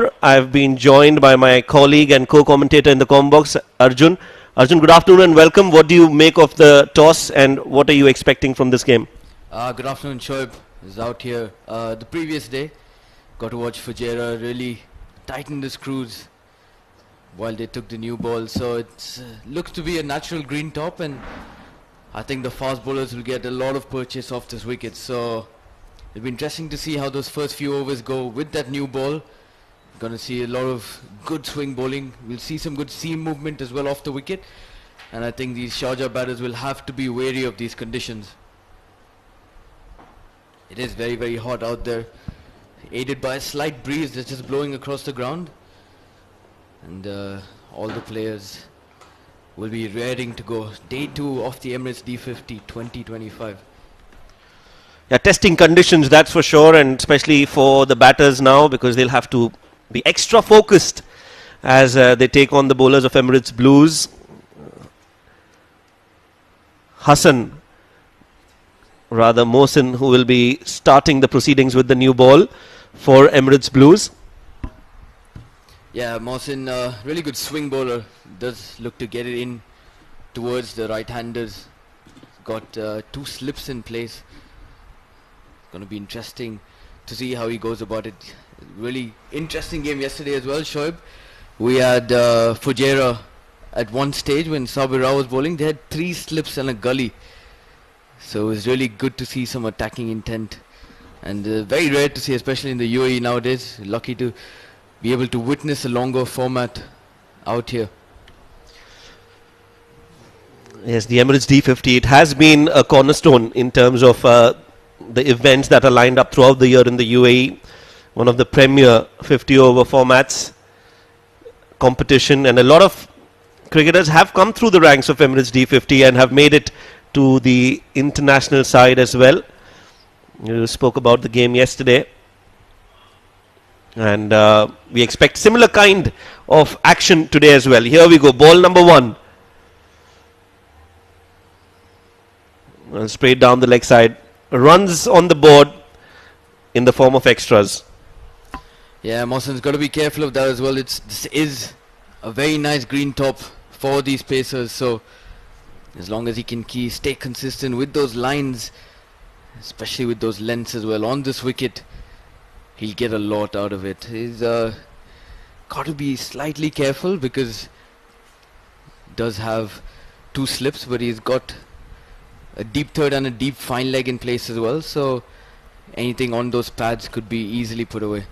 more. I've been joined by my colleague and co-commentator in the Combox, Arjun. Arjun, good afternoon and welcome. What do you make of the toss and what are you expecting from this game? Good afternoon, Shoaib is out here. The previous day, got to watch Fujairah really tighten the screws while they took the new ball. So it looks to be a natural green top, and I think the fast bowlers will get a lot of purchase off this wicket. So it'll be interesting to see how those first few overs go with that new ball. Going to see a lot of good swing bowling. We'll see some good seam movement as well off the wicket. And I think these Sharjah batters will have to be wary of these conditions. It is very, very hot out there, aided by a slight breeze that's just blowing across the ground. And all the players will be raring to go. Day 2 of the Emirates D50 2025. Yeah, testing conditions, that's for sure, and especially for the batters now, because they'll have to be extra focused as they take on the bowlers of Emirates Blues. Mohsin, who will be starting the proceedings with the new ball for Emirates Blues. Yeah, Mohsin, really good swing bowler. Does look to get it in towards the right-handers. Got 2 slips in place. Going to be interesting to see how he goes about it. Really interesting game yesterday as well, Shoaib. We had Fujairah at one stage when Sabir Rao was bowling. They had 3 slips and a gully. So it was really good to see some attacking intent. And very rare to see, especially in the UAE nowadays. Lucky to be able to witness a longer format out here. Yes, the Emirates D50, it has been a cornerstone in terms of the events that are lined up throughout the year in the UAE. One of the premier 50-over formats competition, and a lot of cricketers have come through the ranks of Emirates D50 and have made it to the international side as well. You spoke about the game yesterday, and we expect similar kind of action today as well. Here we go, ball number 1. Straight down the leg side. Runs on the board in the form of extras. Yeah, Mohsin's got to be careful of that as well. This is a very nice green top for these pacers. So as long as he can stay consistent with those lines, especially with those lengths as well on this wicket, he'll get a lot out of it. He's got to be slightly careful because he does have 2 slips, but he's got a deep third and a deep fine leg in place as well, so anything on those pads could be easily put away.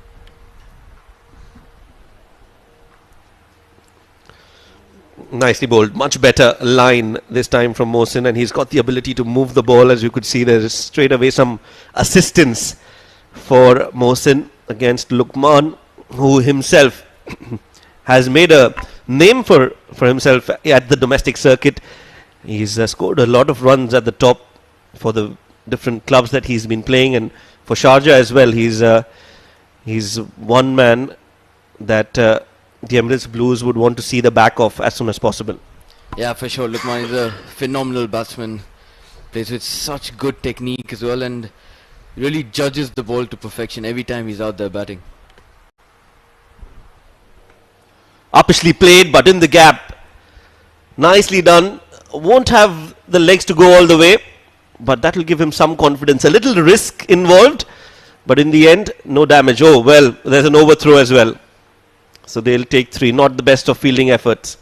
Nicely bowled, much better line this time from Mohsin, and he's got the ability to move the ball. As you could see, there is straight away some assistance for Mohsin against Luqman, who himself has made a name for himself at the domestic circuit. He's scored a lot of runs at the top for the different clubs that he's been playing, and for Sharjah as well. He's one man that the Emirates Blues would want to see the back of as soon as possible. Yeah, for sure. Luqman is a phenomenal batsman. Plays with such good technique as well, and really judges the ball to perfection every time he's out there batting. Uppishly played, but in the gap. Nicely done. Won't have the legs to go all the way, but that will give him some confidence. A little risk involved, but in the end, no damage. Oh, well, there's an overthrow as well. So they'll take 3. Not the best of fielding efforts.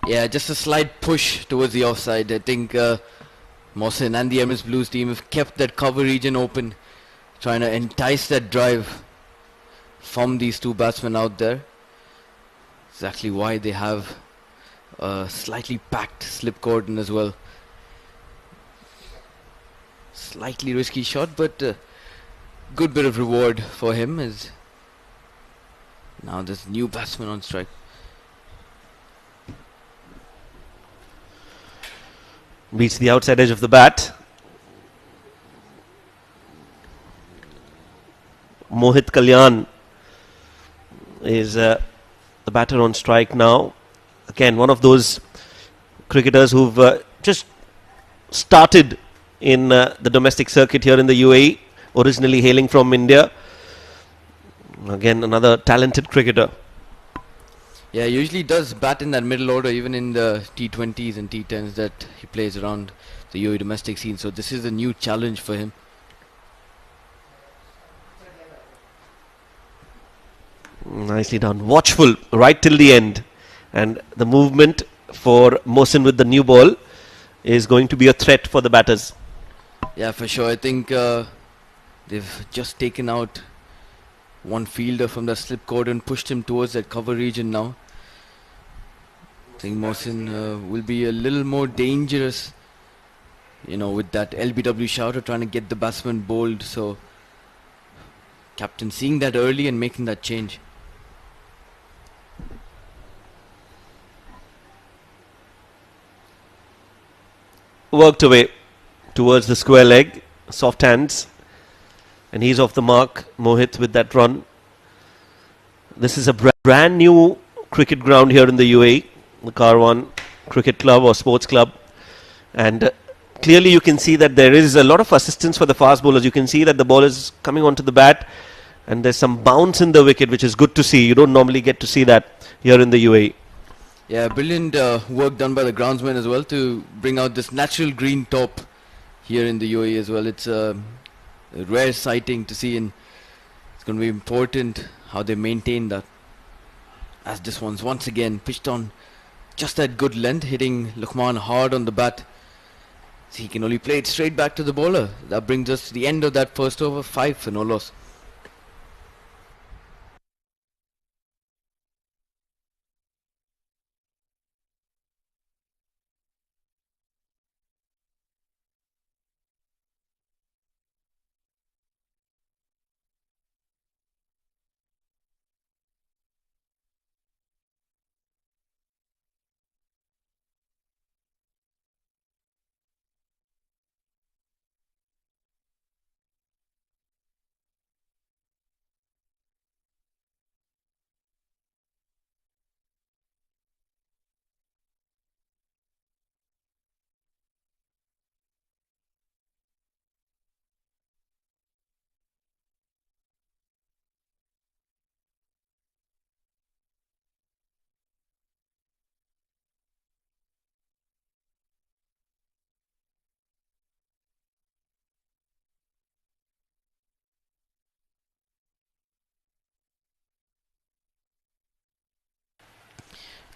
Yeah, just a slight push towards the offside. I think Mohsin and the Emirates Blues team have kept that cover region open, trying to entice that drive from these 2 batsmen out there. Exactly why they have slightly packed slip cordon as well. Slightly risky shot, but good bit of reward for him as now this new batsman on strike. Beats the outside edge of the bat. Mohit Kalyan is the batter on strike now. Again, one of those cricketers who've just started in the domestic circuit here in the UAE, originally hailing from India. Again, another talented cricketer. Yeah, usually does bat in that middle order, even in the T20s and T10s that he plays around the UAE domestic scene. So this is a new challenge for him. Nicely done. Watchful right till the end. And the movement for Mohsin with the new ball is going to be a threat for the batters. Yeah, for sure. I think they've just taken out one fielder from the slip cord and pushed him towards that cover region now. I think Mohsin will be a little more dangerous, with that LBW shouter trying to get the batsman bowled. So, captain seeing that early and making that change. Worked away towards the square leg, soft hands, and he's off the mark. Mohit with that run. This is a brand new cricket ground here in the UAE, the Karwan Cricket Club or Sports Club, and clearly you can see that there is a lot of assistance for the fast bowlers. You can see that the ball is coming onto the bat, and there's some bounce in the wicket, which is good to see. You don't normally get to see that here in the UAE. Yeah, brilliant work done by the groundsman as well to bring out this natural green top here in the UAE as well. It's a rare sighting to see, and it's going to be important how they maintain that. As this one's once again pitched on just that good length, hitting Luqman hard on the bat. So he can only play it straight back to the bowler. That brings us to the end of that first over, 5 for no loss.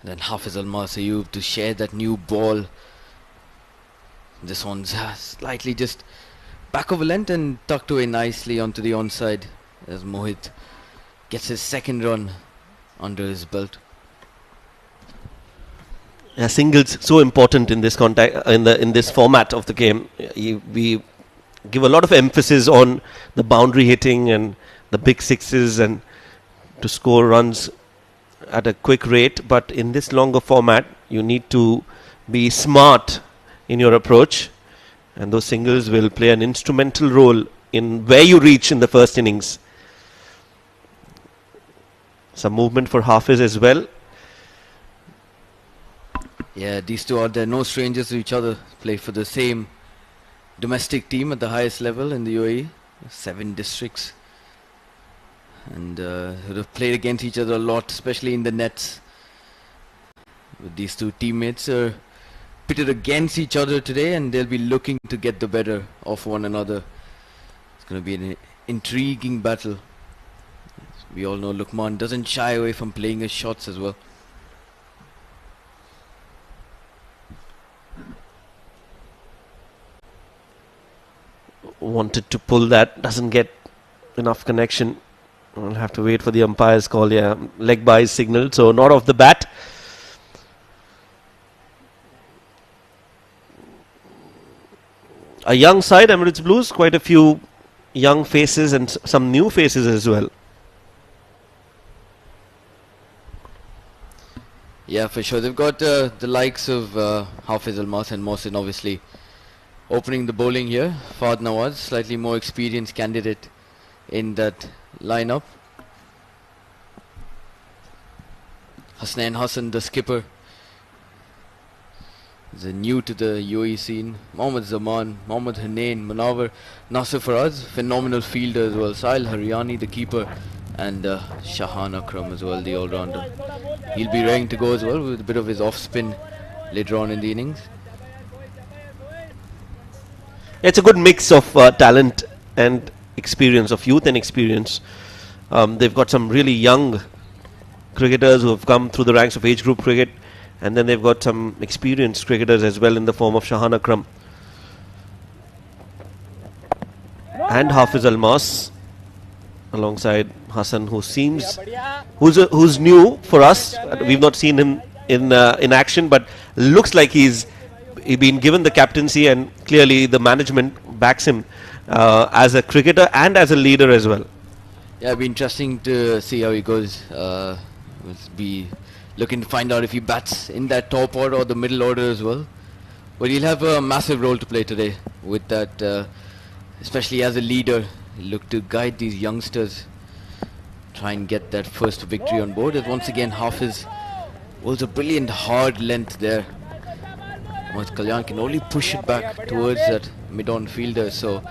And then Hafiz Al-Masayub to share that new ball. This one's slightly just back of a length and tucked away nicely onto the onside as Mohit gets his second run under his belt. Yeah, singles so important in this contact in this format of the game. We give a lot of emphasis on the boundary hitting and the big sixes and to score runs at a quick rate, but in this longer format you need to be smart in your approach, and those singles will play an instrumental role in where you reach in the first innings. Some movement for Hafiz as well. Yeah, these two are there, no strangers to each other, play for the same domestic team at the highest level in the UAE, 7 districts, and have played against each other a lot, especially in the nets. With these two teammates are pitted against each other today, and they'll be looking to get the better of one another. It's going to be an intriguing battle. We all know Luqman doesn't shy away from playing his shots as well. Wanted to pull that, doesn't get enough connection. We'll have to wait for the umpire's call. Yeah, leg by signal, so not off the bat. A young side, Emirates Blues, quite a few young faces and some new faces as well. Yeah, for sure. They've got the likes of Hafiz Al-Mas and Mohsin obviously opening the bowling here. Fahd Nawaz, slightly more experienced candidate in that lineup. Hasnain Hassan, the skipper, is new to the UAE scene. Mohammad Zaman, Mohammad Hanain, Munawar, Nasir Faraz, phenomenal fielder as well. Sahil Haryani, the keeper, and Shahan Akram as well, the all-rounder. He'll be raring to go as well with a bit of his off-spin later on in the innings. It's a good mix of talent and experience, of youth and experience. They've got some really young cricketers who have come through the ranks of age group cricket, and then they've got some experienced cricketers as well in the form of Shahan Akram and Hafiz Almas alongside Hassan, who seems who's new for us. We've not seen him in action, but looks like he's been given the captaincy, and clearly the management backs him as a cricketer and as a leader as well. Yeah, it'll be interesting to see how he goes. We'll be looking to find out if he bats in that top order or the middle order as well. But he'll have a massive role to play today with that, especially as a leader. He'll look to guide these youngsters, try and get that first victory on board. As once again, Hafiz was a brilliant hard length there. Mohammad Kalyan can only push it back towards that mid-on fielder, so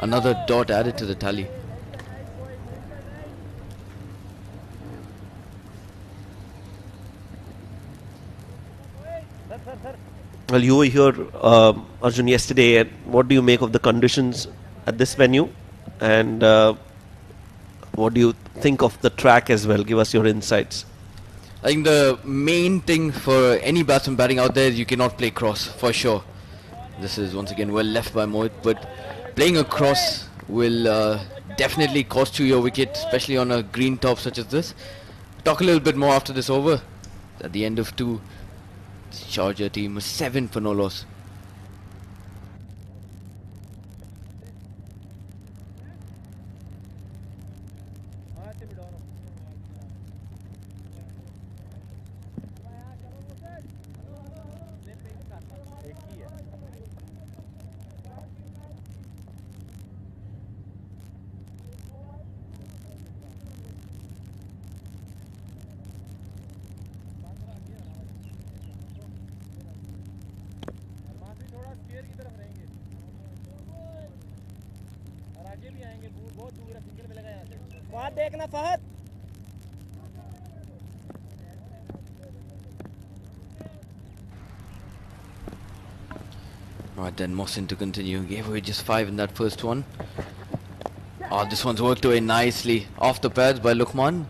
another dot added to the tally. Well, you were here, Arjun, yesterday, and what do you make of the conditions at this venue? And what do you think of the track as well? Give us your insights. I think the main thing for any batsman batting out there is you cannot play cross, for sure. This is once again well left by Mohit, but playing a cross will definitely cost you your wicket, especially on a green top such as this. Talk a little bit more after this over. At the end of 2, the Sharjah team was 7 for no loss. Right then, Mohsin to continue. Gave away just 5 in that first one. Oh, this one's worked away nicely off the pads by Luqman.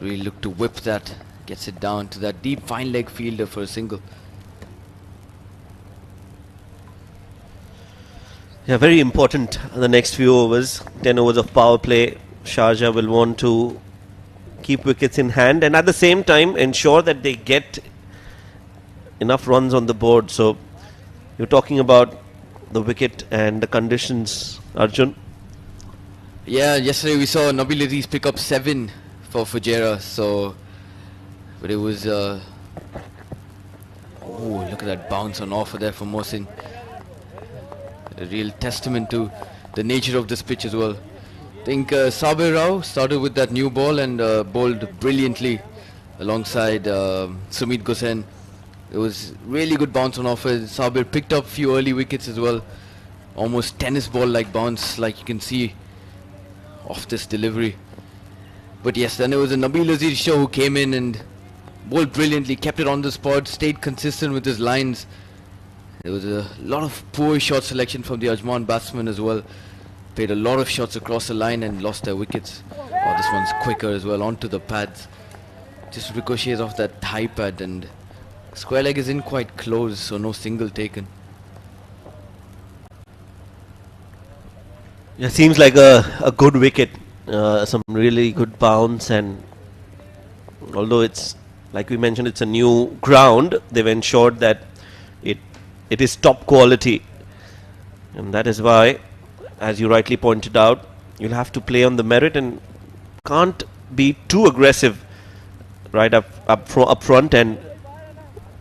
Really looked to whip that. Gets it down to that deep fine leg fielder for a single. Yeah, very important. The next few overs, 10 overs of power play. Sharjah will want to keep wickets in hand and at the same time ensure that they get enough runs on the board. So you're talking about the wicket and the conditions, Arjun. Yeah, yesterday we saw Nabil Aziz pick up 7 for Fujairah, so but it was oh, look at that bounce on offer there for Mohsin. A real testament to the nature of this pitch as well. I think Sabir Rao started with that new ball and bowled brilliantly alongside Sumit Gosen. It was really good bounce on offer. Sabir picked up a few early wickets as well. Almost tennis ball like bounce, like you can see off this delivery. But yes, then it was a Nabil Aziz show who came in and bowled brilliantly, kept it on the spot, stayed consistent with his lines. There was a lot of poor shot selection from the Ajman batsmen as well. Played a lot of shots across the line and lost their wickets. Oh, this one's quicker as well, onto the pads. Just ricochets off that high pad and square leg is in quite close, so no single taken. Yeah, seems like a good wicket. Some really good bounce, and although it's, like we mentioned, it's a new ground, they've ensured that it is top quality. And that is why, as you rightly pointed out, you'll have to play on the merit and can't be too aggressive right up front, and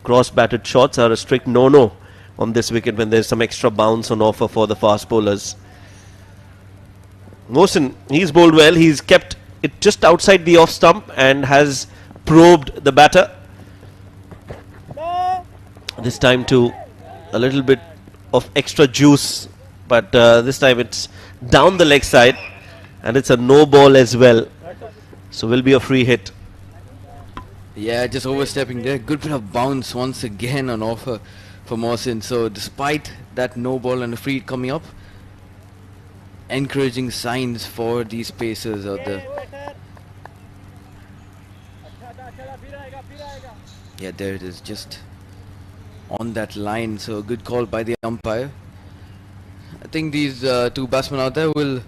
cross-batted shots are a strict no-no on this wicket when there's some extra bounce on offer for the fast bowlers. Mohsin, he's bowled well. He's kept it just outside the off stump and has probed the batter. This time to a little bit of extra juice, but this time it's down the leg side and it's a no ball as well. So will be a free hit. Yeah, just overstepping there. Good bit of bounce once again on offer for Mohsin. So despite that no ball and a free hit coming up, encouraging signs for these pacers out there. Yeah, there it is, just on that line. So a good call by the umpire. I think these two batsmen out there will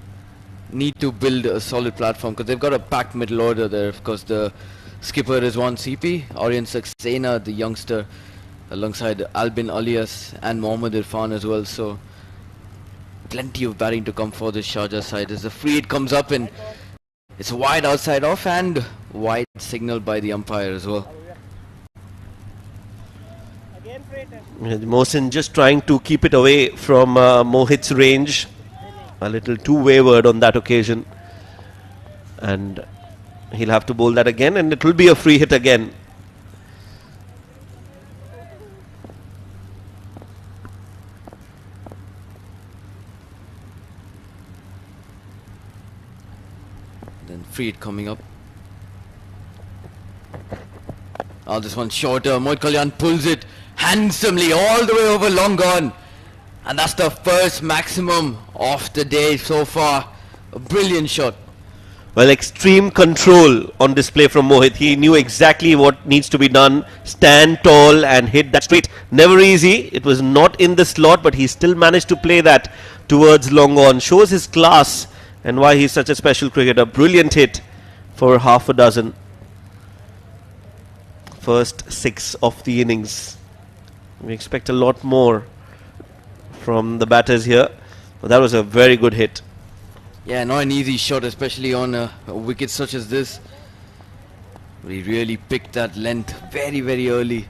need to build a solid platform because they've got a packed middle order there. Of course, the skipper is one CP, Aryan Saxena, the youngster, alongside Albin Alias and Mohammad Irfan as well. So plenty of batting to come for the Sharjah side as the free hit comes up and it's wide outside off and wide signal by the umpire as well. Mohsin just trying to keep it away from Mohit's range. A little too wayward on that occasion. And he'll have to bowl that again and it will be a free hit again. Then free hit coming up. Oh, this one's shorter. Mohit Kalyan pulls it handsomely all the way over long gone. And that's the first maximum of the day so far. A brilliant shot. Well, extreme control on display from Mohit. He knew exactly what needs to be done. Stand tall and hit that straight. Never easy. It was not in the slot, but he still managed to play that towards long on. Shows his class and why he's such a special cricketer. Brilliant hit for half a dozen. First 6 of the innings. We expect a lot more from the batters here. But that was a very good hit. Yeah, not an easy shot, especially on a wicket such as this. But he really picked that length very, very early.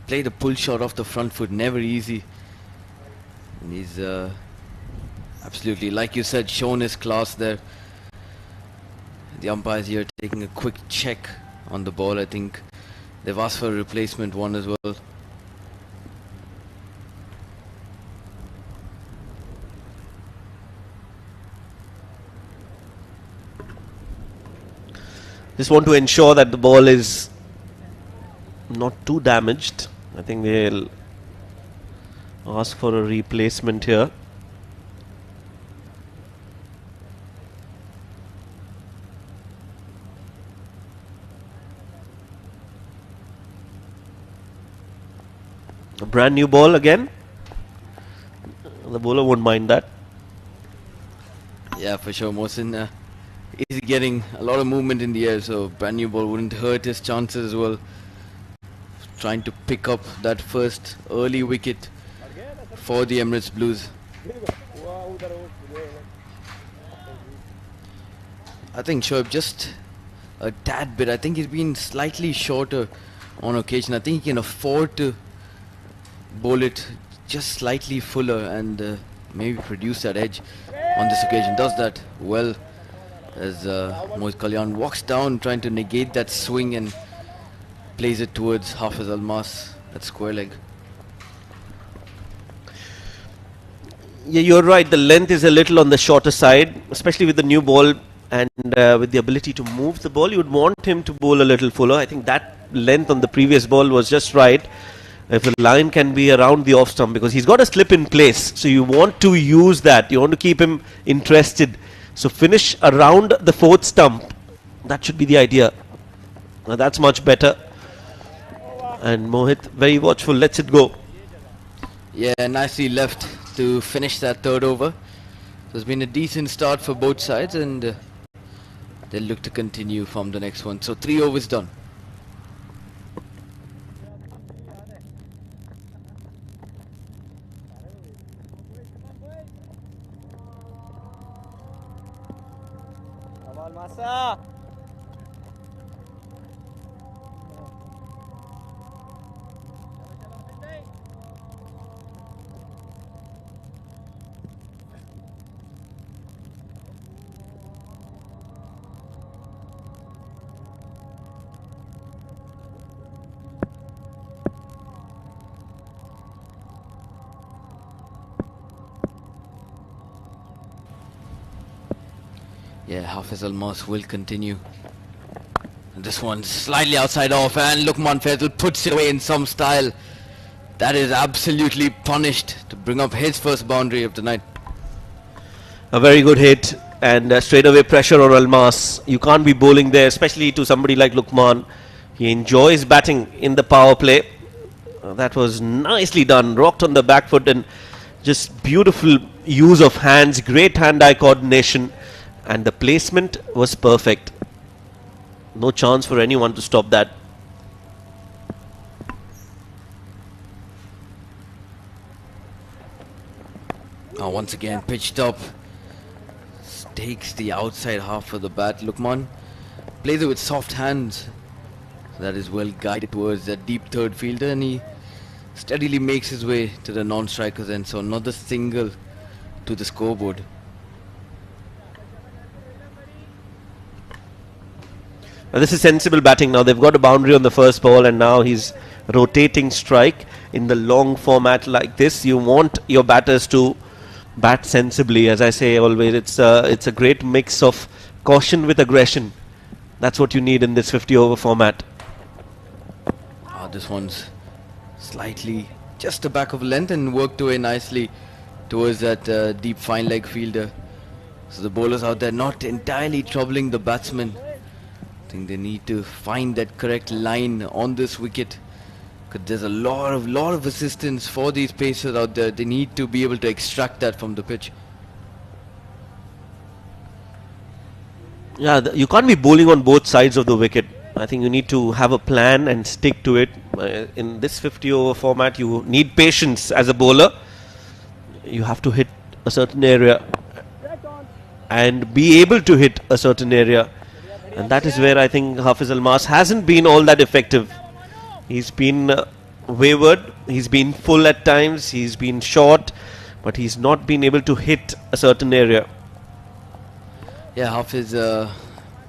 Played a pull shot off the front foot, never easy. And he's absolutely, like you said, shown his class there. The umpires here taking a quick check on the ball. I think they've asked for a replacement one as well. Just want to ensure that the ball is not too damaged. I think they'll ask for a replacement here. A brand new ball again. The bowler won't mind that. Yeah, for sure. Mohsin is getting a lot of movement in the air, so brand new ball wouldn't hurt his chances as well. Trying to pick up that first early wicket for the Emirates Blues. I think Shoaib just a tad bit. I think he's been slightly shorter on occasion. I think he can afford to bowl it just slightly fuller and maybe produce that edge on this occasion. Does that well as Mohit Kalyan walks down trying to negate that swing and plays it towards Hafiz Almas at square leg. Yeah, you're right. The length is a little on the shorter side, especially with the new ball and with the ability to move the ball. You'd want him to bowl a little fuller. I think that length on the previous ball was just right. If the line can be around the off stump, because he's got a slip in place, so you want to use that. You want to keep him interested. So finish around the fourth stump. That should be the idea. Now that's much better. And Mohit very watchful, lets it go. Yeah, nicely left to finish that third over. So it's been a decent start for both sides, and they'll look to continue from the next one. So 3 overs done. Yeah, Hafiz Almas will continue this one's slightly outside off, and Lukman Faisal puts it away in some style. That is absolutely punished to bring up his first boundary of the night. A very good hit, and straight away pressure on Almas. You can't be bowling there, especially to somebody like Lukman. He enjoys batting in the power play. That was nicely done, rocked on the back foot, and just beautiful use of hands, great hand-eye coordination, and the placement was perfect. No chance for anyone to stop that. Once again pitched up, takes the outside half of the bat. Lukman plays it with soft hands. That is well guided towards that deep third fielder, and he steadily makes his way to the non-strikers end. So another single to the scoreboard. This is sensible batting now. They've got a boundary on the first ball, and now he's rotating strike. In the long format like this, you want your batters to bat sensibly. As I say always, it's a great mix of caution with aggression. That's what you need in this 50 over format. This one's slightly just the back of length and worked away nicely towards that deep fine leg fielder. So the bowlers out there not entirely troubling the batsmen. I think they need to find that correct line on this wicket, because there's a lot of assistance for these pacers out there. They need to be able to extract that from the pitch. Yeah, you can't be bowling on both sides of the wicket. I think you need to have a plan and stick to it. In this 50 over format, you need patience as a bowler. You have to hit a certain area and be able to hit a certain area, and that is where I think Hafiz Almas hasn't been all that effective. He's been wayward, he's been full at times, he's been short, but he's not been able to hit a certain area. Yeah, Hafiz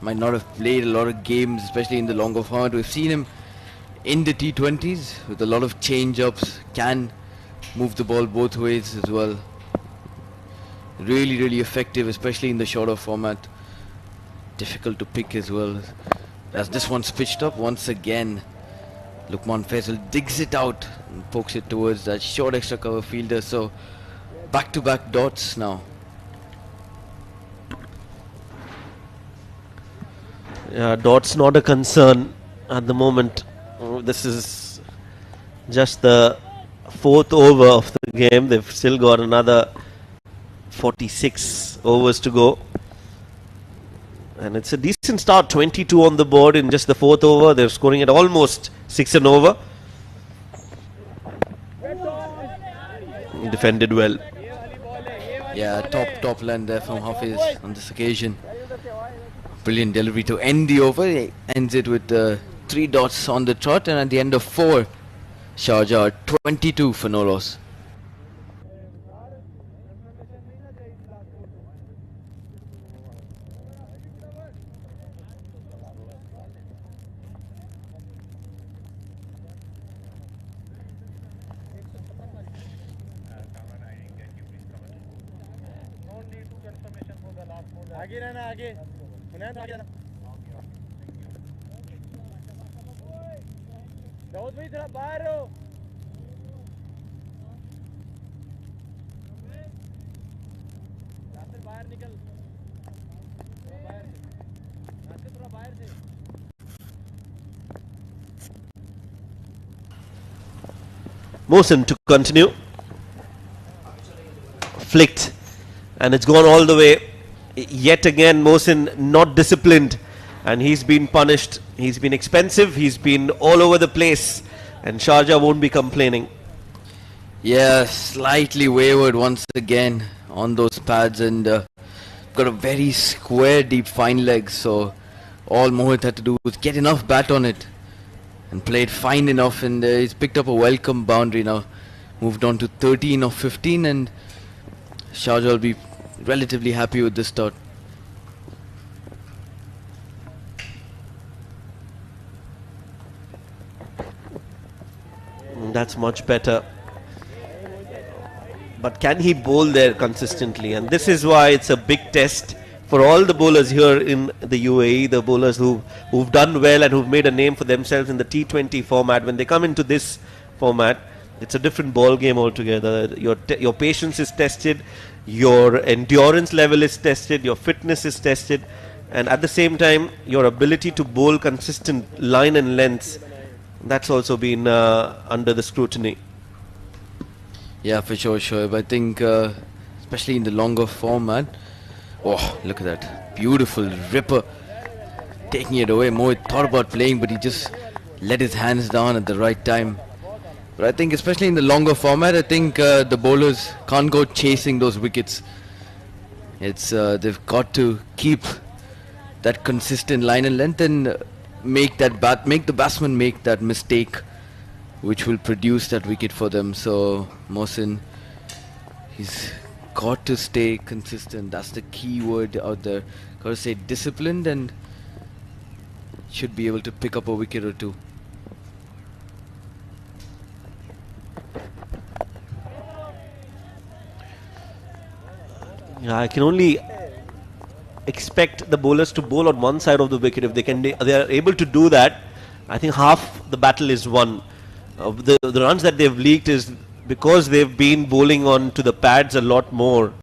might not have played a lot of games, especially in the longer format. We've seen him in the T20s with a lot of change-ups, can move the ball both ways as well. Really effective, especially in the shorter format. Difficult to pick as well. As this one's pitched up once again, Lukman Faisal digs it out and pokes it towards that short extra cover fielder. So back-to-back dots now. Yeah, dot's not a concern at the moment. This is just the fourth over of the game. They've still got another 46 overs to go. And it's a decent start, 22 on the board in just the fourth over. They're scoring at almost 6 and over. Defended well. Yeah, top line there from Hafiz on this occasion. Brilliant delivery to end the over. He ends it with 3 dots on the trot, and at the end of 4, Sharjah 22 for no loss. Mohsin to continue. Flicked, and it's gone all the way. Yet again, Mohsin not disciplined, and he's been punished. He's been expensive, he's been all over the place, and Sharjah won't be complaining. Yeah, slightly wayward once again on those pads, and got a very square deep fine leg, so all Mohit had to do was get enough bat on it and played fine enough, and he's picked up a welcome boundary now. Moved on to 13 of 15, and Sharjah will be relatively happy with this start. That's much better. But can he bowl there consistently? And this is why it's a big test for all the bowlers here in the UAE, the bowlers who've done well and who've made a name for themselves in the T20 format, when they come into this format, it's a different ball game altogether. Your patience is tested, your endurance level is tested, your fitness is tested, and at the same time, your ability to bowl consistent line and lengths, that's also been under the scrutiny. Yeah, for sure, Shoaib. I think, especially in the longer format. Oh, look at that. Beautiful ripper. Taking it away. Mohit thought about playing, but he just let his hands down at the right time. But I think, especially in the longer format, I think the bowlers can't go chasing those wickets. It's they've got to keep that consistent line and length and make the batsman make that mistake, which will produce that wicket for them. So Mohsin, he's got to stay consistent. That's the key word out there. Got to stay disciplined and should be able to pick up a wicket or two. Yeah, I can only expect the bowlers to bowl on one side of the wicket. If they are able to do that, I think half the battle is won. The runs that they've leaked is because they've been bowling on to the pads a lot more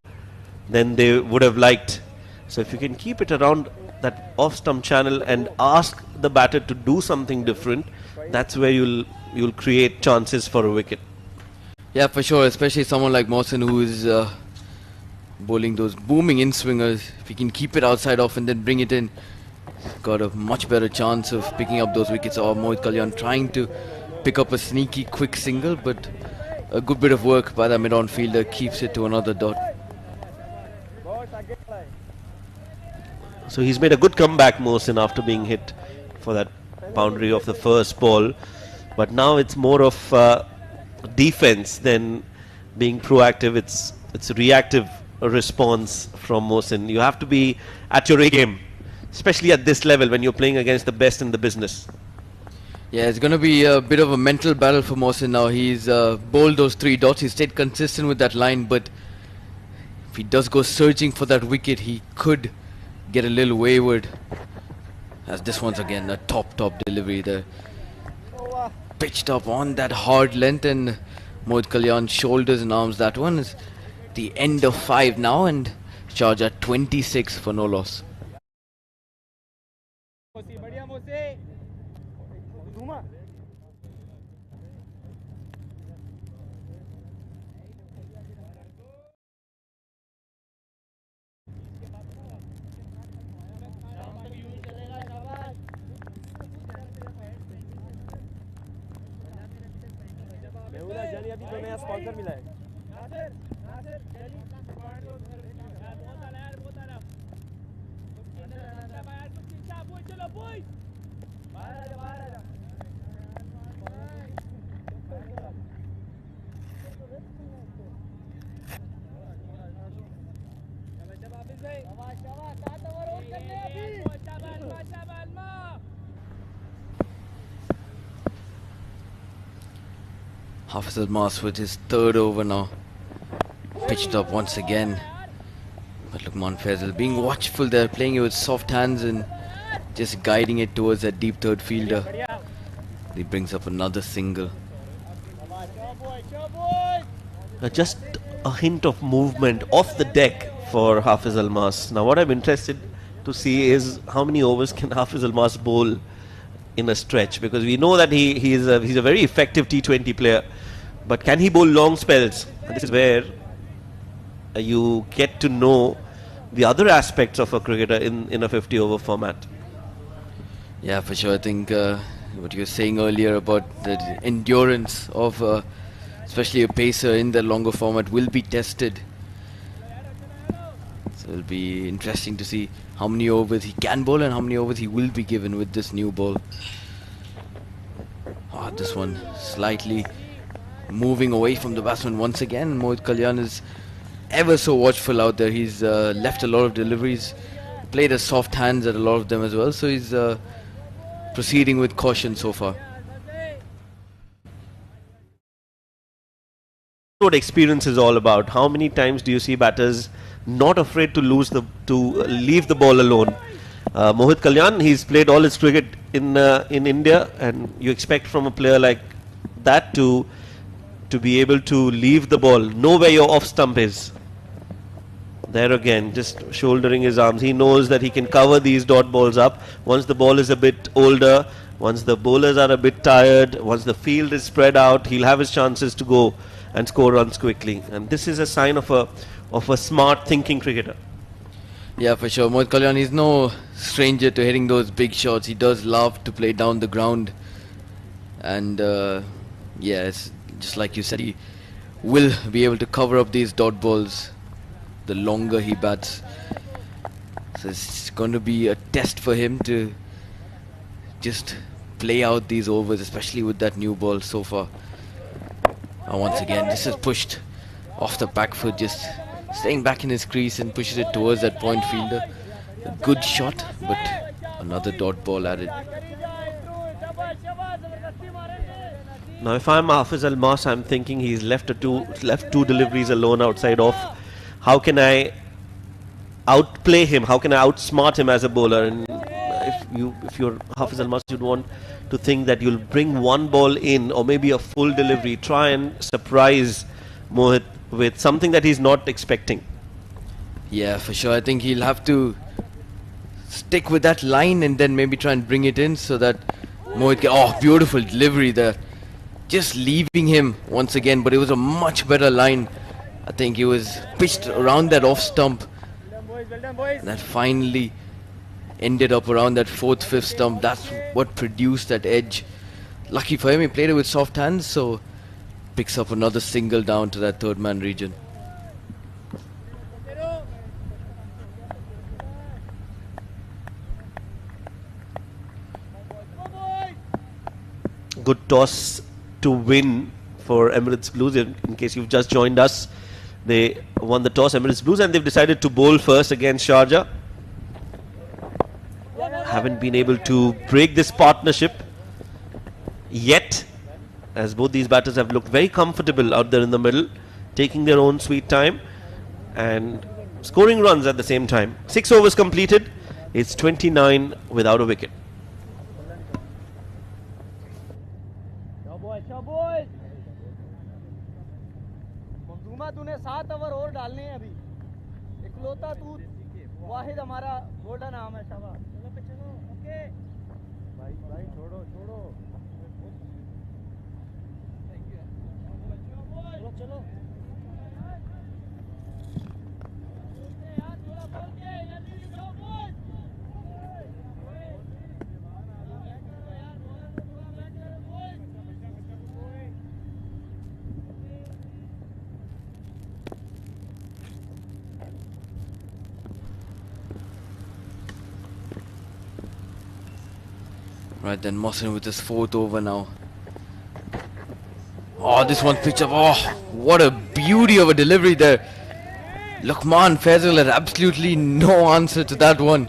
than they would have liked. So if you can keep it around that off-stump channel and ask the batter to do something different, that's where you'll create chances for a wicket. Yeah, for sure. Especially someone like Mohsin who is bowling those booming in-swingers. If he can keep it outside off and then bring it in, got a much better chance of picking up those wickets. Or Mohit Kalyan trying to pick up a sneaky quick single, but a good bit of work by the mid-on fielder keeps it to another dot. So he's made a good comeback, Mohsin, after being hit for that boundary of the first ball. But now it's more of defense than being proactive. It's a reactive response from Mohsin. You have to be at your A game, especially at this level when you're playing against the best in the business. Yeah, it's going to be a bit of a mental battle for Mohsin now. He's bowled those 3 dots. He stayed consistent with that line, but if he does go searching for that wicket, he could get a little wayward. As this one's again a top delivery there. Pitched up on that hard length, and Mohit Kalyan shoulders and arms that one. Is the end of 5 now, and Sharjah 26 for no loss. Hafiz Almas with his 3rd over now. Pitched up once again. But Lukman Faisal being watchful there, playing it with soft hands and just guiding it towards that deep third fielder. He brings up another single. Just a hint of movement off the deck for Hafiz Almas. Now what I'm interested to see is how many overs can Hafiz Almas bowl in a stretch, because we know that he's a very effective T20 player, but can he bowl long spells? And this is where you get to know the other aspects of a cricketer in a 50 over format. Yeah, for sure. I think what you were saying earlier about the endurance of especially a pacer in the longer format will be tested. So it'll be interesting to see how many overs he can bowl and how many overs he will be given with this new ball. Oh, this one slightly moving away from the batsman once again. Mohit Kalyan is ever so watchful out there. He's left a lot of deliveries, played a soft hands at a lot of them as well, so he's proceeding with caution so far. What experience is all about. How many times do you see batters not afraid to leave the ball alone. Mohit Kalyan, he's played all his cricket in India, and you expect from a player like that to be able to leave the ball, know where your off stump is. There again, just shouldering his arms. He knows that he can cover these dot balls up once the ball is a bit older, once the bowlers are a bit tired, once the field is spread out. He'll have his chances to go and score runs quickly. And this is a sign of a smart thinking cricketer. Yeah, for sure. Mohit Kalyan is no stranger to hitting those big shots. He does love to play down the ground. And yeah, it's just like you said, he will be able to cover up these dot balls the longer he bats. So it's going to be a test for him to just play out these overs, especially with that new ball so far. And once again, this is pushed off the back foot, just staying back in his crease and pushes it towards that point fielder. A good shot, but another dot ball added. Now, if I'm Hafiz Almas, I'm thinking he's left two deliveries alone outside off. How can I outplay him? How can I outsmart him as a bowler? And if you're Hafiz Almas, you'd want to think that you'll bring one ball in, or maybe a full delivery, try and surprise Mohit with something that he's not expecting. Yeah, for sure. I think he'll have to stick with that line and then maybe try and bring it in so that Mohit can... Oh, beautiful delivery there. Just leaving him once again, but it was a much better line. I think he was pitched around that off stump. And that finally ended up around that fourth, fifth stump. That's what produced that edge. Lucky for him, he played it with soft hands, so picks up another single down to that third man region. Good toss to win for Emirates Blues. In case you've just joined us, they won the toss, Emirates Blues, and they've decided to bowl first against Sharjah. Haven't been able to break this partnership yet, as both these batters have looked very comfortable out there in the middle, taking their own sweet time and scoring runs at the same time. 6 overs completed. It's 29 without a wicket. तूने 7 over और डालने हैं अभी इकलौता तू वाहिद हमारा golden arm है शाबाश चलो पे चलो ओके भाई भाई छोड़ो छोड़ो चलो चलो Right then, Mohsin with his fourth over now. Oh, this one's pitched up. Oh, what a beauty of a delivery there. Luqman Faisal had absolutely no answer to that one.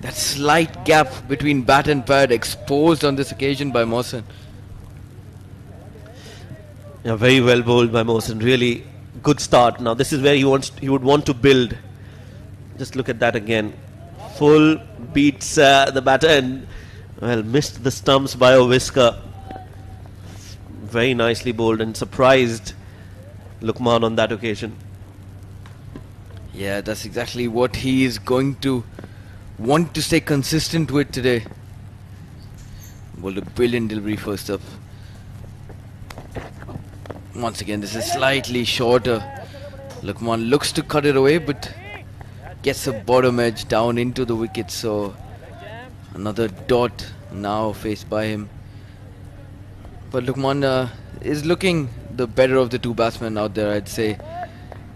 That slight gap between bat and pad exposed on this occasion by Mohsin. Yeah, very well bowled by Mohsin. Really good start. Now this is where he would want to build. Just look at that again. Full beats the batter and missed the stumps by a whisker. Very nicely bowled and surprised Luqman on that occasion. Yeah, that's exactly what he is going to want to stay consistent with today. Bowled a brilliant delivery first up. Once again, this is slightly shorter. Luqman looks to cut it away, but gets a bottom edge down into the wicket, so another dot now faced by him. But Luqman is looking the better of the two batsmen out there, I'd say.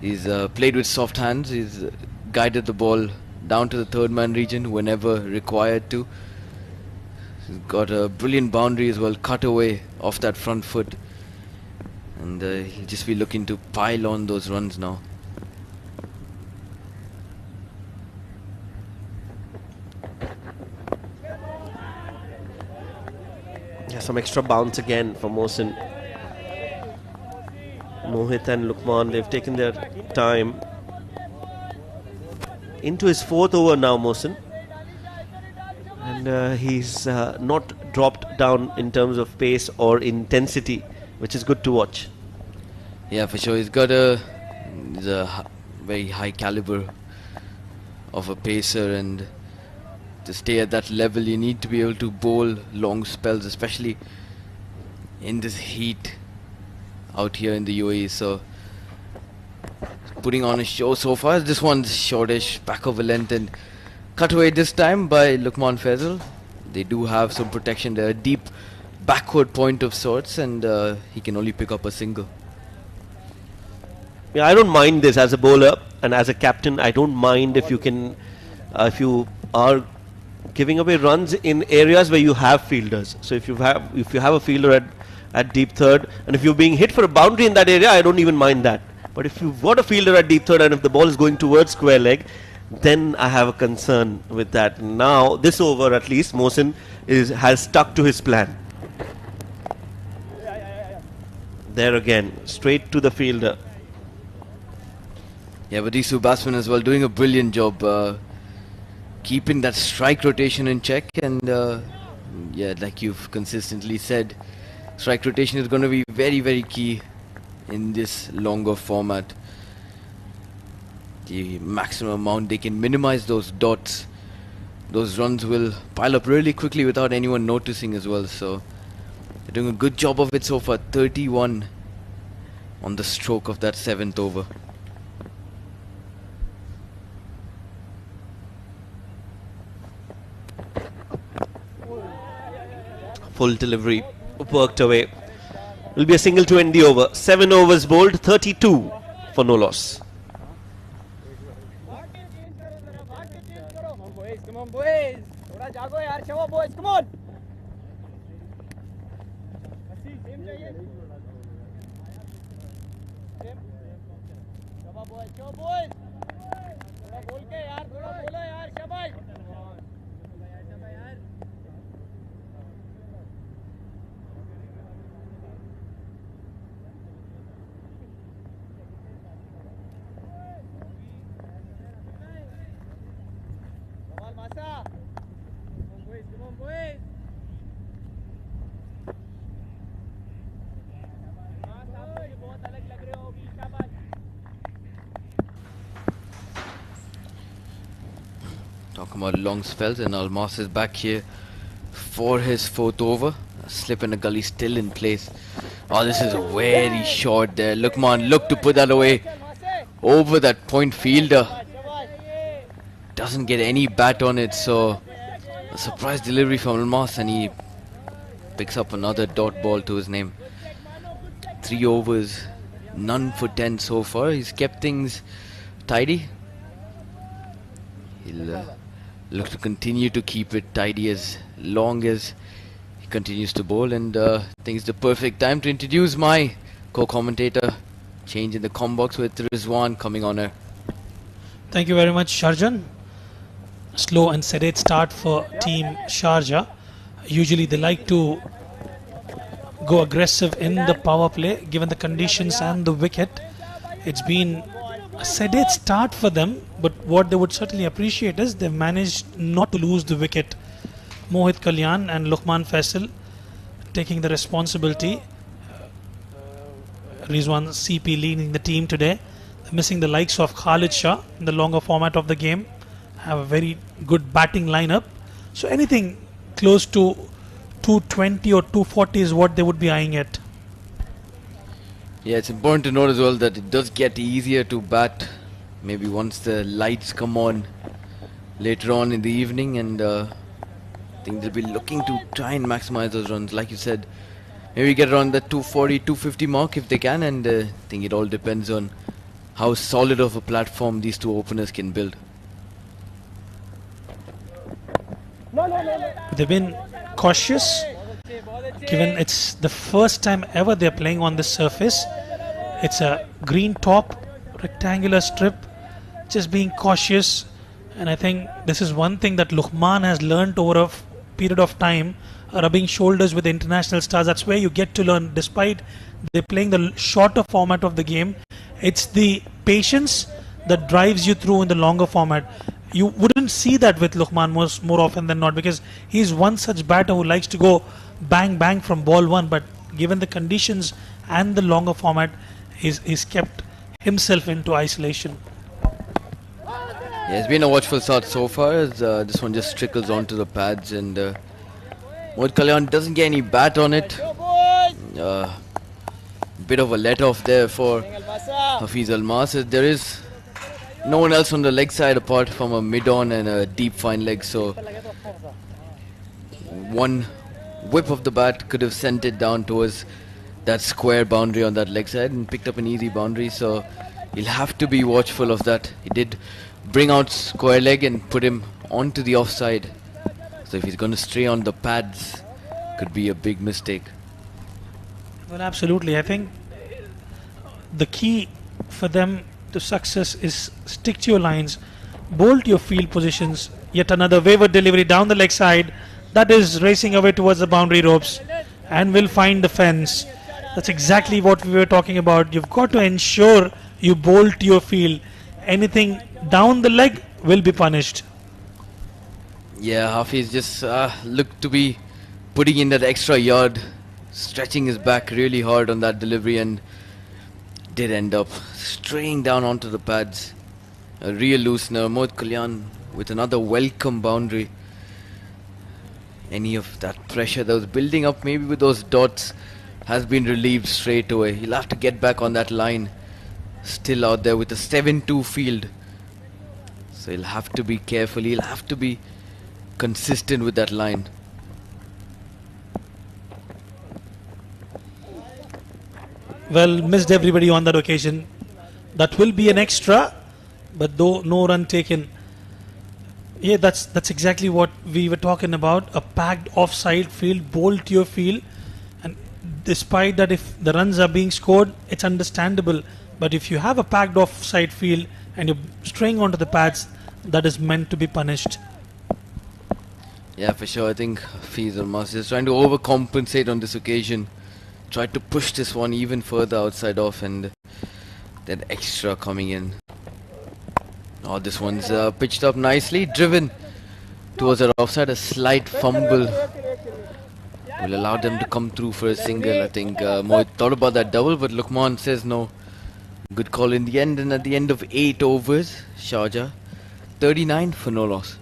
He's played with soft hands. He's guided the ball down to the third man region whenever required to. He's got a brilliant boundary as well, cut away off that front foot. And he'll just be looking to pile on those runs now. Some extra bounce again for Mohsin. Mohit and Luqman, they've taken their time. into his 4th over now, Mohsin. And he's not dropped down in terms of pace or intensity, which is good to watch. Yeah, for sure. He's a very high caliber of a pacer, and to stay at that level you need to be able to bowl long spells, especially in this heat out here in the UAE. So putting on a show so far. This one's shortish, back of a length, and cut away this time by Luqman Faisal. They do have some protection there, a deep backward point of sorts, and he can only pick up a single. Yeah, I don't mind this as a bowler and as a captain. I don't mind if you can, if you are giving away runs in areas where you have fielders. So if you have a fielder at deep third, and if you're being hit for a boundary in that area, I don't even mind that. But if you've got a fielder at deep third and if the ball is going towards square leg, then I have a concern with that. Now this over, at least Mohsin has stuck to his plan. There again, straight to the fielder. Yeah, but these two batsmen as well doing a brilliant job keeping that strike rotation in check, and yeah, like you've consistently said, strike rotation is going to be very, very key in this longer format. The maximum amount they can minimize those dots, those runs will pile up really quickly without anyone noticing as well. So they're doing a good job of it so far. 31 on the stroke of that 7th over. Full delivery, worked away. Will be a single to end the over. 7 overs bowled, 32 for no loss. Come on, boys. Thoda jago yaar, Shava boys, come on. Shava boys, Shava boys. Thoda bol ke yaar, thoda bola yaar, Shabaj. Talking about long spells, and Almas is back here for his 4th over. A slip in a gully still in place. Oh, this is very short there. Luqman look to put that away over that point fielder. Doesn't get any bat on it, so a surprise delivery from Almas, and he picks up another dot ball to his name. 3 overs, none for 10 so far. He's kept things tidy. He'll look to continue to keep it tidy as long as he continues to bowl, and I think it's the perfect time to introduce my co-commentator. Change in the comm box with Rizwan coming on air. Thank you very much, Sharjah. Slow and sedate start for team Sharjah. Usually they like to go aggressive in the power play given the conditions and the wicket. It's been a sedate start for them, but what they would certainly appreciate is they've managed not to lose the wicket. Mohit Kalyan and Luqman Faisal taking the responsibility. Rizwan CP leading the team today. Missing the likes of Khalid Shah in the longer format of the game. Have a very good batting lineup. So anything close to 220 or 240 is what they would be eyeing at. Yeah, it's important to note as well that it does get easier to bat maybe once the lights come on later on in the evening, and I think they'll be looking to try and maximize those runs. Like you said, maybe get around the 240, 250 mark if they can, and I think it all depends on how solid of a platform these two openers can build. They've been cautious given it's the first time ever they're playing on this surface. It's a green top, rectangular strip, just being cautious. And I think this is one thing that Luqman has learned over a period of time, rubbing shoulders with international stars. That's where you get to learn. Despite they're playing the shorter format of the game, it's the patience, that drives you through in the longer format. You wouldn't see that with Luqman more often than not, because he's one such batter who likes to go bang bang from ball one, but given the conditions and the longer format, he's kept himself into isolation. Yeah, it's been a watchful start so far as this one just trickles onto the pads, and Mohit Kalyan doesn't get any bat on it. Bit of a let off there for Hafiz Almas. There is no one else on the leg side apart from a mid-on and a deep fine leg, so one whip of the bat could have sent it down towards that square boundary on that leg side and picked up an easy boundary, so he'll have to be watchful of that. He did bring out square leg and put him onto the offside, so if he's going to stray on the pads, could be a big mistake. Well, absolutely. I think the key for them to success is stick to your lines, bolt your field positions. Yet another wayward delivery down the leg side, that is racing away towards the boundary ropes and will find the fence. That's exactly what we were talking about. You've got to ensure you bolt your field. Anything down the leg will be punished. Yeah, Hafiz just looked to be putting in that extra yard, stretching his back really hard on that delivery, and did end up straying down onto the pads. A real loosener. Mohit Kalyan with another welcome boundary. Any of that pressure that was building up maybe with those dots has been relieved straight away. He'll have to get back on that line. Still out there with a 7-2 field. So he'll have to be careful. He'll have to be consistent with that line. Well, missed everybody on that occasion. That will be an extra, but though no run taken. Yeah, that's exactly what we were talking about. A packed offside field, bolt your field, and despite that, if the runs are being scored, it's understandable. But if you have a packed offside field and you're straying onto the pads, that is meant to be punished. Yeah, for sure. I think Hafiz Almas is trying to overcompensate on this occasion. Tried to push this one even further outside off, and that extra coming in. Oh, this one's pitched up nicely, driven towards the offside. A slight fumble will allow them to come through for a single. I think Mohit thought about that double, but Luqman says no. Good call in the end, and at the end of 8 overs, Sharjah 39 for no loss.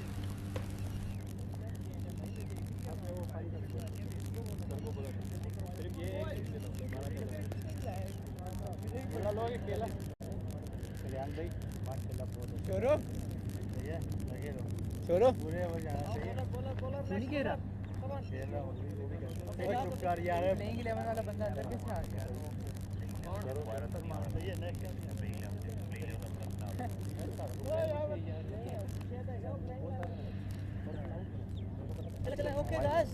Okay guys,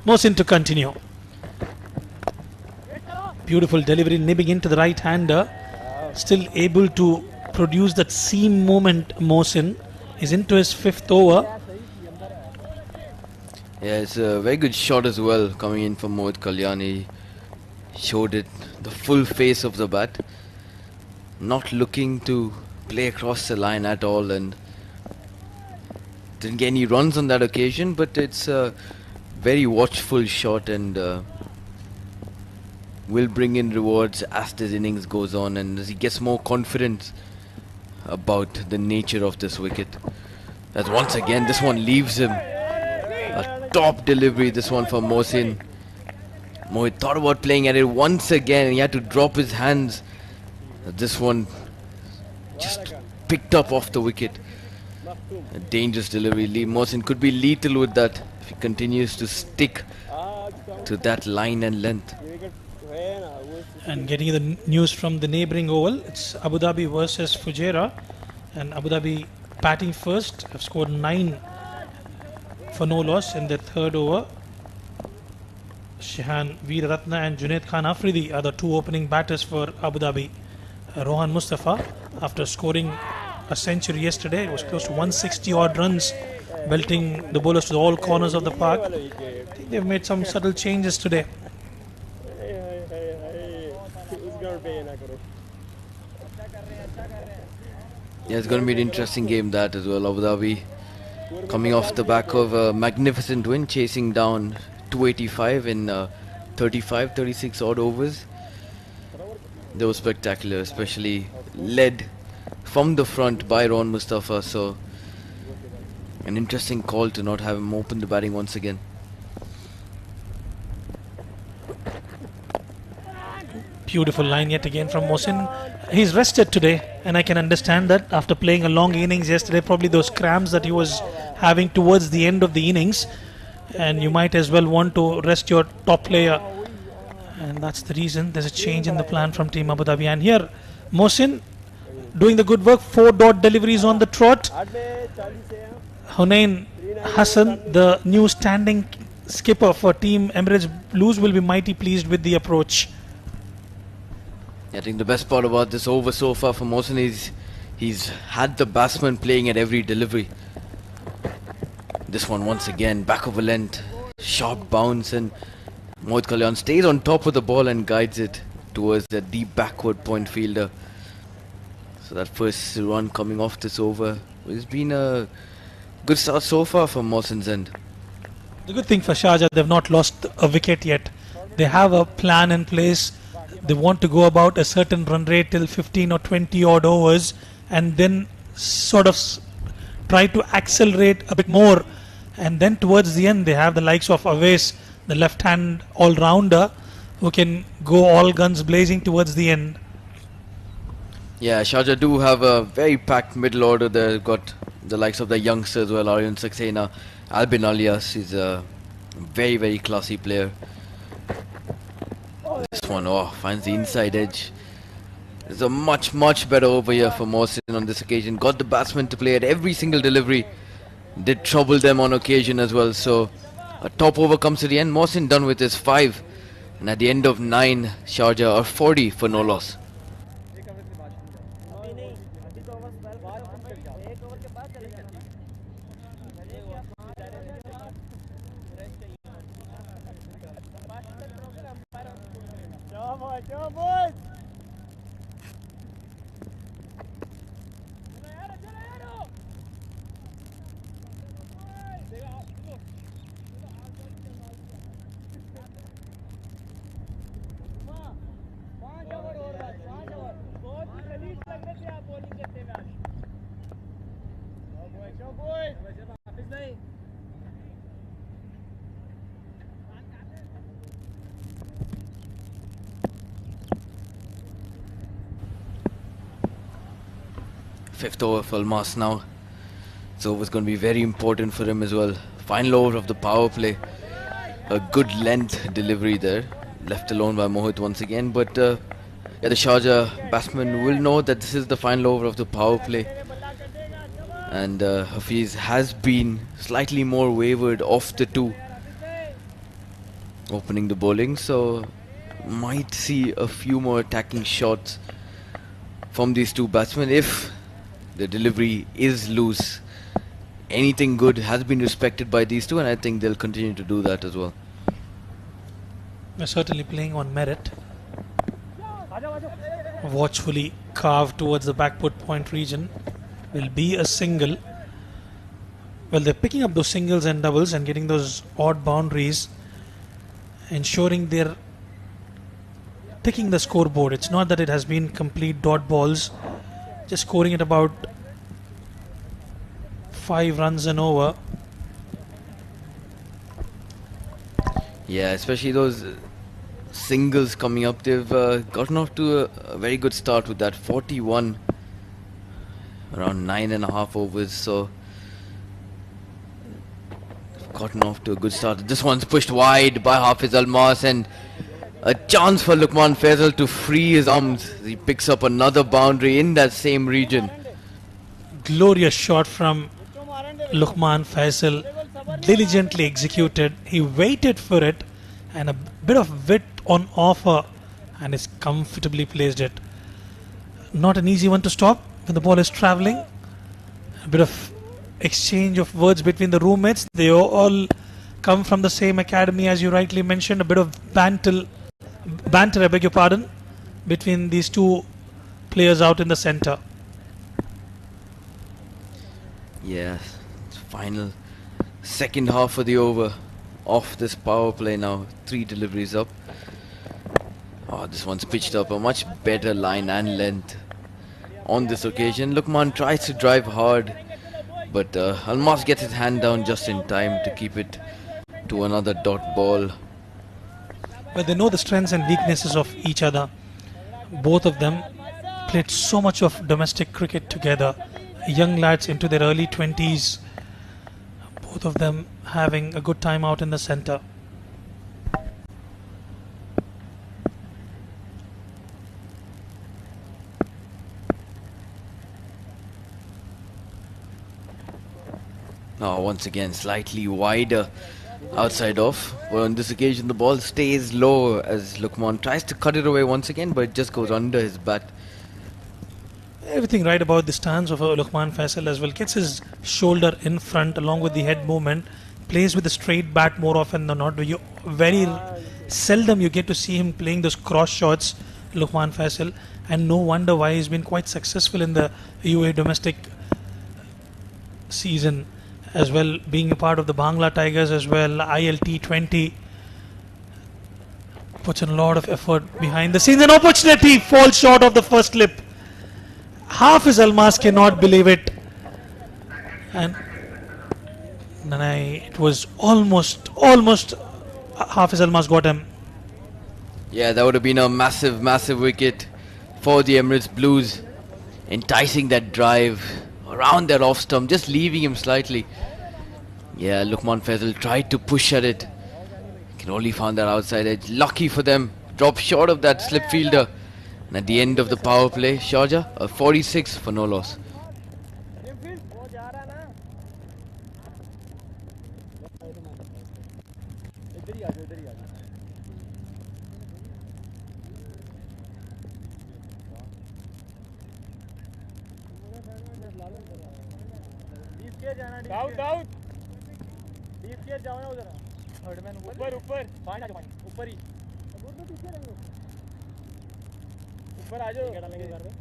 Mohsin to continue. Beautiful delivery, nibbing into the right hander. Still able to produce that seam movement. Mohsin is into his 5th over. Yeah, it's a very good shot as well coming in from Mohit Kalyan. He showed it the full face of the bat. Not looking to play across the line at all, and didn't get any runs on that occasion, but it's a very watchful shot, and will bring in rewards as this innings goes on and as he gets more confidence about the nature of this wicket. As once again this one leaves him. A top delivery, this one for Mohsin. Mohit thought about playing at it once again and he had to drop his hands. This one just picked up off the wicket. A dangerous delivery. Mohsin could be lethal with that if he continues to stick to that line and length. And getting the news from the neighbouring oval, it's Abu Dhabi versus Fujairah, and Abu Dhabi batting first have scored 9 for no loss in their third over. Shehan Veeraratna and Junaid Khan Afridi are the two opening batters for Abu Dhabi. Rohan Mustafa, after scoring a century yesterday, it was close to 160 odd runs, belting the bowlers to all corners of the park. I think they've made some subtle changes today. Yeah, it's going to be an interesting game, that as well. Abu Dhabi coming off the back of a magnificent win, chasing down 285 in 36 odd overs. They were spectacular, especially led from the front by Ron Mustafa. So an interesting call to not have him open the batting once again. Beautiful line yet again from Mohsin. He's rested today, and I can understand that after playing a long innings yesterday, probably those cramps that he was having towards the end of the innings, and you might as well want to rest your top player, and that's the reason there's a change in the plan from Team Abu Dhabi. And here Mohsin doing the good work, 4 dot deliveries on the trot. Hunain Hassan, the new standing skipper for Team Emirates Blues, will be mighty pleased with the approach. I think the best part about this over so far for Mohsin is he's had the batsman playing at every delivery. This one once again, back of a length, sharp bounce, and Mohit Kalyan stays on top of the ball and guides it towards the deep backward point fielder. So that first run coming off this over has been a good start so far from Mohsin's end. The good thing for Sharjah, they've not lost a wicket yet. They have a plan in place. They want to go about a certain run rate till 15 or 20 odd overs, and then sort of try to accelerate a bit more. And then towards the end, they have the likes of Awais, the left-hand all-rounder, who can go all guns blazing towards the end. Yeah, Sharjah do have a very packed middle order. They've got the likes of the youngsters as well. Aryan Saxena, Albin Alias is a very, very classy player. This one, finds the inside edge. It's a much, much better over here for Mohsin on this occasion. Got the batsman to play at every single delivery. Did trouble them on occasion as well. So a top over comes to the end. Mohsin done with his 5. And at the end of 9, Sharjah are 40 for no loss. Fifth over for Almas now. So it's going to be very important for him as well. Final over of the power play. A good length delivery there. Left alone by Mohit once again. But the Sharjah batsman will know that this is the final over of the power play. And Hafiz has been slightly more wavered off the 2. Opening the bowling. So might see a few more attacking shots from these 2 batsmen if the delivery is loose. Anything good has been respected by these 2, and I think they'll continue to do that as well. They're certainly playing on merit. Watchfully carved towards the backward point region will be a single. Well, they're picking up those singles and doubles and getting those odd boundaries, ensuring they're ticking the scoreboard. It's not that it has been complete dot balls. Just scoring at about 5 runs and over. Yeah, especially those singles coming up. They've gotten off to a very good start with that 41 around 9.5 overs. So gotten off to a good start. This one's pushed wide by Hafiz Almas, and a chance for Luqman Faisal to free his arms. He picks up another boundary in that same region. Glorious shot from Luqman Faisal, diligently executed. He waited for it and a bit of wit on offer and has comfortably placed it. Not an easy one to stop when the ball is travelling. A bit of exchange of words between the roommates. They all come from the same academy, as you rightly mentioned. A bit of banter, I beg your pardon, between these two players out in the centre. Yes, it's final second half of the over off this power play now. 3 deliveries up. Oh, this one's pitched up a much better line and length on this occasion. Luqman tries to drive hard, but Almas gets his hand down just in time to keep it to another dot ball. But they know the strengths and weaknesses of each other. Both of them played so much of domestic cricket together. Young lads into their early 20s. Both of them having a good time out in the centre. Now once again slightly wider outside off. But on this occasion the ball stays low as Luqman tries to cut it away once again, but it just goes under his bat. Everything right about the stance of Luqman Faisal as well. Gets his shoulder in front along with the head movement. Plays with a straight bat more often than not. Very seldom you get to see him playing those cross shots, Luqman Faisal. And no wonder why he's been quite successful in the UAE domestic season as well, being a part of the Bangla Tigers as well, ILT20. Puts in a lot of effort behind the scenes. An opportunity falls short of the first slip. Hafiz Almas cannot believe it. And it was almost Hafiz Almas got him. Yeah, that would have been a massive wicket for the Emirates Blues. Enticing that drive around that off stump, just leaving him slightly. Yeah, Luqman Faisal tried to push at it. Can only found that outside edge. Lucky for them. Dropped short of that slip fielder. And at the end of the power play, Sharjah, a 46 for no loss. दाऊद deep के जाओ ना उधर third man ऊपर पानी आ जाओ ऊपर ही ऊपर आ जाओ डालेंगे घर में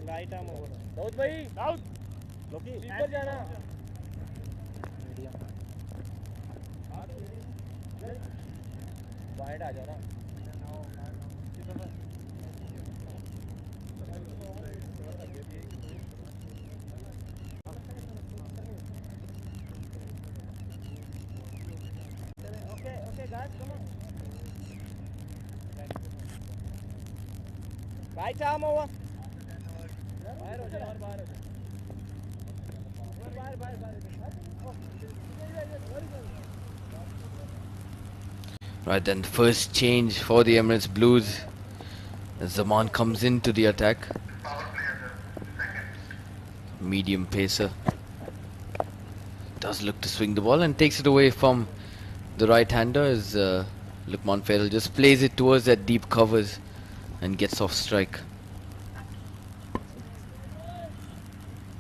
राइट आर्म ओवर दाऊद भाई दाऊद लोकी ऊपर जाना वाइड आ जाओ ना Right arm over. Right then, first change for the Emirates Blues. Zaman comes into the attack. Medium pacer. Does look to swing the ball and takes it away from the right-hander as Luqman Faisal just plays it towards that deep covers and gets off strike.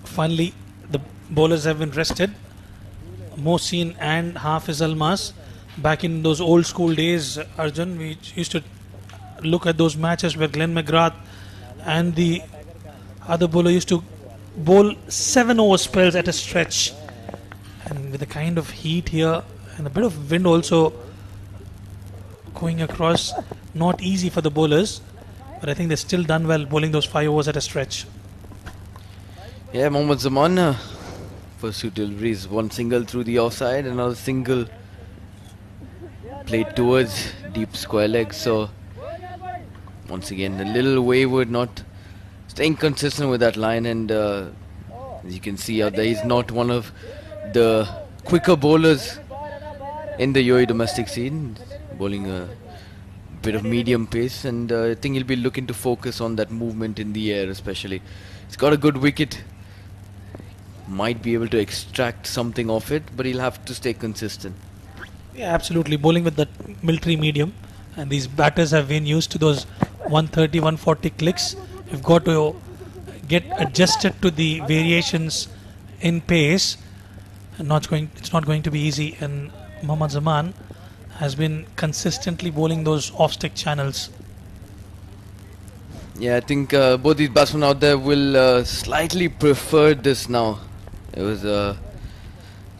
Finally, the bowlers have been rested. Mohsin and Hafiz Almas. Back in those old school days, Arjun, we used to look at those matches where Glenn McGrath and the other bowler used to bowl 7 over spells at a stretch. And with the kind of heat here and a bit of wind also going across, not easy for the bowlers. But I think they've still done well bowling those 5 overs at a stretch. Yeah, Mohammad Zaman, first 2 deliveries, 1 single through the offside, another single played towards deep square leg. So once again a little wayward, not staying consistent with that line, and as you can see out there, he's not one of the quicker bowlers in the UAE domestic scene, bowling a bit of medium pace, and I think he'll be looking to focus on that movement in the air especially. He's got a good wicket, might be able to extract something of it, but he'll have to stay consistent. Yeah, absolutely. Bowling with that military medium, and these batters have been used to those 130, 140 clicks. You've got to get adjusted to the variations in pace, and it's not going to be easy. And Mohammad Zaman has been consistently bowling those off-stick channels. Yeah, I think both these batsmen out there will slightly prefer this now. It was a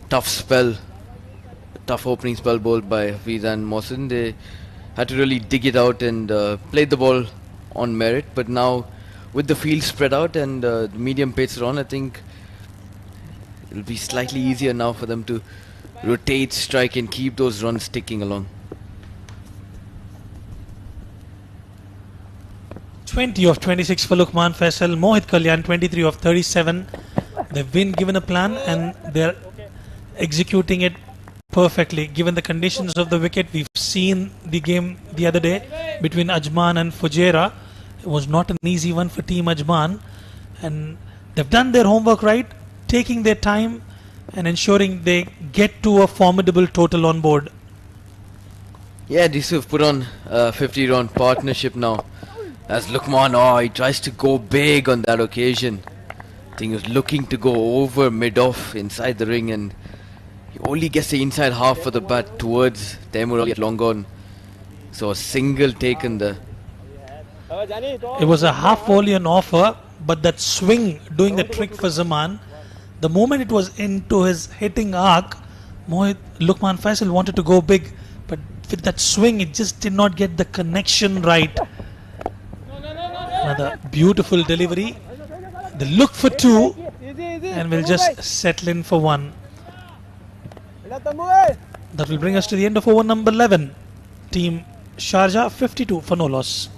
tough spell, a tough opening spell bowled by Hafiz and Mohsin. They had to really dig it out and played the ball on merit. But now, with the field spread out and the medium pace on, I think it'll be slightly easier now for them to rotate, strike, and keep those runs ticking along. 20 of 26 for Luqman Faisal. Mohit Kalyan 23 of 37. They've been given a plan and they're executing it perfectly. Given the conditions of the wicket, we've seen the game the other day between Ajman and Fujairah. It was not an easy one for Team Ajman, and they've done their homework right, taking their time and ensuring they get to a formidable total on board. Yeah, these have put on a 50-run partnership now. As Luqman, he tries to go big on that occasion. I think he was looking to go over mid-off inside the ring, and he only gets the inside half of the bat towards Taimur Ali at long on. So a single taken there. It was a half volley on offer, but that swing doing the trick for Zaman. The moment it was into his hitting arc, Luqman Faisal wanted to go big, but with that swing it just did not get the connection right. Another beautiful delivery. They look for two and will just settle in for one. That will bring us to the end of over number 11. Team Sharjah 52 for no loss.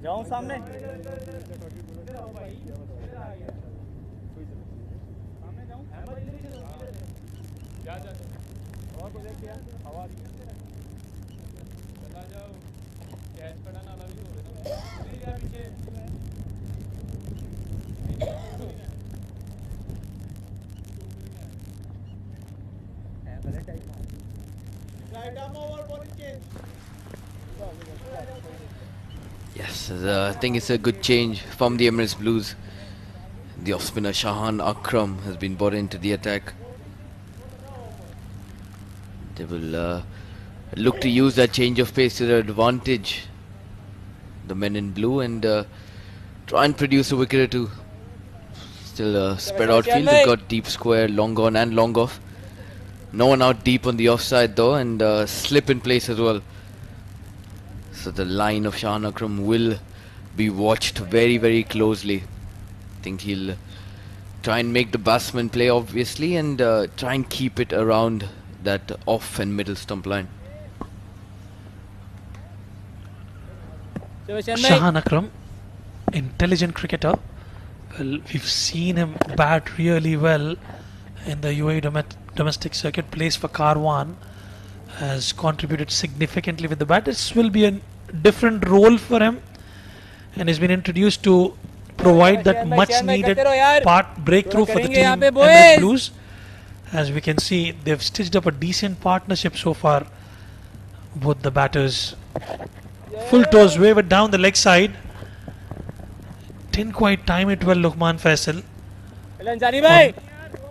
जाऊं सामने Yes, I think it's a good change from the Emirates Blues. The off-spinner Shahan Akram has been brought into the attack. They will look to use that change of pace to their advantage, the men in blue, and try and produce a wicket or two. Still a spread out field. They've got deep square, long on and long off. No one out deep on the offside though, and slip in place as well. So the line of Shahan Akram will be watched very, very closely. I think he'll try and make the batsman play obviously, and try and keep it around that off and middle stump line. Shahan Akram, intelligent cricketer. Well, we've seen him bat really well in the UAE domestic circuit. Plays for Karwan, has contributed significantly with the bat. This will be a different role for him, and has been introduced to provide that much needed breakthrough for the team Emirates Blues. As we can see, they've stitched up a decent partnership so far, both the batters. Full toes wavered down the leg side. Didn't quite time it well, Luqman Faisal. On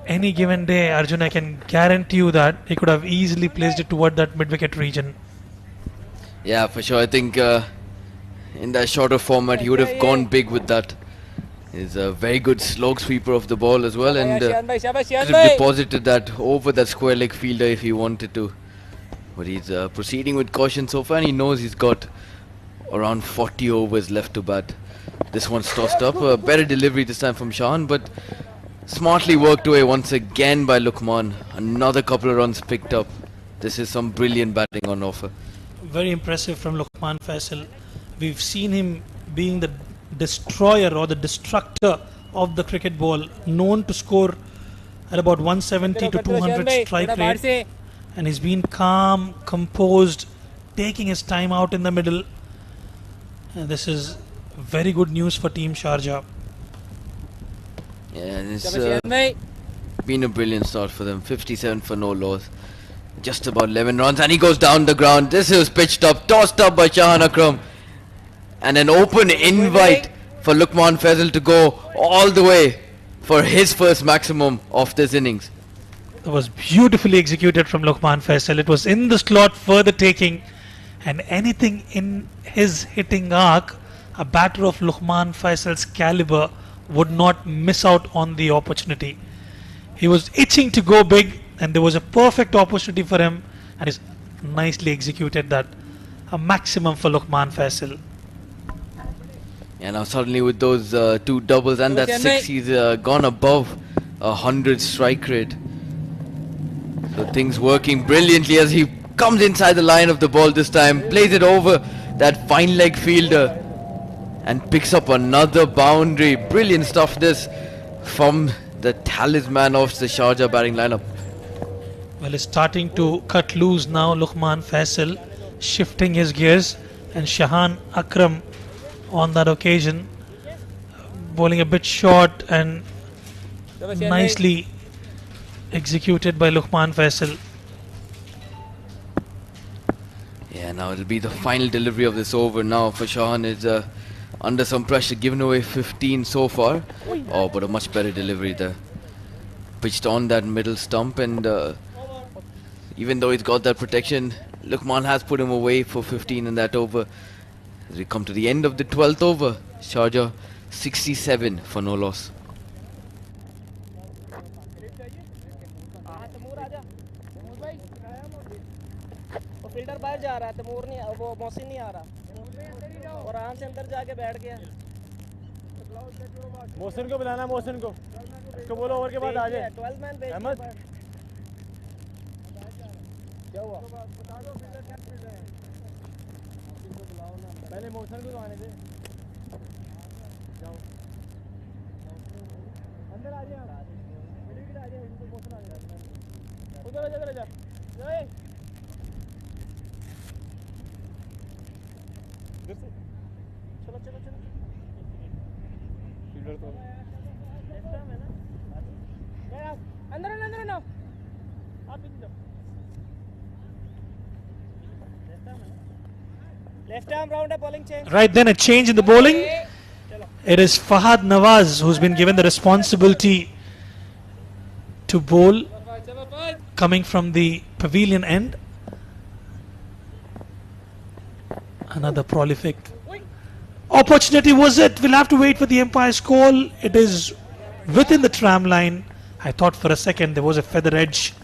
any given day, Arjun, I can guarantee you that he could have easily placed it toward that mid-wicket region. Yeah, for sure. I think in that shorter format, he would have gone big with that. He's a very good slog sweeper of the ball as well, and could have deposited that over that square leg fielder if he wanted to. But he's proceeding with caution so far, and he knows he's got around 40 overs left to bat. This one's tossed up. A better delivery this time from Shahan, but smartly worked away once again by Luqman. Another couple of runs picked up. This is some brilliant batting on offer. Very impressive from Luqman Faisal. We've seen him being the destroyer or the destructor of the cricket ball, known to score at about 170 to 200 strike rate, and he's been calm, composed, taking his time out in the middle. And this is very good news for Team Sharjah. Yeah, it's been a brilliant start for them. 57 for no loss. Just about 11 runs, and he goes down the ground. This is pitched up, tossed up by Shahan Akram. And an open invite for Luqman Faisal to go all the way for his first maximum of this innings. It was beautifully executed from Luqman Faisal. It was in the slot for the taking, and anything in his hitting arc, a batter of Luqman Faisal's caliber would not miss out on the opportunity. He was itching to go big, and there was a perfect opportunity for him, and he's nicely executed that. A maximum for Luqman Faisal. And now suddenly with those two doubles and that six, he's gone above 100 strike rate. So things working brilliantly as he comes inside the line of the ball this time, plays it over that fine leg fielder and picks up another boundary. Brilliant stuff this from the talisman of the Sharjah batting lineup. Well, he's starting to cut loose now, Luqman Faisal, shifting his gears, and Shahan Akram on that occasion bowling a bit short and nicely executed by Luqman Faisal. Yeah, now it'll be the final delivery of this over now for Shahan. Is under some pressure, given away 15 so far. Oh, but a much better delivery there. Pitched on that middle stump, and even though he's got that protection, Luqman has put him away for 15 in that over. As we come to the end of the 12th over, Sharjah 67 for no loss. Fielder बाहर जा रहा है, तैमूर नहीं, वो मोहसिन नहीं आ रहा और आराम से अंदर जाके बैठ गया. मोहसिन को बुलाना, मोहसिन को इसको बोलो ओवर के बाद आ जाए. 12 मैन भेज. अहमद क्या हुआ? पहले मोहसिन को आने दे. जाओ अंदर आ जाए, मिडिल आ जाए, इनको मोहसिन आ जाए. उधर जा. चलो चलो चलो. फील्डर तो लेफ्ट आर्म है ना. अंदर ना आप पीछे जाओ. लेफ्ट आर्म राउंड है, bowling change. Right then, a change in the bowling. It is Fahad Nawaz who's been given the responsibility to bowl, coming from the pavilion end. Another prolific opportunity was it. We'll have to wait for the umpire's call. It is within the tram line. I thought for a second there was a feather edge.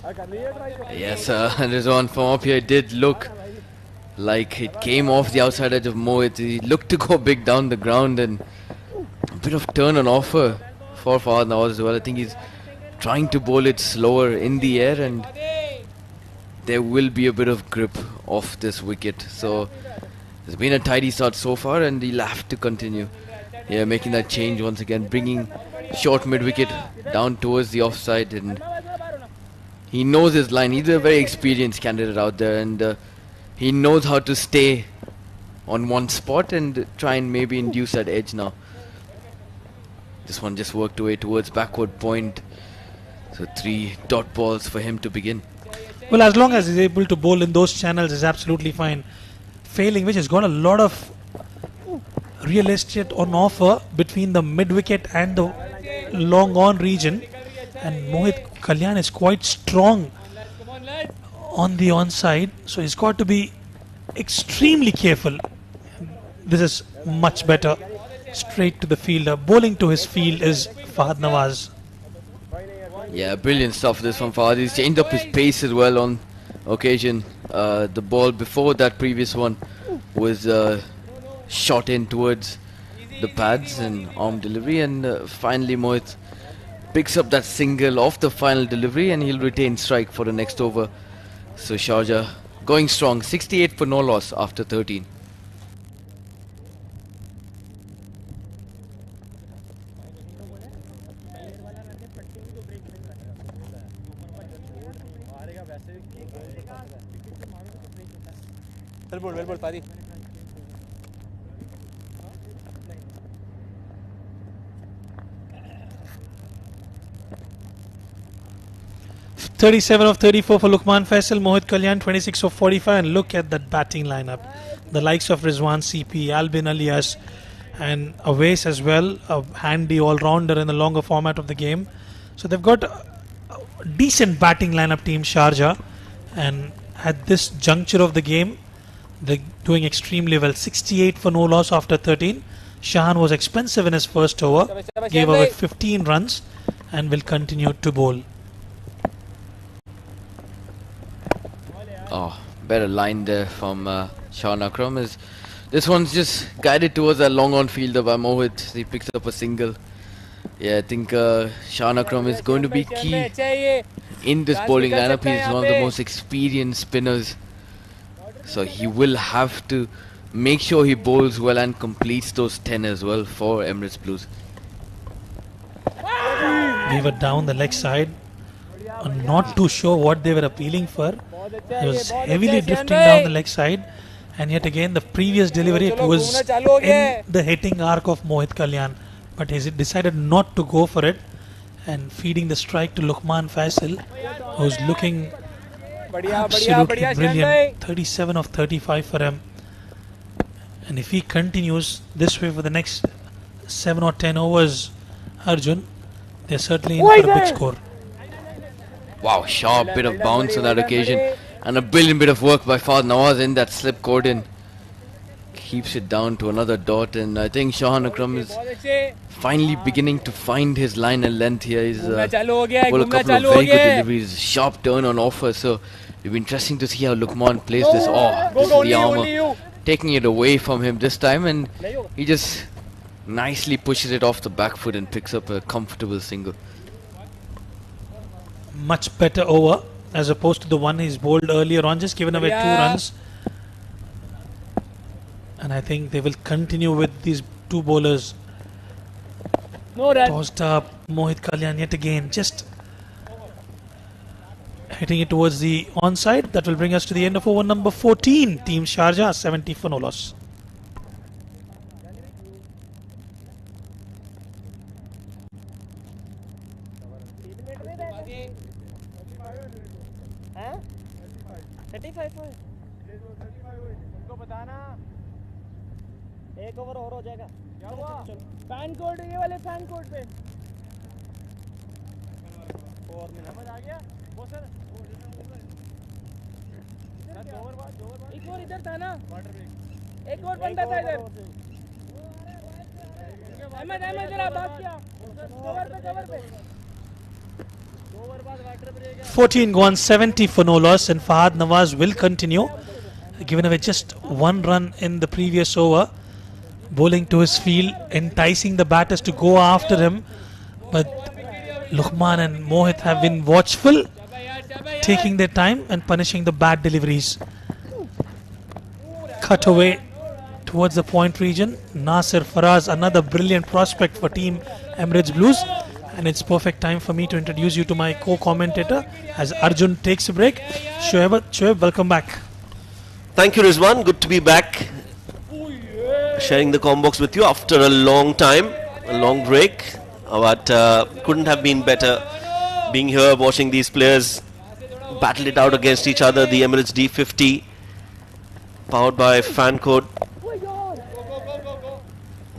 Yes, Rizwan, from up here it did look like it came off the outside edge of Mohit. He looked to go big down the ground, and a bit of turn on offer for Fahad Nawaz as well. I think he's trying to bowl it slower in the air, and there will be a bit of grip off this wicket. So it's been a tidy start so far, and he'll have to continue. Yeah, making that change once again, bringing short mid-wicket down towards the offside, and he knows his line. He's a very experienced candidate out there, and he knows how to stay on one spot and try and maybe induce that edge now. This one just worked away towards backward point. So 3 dot balls for him to begin. Well, as long as he's able to bowl in those channels is absolutely fine. Failing which, has got a lot of real estate on offer between the mid-wicket and the long on region, and Mohit Kalyan is quite strong on the onside, so he's got to be extremely careful. This is much better. Straight to the fielder. Bowling to his field is Fahad Nawaz. Yeah, brilliant stuff this from Fahad. He's changed up his pace as well on occasion. The ball before that previous one was shot in towards the pads and arm delivery, and finally Mohit picks up that single off the final delivery, and he'll retain strike for the next over. So Sharjah going strong, 68 for no loss after 13. well ball, Padi. 37 of 34 for Luqman Faisal, Mohit Kalyan 26 of 45, and look at that batting lineup. The likes of Rizwan CP, Albin Alias, and Awais as well, a handy all-rounder in the longer format of the game. So they've got a decent batting lineup, team Sharjah, and at this juncture of the game, they're doing extremely well. 68 for no loss after 13. Shahan was expensive in his first over, gave away 15 runs, and will continue to bowl. Oh, better line there from Shahan Akram. This one's just guided towards that long on fielder by Mohit. He picks up a single. Yeah, I think Shahan Akram is going to be key in this bowling lineup. He's one of the most experienced spinners, so he will have to make sure he bowls well and completes those 10 as well for Emirates Blues. We were down the leg side. I'm not too sure what they were appealing for. It was heavily drifting down the leg side, and yet again the previous delivery, it was in the hitting arc of Mohit Kalyan, but he decided not to go for it and feeding the strike to Luqman Faisal, who's looking absolutely brilliant. 37 of 35 for him, and if he continues this way for the next 7 or 10 overs, Arjun, they're certainly in for a big score. Wow, sharp bit of bounce on that occasion, and a brilliant bit of work by Fahd Nawaz in that slip cordon. Keeps it down to another dot, and I think Shahan Akram is finally beginning to find his line and length here. He's pulled a couple of very good deliveries, sharp turn on offer, so it'll be interesting to see how Luqman plays this. Oh, this is the armour taking it away from him this time, and he just nicely pushes it off the back foot and picks up a comfortable single. Much better over as opposed to the one he's bowled earlier on, just given away 2 runs. And I think they will continue with these 2 bowlers. Tossed up Mohit Kalyan yet again, just hitting it towards the onside. That will bring us to the end of over number 14. Team Sharjah 70 for no loss. एक over और हो जाएगा। क्या हुआ? Fan code ये वाले fan code पे 4 minute समझ आ गया वो सर 2 ओवर बाद एक और इधर था ना एक और बंदा था इधर अहमद जरा बात किया कवर पे 2 ओवर बाद water break 14 gone, 70 for no loss, and Fahad Nawaz will continue, given away just 1 run in the previous over. Bowling to his field, enticing the batters to go after him, but Luqman and Mohit have been watchful, taking their time and punishing the bad deliveries. Cut away towards the point region. Nasir Faraz, another brilliant prospect for team Emirates Blues, and it's perfect time for me to introduce you to my co-commentator as Arjun takes a break. Shoaib, welcome back. Thank you, Rizwan. Good to be back, sharing the combox with you after a long time, a long break, but couldn't have been better being here watching these players battle it out against each other. The Emirates D50 powered by fan code,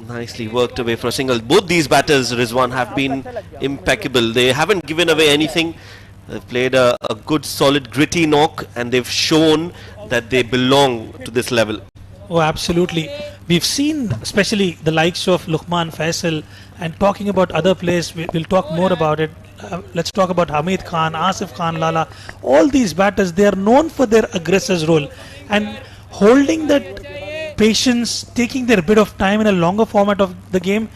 nicely worked away for a single. Both these batters, Rizwan, have been impeccable. They haven't given away anything. They've played a good solid gritty knock, and they've shown that they belong to this level. Oh, absolutely. We've seen especially the likes of Luqman Faisal, and talking about other players, we'll talk more about it. Let's talk about Hamid Khan, Asif Khan Lala. All these batters, they are known for their aggressor's role, and holding that patience, taking their bit of time in a longer format of the game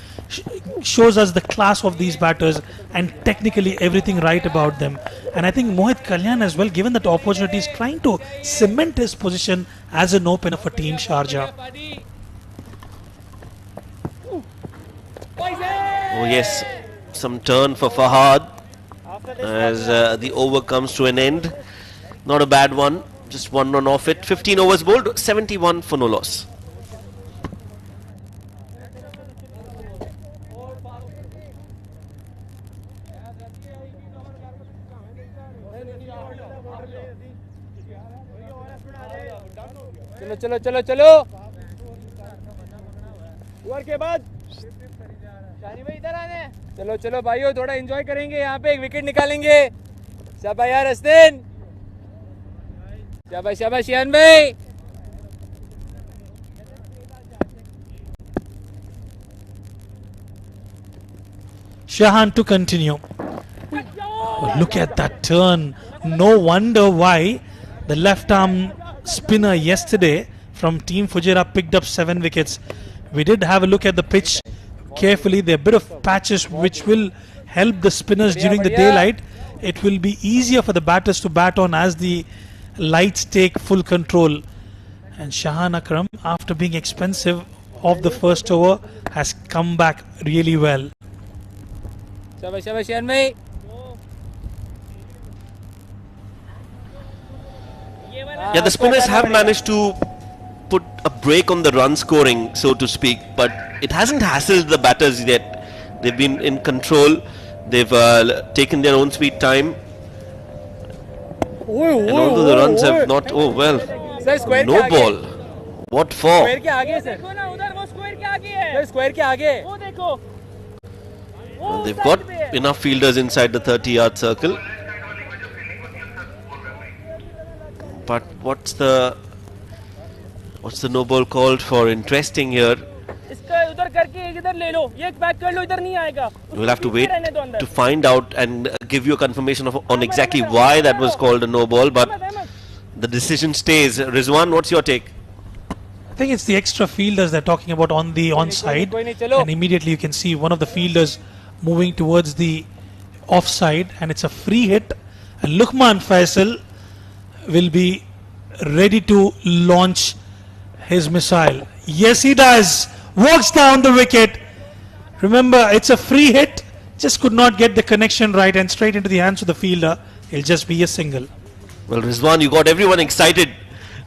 shows us the class of these batters and technically everything right about them. And I think Mohit Kalyan as well, given that opportunity, is trying to cement his position as an opener for Team Sharjah. Oh yes, some turn for Fahad as the over comes to an end. Not a bad one, just one run off it. 15 overs bowled, 71 for no loss. चलो चलो चलो चलो over के बाद शानी भाई इधर आने चलो चलो भाइयों थोड़ा एंजॉय करेंगे यहाँ पे एक विकेट निकालेंगे शाबाश यार हसन शाबाश शाबाश शियान भाई Shahan to continue. Oh, look at that turn. No wonder why the left arm spinner yesterday from Team Fujairah picked up 7 wickets. We did have a look at the pitch carefully. There are a bit of patches which will help the spinners during the daylight. It will be easier for the batters to bat on as the lights take full control. And Shahan Akram, after being expensive of the first over, has come back really well. शाबाश शाबाश शियान भाई Yeah, the spinners have managed to put a break on the run scoring, so to speak, but it hasn't hassled the batters yet. They've been in control. They've taken their own sweet time. And although the runs have not, oh well, no ball. What for? Square के आगे sir देखो ना उधर वो square के आगे है square के आगे वो देखो Well, they've got enough fielders inside the 30-yard circle. But what's the no ball called for? Interesting here. इसका उधर करके एक इधर ले लो ये एक बैक कर लो इधर नहीं आएगा We'll have to wait to find out and give you a confirmation on exactly why that was called a no ball. But the decision stays. Rizwan, what's your take? I think it's the extra fielders they're talking about on the onside, and immediately you can see one of the fielders moving towards the offside, and it's a free hit, and Luqman Faisal will be ready to launch his missile. Yes, he does. Walks down the wicket. Remember, it's a free hit. Just could not get the connection right, and straight into the hands of the fielder. It'll just be a single. Well, Rizwan, you got everyone excited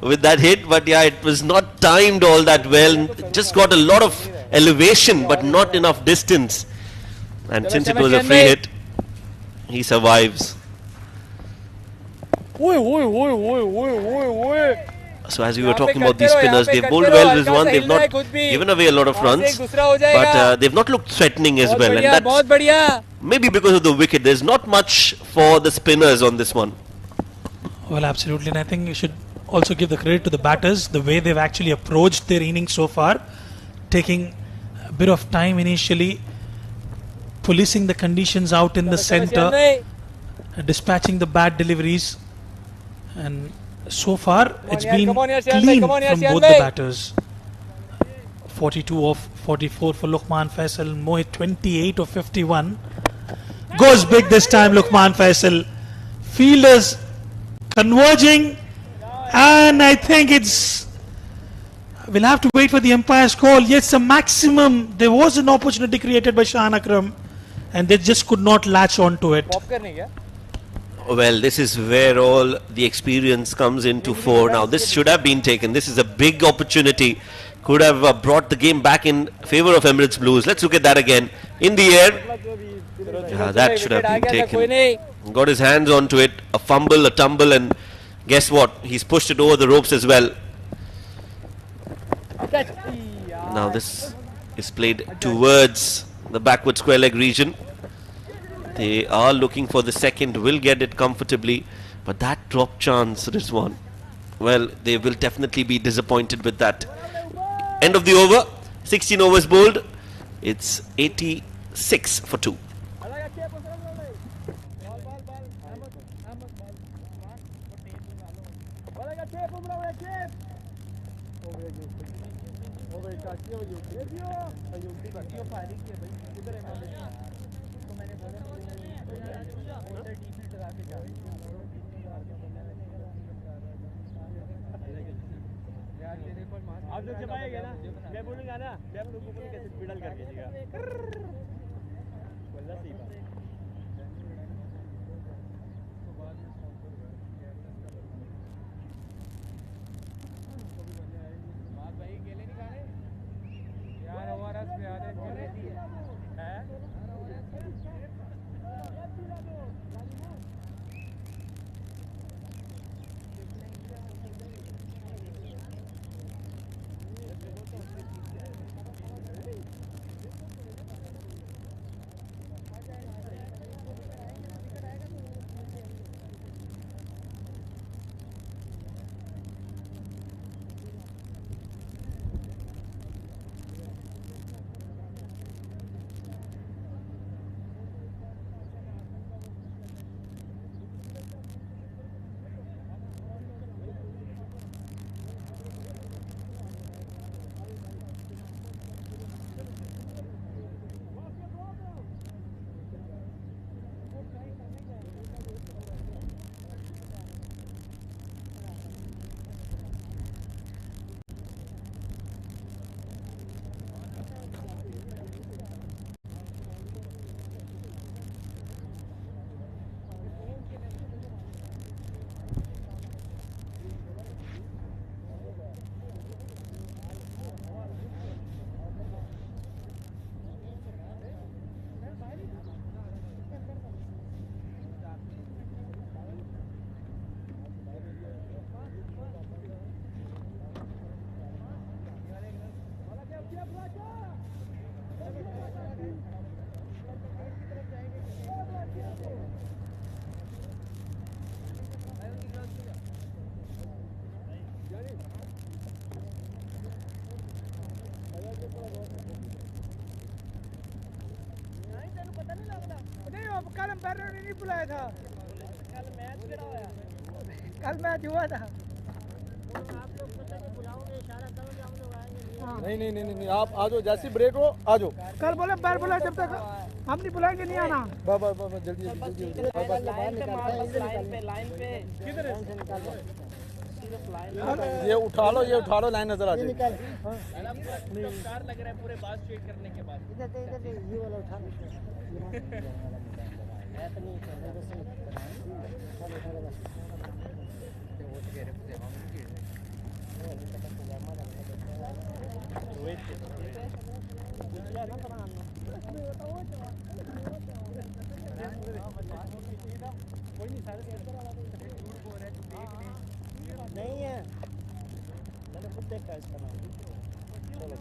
with that hit, but yeah, it was not timed all that well. Just got a lot of elevation, but not enough distance. And since it was a free hit, he survives. So as we were talking about these spinners, they've bowled well, Rizwan. They've not given away a lot of runs, but they've not looked threatening as well. And that's maybe because of the wicket. There's not much for the spinners on this one. Well, absolutely, and I think you should also give the credit to the batters, the way they've actually approached their innings so far, taking a bit of time initially, policing the conditions out in the centre, dispatching the bad deliveries, and so far it's been clean from both the batters. 42 of 44 for Luqman Faisal, Mohit 28 of 51. Goes big this time, Luqman Faisal. Fielders converging, and I think we'll have to wait for the umpire's call. Yes, the maximum, there was an opportunity created by Shahan Akram, and they just could not latch on to it. Well, this is where all the experience comes into fore. Now, this should have been taken. This is a big opportunity. Could have brought the game back in favour of Emirates Blues. Let's look at that again. In the air. Yeah, that should have been taken. Got his hands onto it. A fumble, a tumble, and guess what? He's pushed it over the ropes as well. Now this is played towards the backward square leg region. They are looking for the second, will get it comfortably, but that drop chance, Rizwan, well, they will definitely be disappointed with that. End of the over, 16 overs bowled, it's 86 for 2. आप जब आएगा ना मैं बोलूँगा ना मैं आप लोगों को कैसे पिडल कर दीजिएगा बोलना सही बात भाई गेले नहीं खाने यार हमारा से आ रहे हैं कल एम्पायर ने नहीं बुलाया था कल मैच गिरा हुआ कल मैच हुआ था आप लोग बुलाओगे इशारा करोगे हम लोग आएंगे नहीं आप आ जाओ जैसे ब्रेक हो आ जाओ कल बोले एम्पायर बुला जब तक हम नहीं बुलाएंगे नहीं आना जल्दी लाइन पे किधर है ये उठा लो लाइन नजर आ जाएगी कार लग रहा है पूरे बात स्ट्रेट करने के बाद इधर ये वाला उठा नहीं है मैंने खुद देखा इसका नाम चलो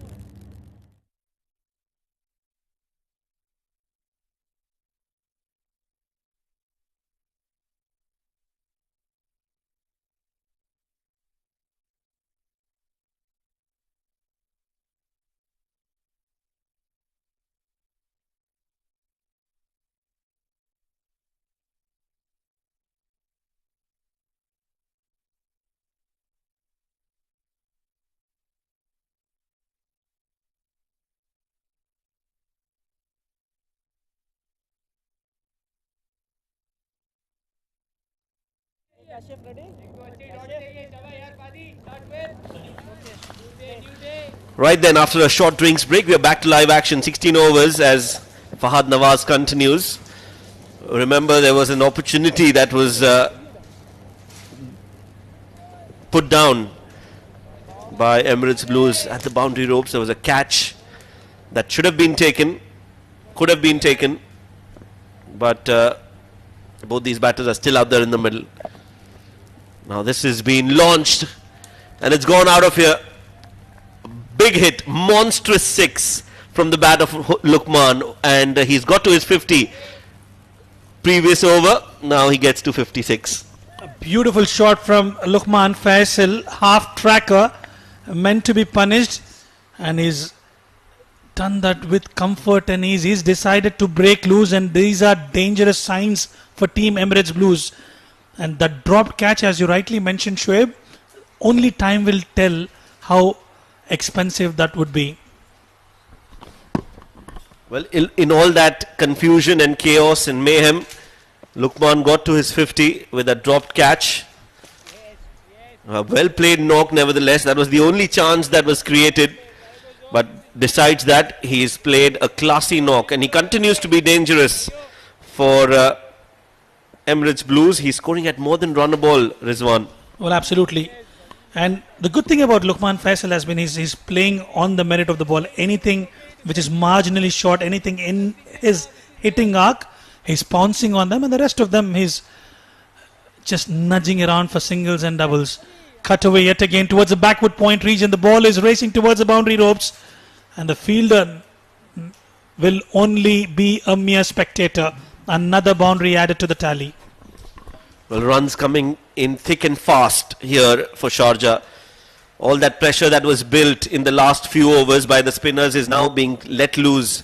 Right then, after a short drinks break, we are back to live action. 16 overs as Fahad Nawaz continues. Remember, there was an opportunity that was put down by Emirates Blues at the boundary ropes. There was a catch that should have been taken, could have been taken, but both these batters are still out there in the middle. Now this has been launched and it's gone out of here. Big hit, monstrous six from the bat of Luqman, and he's got to his 50. Previous over, now he gets to 56. A beautiful shot from Luqman Faisal, half tracker, meant to be punished, and he's done that with comfort and ease. He's decided to break loose, and these are dangerous signs for Team Emirates Blues. And that dropped catch, as you rightly mentioned, Shoaib, only time will tell how expensive that would be. Well, in all that confusion and chaos and mayhem, Lukman got to his 50 with a dropped catch. A well played knock, nevertheless. That was the only chance that was created. But besides that, he's played a classy knock, and he continues to be dangerous for Emirates Blues. He's scoring at more than run a ball, Rizwan. Well, absolutely. And the good thing about Luqman Faisal has been he's playing on the merit of the ball. Anything which is marginally short, anything in his hitting arc, he's pouncing on them, and the rest of them he's just nudging around for singles and doubles. Cut away yet again towards the backward point region. The ball is racing towards the boundary ropes, and the fielder will only be a mere spectator. Another boundary added to the tally. Well, runs coming in thick and fast here for Sharjah. All that pressure that was built in the last few overs by the spinners is now being let loose.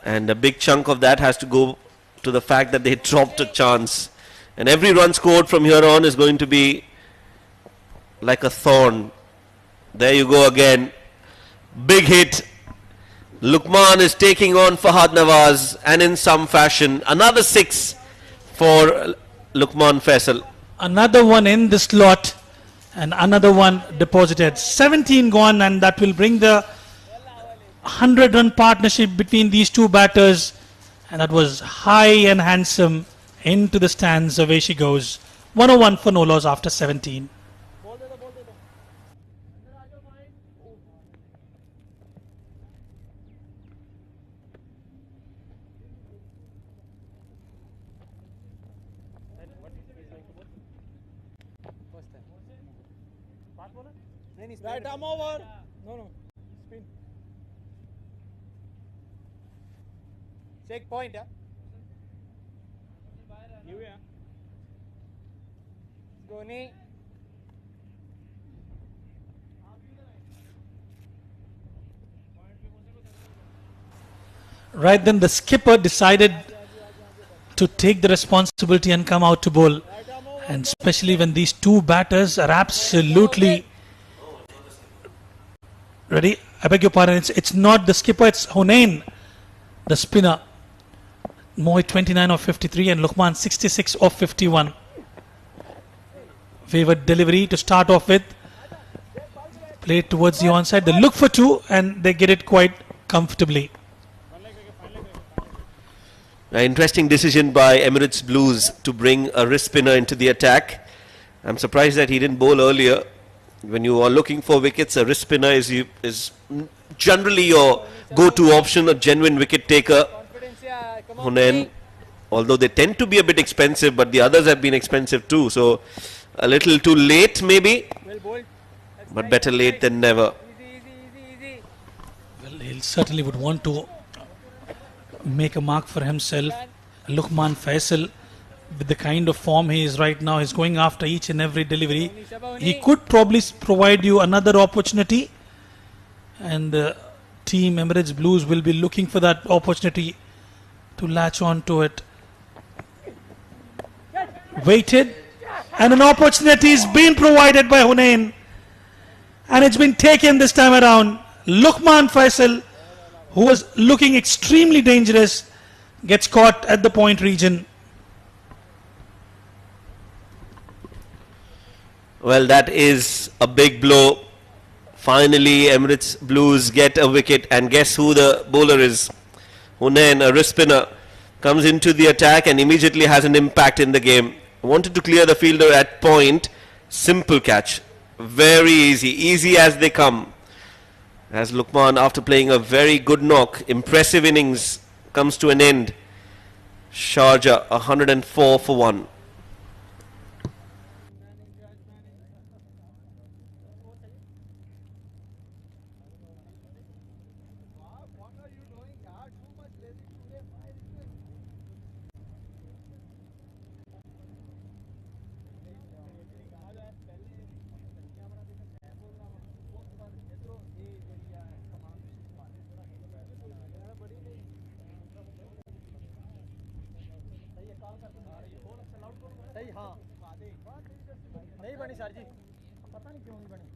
And a big chunk of that has to go to the fact that they dropped a chance. And every run scored from here on is going to be like a thorn. There you go again. Big hit. Luqman is taking on Fahad Nawaz, and in some fashion, another 6 for Luqman Faisal. Another one in the slot, and another one deposited. 17 gone, and that will bring the 100-run partnership between these two batters. And that was high and handsome into the stands. Away she goes. 101 for no loss after 17. Right arm over. No. Spin. Check point, yeah. Dhoni. Right then, the skipper decided to take the responsibility and come out to bowl. And especially when these two batters are absolutely ready. I beg your pardon, it's not the skipper, it's Hunain, the spinner. Mohit 29 of 53 and Luqman 66 of 51. Favored delivery to start off with. Played towards the onside. They look for 2 and they get it quite comfortably. An interesting decision by Emirates Blues to bring a wrist spinner into the attack. I'm surprised that he didn't bowl earlier. When you are looking for wickets, a wrist spinner is generally your go-to option, a genuine wicket taker. Hunain, although they tend to be a bit expensive, but the others have been expensive too. So a little too late maybe, but better late than never. Well, he certainly would want to make a mark for himself. Luqman Faisal, with the kind of form he is right now, he's going after each and every delivery. He could probably provide you another opportunity, and team Emirates Blues will be looking for that opportunity to latch on to it. Waited, and an opportunity is being provided by Hunain, and it's been taken this time around. Luqman Faisal, who was looking extremely dangerous, gets caught at the point region. Well, that is a big blow. Finally, Emirates Blues get a wicket, and guess who the bowler is? Hunain, a wrist spinner, comes into the attack and immediately has an impact in the game. Wanted to clear the fielder at point. Simple catch. Very easy as they come. As Luqman, after playing a very good knock, impressive innings, comes to an end. Sharjah 104 for 1. सही हाँ नहीं बनी sir जी पता नहीं क्यों नहीं बनी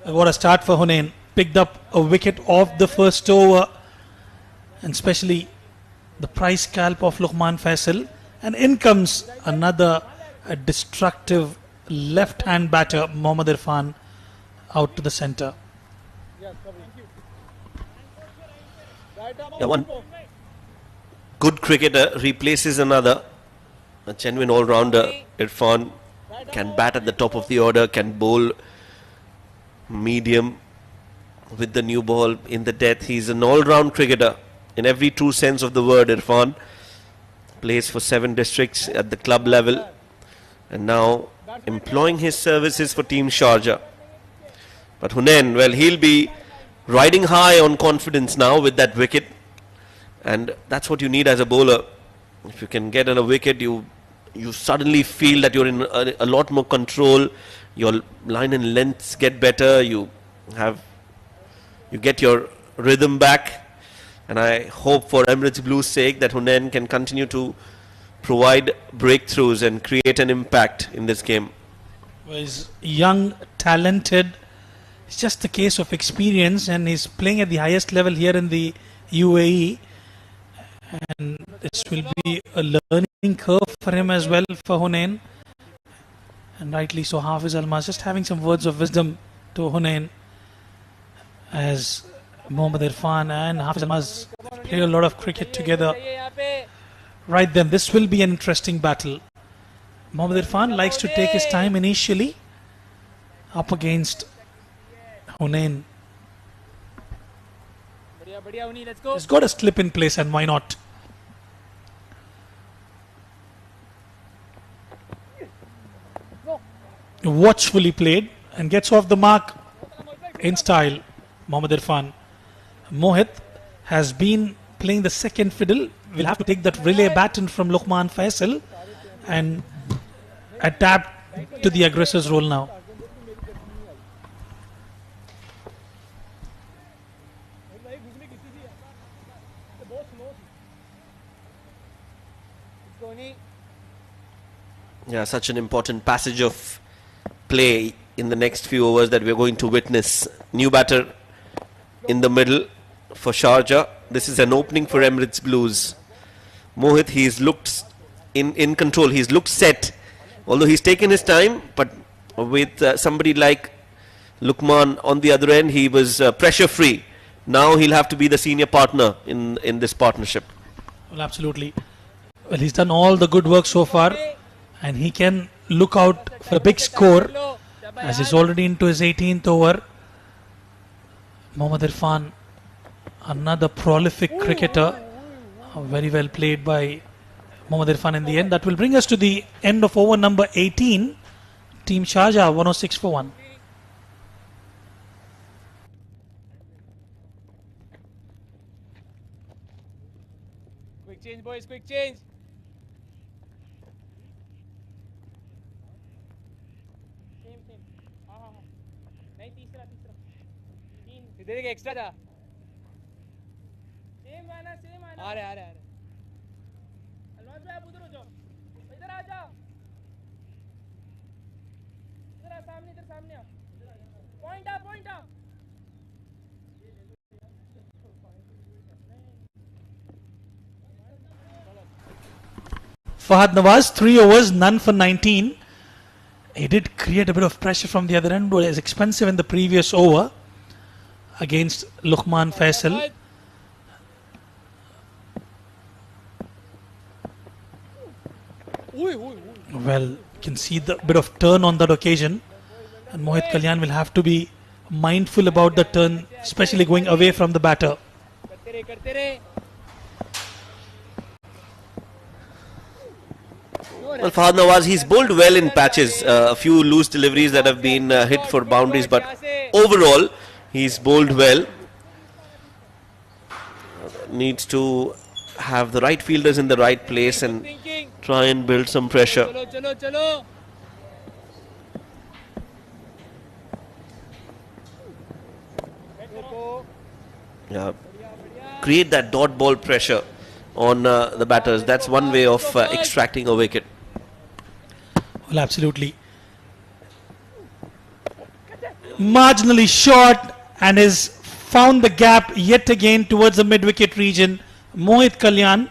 What a start for Hunain. Picked up a wicket off the first over, and especially the price scalp of Luqman Faisal. And in comes another destructive left-hand batter, Mohammad Irfan, out to the centre. Yeah, one good cricketer replaces another. A genuine all-rounder. Irfan can bat at the top of the order, can bowl medium with the new ball in the death. He's an all-round cricketer in every true sense of the word. Irfan plays for 7 districts at the club level and now employing his services for Team Sharjah. But Hunain, well, he'll be riding high on confidence now with that wicket, and that's what you need as a bowler. If you can get on a wicket, you suddenly feel that you're in a lot more control. Your line and lengths get better. You get your rhythm back, and I hope for Emirates Blues' sake that Hunain can continue to provide breakthroughs and create an impact in this game. He's young, talented. It's just a case of experience, and he's playing at the highest level here in the UAE. And this will be a learning curve for him as well, for Hunain. And rightly so, Hafiz Almas just having some words of wisdom to Hunain, as Mohammad Irfan and Hafiz Almas play a lot of cricket together. Right then, this will be an interesting battle. Mohammad Irfan likes to take his time initially up against Hunain. He's got a slip in place, and why not? Watchfully played and gets off the mark in style, Mohammad Irfan. Mohit has been playing the second fiddle. We'll have to take that relay baton from Luqman Faisal and adapt to the aggressor's role now. Yeah, such an important passage of play in the next few overs that we're going to witness. New batter in the middle for Sharjah. This is an opening for Emirates Blues. Mohit, he's looked in control. He's looked set. Although he's taken his time, but with somebody like Luqman on the other end, he was pressure free. Now he'll have to be the senior partner in this partnership. Well, absolutely. Well, he's done all the good work so far, and he can look out for a big score as he's already into his 18th over. Mohammad Irfan, another prolific cricketer. Very well played by Mohammad Irfan in the end. That will bring us to the end of over number 18. Team Sharjah 106 for 1. Quick change, boys, quick change. Same. हाँ. नहीं तीसरा. इधर एक extra था. Same आना. आ रहे. Always भाई आप उधर हो जाओ. इधर आ जाओ. इधर सामने आओ. Point up. Fahad Nawaz, 3 overs, none for 19. He did create a bit of pressure from the other end, but it's expensive in the previous over against Luqman Faisal. Well, you can see the bit of turn on that occasion, and Mohit Kalyan will have to be mindful about the turn, especially going away from the batter. Well, Fahad Nawaz, he's bowled well in patches. A few loose deliveries that have been hit for boundaries, but overall, he's bowled well. Needs to have the right fielders in the right place and try and build some pressure. चलो. create that dot ball pressure on the batters. That's one way of extracting a wicket. Well, absolutely. Marginally short and has found the gap yet again towards the mid-wicket region. Mohit Kalyan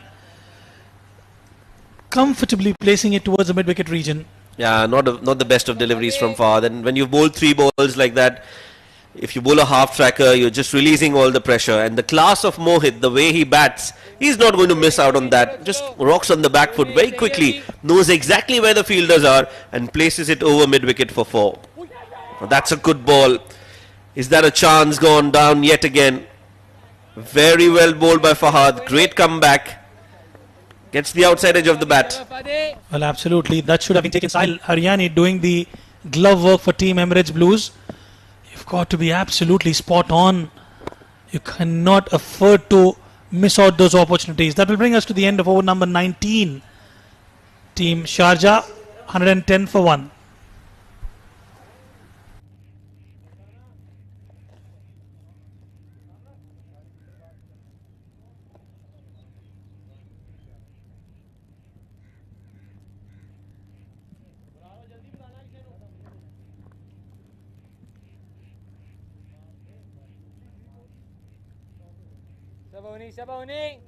comfortably placing it towards the mid-wicket region. Yeah, not the best of deliveries from Fahad. And when you bowl 3 balls like that, if you bowl a half tracker, you're just releasing all the pressure. And the class of Mohit, the way he bats, he's not going to miss out on that. Just rocks on the back foot very quickly, knows exactly where the fielders are, and places it over mid-wicket for 4. That's a good ball. Is that a chance gone down yet again? Very well bowled by Fahad. Great comeback. Gets the outside edge of the bat. Well, absolutely. That should have been taken. Sahil Haryani doing the glove work for Team Emirates Blues. You've got to be absolutely spot on. You cannot afford to miss out those opportunities. That will bring us to the end of over number 19. Team Sharjah, 110 for 1. Shaboni.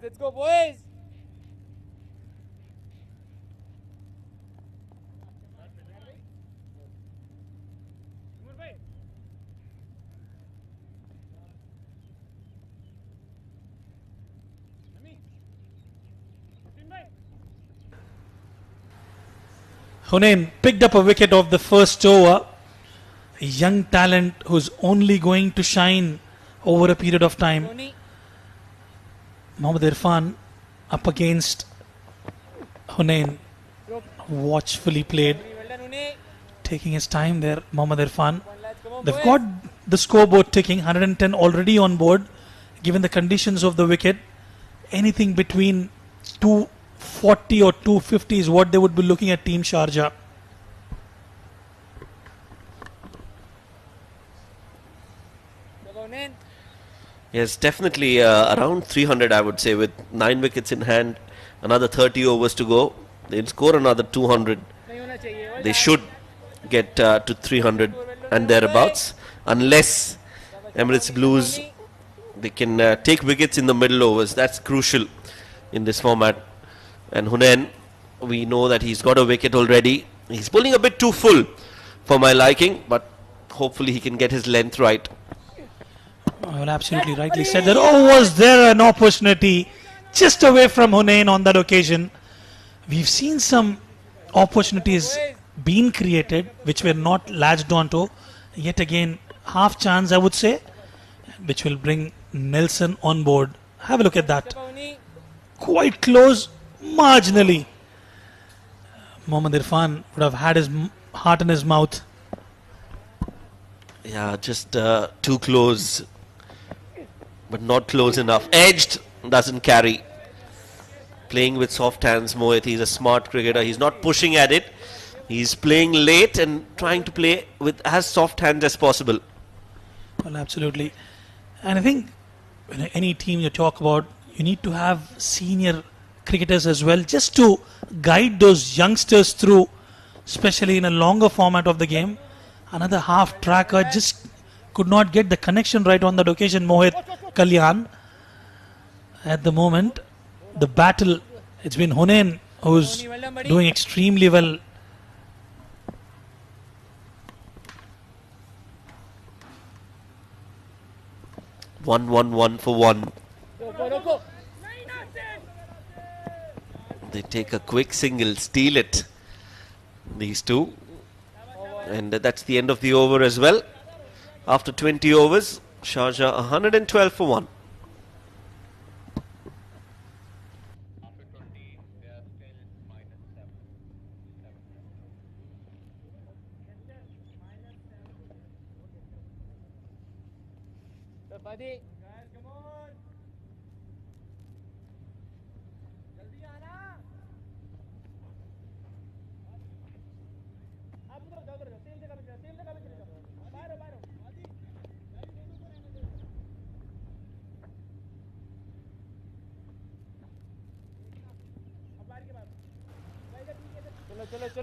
Let's go, boys. Hunain picked up a wicket off the first over. A young talent who's only going to shine over a period of time. Mohammad Irfan up against Hunain. Watchfully played. Taking his time there, Mohammad Irfan. They've got the scoreboard ticking. 110 already on board. Given the conditions of the wicket, anything between 240 or 250 is what they would be looking at Team Sharjah. Yes, definitely around 300, I would say, with 9 wickets in hand, another 30 overs to go. They'll score another 200. They should get to 300 and thereabouts, unless Emirates Blues, they can take wickets in the middle overs. That's crucial in this format. And Hunain, we know that he's got a wicket already. He's bowling a bit too full for my liking, but hopefully he can get his length right. Well, absolutely rightly said that. Oh, was there an opportunity just away from Hunain on that occasion? We've seen some opportunities being created which were not latched onto. Yet again, half chance, I would say, which will bring Nelson on board. Have a look at that. Quite close, marginally. Mohammad Irfan would have had his heart in his mouth. Yeah, just too close, but not close enough. Edged, doesn't carry. Playing with soft hands, Mohit. He's a smart cricketer. He's not pushing at it. He's playing late and trying to play with as soft hands as possible. Well, absolutely. And I think when any team you talk about, you need to have senior cricketers as well, just to guide those youngsters through, especially in a longer format of the game. Another half tracker just could not get the connection right on that occasion. Mohit Kalyan. At the moment, the battle, it's been Hunain who's doing extremely well. One for one. They take a quick single, steal it. These two. And that's the end of the over as well. After 20 overs, Sharjah 112 for 1.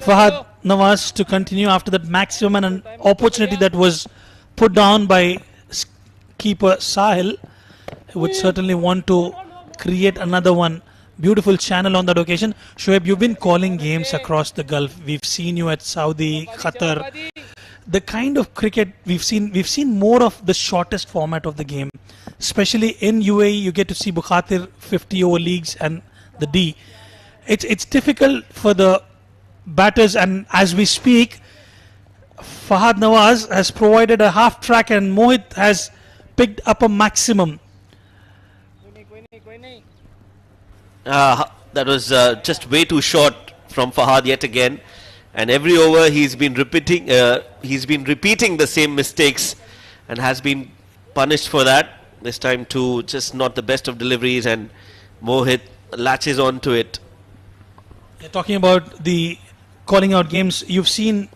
Fahad Nawaz to continue after that maximum and an opportunity that was put down by keeper Sahil, who would certainly want to create another one. Beautiful channel on that occasion. Shoaib, you've been calling games across the Gulf. We've seen you at Saudi, Qatar. The kind of cricket we've seen more of the shortest format of the game. Especially in UAE, you get to see Bukhatir 50 over leagues and the D. It's difficult for the batters, and as we speak, Fahad Nawaz has provided a half track and Mohit has picked up a maximum. That was just way too short from Fahad yet again, and every over he's been repeating the same mistakes and has been punished for that. This time too, just not the best of deliveries, and Mohit latches on to it. You're talking about the calling out games. You've seen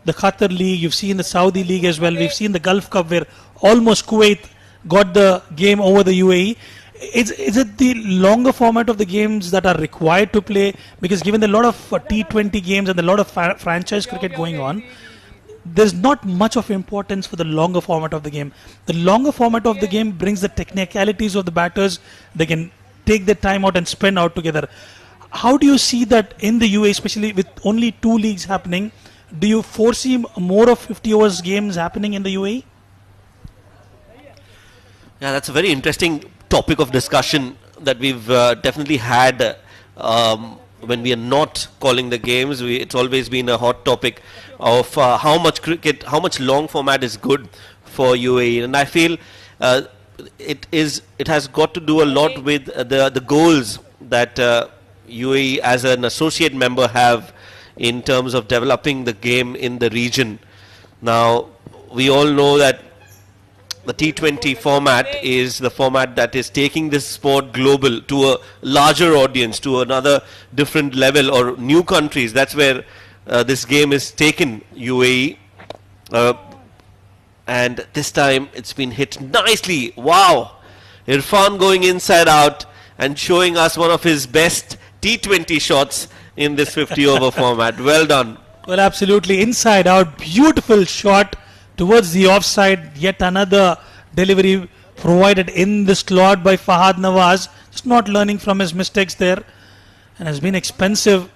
the Qatar League, you've seen the Saudi League as well. We've seen the Gulf Cup where almost Kuwait got the game over the UAE. Is it the longer format of the games that are required to play? Because given a lot of T20 games and a lot of franchise cricket going on, there's not much of importance for the longer format of the game. The longer format of the game brings the technicalities of the batters. They can take their time out and spend out together. How do you see that in the UAE, especially with only 2 leagues happening? Do you foresee more of 50 overs games happening in the UAE? Yeah, that's a very interesting topic of discussion that we've definitely had when we are not calling the games. It's always been a hot topic of how much long format is good for UAE, and I feel it has got to do a lot with the goals that UAE as an associate member have in terms of developing the game in the region. Now, we all know that the T20 format is the format that is taking this sport global to a larger audience, to another different level, or new countries. That's where this game is taken, UAE. And this time it's been hit nicely. Wow! Irfan going inside out and showing us one of his best T20 shots in this 50 over format. Well done. Well, absolutely. Inside out. Beautiful shot towards the offside. Yet another delivery provided in the slot by Fahad Nawaz. Just not learning from his mistakes there. And has been expensive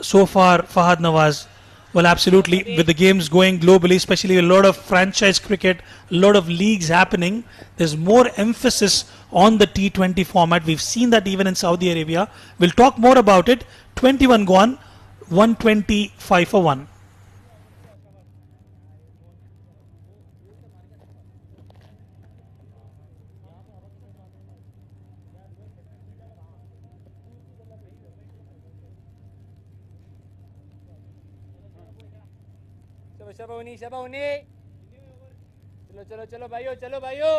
so far, Fahad Nawaz. Well, absolutely. With the games going globally, especially a lot of franchise cricket, a lot of leagues happening, there's more emphasis on the T20 format. We've seen that even in Saudi Arabia. We'll talk more about it. 21 gone, 125 for 1. Shaba उन्हीं चलो चलो चलो भाइयों चलो भाइयों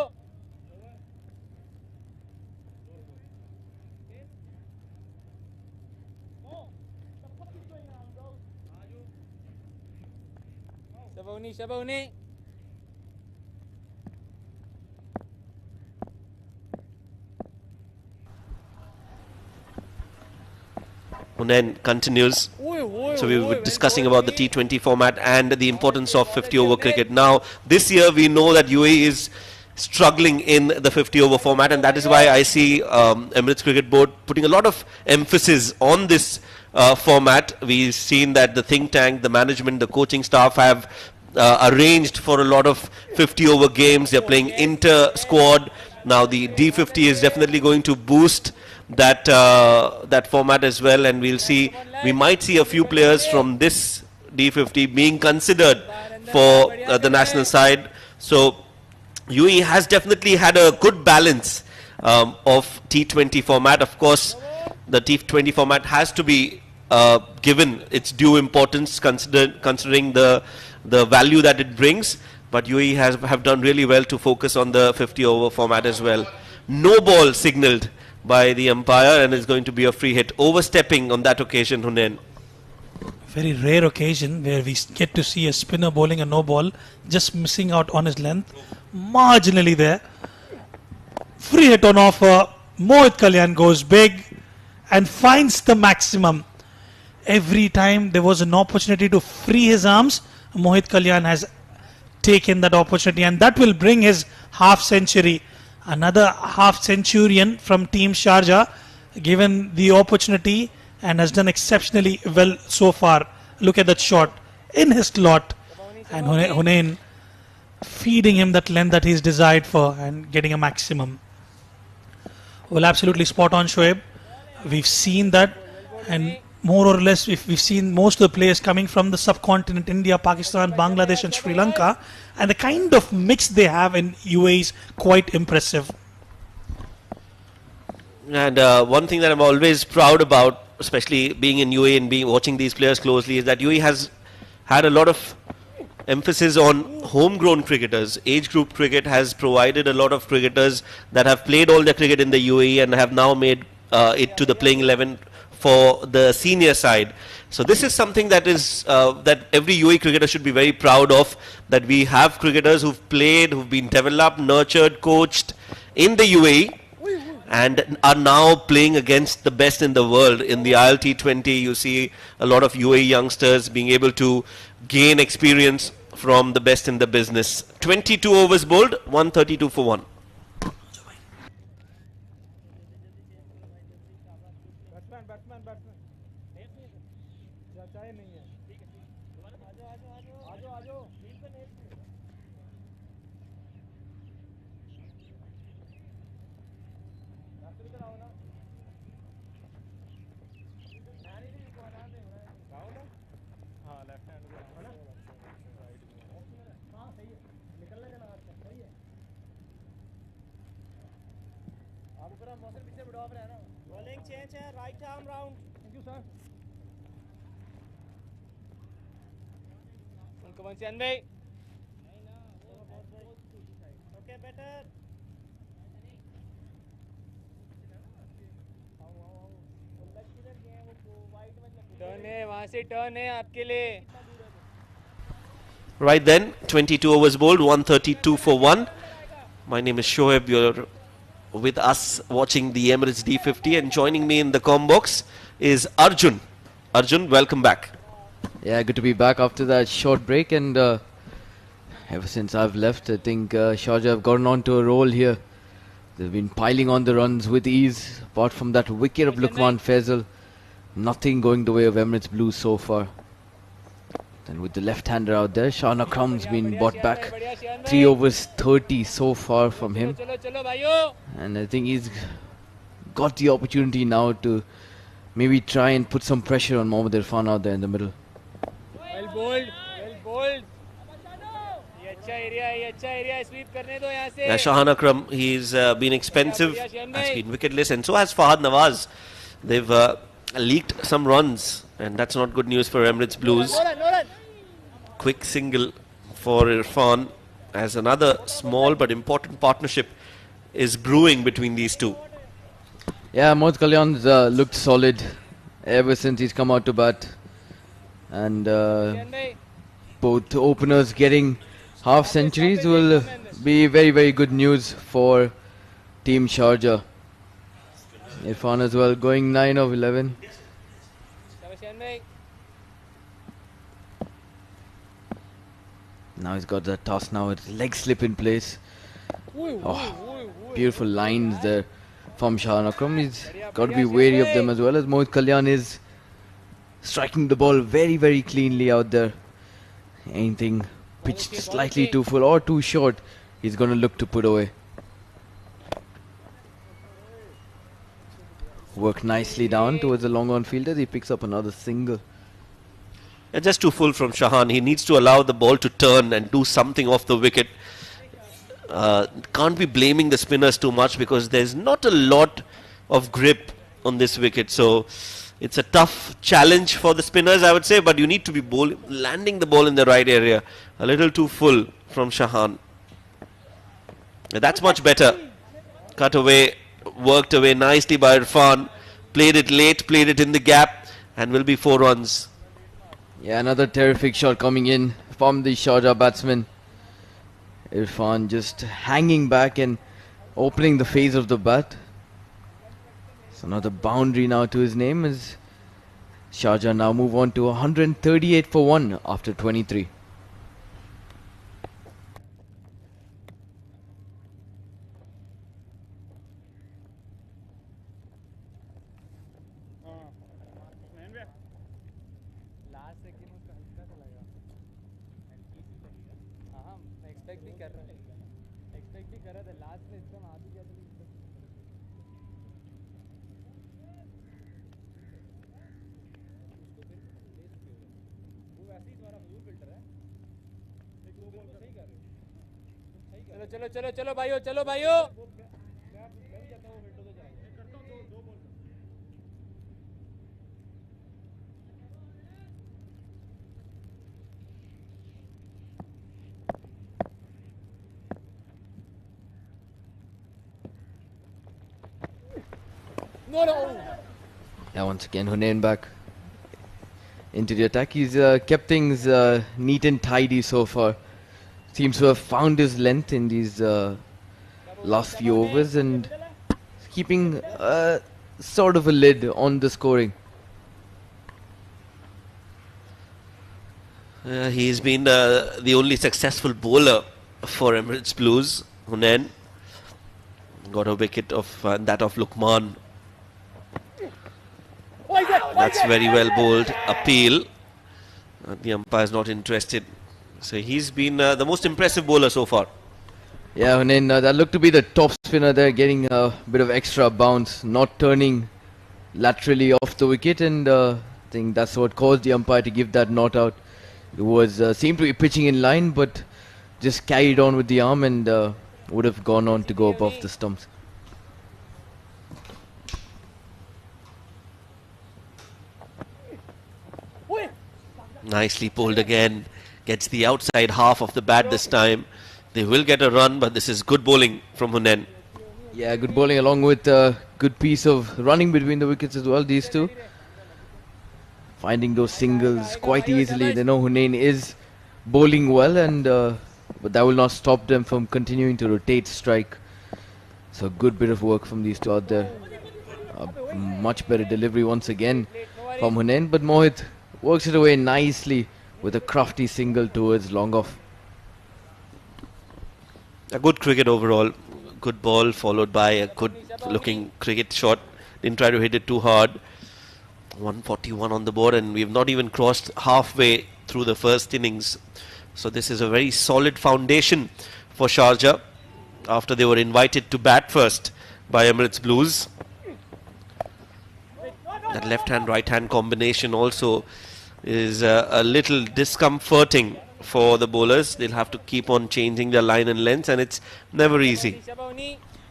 शबा उन्हीं Hunain continues. So we were discussing about the T20 format and the importance of 50 over cricket. Now, this year we know that UAE is struggling in the 50 over format, and that is why I see Emirates Cricket Board putting a lot of emphasis on this format. We've seen that the think tank, the management, the coaching staff have arranged for a lot of 50 over games. They're playing inter-squad. Now the D50 is definitely going to boost that format as well, and we might see a few players from this D50 being considered for the national side. So UAE has definitely had a good balance of T20 format. Of course, the T20 format has to be given its due importance, considering the value that it brings. But UAE have done really well to focus on the 50 over format as well. No ball signalled by the umpire, and it's going to be a free hit. Overstepping on that occasion, Hunain. Very rare occasion where we get to see a spinner bowling a no ball, just missing out on his length, marginally there. Free hit on offer. Mohit Kalyan goes big and finds the maximum. every time there was an opportunity to free his arms, Mohit Kalyan has taken that opportunity, and that will bring his half century. Another half centurion from Team Sharjah, given the opportunity, and has done exceptionally well so far. Look at that shot in his slot, and Hunain feeding him that length that he's desired for and getting a maximum. Well, absolutely spot on, Shoaib. We've seen that, and more or less we've seen most of the players coming from the subcontinent, India, Pakistan, Bangladesh and Sri Lanka, and the kind of mix they have in UAE is quite impressive. And one thing that I'm always proud about, especially being in UAE and watching these players closely, is that UAE has had a lot of emphasis on homegrown cricketers. Age group cricket has provided a lot of cricketers that have played all their cricket in the UAE and have now made it to the playing 11 for the senior side. So this is something that is that every UAE cricketer should be very proud of, that we have cricketers who've played, who've been developed, nurtured, coached in the UAE and are now playing against the best in the world. In the ILT20, you see a lot of UAE youngsters being able to gain experience from the best in the business. 22 overs bowled, 132 for 1. Bowling change है, right arm round. Thank you, sir. उनको बंसियान भाई. Okay, better. Turn है, वहाँ से turn है आपके लिए. Right then, 22 overs bowled, 132 for 1. My name is Shoaib. You're with us watching the Emirates D50, and joining me in the comm box is Arjun. Arjun, welcome back. Yeah, good to be back after that short break, and ever since I've left, I think Sharjah have gotten onto a roll here. They've been piling on the runs with ease. Apart from that wicket of Lukman Faisal, nothing going the way of Emirates Blues so far. And with the left-hander out there, Shahan Akram's been brought back. 3 overs 30 so far from him. And I think he's got the opportunity now to maybe try and put some pressure on Mohammad Irfan out there in the middle. Well bowled, well bowled. ये अच्छा area है, ये अच्छा area है, sweep करने दो यहाँ से. Yeah, Shahan Akram, he's been expensive, has been wicketless, and so has Fahad Nawaz. They've leaked some runs, and that's not good news for Emirates Blues. Quick single for Irfan, as another small but important partnership is brewing between these two. Yeah, Mohit Kalyan's looked solid ever since he's come out to bat. And both openers getting half centuries will be very, very good news for Team Sharjah. Irfan as well, going 9 of 11. Now he's got that toss now, with leg slip in place. Oh, beautiful lines there from Shahan Akram. He's got to be wary of them as well, as Mohit Kalyan is striking the ball very, very cleanly out there. Anything pitched slightly too full or too short, he's going to look to put away. Work nicely down towards the long on fielder. He picks up another single. Just too full from Shahan. He needs to allow the ball to turn and do something off the wicket. Can't be blaming the spinners too much, because there's not a lot of grip on this wicket. So it's a tough challenge for the spinners, I would say, but you need to be landing the ball in the right area. A little too full from Shahan. That's much better. Cut away, worked away nicely by Irfan. Played it late, played it in the gap, and will be 4 runs. Yeah, another terrific shot coming in from the Sharjah batsman. Irfan just hanging back and opening the face of the bat. So another boundary now to his name, as Sharjah now move on to 138 for 1 after 23. Last second उसका हल्का सा लगा हाँ मैं expect भी कर रहा था लास्ट में एकदम आ भी गया तो वो वैसे ही तुम्हारा फ्यूल फिल्टर है एक दो बॉल सही कर रहे हो चलो चलो चलो भाइयों चलो भाइयों मैं भी जाता हूँ विंडो तो जाएगा करता हूँ दो ball Yeah, once again Hunain back into the attack. He's kept things neat and tidy so far. Seems to have found his length in these last few overs and keeping sort of a lid on the scoring. He's been the only successful bowler for Emirates Blues. Hunain got a wicket of that of Lukman. That's very well bowled. Appeal. The umpire is not interested. So he's been the most impressive bowler so far. Yeah, Hunain, that looked to be the top spinner there, getting a bit of extra bounce, not turning laterally off the wicket, and I think that's what caused the umpire to give that not out. It was seemed to be pitching in line, but just carried on with the arm and would have gone on to go above the stumps. Nicely pulled again. Gets the outside half of the bat this time. They will get a run, but this is good bowling from Hunain. Yeah, good bowling along with a good piece of running between the wickets as well, these two. Finding those singles quite easily. They know Hunain is bowling well, and but that will not stop them from continuing to rotate strike. So a good bit of work from these two out there. A much better delivery once again from Hunain, but Mohit works it away nicely with a crafty single towards long off. A good cricket overall. Good ball followed by a good looking cricket shot. Didn't try to hit it too hard. 141 on the board, and we've not even crossed halfway through the first innings. So this is a very solid foundation for Sharjah after they were invited to bat first by Emirates Blues. That left hand right hand combination also is a little discomforting for the bowlers. They'll have to keep on changing their line and length, and it's never easy.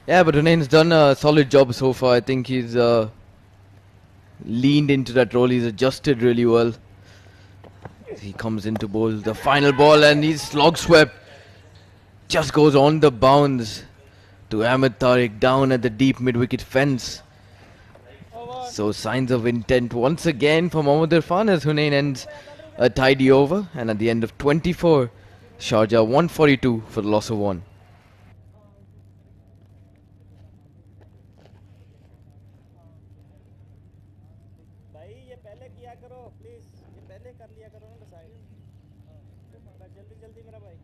Yeah, but Hunain's done a solid job so far. I think he's leaned into that role. He's adjusted really well. He comes into bowl the final ball, and he's slog swept. Just goes on the bounce to Ahmed Tariq down at the deep mid-wicket fence. So signs of intent once again for Mohammad Irfan as Hunain ends a tidy over, and at the end of 24, Sharjah 142 for the loss of 1. भाई ये पहले किया करो please ये पहले कर लिया करो ना डिसाइड जल्दी जल्दी मेरा भाई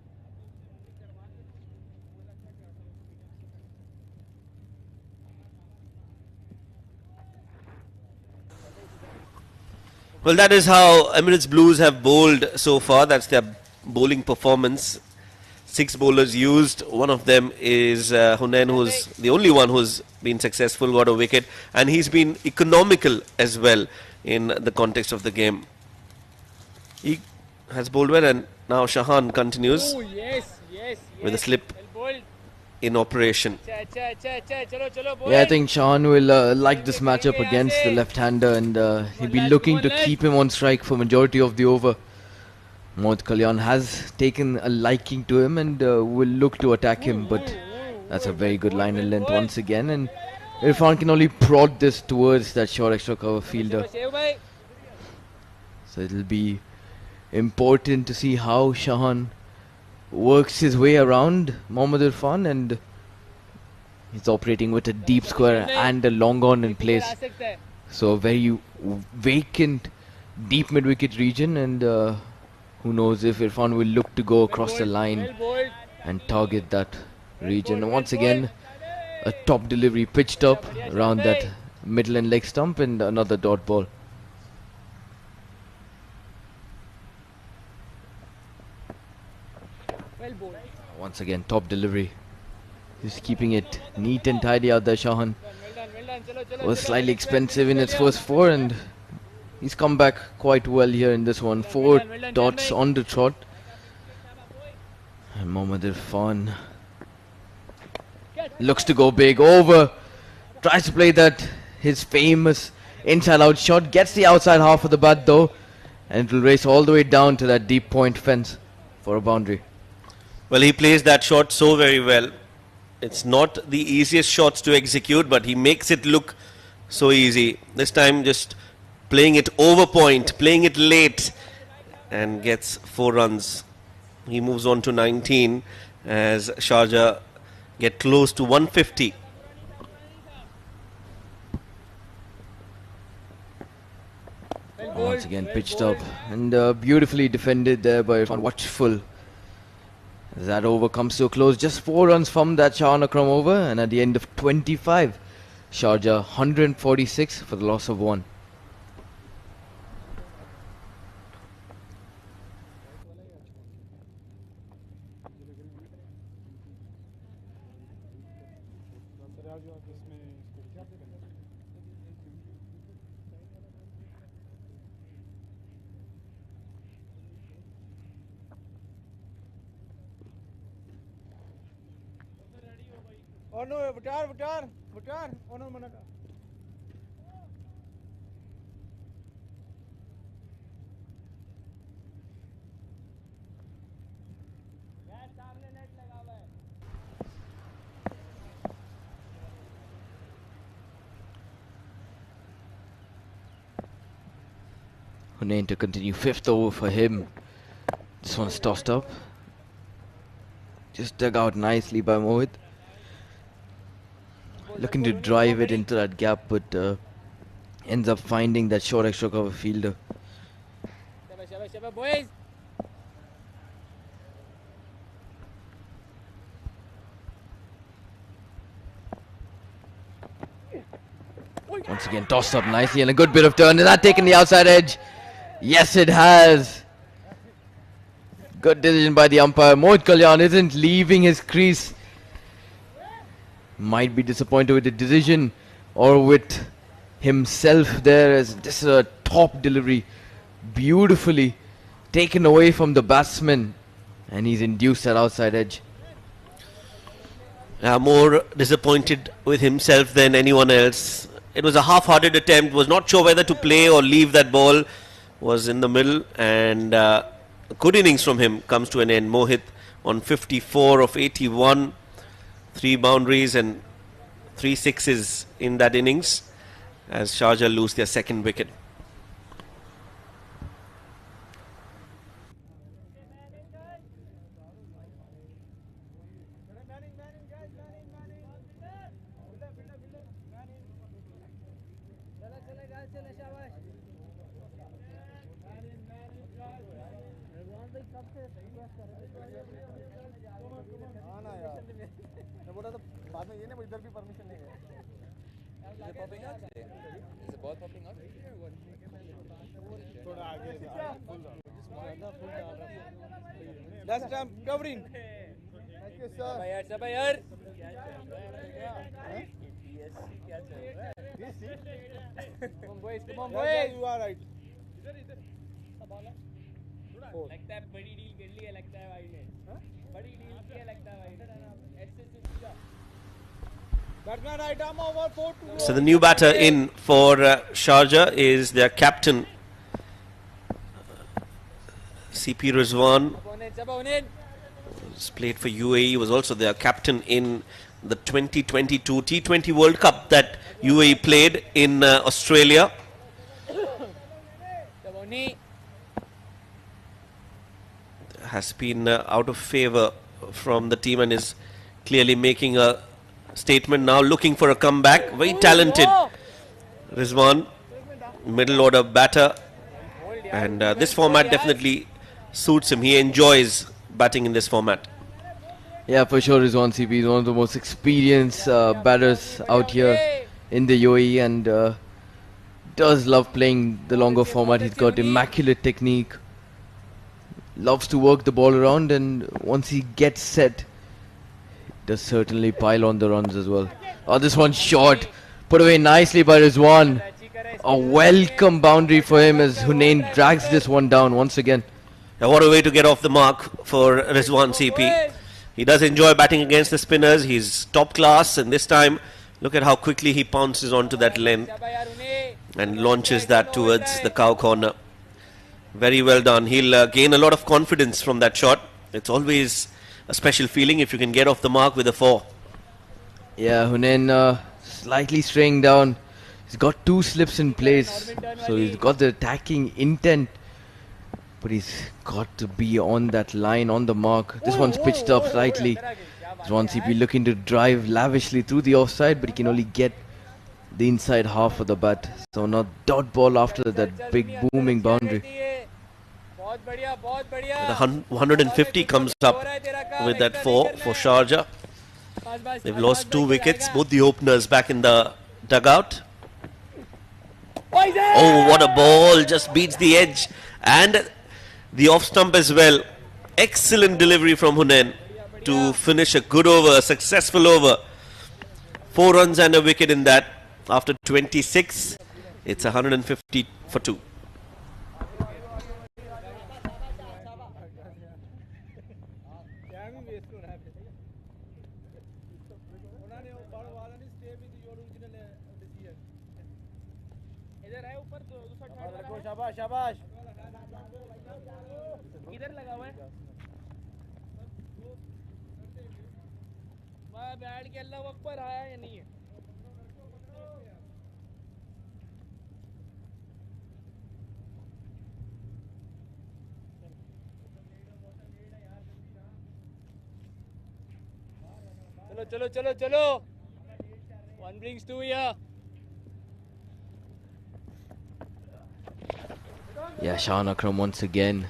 Well, that is how Emirates Blues have bowled so far. That's their bowling performance. 6 bowlers used. One of them is Hunain, who's the only one who's been successful, got a wicket, and he's been economical as well in the context of the game. He has bowled well, and now Shahan continues with a slip in operation. Yeah, I think Shahan will like this matchup against the left-hander, and he'll be looking to keep him on strike for majority of the over. Mohit Kalyan has taken a liking to him and will look to attack him, but that's a very good line and length once again, and Irfan can only prod this towards that short extra cover fielder. So it'll be important to see how Shahan works his way around Mohammad Irfan, and he's operating with a deep square and a long on in place. So a very vacant deep mid-wicket region, and who knows if Irfan will look to go across the line and target that region. And once again, a top delivery pitched up around that middle and leg stump, and another dot ball. Once again, top delivery. He's keeping it neat and tidy out there, Shahan. Was slightly expensive in its first 4, and he's come back quite well here in this one. 4 dots on the trot. And Mohammad Irfan looks to go big over. Tries to play that his famous inside out shot. Gets the outside half of the bat though, and it will race all the way down to that deep point fence for a boundary. Well, he plays that shot so very well. It's not the easiest shots to execute, but he makes it look so easy. This time just playing it over point, playing it late, and gets 4 runs. He moves on to 19 as Sharjah get close to 150. Once again pitched up and beautifully defended there by Irfan. Watchful as that over comes to a close. Just 4 runs from that Shahan Akram over, and at the end of 25, Sharjah 146 for the loss of 1. Oh no, Vutar, oh no, Manaka. Hunain to continue, 5th over for him. This one's tossed up. Just dug out nicely by Mohit. Looking to drive it into that gap, but ends up finding that short extra cover fielder. Once again tossed up nicely, and a good bit of turn. Has that taken the outside edge? Yes, it has. Good decision by the umpire. Mohit Kalyan isn't leaving his crease. Might be disappointed with the decision or with himself there, as this is a top delivery, beautifully taken away from the batsman, and he's induced that outside edge. More disappointed with himself than anyone else. It was a half-hearted attempt, was not sure whether to play or leave that ball, was in the middle, and a good innings from him comes to an end. Mohit on 54 of 81, 3 boundaries and 3 sixes in that innings as Sharjah lose their 2nd wicket. Last time covering. Thank you, sir. Come on, boys. Come on, boys. You are right. लगता है बड़ी deal कर ली है, लगता है भाई ने बड़ी डील की है, लगता है भाई ने ऐसे सीधा batsman right arm over 4-2. So the new batter in for Sharjah is their captain CP Rizwan. He's played for UAE, was also their captain in the 2022 T20 World Cup that UAE played in Australia. Has been out of favour from the team and is clearly making a statement now, looking for a comeback. Very talented Rizwan, middle order batter. And this format definitely suits him. He enjoys batting in this format. Yeah, for sure, Rizwan CP is one of the most experienced batters out here in the UAE, and does love playing the longer format. He's got immaculate technique, loves to work the ball around, and once he gets set, does certainly pile on the runs as well. Oh, this one's short, put away nicely by Rizwan. A welcome boundary for him as Hunain drags this one down once again. Now, what a way to get off the mark for Rizwan CP. He does enjoy batting against the spinners. He's top class, and this time, look at how quickly he pounces onto that length and launches that towards the cow corner. Very well done. He'll gain a lot of confidence from that shot. It's always a special feeling if you can get off the mark with a 4. Yeah, Hunain slightly straying down. He's got 2 slips in place, so he's got the attacking intent, but he's got to be on that line, on the mark. This one's pitched up slightly. Rizwan CP looking to drive lavishly through the offside, but he can only get the inside half of the bat. So now dot ball after that big booming boundary. The 150 comes up with that 4 for Sharjah. They've lost 2 wickets, both the openers back in the dugout. Oh, what a ball, just beats the edge and the off stump as well. Excellent delivery from Hunain to finish a good over, a successful over. 4 runs and a wicket in that. After 26, it's 150 for 2. शाबाश शाबाश इधर लगा हुआ है बैठ के अल्लाह अकबर आया या नहीं है चलो चलो चलो चलो 1 brings 2 here. Yeah, Shahan Akram once again.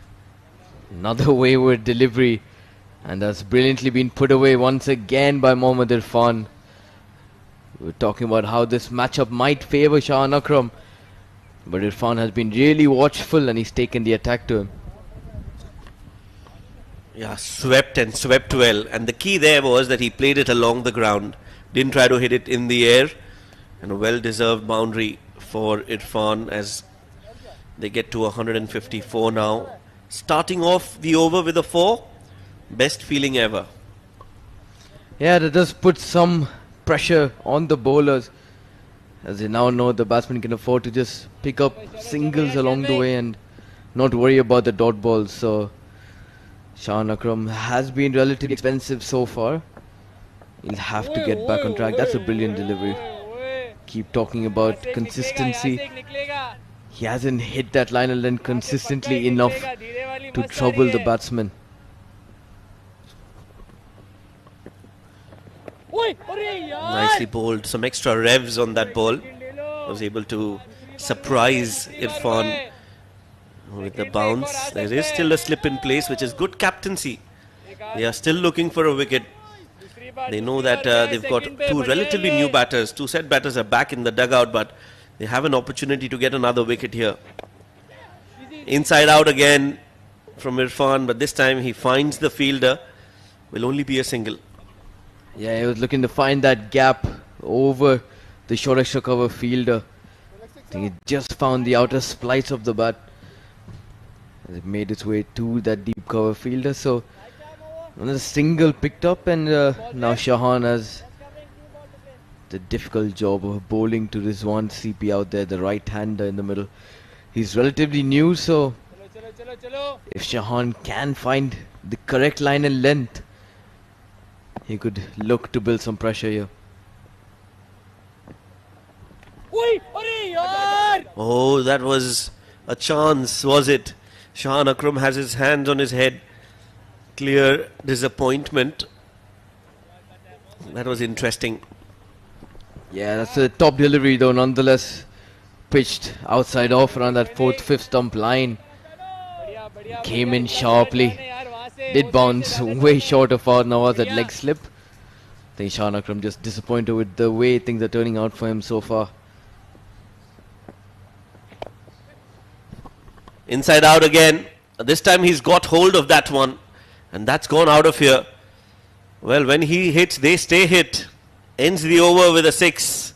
Another wayward delivery. And that's brilliantly been put away once again by Mohammad Irfan. We were talking about how this matchup might favour Shahan Akram. But Irfan has been really watchful and he's taken the attack to him. Yeah, swept and swept well. And the key there was that he played it along the ground. Didn't try to hit it in the air. And a well-deserved boundary for Irfan as they get to 154 now. Starting off the over with a 4. Best feeling ever. Yeah, that does put some pressure on the bowlers, as they now know the batsman can afford to just pick up singles along the way and not worry about the dot balls. So Shahan Akram has been relatively expensive so far. He'll have to get back on track. That's a brilliant delivery. Keep talking about consistency. He hasn't hit that line and then consistently enough to trouble the batsman. Nicely bowled. Some extra revs on that ball. Was able to surprise Irfan with the bounce. There is still a slip in place, which is good captaincy. They are still looking for a wicket. They know that they've got 2 relatively new batters. 2 set batters are back in the dugout, but they have an opportunity to get another wicket here. Inside out again from Irfan, but this time he finds the fielder. Will only be a single. Yeah, he was looking to find that gap over the short extra cover fielder. I think he just found the outer splice of the bat as it made its way to that deep cover fielder. So another single picked up, and now Shahan has the difficult job of bowling to Rizwan CP out there, the right-hander in the middle. He's relatively new, so if Shahan can find the correct line and length, he could look to build some pressure here. Oh, that was a chance, was it? Shahan Akram has his hands on his head. Clear disappointment. That was interesting. Yeah, that's a top delivery though, nonetheless. Pitched outside off around that 4th, 5th stump line. came in sharply. Did bounce way short of Nawaz at leg slip. I think Shan Akram just disappointed with the way things are turning out for him so far. Inside out again. This time he's got hold of that one. And that's gone out of here. Well, when he hits, they stay hit. Ends the over with a 6.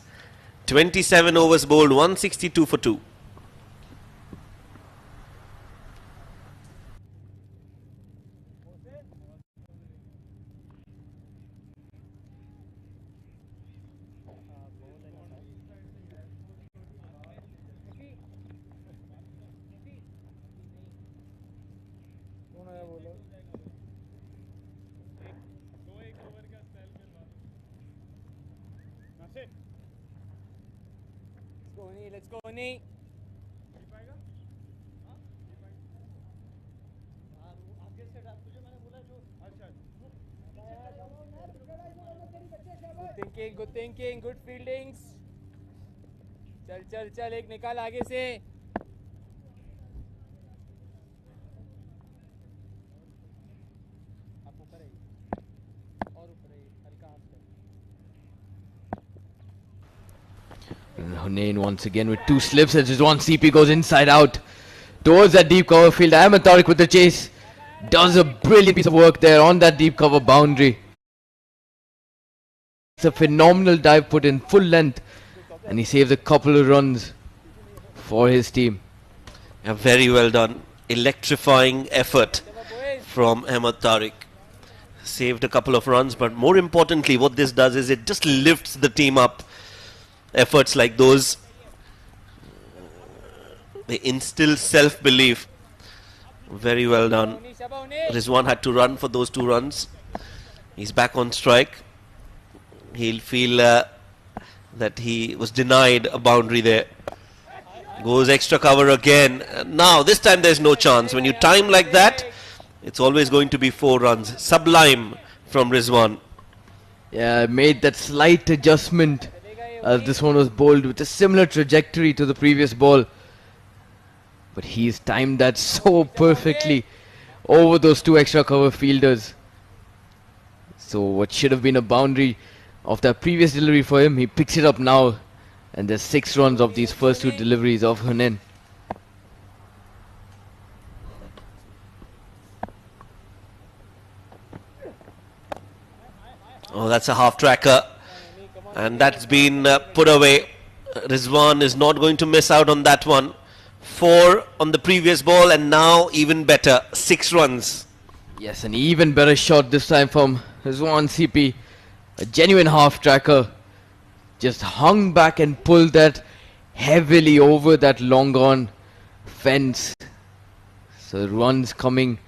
27 overs bowled, 162 for 2. Let's go, Ni. Good thinking, good fieldings. चल एक निकाल आगे से. आप ऊपर आइए और ऊपर आइए हल्का हाथ पे. Hunain once again with 2 slips as Rizwan CP goes inside out towards that deep cover field. Ahmed Tariq with the chase. Does a brilliant piece of work there on that deep cover boundary. It's a phenomenal dive put in full length and he saves a couple of runs for his team. Yeah, very well done. Electrifying effort from Ahmed Tariq. Saved a couple of runs, but more importantly what this does is it just lifts the team up. Efforts like those, they instill self-belief. Very well done. Rizwan had to run for those 2 runs. He's back on strike. He'll feel that he was denied a boundary there. Goes extra cover again. Now this time there's no chance. When you time like that, it's always going to be 4 runs. Sublime from Rizwan. Yeah, made that slight adjustment as this one was bowled with a similar trajectory to the previous ball. But he's timed that so perfectly over those 2 extra cover fielders. So what should have been a boundary of that previous delivery for him, he picks it up now. And there's 6 runs of these first 2 deliveries of Hunain. Oh, that's a half tracker. And that's been put away. Rizwan is not going to miss out on that one. 4 on the previous ball and now even better, 6 runs. Yes, an even better shot this time from Rizwan CP. A genuine half tracker. Just hung back and pulled that heavily over that long on fence. So runs coming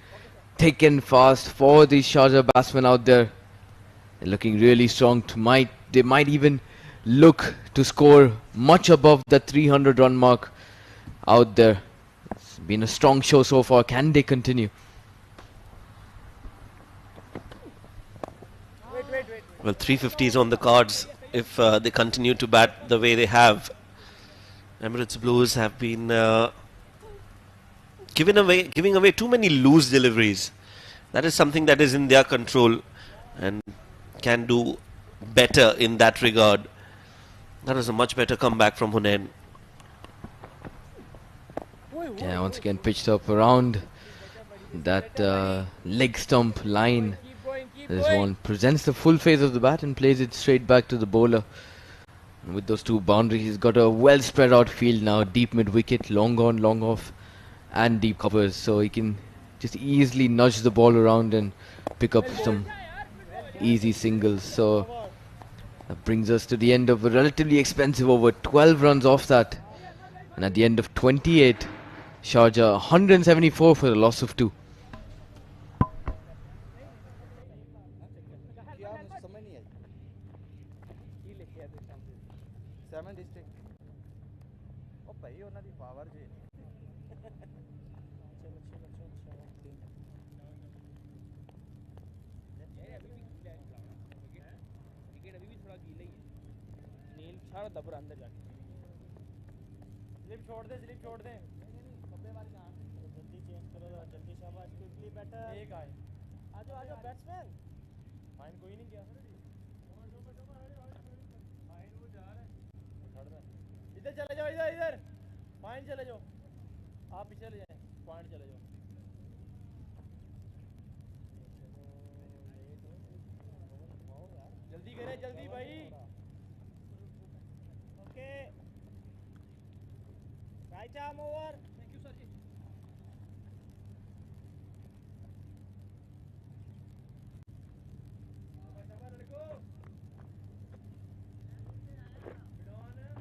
thick and fast for the Sharjah batsmen out there. They're looking really strong. They might even look to score much above the 300 run mark out there. It's been a strong show so far. Can they continue? Well, 350 is on the cards if they continue to bat the way they have. Emirates Blues have been giving away too many loose deliveries. That is something that is in their control and can do better in that regard. That was a much better comeback from Hunain. Yeah, once again pitched up around that leg stump line. This one presents the full phase of the bat and plays it straight back to the bowler. And with those 2 boundaries, he's got a well spread out field now. Deep mid wicket, long on, long off, and deep covers. So he can just easily nudge the ball around and pick up some easy singles. So that brings us to the end of a relatively expensive over. 12 runs off that. And at the end of 28, Sharjah 174 for the loss of 2. दबर अंदर जाके slip छोड़ दे कपड़े वाली जल्दी change करो जल्दी शाबाश quickly batter एक आए आजो आजो बैट्समैन फाइन कोई नहीं किया फाइन वो जा रहा है इधर चले जाओ इधर इधर फाइन चले जाओ आप पीछे चले जाएं पॉइंट चले जाओ जल्दी करें जल्दी भाई okay right arm over thank you sir ji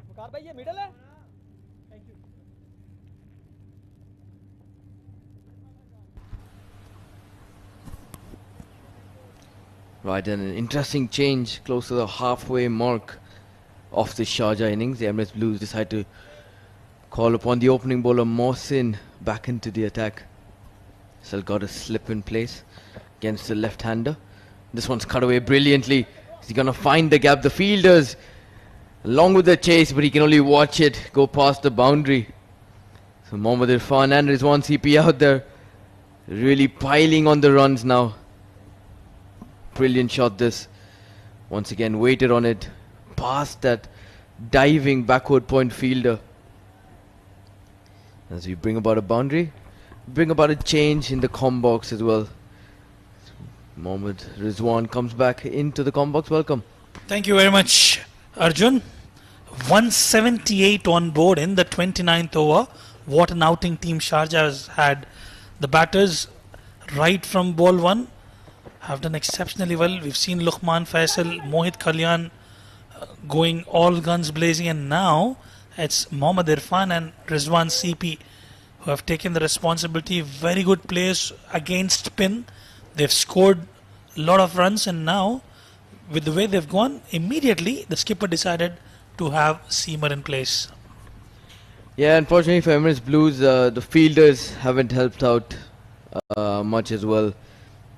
मुकार भाई ये मिडल है thank you Right, and an interesting change close to the halfway mark of the Sharjah innings. The Emirates Blues decide to call upon the opening bowler Mohsin back into the attack. Still got a slip in place against the left-hander. This one's cut away brilliantly. Is he going to find the gap? The fielders along with the chase, but he can only watch it go past the boundary. So Mohammad Irfan and Rizwan CP out there really piling on the runs now. Brilliant shot this. Once again waited on it past that diving backward point fielder. As we bring about a boundary, bring about a change in the com box as well. Mohammad Rizwan comes back into the com box. Welcome. Thank you very much, Arjun. 178 on board in the 29th over. What an outing Team Sharjah has had. The batters right from ball one have done exceptionally well. We've seen Luqman Faisal, Mohit Kalyan going all guns blazing, and now it's Mohammad Irfan and Rizwan CP who have taken the responsibility. Very good players against spin. They've scored a lot of runs, and now with the way they've gone, immediately the skipper decided to have Seamer in place. Yeah, unfortunately for Emirates Blues, the fielders haven't helped out much as well.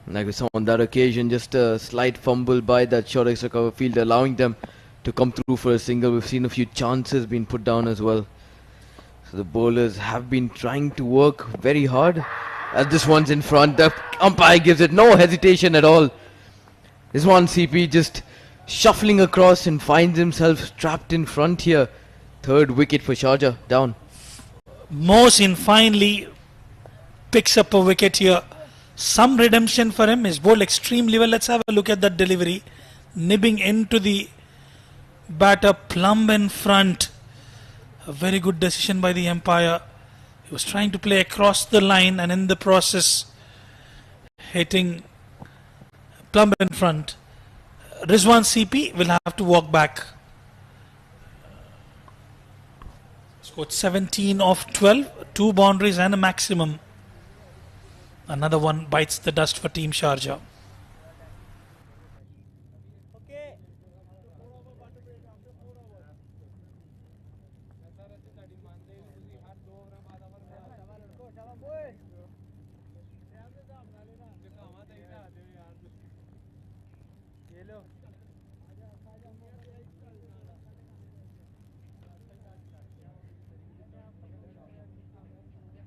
Like we saw on that occasion, just a slight fumble by that short extra cover fielder, allowing them to come through for a single. We've seen a few chances being put down as well. So the bowlers have been trying to work very hard. As this one's in front, the umpire gives it no hesitation at all. This one CP just shuffling across and finds himself trapped in front here. Third wicket for Sharjah, down. Mohsin finally picks up a wicket here. Some redemption for him. He's bowled extremely well. Let's have a look at that delivery. Nibbing into the batter, plumb in front. A very good decision by the umpire. He was trying to play across the line and in the process hitting plumb in front. Rizwan CP will have to walk back. Scored 17 of 12, 2 boundaries and a maximum. Another one bites the dust for Team Sharjah. Okay.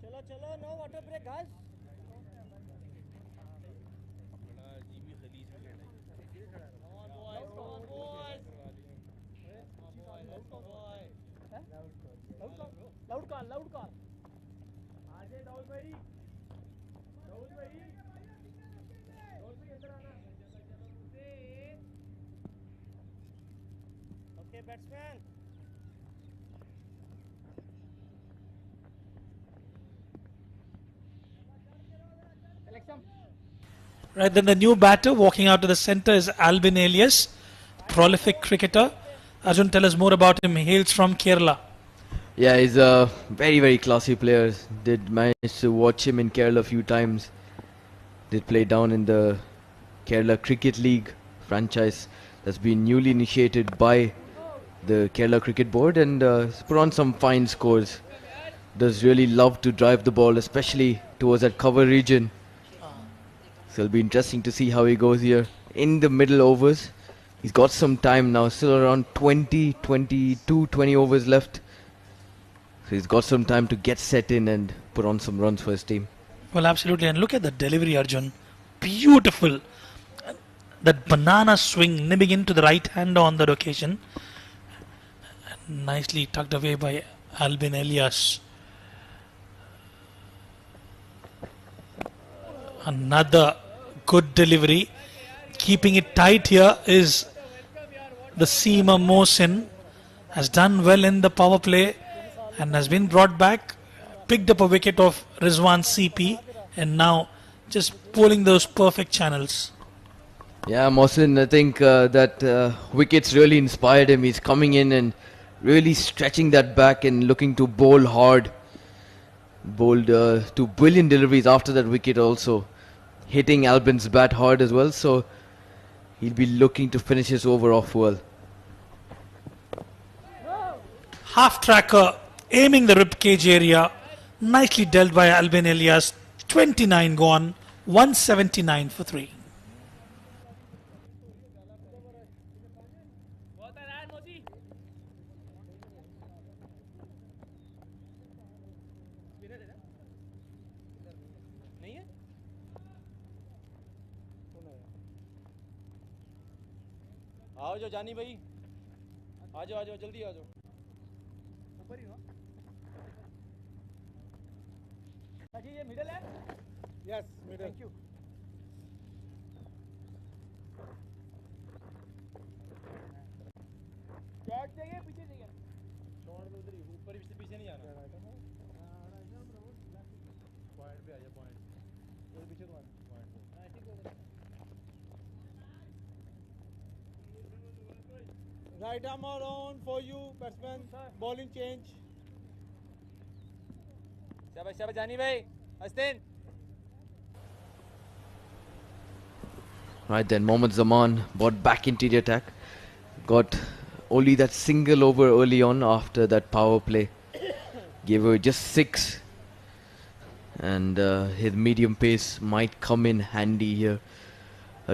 चलो चलो no water break guys loud call आजे राहुल भाई इधर आना okay batsman Right, then the new batter walking out to the centre is Albin Elias, prolific cricketer. Arjun, tell us more about him. He hails from Kerala. Yeah, he's a very, very classy player. Did manage to watch him in Kerala a few times. Did play down in the Kerala Cricket League franchise that's been newly initiated by the Kerala Cricket Board, and put on some fine scores. Does really love to drive the ball, especially towards that cover region. So it'll be interesting to see how he goes here in the middle overs. He's got some time now, still around 20 overs left. So he's got some time to get set in and put on some runs for his team. Well, absolutely. And look at the delivery, Arjun. Beautiful. That banana swing nibbing into the right hand on that occasion. Nicely tucked away by Albin Elias. Another good delivery. Keeping it tight here is the seamer Mohsin. Has done well in the power play and has been brought back. Picked up a wicket of Rizwan CP and now just pulling those perfect channels. Yeah, Mohsin, I think that wickets really inspired him. He's coming in and really stretching that back and looking to bowl hard. Bowled 2 brilliant deliveries after that wicket also. Hitting Albin's bat hard as well, so he'll be looking to finish his over off well. Half tracker aiming the ribcage area. Nicely dealt by Albin Elias. 29 gone. 179 for 3. आओ जो जानी भाई आ जाओ जल्दी आ जाओ ऊपर ही हो अच्छा ये मिडिल है yes middle thank you shot चाहिए पीछे चाहिए शॉट उधर ही ऊपर ही पीछे नहीं आना पॉइंट पे आ जा पॉइंट उधर पीछे तुम्हारे पॉइंट ठीक है Right arm on for you, batsman. Bowling change. Shabash, Jani bhai. Astin. Right then, Mohammad Zaman brought back into the attack. Got only that single over early on after that power play. Gave away just 6. And his medium pace might come in handy here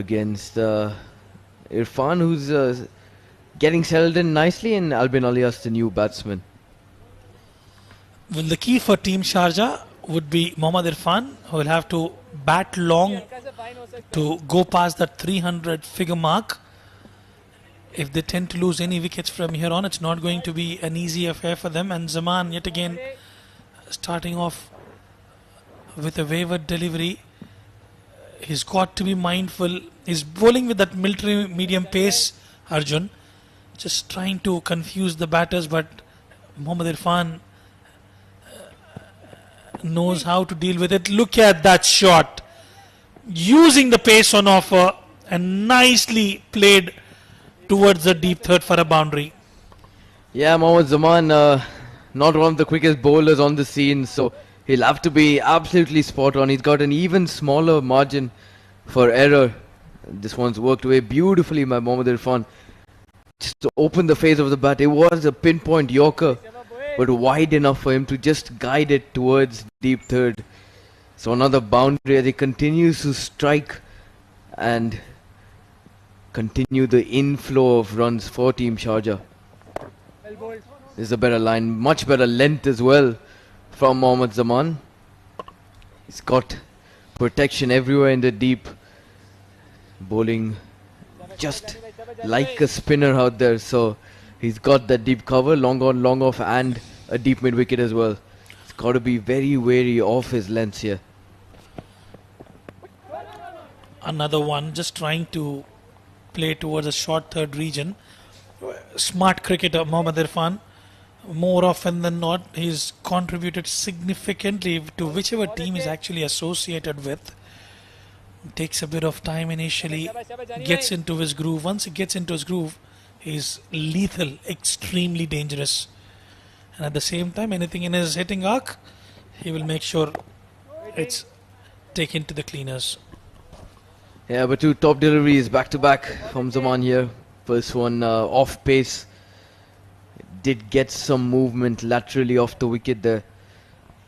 against Irfan, who's getting settled in nicely, and Albin Elias, the new batsman. Well, the key for Team Sharjah would be Mohammad Irfan, who will have to bat long to go past that 300 figure mark. If they tend to lose any wickets from here on, it's not going to be an easy affair for them. And Zaman yet again starting off with a wayward delivery. He's got to be mindful. He's bowling with that military medium pace, Arjun. Just trying to confuse the batters, but Mohammad Irfan knows how to deal with it. Look at that shot. Using the pace on offer and nicely played towards the deep third for a boundary. Yeah, Mohammad Zaman, not one of the quickest bowlers on the scene, so he'll have to be absolutely spot on. He's got an even smaller margin for error. This one's worked away beautifully by Mohammad Irfan. Just to open the face of the bat. It was a pinpoint yorker, but wide enough for him to just guide it towards deep third. So another boundary as he continues to strike and continue the inflow of runs for Team Sharjah. This is a better line, much better length as well from Mohammad Zaman. He's got protection everywhere in the deep. Bowling just like a spinner out there, so he's got that deep cover, long on, long off, and a deep mid wicket as well. He's got to be very wary of his lengths here. Another one just trying to play towards a short third region. Smart cricketer Mohammad Irfan. More often than not, he's contributed significantly to whichever team is actually associated with. Takes a bit of time initially, gets into his groove. Once he gets into his groove, he's lethal, extremely dangerous. And at the same time, anything in his hitting arc, he will make sure it's taken to the cleaners. Yeah, but 2 top deliveries back to back from Zaman here. First one off pace. Did get some movement laterally off the wicket there,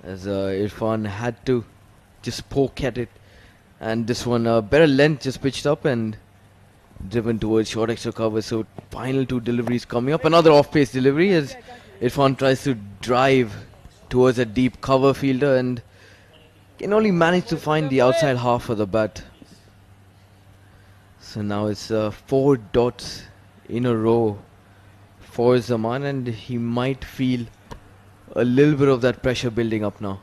as Irfan had to just poke at it. And this one, better length, just pitched up and driven towards short extra cover. So final 2 deliveries coming up. Another off-pace delivery as Irfan tries to drive towards a deep cover fielder and can only manage to find the outside half of the bat. So now it's 4 dots in a row for Zaman, and he might feel a little bit of that pressure building up now.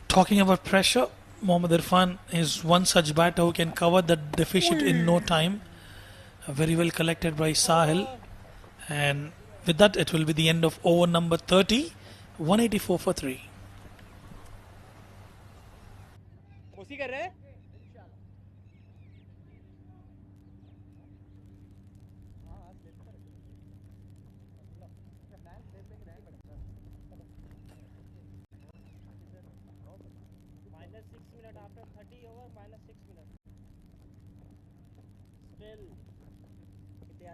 Talking about pressure, Mohammad Irfan is one such batter who can cover that deficit in no time. Very well collected by Sahil, and with that it will be the end of over number 30, 184 for 3.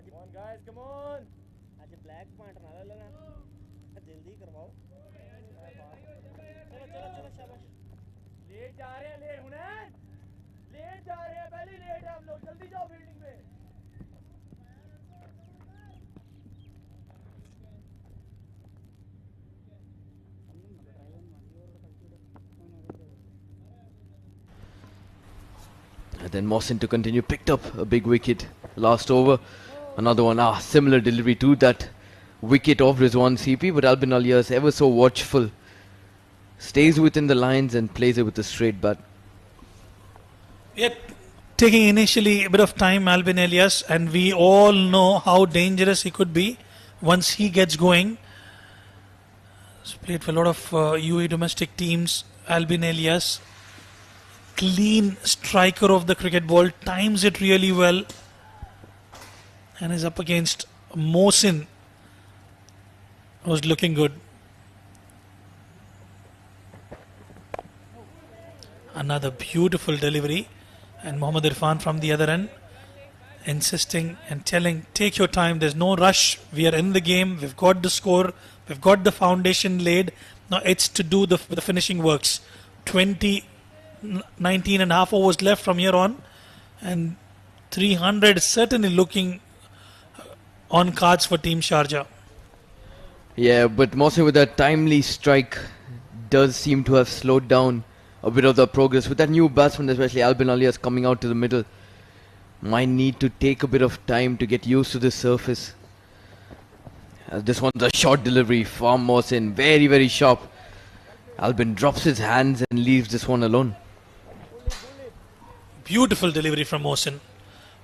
Come on guys, come on. आज black point ना लेना, जल्दी करवाओ. चलो चलो चलो शाबाश. Late जा रहे हैं, लेट हुनैन. लेट जा रहे हैं, पहले लेट है हम लोग. जल्दी जाओ फील्डिंग पे. And then Mohsin to continue, picked up a big wicket last over. Another one, similar delivery to that wicket of Rizwan CP, but Albin Alias ever so watchful, stays within the lines and plays it with a straight bat. Yep, taking initially a bit of time, Albin Elias, and we all know how dangerous he could be once he gets going. He's played for a lot of UAE domestic teams. Albin Elias, clean striker of the cricket ball, times it really well, and is up against Mohsin, who's looking good. Another beautiful delivery, and Mohammad Irfan from the other end insisting and telling, take your time, there's no rush, we are in the game, we've got the score, we've got the foundation laid, now it's to do the finishing works. 19 and a half overs left from here on, and 300 certainly looking on cards for Team Sharjah. Yeah, but Mohsin with that timely strike does seem to have slowed down a bit of the progress. With that new batsman, especially Albin Alias coming out to the middle, might need to take a bit of time to get used to the surface. This one's a short delivery from Mohsin, very very sharp. Albin drops his hands and leaves this one alone. Beautiful delivery from Mohsin.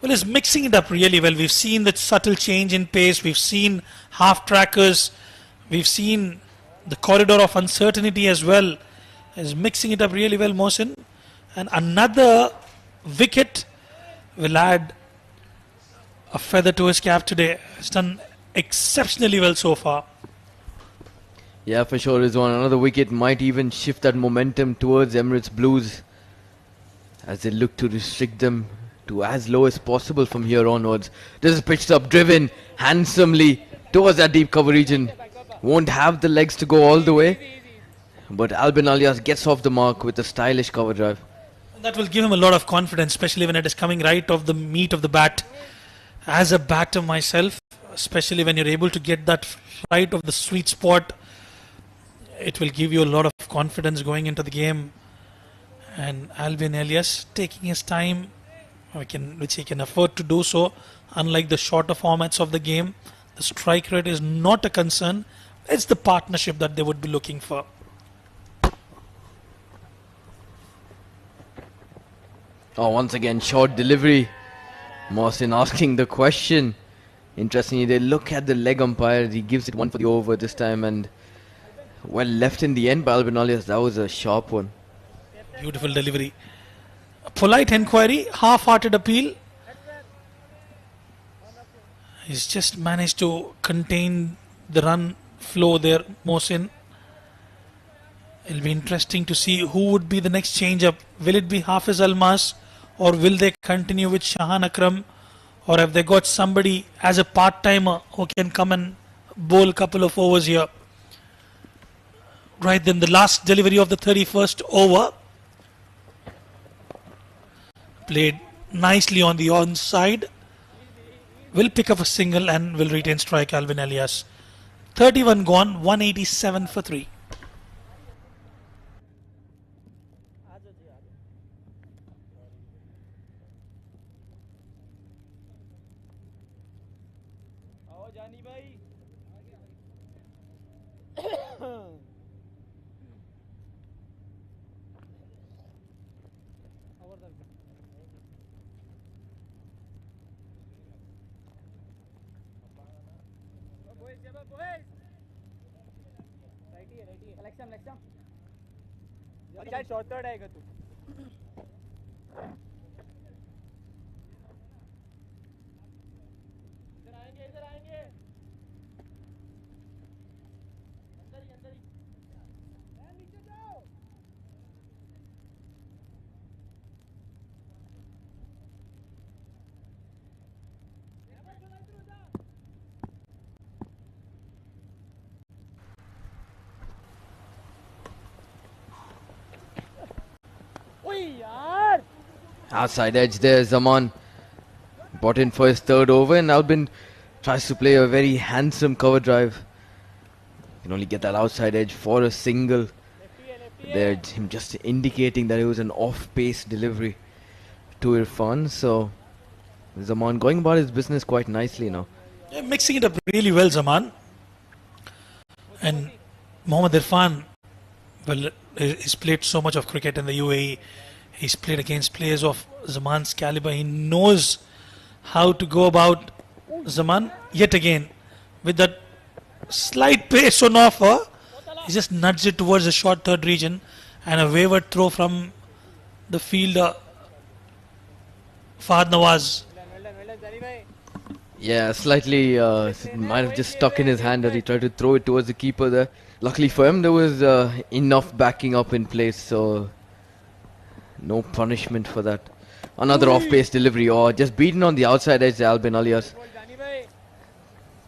Well, he's mixing it up really well. We've seen that subtle change in pace. We've seen half trackers. We've seen the corridor of uncertainty as well. He's mixing it up really well, Mohsin. And another wicket will add a feather to his cap today. He's done exceptionally well so far. Yeah, for sure, Rizwan. Another wicket might even shift that momentum towards Emirates Blues as they look to restrict them to as low as possible from here onwards. This is pitched up, driven handsomely towards that deep cover region. Won't have the legs to go all the way, but Albin Alias gets off the mark with a stylish cover drive. That will give him a lot of confidence, especially when it is coming right off the meat of the bat. As a batter myself, especially when you're able to get that right of the sweet spot, it will give you a lot of confidence going into the game. And Albin Elias taking his time, which he can afford to do so. Unlike the shorter formats of the game, the strike rate is not a concern. It's the partnership that they would be looking for. Oh, once again, short delivery. Mohsin asking the question. Interestingly, they look at the leg umpire. He gives it one for the over this time, and well left in the end by Albin Alias. That was a sharp one. Beautiful delivery. A polite inquiry, half-hearted appeal. He's just managed to contain the run flow there, Mohsin. It'll be interesting to see who would be the next change-up. Will it be Hafiz Almas, or will they continue with Shahan Akram, or have they got somebody as a part-timer who can come and bowl a couple of overs here? Right then, the last delivery of the 31st over. Played nicely on the onside. Will pick up a single and will retain strike, Albin Elias. 31 gone, 187 for 3. जानी भाई collection short third आएगा तू इधर आएंगे अंदर ही नीचे जाओ Outside edge there, Zaman brought in for his third over, and Albin tries to play a very handsome cover drive. Can only get that outside edge for a single. There, him just indicating that it was an off-pace delivery to Irfan. So Zaman going about his business quite nicely now. Yeah, mixing it up really well, Zaman. And Mohammad Irfan, well, he's played so much of cricket in the UAE. He's played against players of Zaman's caliber. He knows how to go about Zaman. Yet again, with that slight pace on offer, he just nudged it towards the short third region, and a wayward throw from the fielder Fahad Nawaz. Yeah, slightly might have just stuck in his hand as he tried to throw it towards the keeper there. Luckily for him, there was enough backing up in place, so no punishment for that. Another off-pace delivery, or just beaten on the outside edge, Albin Alias.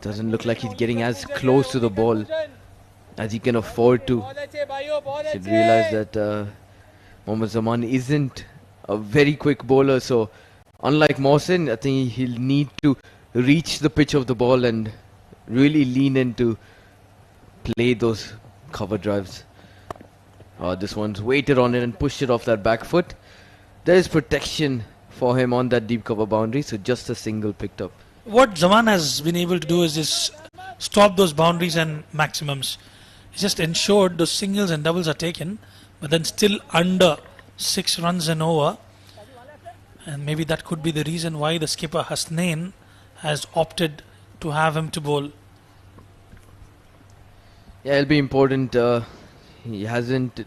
Doesn't look like he's getting as close to the ball as he can afford to. Should realize that Mohammad Zaman isn't a very quick bowler, so unlike Mohsin, I think he'll need to reach the pitch of the ball and really lean in to play those cover drives. This one's waited on it and pushed it off that back foot. There is protection for him on that deep cover boundary, so just a single picked up. What Zaman has been able to do is just stop those boundaries and maximums. He's just ensured those singles and doubles are taken, but then still under 6 runs and over. And maybe that could be the reason why the skipper Hasnain has opted to have him to bowl. Yeah, it'll be important.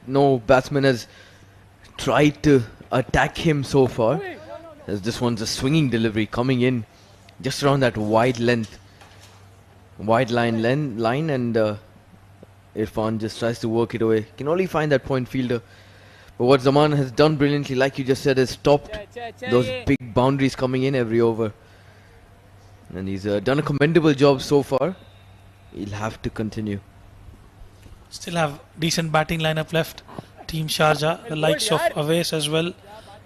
No batsman has tried to attack him so far, as this one's a swinging delivery coming in just around that wide line, and Irfan just tries to work it away. Can only find that point fielder. But what Zaman has done brilliantly, like you just said, is stopped those big boundaries coming in every over. And he's done a commendable job so far. He'll have to continue. Still have decent batting lineup left. Team Sharjah, the likes of Awais as well.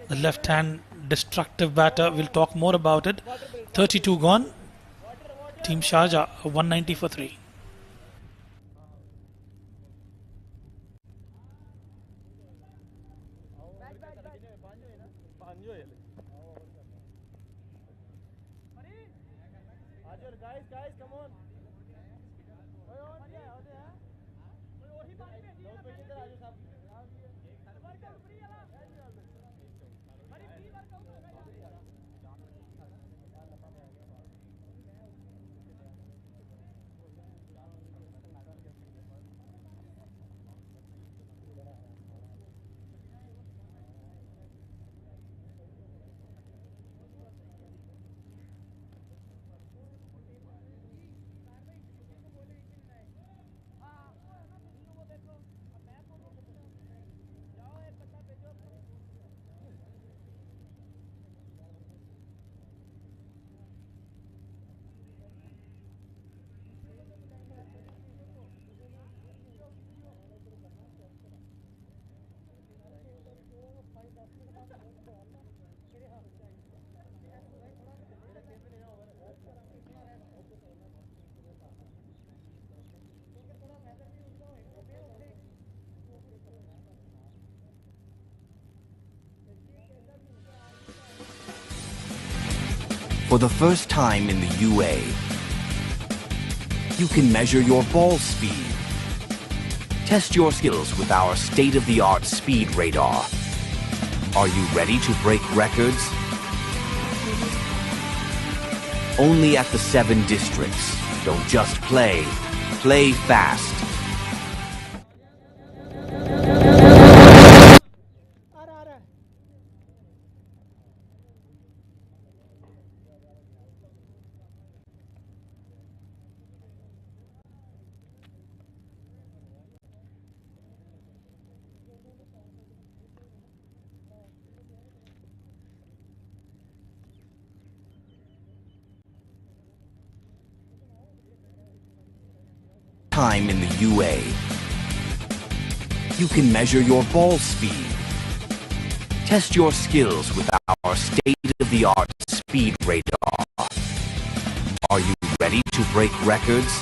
The left-hand destructive batter. We'll talk more about it. 32 gone. Team Sharjah, 190 for 3. Guys, come on. For the first time in the UAE, You can measure your ball speed. Test your skills with our state-of-the-art speed radar. Are you ready to break records? Only at the 7 districts. Don't just play. Play fast. Time in the UA. You can measure your ball speed. Test your skills with our state-of-the-art speed radar. Are you ready to break records?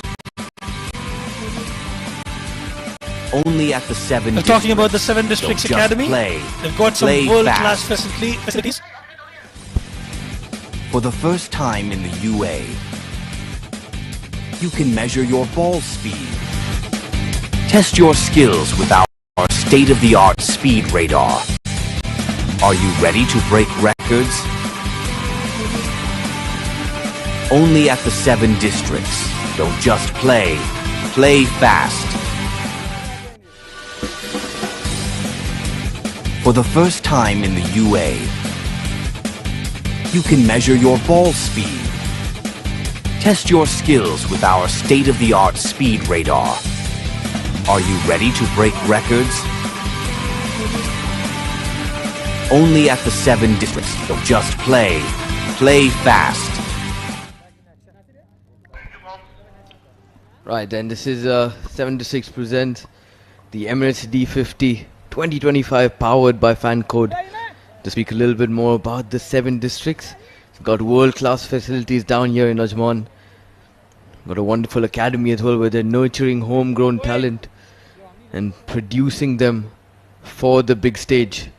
Only at the 7 We're talking about the 7 Districts Don't just Academy. play. They've got some Play world-class fast. facilities. For the first time in the UA, you can measure your ball speed. Test your skills with our state-of-the-art speed radar. Are you ready to break records? Only at the 7 districts. Don't just play. Play fast. For the first time in the UA, you can measure your ball speed. Test your skills with our state-of-the-art speed radar. Are you ready to break records? Only at the 7 districts. Don't just play. Play fast. Right, and this is 7 to 6 presents the Emirates D50 2025 powered by Fan Code. To speak a little bit more about the 7 districts, it's got world-class facilities down here in Ajman. Got a wonderful academy as well where they're nurturing homegrown talent and producing them for the big stage.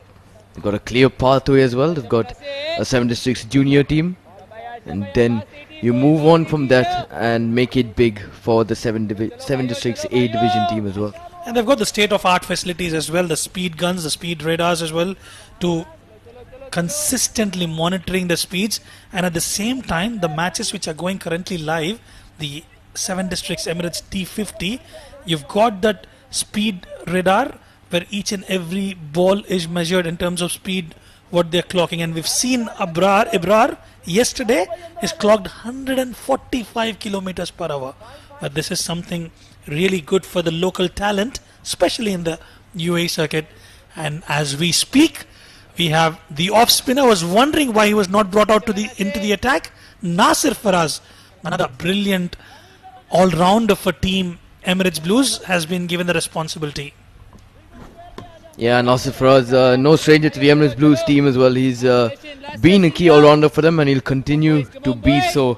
They've got a clear pathway as well. They've got a 7 districts junior team, and then you move on from that and make it big for the 7 districts A division team as well. And they've got the state-of-art facilities as well, the speed guns, the speed radars as well, to consistently monitoring the speeds. And at the same time, the matches which are going currently live, the 7 districts Emirates D50, you've got that speed radar where each and every ball is measured in terms of speed, what they're clocking. And we've seen Ibrar yesterday is clocked 145 kilometers per hour. But this is something really good for the local talent, especially in the UAE circuit. And as we speak, we have the off spinner. I was wondering why he was not brought out into the attack. Nasir Faraz, another brilliant all-rounder for team Emirates Blues, has been given the responsibility. Yeah, Nasir Faraz, no stranger to the Emirates Blues team as well. He's been a key all-rounder for them and he'll continue to be so.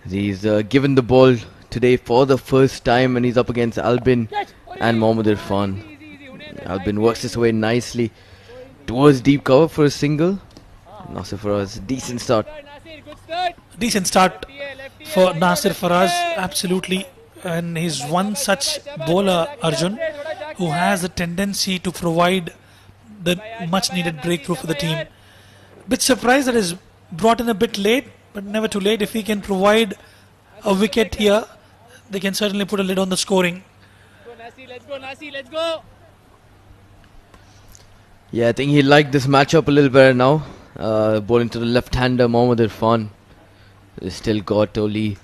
He's given the ball today for the first time and he's up against Albin and Mohammad Irfan. Albin works his way nicely towards deep cover for a single. Nasir Faraz, decent start. Decent start for Nasir Faraz, absolutely. And he's one such bowler, Arjun, who has a tendency to provide the much needed breakthrough for the team. Bit surprised that he's brought in a bit late, but never too late. If he can provide a wicket here, they can certainly put a lid on the scoring. Let's go. Yeah, I think he liked this matchup a little better now. Bowling to the left-hander Mohammad Irfan. He's still got only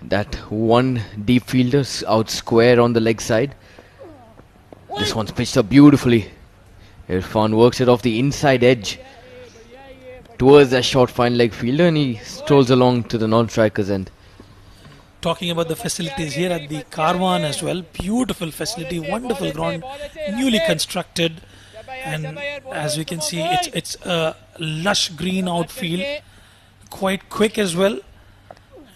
that one deep fielder out square on the leg side. This one's pitched up beautifully. Irfan works it off the inside edge towards that short fine leg fielder and he strolls along to the non-striker's end. Talking about the facilities here at the Karwan as well, beautiful facility, wonderful ground, newly constructed, and as we can see, it's a lush green outfield, quite quick as well,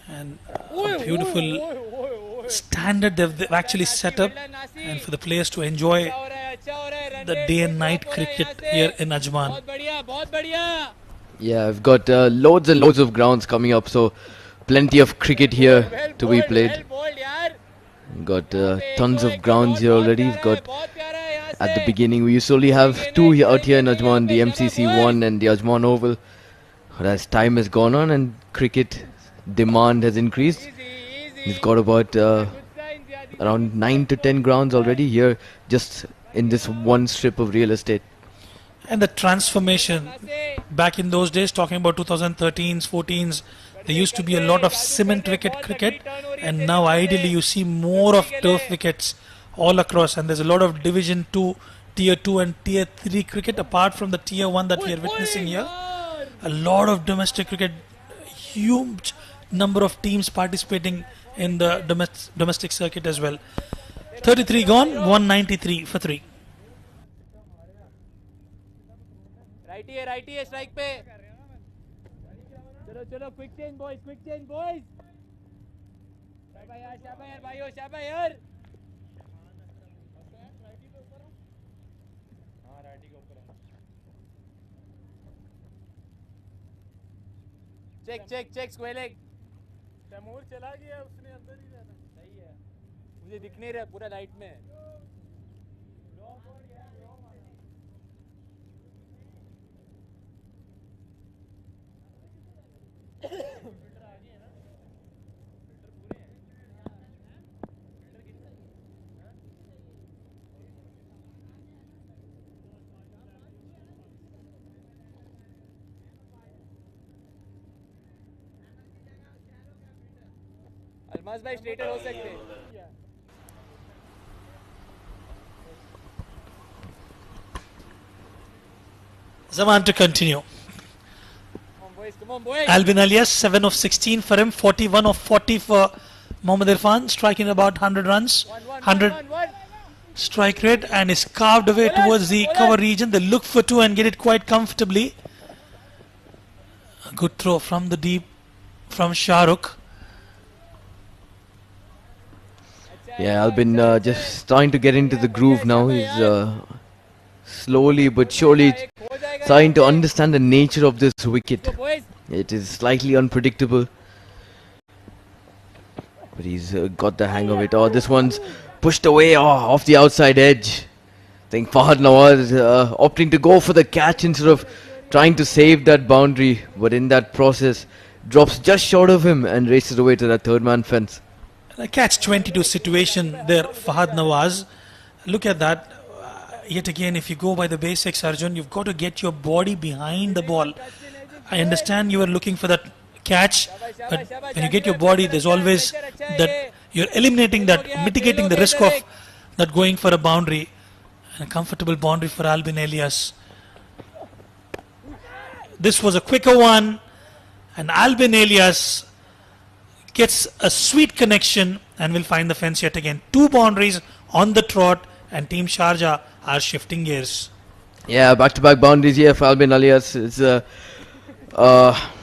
and a beautiful standard they've actually set up, and for the players to enjoy the day and night cricket here in Ajman. Yeah, I've got loads and loads of grounds coming up, so Plenty of cricket here to be played. Got tons of grounds here already. We've got, at the beginning, we used to only have two out here in Ajman, the MCC 1 and the Ajman Oval. But as time has gone on and cricket demand has increased, we've got about around 9 to 10 grounds already here just in this one strip of real estate. And the transformation back in those days, talking about 2013s, 14s, there used to be a lot of cement wicket cricket, and now ideally you see more of turf wickets all across, and there's a lot of Division 2, Tier 2 and Tier 3 cricket apart from the Tier 1 that we are witnessing here. A lot of domestic cricket, huge number of teams participating in the domestic circuit as well. 33 gone, 193 for 3. Righty है strike पे. चलो quick change boys. शाबाश यार भाइयों शाबाश यार. हाँ righty के ऊपर. check square leg. तैमूर चला गया उसने अंदर ही रहना. सही है. मुझे दिख नहीं रहा पूरा लाइट में. अलमास भाई स्ट्रेटर हो सकते हैं. Zaman to continue. Come on boys. Albin Alias 7 of 16 for him, 41 of 40 for Mohammad Irfan, striking about 100 runs, 100 strike rate, and is carved away towards the cover region. They look for two and get it quite comfortably. A good throw from the deep from Shahrukh. Yeah, Albin just trying to get into the groove now. He's slowly but surely trying to understand the nature of this wicket. It is slightly unpredictable, but he's got the hang of it. Oh, this one's pushed away off the outside edge. I think Fahad Nawaz opting to go for the catch instead of trying to save that boundary, but in that process drops just short of him and races away to that third man fence. A catch-22 situation there, Fahad Nawaz. Look at that. Yet again, if you go by the basics, Arjun, you've got to get your body behind the ball. I understand you are looking for that catch, but when you get your body, there's always that you're eliminating that, mitigating the risk of that going for a boundary. And a comfortable boundary for Albin Elias. This was a quicker one, and Albin Elias gets a sweet connection and will find the fence yet again. Two boundaries on the trot, and Team Sharjah are shifting gears. Yeah, back-to-back boundaries here for Albin Elias. It's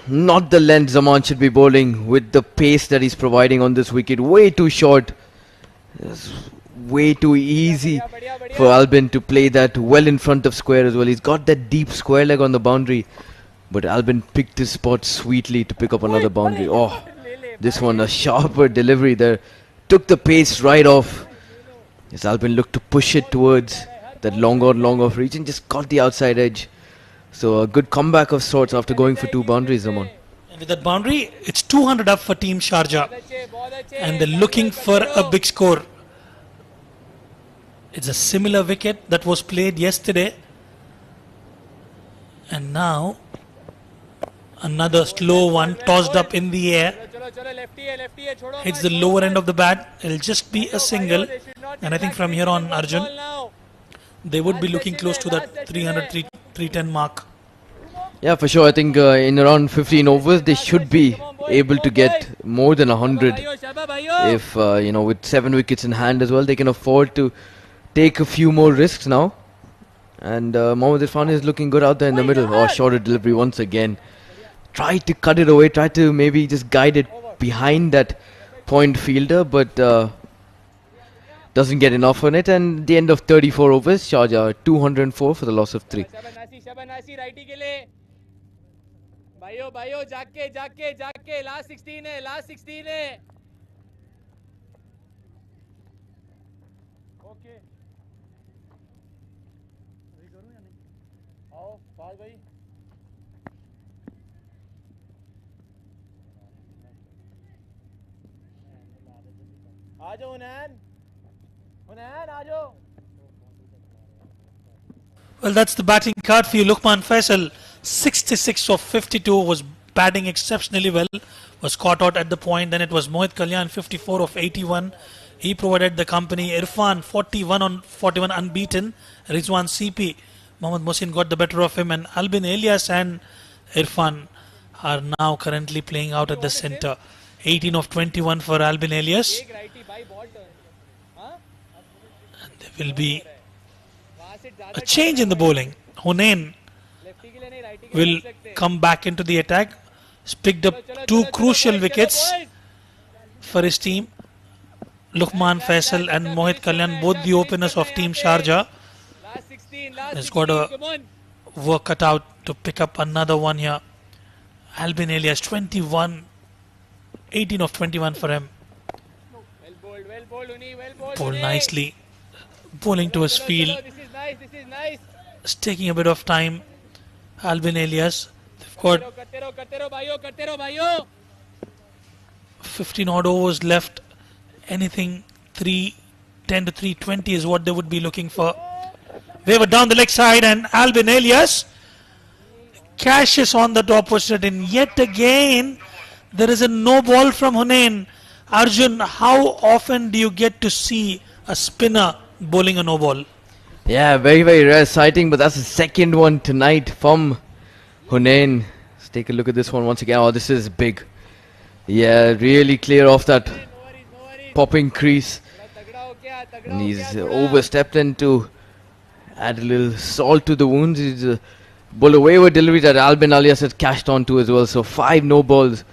not the length Zaman should be bowling with the pace that he's providing on this wicket. Way too short. It's way too easy for Albin to play that well in front of square as well. He's got that deep square leg on the boundary, but Albin picked his spot sweetly to pick up another boundary. Oh, this one a sharper delivery there. Took the pace right off. As Albin looked to push it towards that long off reach and just got the outside edge. So a good comeback of sorts after going for two boundaries, Zaman. And with that boundary, it's 200 up for Team Sharjah. And they're looking for a big score. It's a similar wicket that was played yesterday. And now, another slow one tossed up in the air. Hits the lower end of the bat. It'll just be a single. And I think from here on, Arjun, they would be looking close to that 300, 310 mark. Yeah, for sure. I think in around 15 overs, they should be able to get more than 100. If, with 7 wickets in hand as well, they can afford to take a few more risks now. And Mohammad Irfan is looking good out there in the middle. Oh, shorter delivery once again. Tried to cut it away, tried to maybe just guide it behind that point fielder, but doesn't get enough on it. And at the end of 34 overs, Sharjah 204 for the loss of 3. भाइयों भाइयों जाके जाके जाके last 16 है, last 16 है. Okay अभी करूं या नहीं? आओ फाज भाई. आ जाओ हुनैन, हुनैन आ जाओ. Well, that's the batting card for you. Luqman Faisal, 66 of 52, was batting exceptionally well. Was caught out at the point. Then it was Mohit Kalyan, 54 of 81. He provided the company. Irfan, 41 on 41, unbeaten. Rizwan CP, Mohammad Mohsin got the better of him. And Albin Elias and Irfan are now currently playing out at the centre. 18 of 21 for Albin Elias. And there will be a change in the bowling. Hunain will come back into the attack. He's picked up two crucial wickets for his team. Luqman Faisal and Mohit Kalyan, both the openers of Team Sharjah. He's got a work cut out to pick up another one here. Albin Elias, 21, 18 of 21 for him. Bowled nicely, bowling to his field. It's taking a bit of time. Albin Elias, they've got 15 odd overs left. Anything 310 to 320 is what they would be looking for. Waver down the leg side, and Albin Elias cashes on that opposite, and yet again there is a no ball from Hunain. Arjun, how often do you get to see a spinner bowling a no ball? Yeah, very, very rare sighting, but that's the second one tonight from Hunain. Let's take a look at this one once again. Oh, this is big. Yeah, really clear off that popping crease. And he's overstepped in to add a little salt to the wounds. He's bowled a wayward delivery that Albin Elias had cashed onto as well. So 5 no balls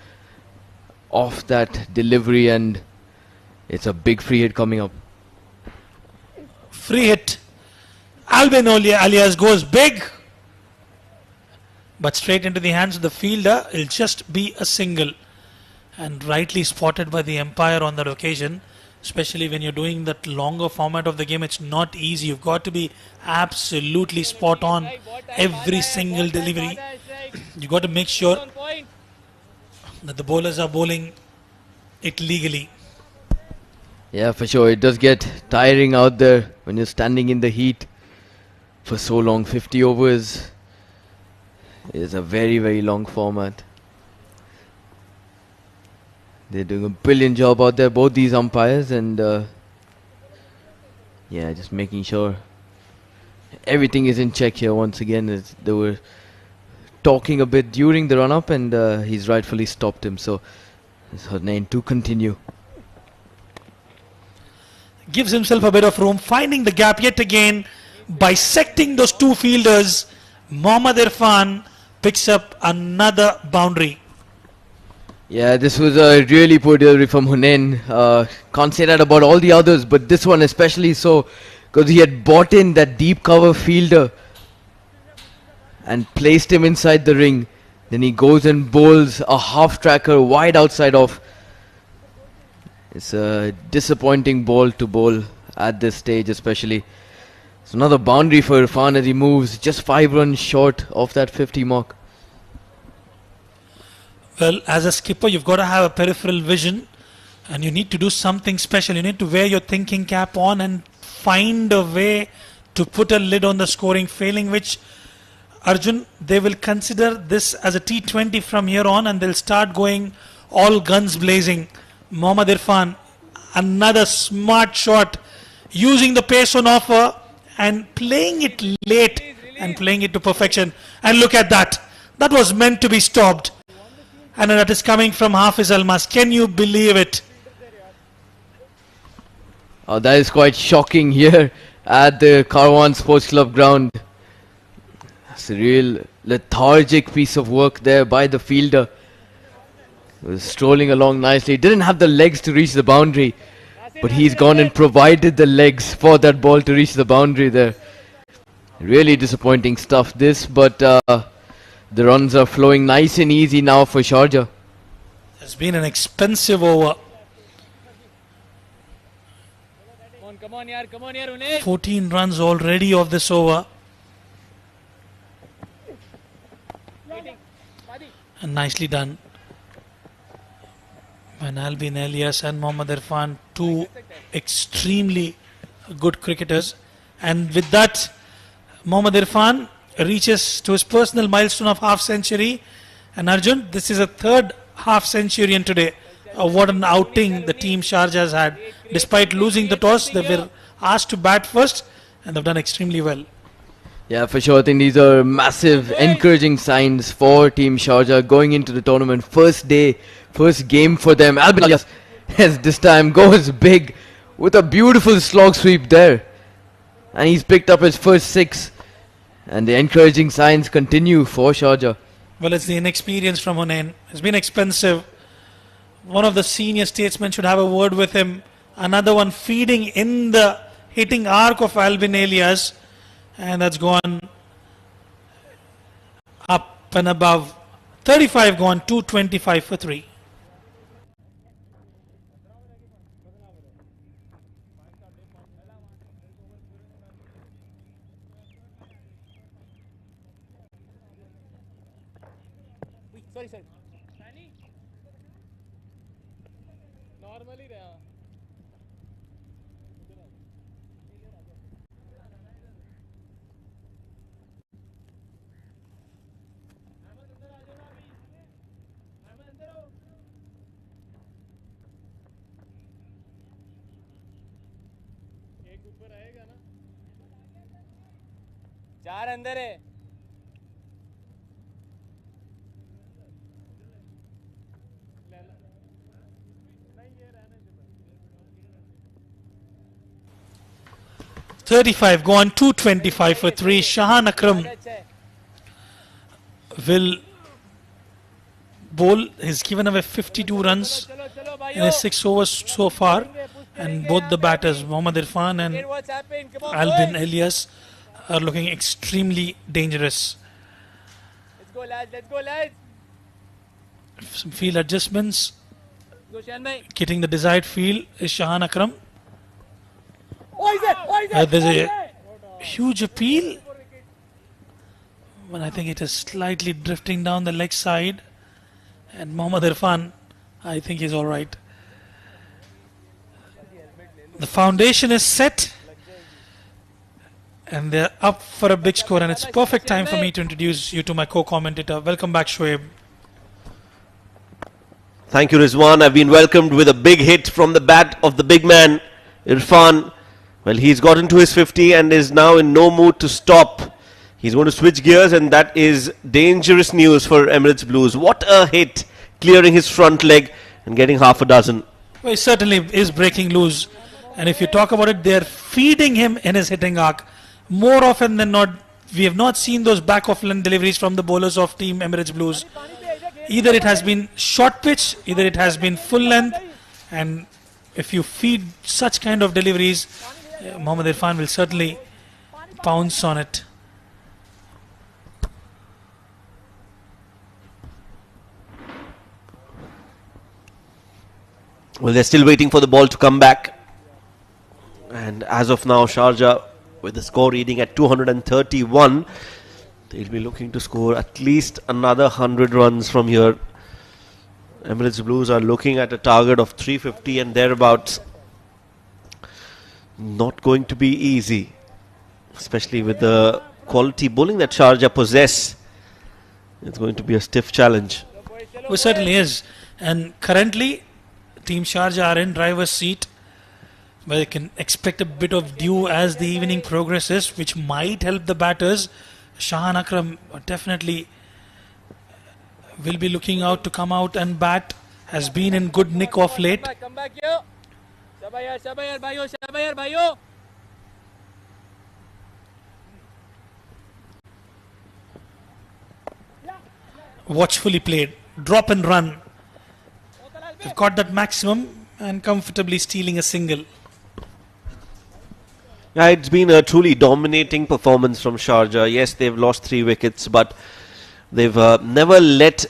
off that delivery, and it's a big free hit coming up. Free hit. Albin Elias goes big, but straight into the hands of the fielder. It'll just be a single, and rightly spotted by the umpire on that occasion. Especially when you're doing that longer format of the game, it's not easy. You've got to be absolutely spot on every single delivery. You've got to make sure that the bowlers are bowling it legally. Yeah, for sure. It does get tiring out there when you're standing in the heat for so long. 50 overs is a very, very long format. They're doing a brilliant job out there, both these umpires, and yeah, just making sure everything is in check here once again. They were talking a bit during the run-up, and he's rightfully stopped him. So it's Hunain to continue. Gives himself a bit of room, finding the gap yet again, bisecting those two fielders. Mohammad Irfan picks up another boundary. Yeah, this was a really poor delivery from Hunain. Can't say that about all the others, but this one especially so, because he had bought in that deep cover fielder and placed him inside the ring. Then he goes and bowls a half tracker wide outside off. It's a disappointing ball to bowl at this stage, especially. It's another boundary for Irfan as he moves just 5 runs short of that 50 mark. Well, as a skipper, you've got to have a peripheral vision, and you need to do something special. You need to wear your thinking cap on and find a way to put a lid on the scoring, failing which, Arjun, they will consider this as a T20 from here on, and they'll start going all guns blazing. Mohammad Irfan, another smart shot, using the pace on offer and playing it late and playing it to perfection. And look at that. That was meant to be stopped. And that is coming from Hafiz Almas. Can you believe it? Oh, that is quite shocking here at the Karwan Sports Club ground. It's a real lethargic piece of work there by the fielder. He was strolling along nicely. Didn't have the legs to reach the boundary, but he's gone and provided the legs for that ball to reach the boundary there. Really disappointing stuff this, but The runs are flowing nice and easy now for Sharjah. It's been an expensive over. Come on, Unesh. 14 runs already of this over. And nicely done. When Albin Elias and Mohammad Irfan, two extremely good cricketers. And with that, Mohammad Irfan reaches to his personal milestone of half century. And Arjun, this is a third half centurion today. What an outing the team Sharjah has had. Despite losing the toss, they were asked to bat first and they've done extremely well. Yeah, for sure. I think these are massive, encouraging signs for Team Sharjah going into the tournament. First day, first game for them. Albin Elias, yes, this time goes big with a beautiful slog sweep there. And he's picked up his first 6. And the encouraging signs continue for Sharjah. Well, it's the inexperience from Hunain. It's been expensive. One of the senior statesmen should have a word with him. Another one feeding in the hitting arc of Albin Elias. And that's gone up and above. 35 gone, 225 for 3. Sorry. Normally there. 4 अंदर है. $35 gone, 225 for 3. Shahan Akram will bowl. He's given away 52 runs in his 6 overs so far. And both the batters, Mohammad Irfan and Albin Elias, are looking extremely dangerous. Let's go, lads. Some field adjustments. Getting the desired field is Shahan Akram. There's a huge appeal, but I think it is slightly drifting down the leg side. And Mohammad Irfan, I think he's alright. The foundation is set. And they're up for a big score, and it's perfect time for me to introduce you to my co-commentator. Welcome back, Shoaib. Thank you, Rizwan. I've been welcomed with a big hit from the bat of the big man, Irfan. Well, he's got into his 50 and is now in no mood to stop. He's going to switch gears, and that is dangerous news for Emirates Blues. What a hit, clearing his front leg and getting half a dozen. Well, he certainly is breaking loose. And if you talk about it, they're feeding him in his hitting arc. More often than not, we have not seen those back of length deliveries from the bowlers of Team Emirates Blues. Either it has been short pitch, either it has been full length. And if you feed such kind of deliveries, Mohammad Irfan will certainly pounce on it. Well, they're still waiting for the ball to come back. And as of now, Sharjah, with the score reading at 231, they'll be looking to score at least another 100 runs from here. Emirates Blues are looking at a target of 350 and thereabouts. Not going to be easy, especially with the quality bowling that Sharjah possess. It's going to be a stiff challenge. Well, certainly is. And currently, Team Sharjah are in driver's seat, but they can expect a bit of dew as the evening progresses, which might help the batters. Shahan Akram definitely will be looking out to come out and bat. Has been in good nick of late. Come back here. Shabayar, bhaiyo. Watchfully played. Drop and run. They've got that maximum and comfortably stealing a single. Yeah, it's been a truly dominating performance from Sharjah. Yes, they've lost 3 wickets, but They've never let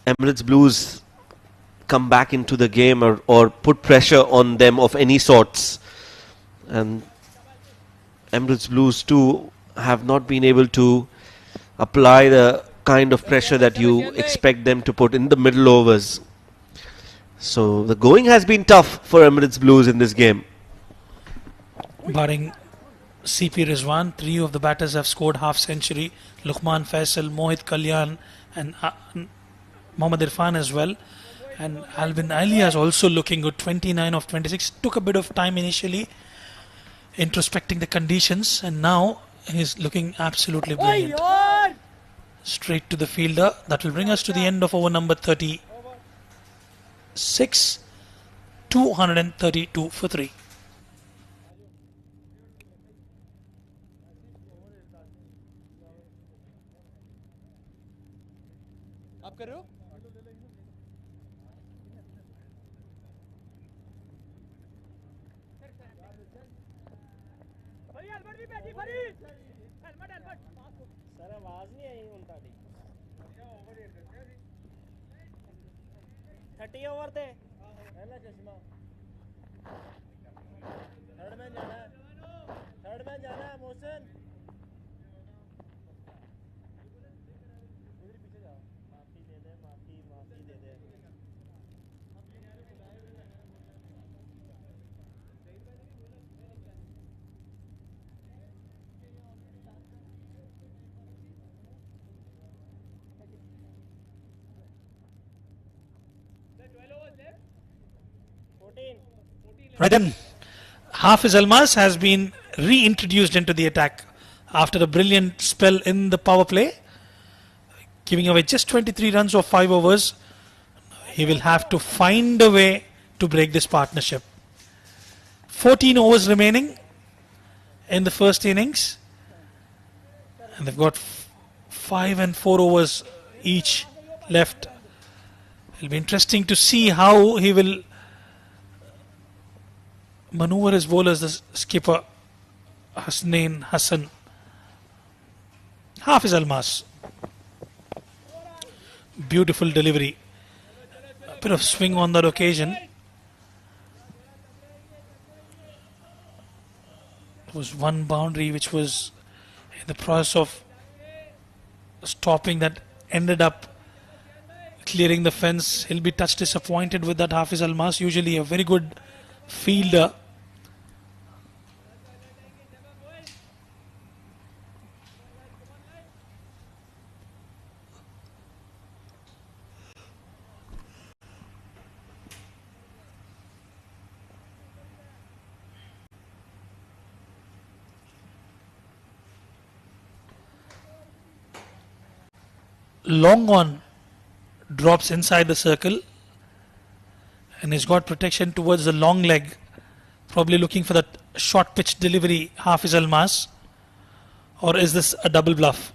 Emirates Blues come back into the game or put pressure on them of any sorts. And Emirates Blues too have not been able to apply the kind of pressure that you expect them to put in the middle overs. So the going has been tough for Emirates Blues in this game. Barring CP Rizwan, 3 of the batters have scored half century. Luqman Faisal, Mohit Kalyan and Mohammad Irfan as well. And Albin Ali is also looking good, 29 of 26. Took a bit of time initially introspecting the conditions, and now he's looking absolutely brilliant. Straight to the fielder. That will bring us to the end of over number 36. 232 for 3. आप कर रहे हो? Sir आवाज नहीं आई ਹੁਣ ਤੁਹਾਡੀ 30 over ਤੇ ਪਹਿਲਾ ਚਸ਼ਮਾ थर्ड मैन जाना है मोहसिन इधर पीछे जाओ माफी दे दे माफी दे दे Right then, Hafiz Almas has been reintroduced into the attack after a brilliant spell in the power play, giving away just 23 runs of 5 overs. He will have to find a way to break this partnership. 14 overs remaining in the first innings, and they've got 5 and 4 overs each left. It'll be interesting to see how he will maneuver his bowlers, the skipper Hasnain Hassan. Hafiz Almas. Beautiful delivery. A bit of swing on that occasion. There was one boundary which was in the process of stopping that ended up clearing the fence. He'll be touch disappointed with that, Hafiz Almas. Usually a very good fielder. Long on drops inside the circle, and he's got protection towards the long leg, probably looking for that short pitch delivery, Hafiz Almas. Or is this a double bluff?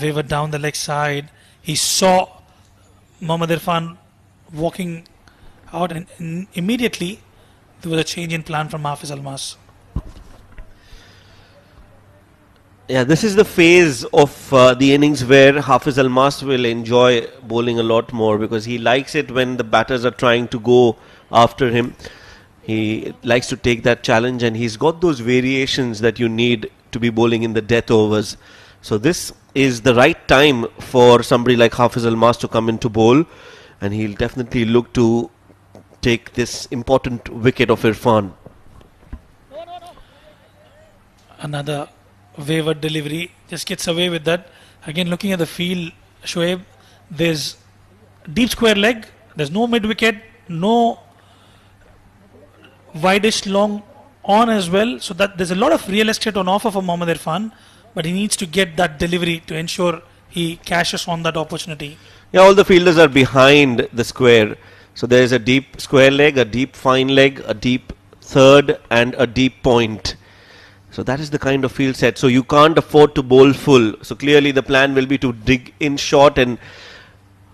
Wavered down the leg side. He saw Mohammad Irfan walking out, and immediately there was a change in plan from Hafiz Almas. Yeah, this is the phase of the innings where Hafiz Almas will enjoy bowling a lot more, because he likes it when the batters are trying to go after him. He likes to take that challenge, and he's got those variations that you need to be bowling in the death overs. So this is the right time for somebody like Hafiz Almas to come into bowl, and he'll definitely look to take this important wicket of Irfan. Another wavered delivery, just gets away with that. Again, looking at the field, Shoaib, there's deep square leg, there's no mid wicket, no wideish long on as well, so that there's a lot of real estate on offer for Mohammad Irfan, but he needs to get that delivery to ensure he cashes on that opportunity. Yeah, all the fielders are behind the square, so there is a deep square leg, a deep fine leg, a deep third and a deep point. So that is the kind of field set. So you can't afford to bowl full. So clearly the plan will be to dig in short and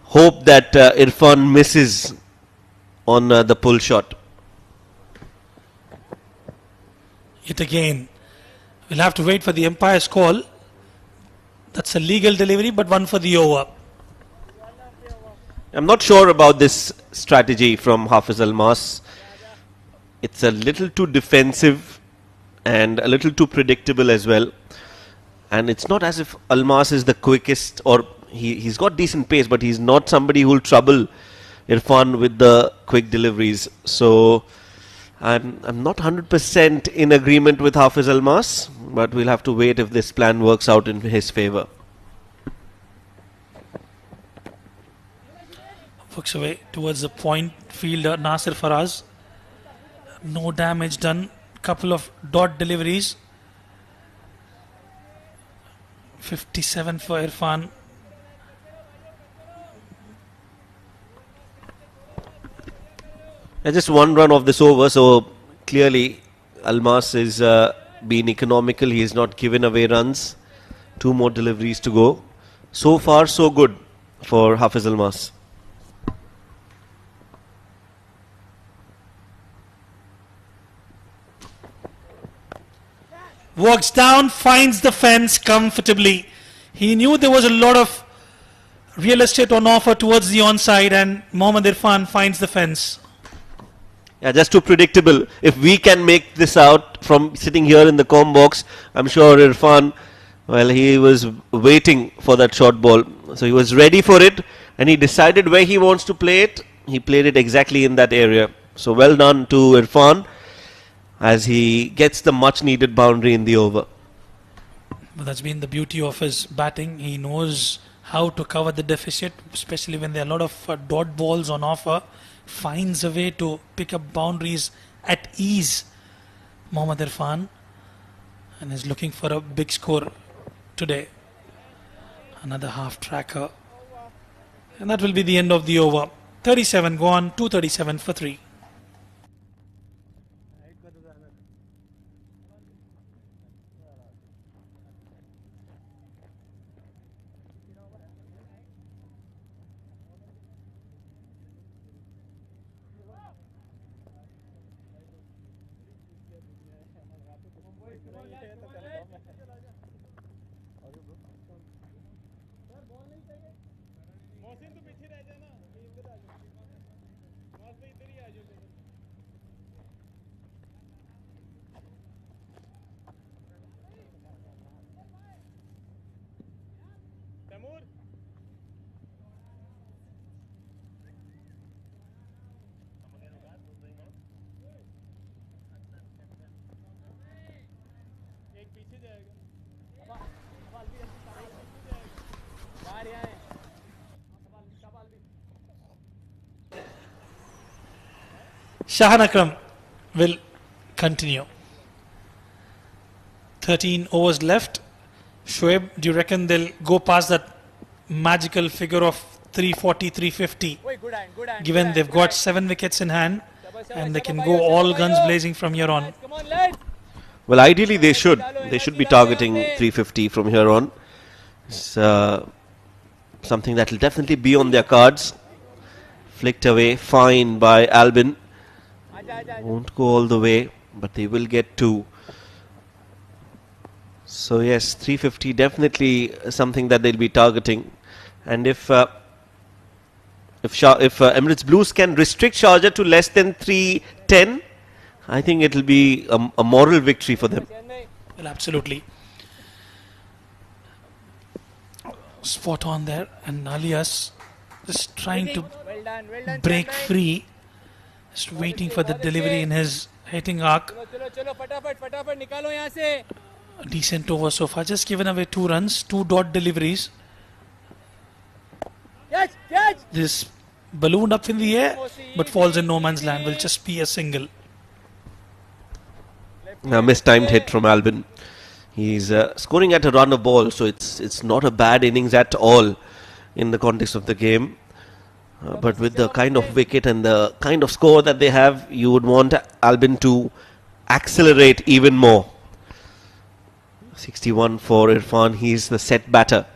hope that Irfan misses on the pull shot. Yet again, we'll have to wait for the umpire's call. That's a legal delivery, but one for the over. I'm not sure about this strategy from Hafiz Almas. It's a little too defensive and a little too predictable as well. And it's not as if Almas is the quickest, or he's got decent pace, but he's not somebody who'll trouble Irfan with the quick deliveries. So I'm not 100% in agreement with Hafiz Almas, but we'll have to wait if this plan works out in his favour. Works away towards the point fielder Nasir Faraz. No damage done. Couple of dot deliveries. 57 for Irfan. Just one run of this over, so clearly Almas is being economical. He has not given away runs. 2 more deliveries to go. So far, so good for Hafiz Almas. Walks down, finds the fence comfortably. He knew there was a lot of real estate on offer towards the onside, and Mohammad Irfan finds the fence. Yeah, just too predictable. If we can make this out from sitting here in the com box, I'm sure Irfan, well, he was waiting for that short ball. So he was ready for it, and he decided where he wants to play it. He played it exactly in that area. So well done to Irfan, as he gets the much needed boundary in the over. But that's been the beauty of his batting. He knows how to cover the deficit, especially when there are a lot of dot balls on offer. Finds a way to pick up boundaries at ease, Mohammad Irfan, and is looking for a big score today. Another half tracker, and that will be the end of the over. 37 gone, 237 for 3. Shahan Akram will continue. 13 overs left. Shoaib, do you reckon they'll go past that magical figure of 340, 350? Given they've got 7 wickets in hand and they can go all guns blazing from here on. Well, ideally they should. They should be targeting 350 from here on. It's something that will definitely be on their cards. Flicked away, fine by Albin. Won't go all the way, but they will get 2. So yes, 350 definitely something that they'll be targeting. And if Emirates Blues can restrict Sharjah to less than 310, I think it'll be a moral victory for them. Well, absolutely. Spot on there, and Alias just trying to break free, just waiting for the delivery in his hitting arc. A decent over so far, just given away 2 runs, 2 dot deliveries. This ballooned up in the air but falls in no man's land, will just be a single. Now mistimed hit from Albin. He's scoring at a run of ball, so it's not a bad innings at all in the context of the game. But with the kind of wicket and the kind of score that they have, you would want Albin to accelerate even more. 61 for Irfan. He's the set batter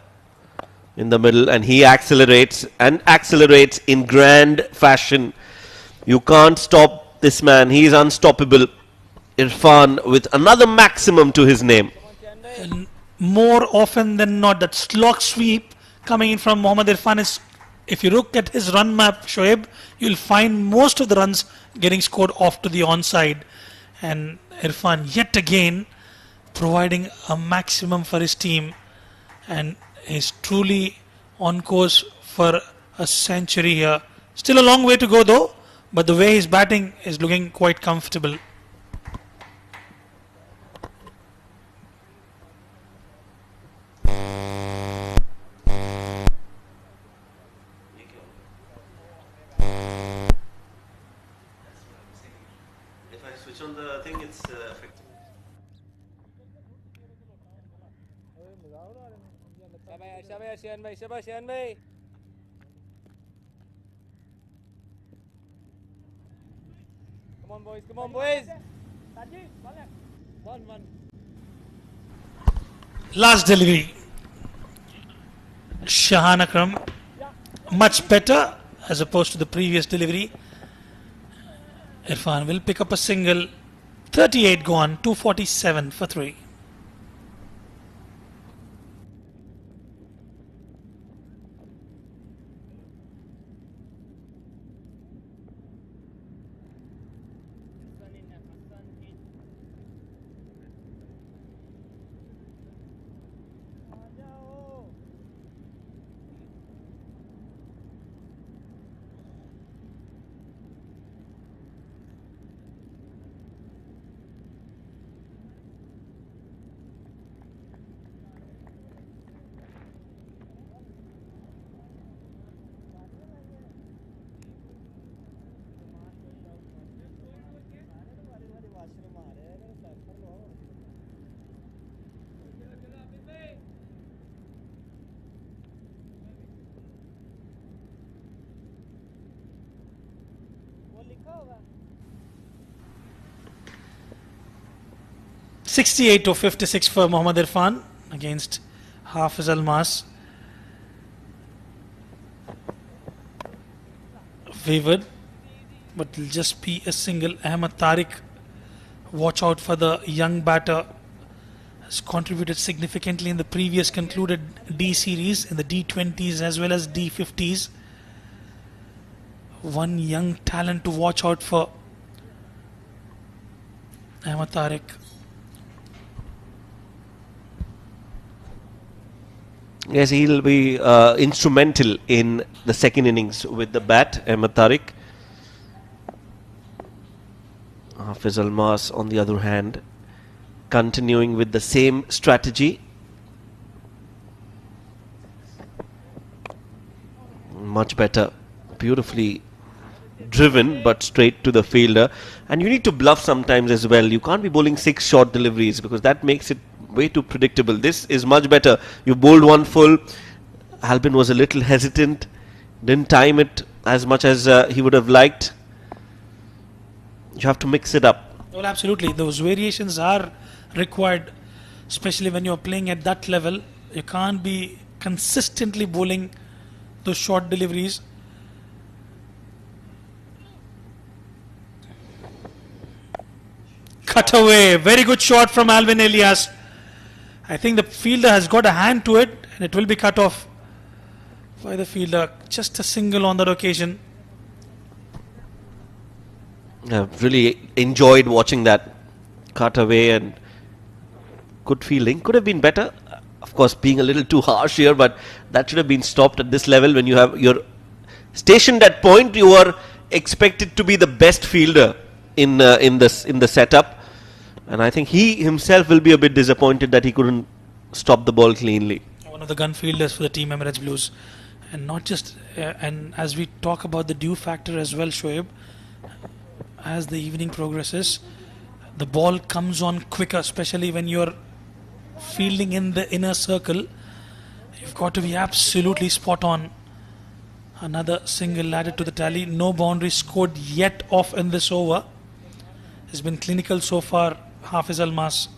in the middle, and he accelerates in grand fashion. You can't stop this man. He is unstoppable. Irfan with another maximum to his name. more often than not, that slog sweep coming in from Mohammad Irfan is, if you look at his run map, Shoaib, you'll find most of the runs getting scored off to the onside. And Irfan yet again providing a maximum for his team and is truly on course for a century here. Still a long way to go though, but the way he's batting is looking quite comfortable. If I switch on the thing, it's affecting. Come on, boys. Come on, boys. Last delivery. Shahan Akram, much better as opposed to the previous delivery. Irfan will pick up a single. 38 gone, 247 for 3. लिखा होगा 68 to 56 for Mohammad Irfan against Hafiz Almas. Wavered, but it'll just be a single. Ahmed Tariq, watch out for the young batter. Has contributed significantly in the previous concluded D series, in the D20s as well as D50s. One young talent to watch out for. Ahmed Tariq. Yes, he'll be instrumental in the second innings with the bat, Ahmed Tariq. Hafiz Almas, on the other hand, continuing with the same strategy. Much better, beautifully driven, but straight to the fielder. And you need to bluff sometimes as well. You can't be bowling 6 short deliveries because that makes it way too predictable. This is much better. You bowled one full. Albin was a little hesitant, didn't time it as much as he would have liked. You have to mix it up. Well, absolutely. Those variations are required, especially when you're playing at that level. You can't be consistently bowling those short deliveries. Cut away. Very good shot from Alvin Elias. I think the fielder has got a hand to it and it will be cut off by the fielder. Just a single on that occasion. I've really enjoyed watching that cut away, and good fielding. Could have been better. Of course, being a little too harsh here, but that should have been stopped at this level. When you're stationed at point, you are expected to be the best fielder in the setup. And I think he himself will be a bit disappointed that he couldn't stop the ball cleanly. One of the gun fielders for the team Emirates Blues. And not just, and as we talk about the dew factor as well, Shoaib, as the evening progresses, the ball comes on quicker, especially when you're fielding in the inner circle. You've got to be absolutely spot on. Another single added to the tally. No boundary scored yet off in this over. Has been clinical so far, Hafiz Almas.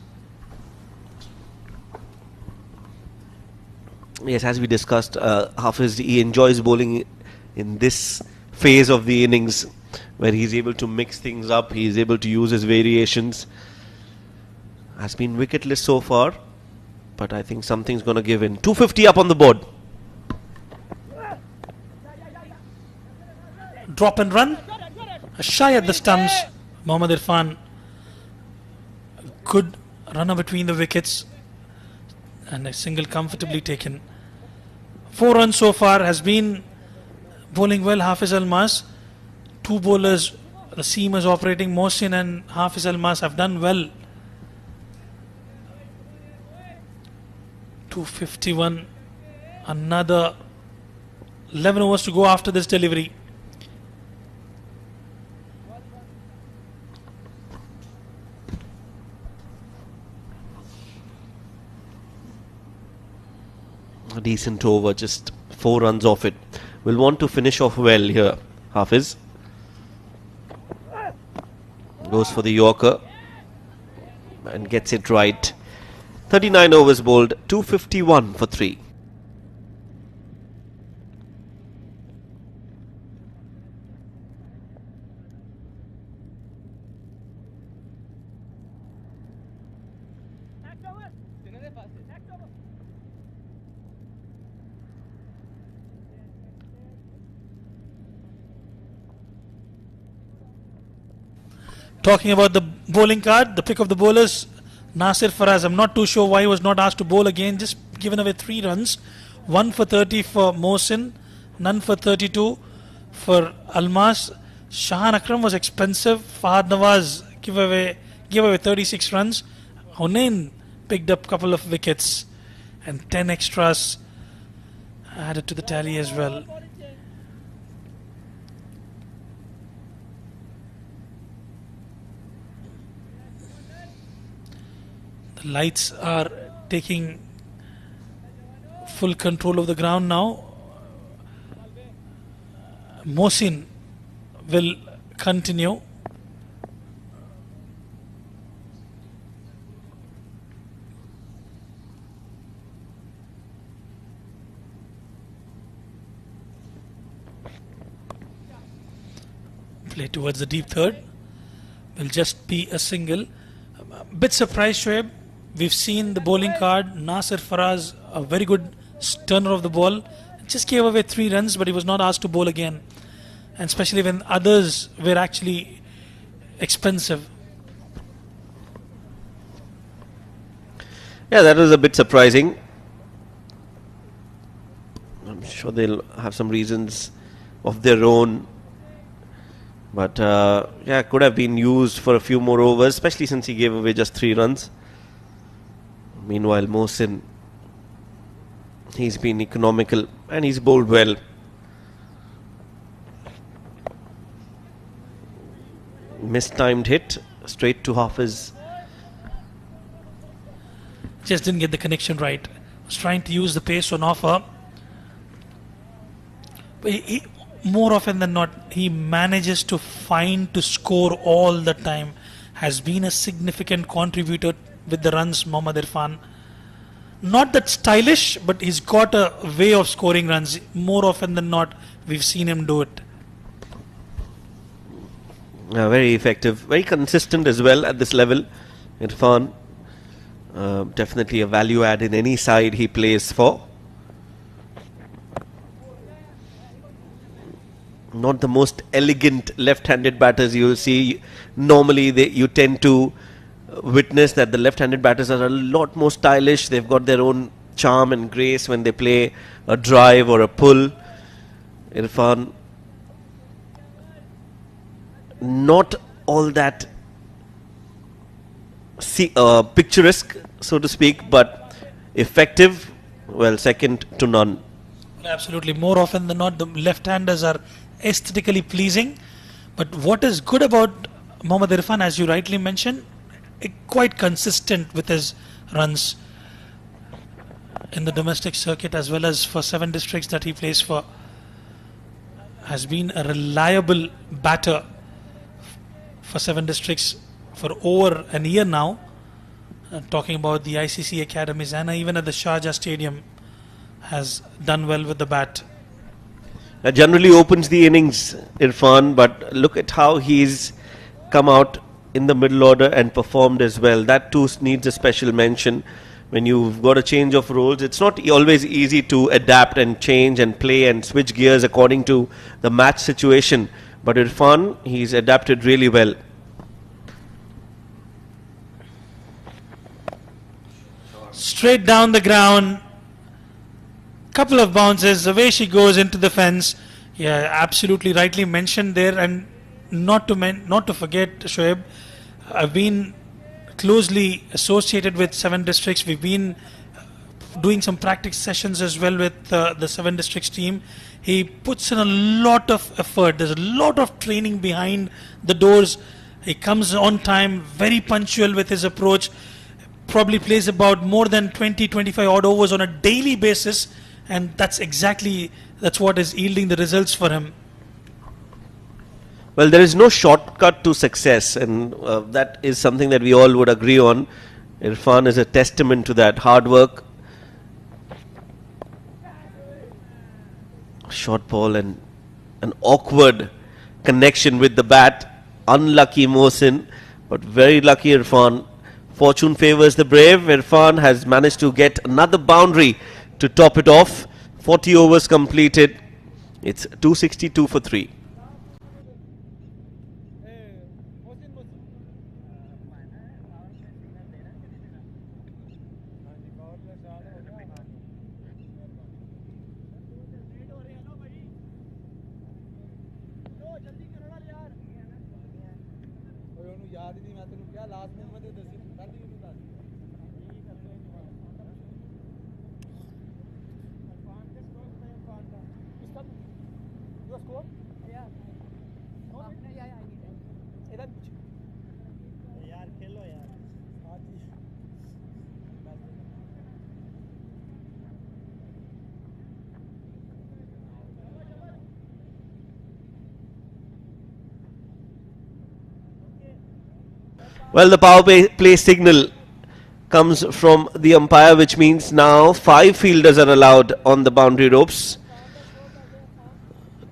Yes, as we discussed, Hafiz, he enjoys bowling in this phase of the innings where he's able to mix things up, he's able to use his variations. Has been wicketless so far. but I think something's going to give in. 250 up on the board. Drop and run. Shy at the stumps. Mohammad Irfan. Good runner between the wickets. And a single comfortably taken. 4 runs so far. Has been bowling well. Hafiz Almas. 2 bowlers. The seamers operating. Mohsin and Hafiz Almas have done well. 251. Another 11 overs to go after this delivery. A decent over, just 4 runs off it. Will want to finish off well here, Hafiz. Goes for the Yorker and gets it right. 39 overs bowled, 251 for 3. Talking about the bowling card, the pick of the bowlers, Nasir Faraz. I'm not too sure why he was not asked to bowl again. Just given away 3 runs. 1 for 30 for Mohsin, none for 32 for Almas. Shahan Akram was expensive. Fahad Nawaz gave away 36 runs. Hunain picked up a couple of wickets and 10 extras added to the tally as well. The lights are taking full control of the ground now. Mohsin will continue. Play towards the deep third. Will just be a single. Bit surprised, Shoaib. We've seen the bowling card. Nasir Faraz, a very good turner of the ball. Just gave away 3 runs, but he was not asked to bowl again. And especially when others were actually expensive. Yeah, that was a bit surprising. I'm sure they'll have some reasons of their own. But yeah, could have been used for a few more overs, especially since he gave away just 3 runs. Meanwhile, Mohsin, he's been economical and he's bowled well. Mistimed hit straight to Hafiz. Just didn't get the connection right. Was trying to use the pace on offer. But he, more often than not, he manages to find to score all the time. Has been a significant contributor with the runs, Mohammad Irfan. Not that stylish, but he's got a way of scoring runs. More often than not, we've seen him do it. Very effective, very consistent as well at this level. Irfan, definitely a value add in any side he plays for. Not the most elegant left-handed batters you will see. Normally you tend to witness that the left-handed batters are a lot more stylish. They've got their own charm and grace when they play a drive or a pull. Irfan, not all that picturesque, so to speak, but effective. Well, second to none. Absolutely. More often than not, the left-handers are aesthetically pleasing. But what is good about Mohammad Irfan, as you rightly mentioned, quite consistent with his runs in the domestic circuit as well as for 7 districts that he plays for. Has been a reliable batter for 7 districts for over a year now. Talking about the ICC academies and even at the Sharjah stadium, has done well with the bat. Generally opens the innings, Irfan, but look at how he's come out in the middle order and performed as well. That too needs a special mention. when you've got a change of roles, it's not always easy to adapt and change and play and switch gears according to the match situation. But Irfan, he's adapted really well. Straight down the ground. Couple of bounces. Away she goes into the fence. Yeah, absolutely rightly mentioned there. And not to forget, Shoaib, I've been closely associated with 7 districts. We've been doing some practice sessions as well with the 7 districts team. He puts in a lot of effort. There's a lot of training behind the doors. He comes on time, very punctual with his approach. Probably plays about more than 20-25 odd overs on a daily basis, and that's what is yielding the results for him. Well, there is no shortcut to success, and that is something that we all would agree on. Irfan is a testament to that. Hard work, short ball, and an awkward connection with the bat. Unlucky Mohsin, but very lucky Irfan. Fortune favors the brave. Irfan has managed to get another boundary to top it off. 40 overs completed. It's 262 for 3. Well, the power play signal comes from the umpire, which means now 5 fielders are allowed on the boundary ropes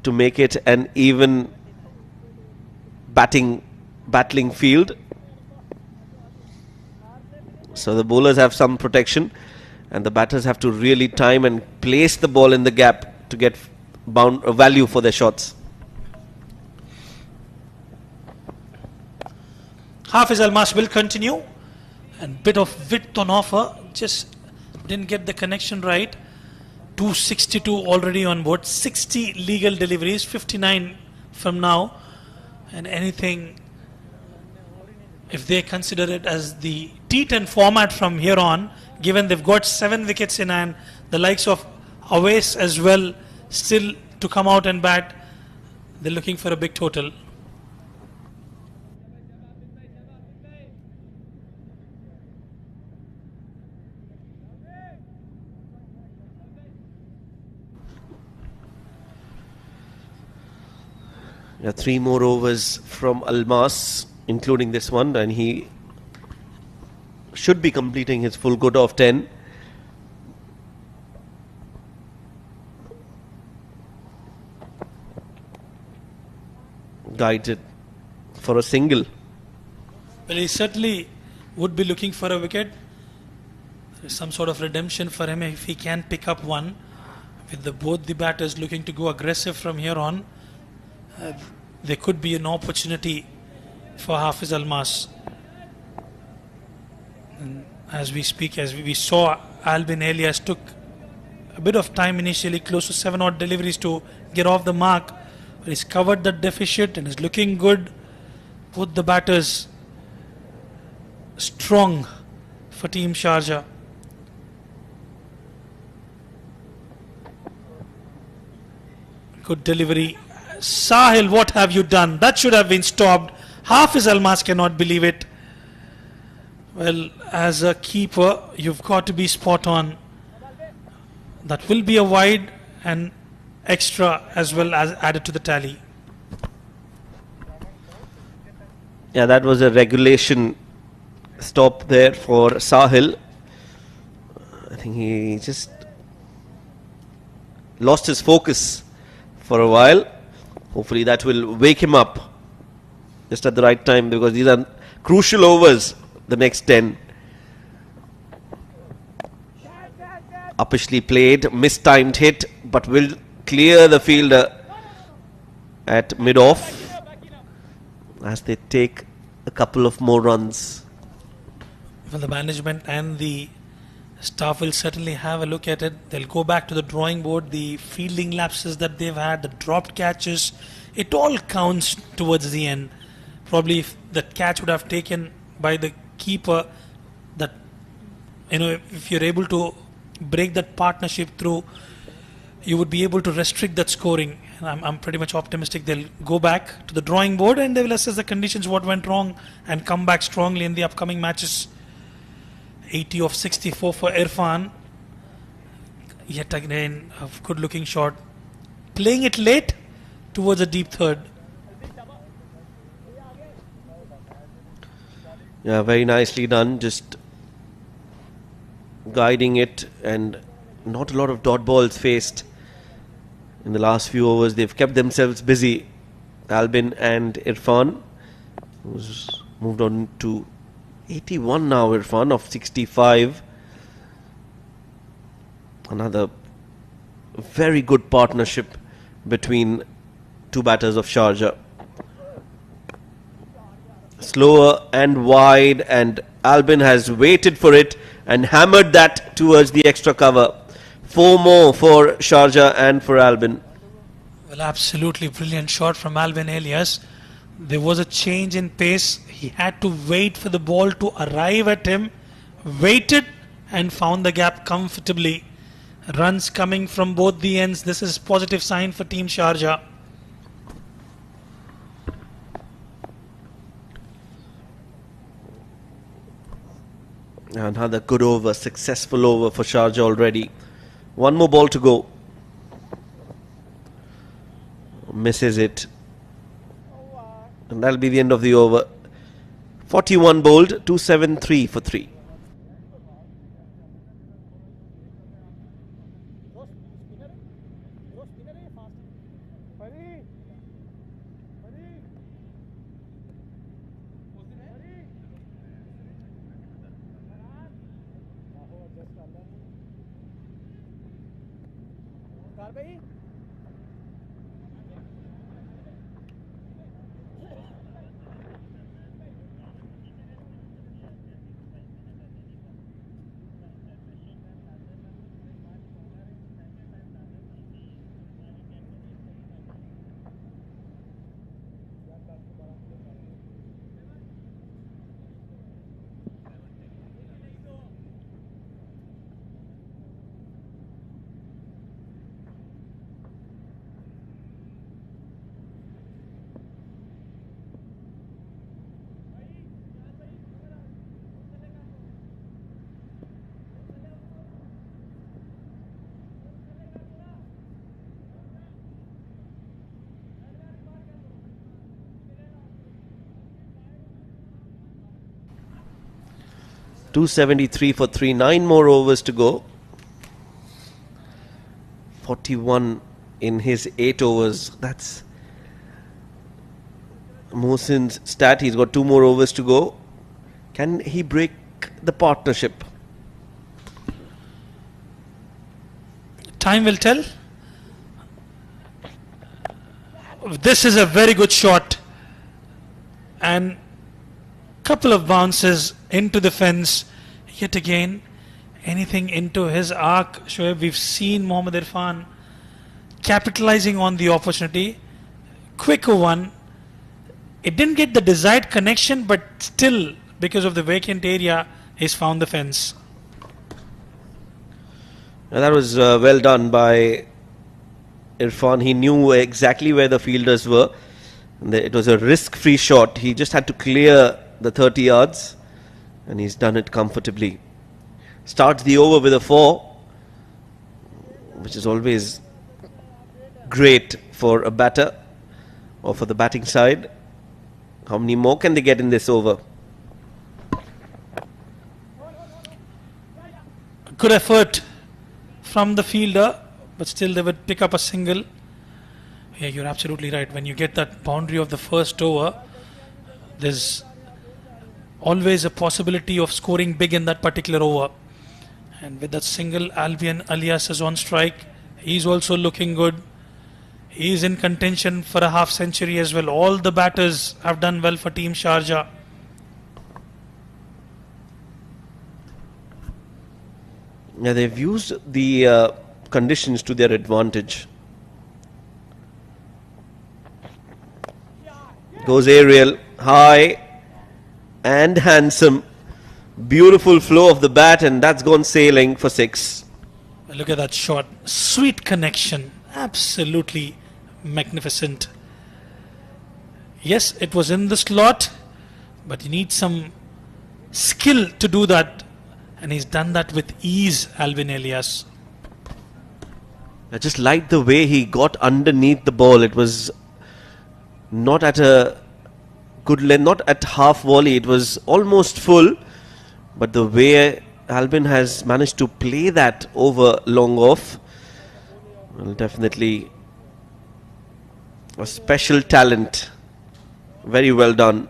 to make it an even battling field. So the bowlers have some protection, and the batters have to really time and place the ball in the gap to get value for their shots. Hafiz Almas will continue, and bit of width on offer, just didn't get the connection right. 262 already on board, 60 legal deliveries, 59 from now, and anything, if they consider it as the T10 format from here on, given they've got 7 wickets in hand, the likes of Awais as well still to come out and bat, they're looking for a big total. Yeah, 3 more overs from Almas, including this one, and he should be completing his full quota of 10. Guided for a single. Well, he certainly would be looking for a wicket. There is some sort of redemption for him if he can pick up one. With both the batters looking to go aggressive from here on, there could be an opportunity for Hafiz Almas. And as we speak, as we saw, Albin Elias took a bit of time initially, close to 7 odd deliveries to get off the mark, but he's covered the deficit and is looking good. Both the batters strong for Team Sharjah. Good delivery. Sahil, what have you done? That should have been stopped. Hafiz Almas cannot believe it. Well, as a keeper, you've got to be spot on. That will be a wide and extra as well as added to the tally. Yeah, that was a regulation stop there for Sahil. I think he just lost his focus for a while. Hopefully that will wake him up just at the right time, because these are crucial overs, the next 10. uppishly played, mistimed hit, but will clear the fielder at mid-off as they take a couple of more runs. Well, the management and the staff will certainly have a look at it. They'll go back to the drawing board. The fielding lapses that they've had, the dropped catches, it all counts towards the end. Probably if the catch would have taken by the keeper, that, you know, if you're able to break that partnership through, you would be able to restrict that scoring. And I'm pretty much optimistic they'll go back to the drawing board and they will assess the conditions, what went wrong, and come back strongly in the upcoming matches. 80 of 64 for Irfan. Yet again, a good looking shot. Playing it late towards a deep third. Yeah, very nicely done. Just guiding it, and not a lot of dot balls faced in the last few overs. They've kept themselves busy. Albin and Irfan, who's moved on to 81 now, Irfan, of 65. Another very good partnership between two batters of Sharjah. Slower and wide, and Albin has waited for it and hammered that towards the extra cover. 4 more for Sharjah and for Albin. Well, absolutely brilliant shot from Albin Elias. There was a change in pace. He had to wait for the ball to arrive at him. Waited and found the gap comfortably. Runs coming from both the ends. This is positive sign for Team Sharjah. Another good over, successful over for Sharjah already. 1 more ball to go. Misses it. And that'll be the end of the over. 41 bowled, 273 for 3. .273 for 3. 9 more overs to go. 41 in his 8 overs. That's Mohsin's stat. He's got 2 more overs to go. Can he break the partnership? Time will tell. This is a very good shot. And couple of bounces into the fence. Yet again, anything into his arc. Shoaib, we've seen Mohammad Irfan capitalizing on the opportunity. Quicker one. It didn't get the desired connection, but still, because of the vacant area, he's found the fence. And that was well done by Irfan. He knew exactly where the fielders were. It was a risk-free shot. He just had to clear the 30 yards, and he's done it comfortably. Starts the over with a 4, which is always great for a batter or for the batting side. How many more can they get in this over? Good effort from the fielder, but still they would pick up a single. Yeah, you're absolutely right. When you get that boundary of the first over, there's always a possibility of scoring big in that particular over. And with that single, Albion Alias is on strike. He's also looking good. He's in contention for a half century as well. All the batters have done well for Team Sharjah. Yeah, they've used the conditions to their advantage. Goes aerial, high and handsome. Beautiful flow of the bat, and that's gone sailing for 6. Look at that shot. Sweet connection. Absolutely magnificent. Yes, it was in the slot, but you need some skill to do that. And he's done that with ease, Alvin Elias. I just liked the way he got underneath the ball. It was not at a good length, not at half volley. It was almost full. But the way Albin has managed to play that over long off, well, definitely a special talent. Very well done.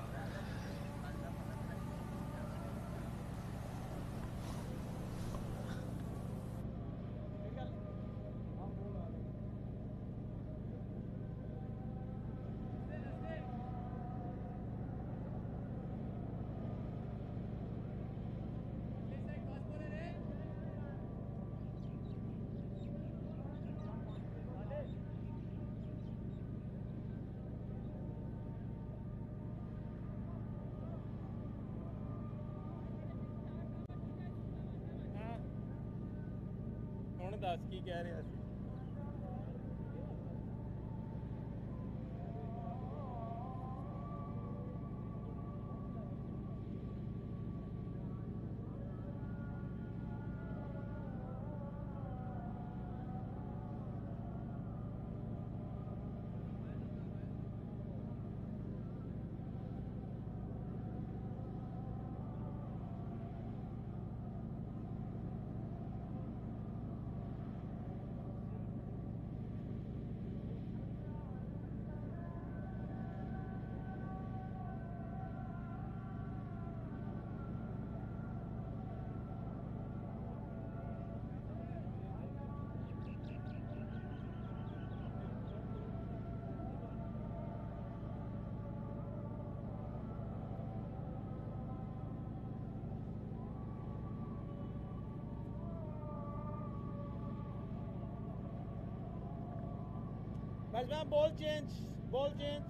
Ajman, ball change. Ball change.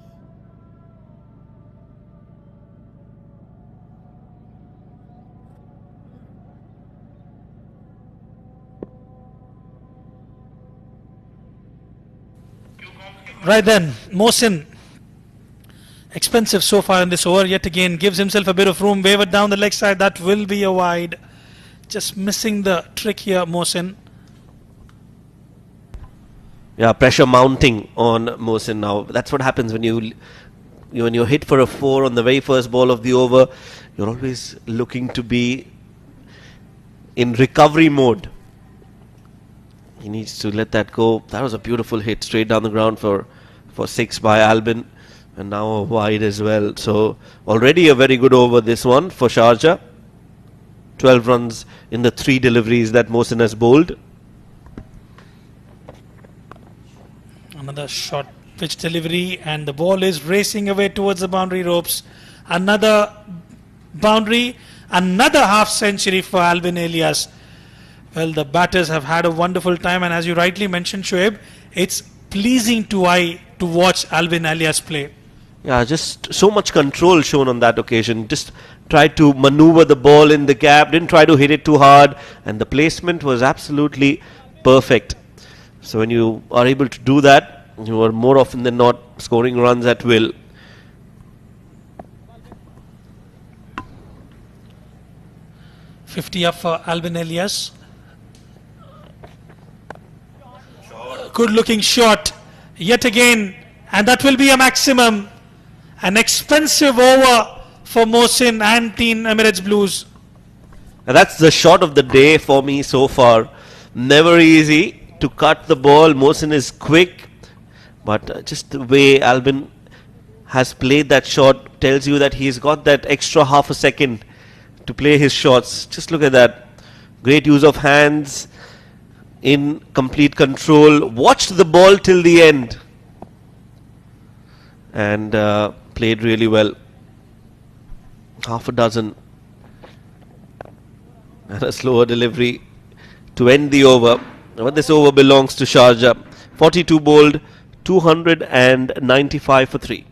Right then, Mohsin, expensive so far in this over, yet again gives himself a bit of room, wavered down the leg side, that will be a wide. Just missing the trick here, Mohsin. Yeah, pressure mounting on Mohsin now. That's what happens when when you're hit for a 4 on the very first ball of the over. You're always looking to be in recovery mode. He needs to let that go. That was a beautiful hit straight down the ground for 6 by Albin, and now a wide as well. So already a very good over this one for Sharjah. 12 runs in the 3 deliveries that Mohsin has bowled. Another short pitch delivery, and the ball is racing away towards the boundary ropes. Another boundary, another half century for Alvin Elias. Well, the batters have had a wonderful time, and as you rightly mentioned, Shoaib, it's pleasing to eye to watch Alvin Elias play. Yeah, just so much control shown on that occasion. Just tried to maneuver the ball in the gap, didn't try to hit it too hard, and the placement was absolutely perfect. So when you are able to do that, you are more often than not scoring runs at will. $50 up for Alvin Elias. Good looking shot yet again, and that will be a maximum. An expensive over for Mohsin and Team Emirates Blues. And that's the shot of the day for me so far. Never easy to cut the ball. Mohsin is quick, but just the way Albin has played that shot tells you that he's got that extra half a second to play his shots. Just look at that. Great use of hands, in complete control, watched the ball till the end, and played really well. Half a dozen, and a slower delivery to end the over. But this over belongs to Sharjah. 42 bowled, 295 for 3.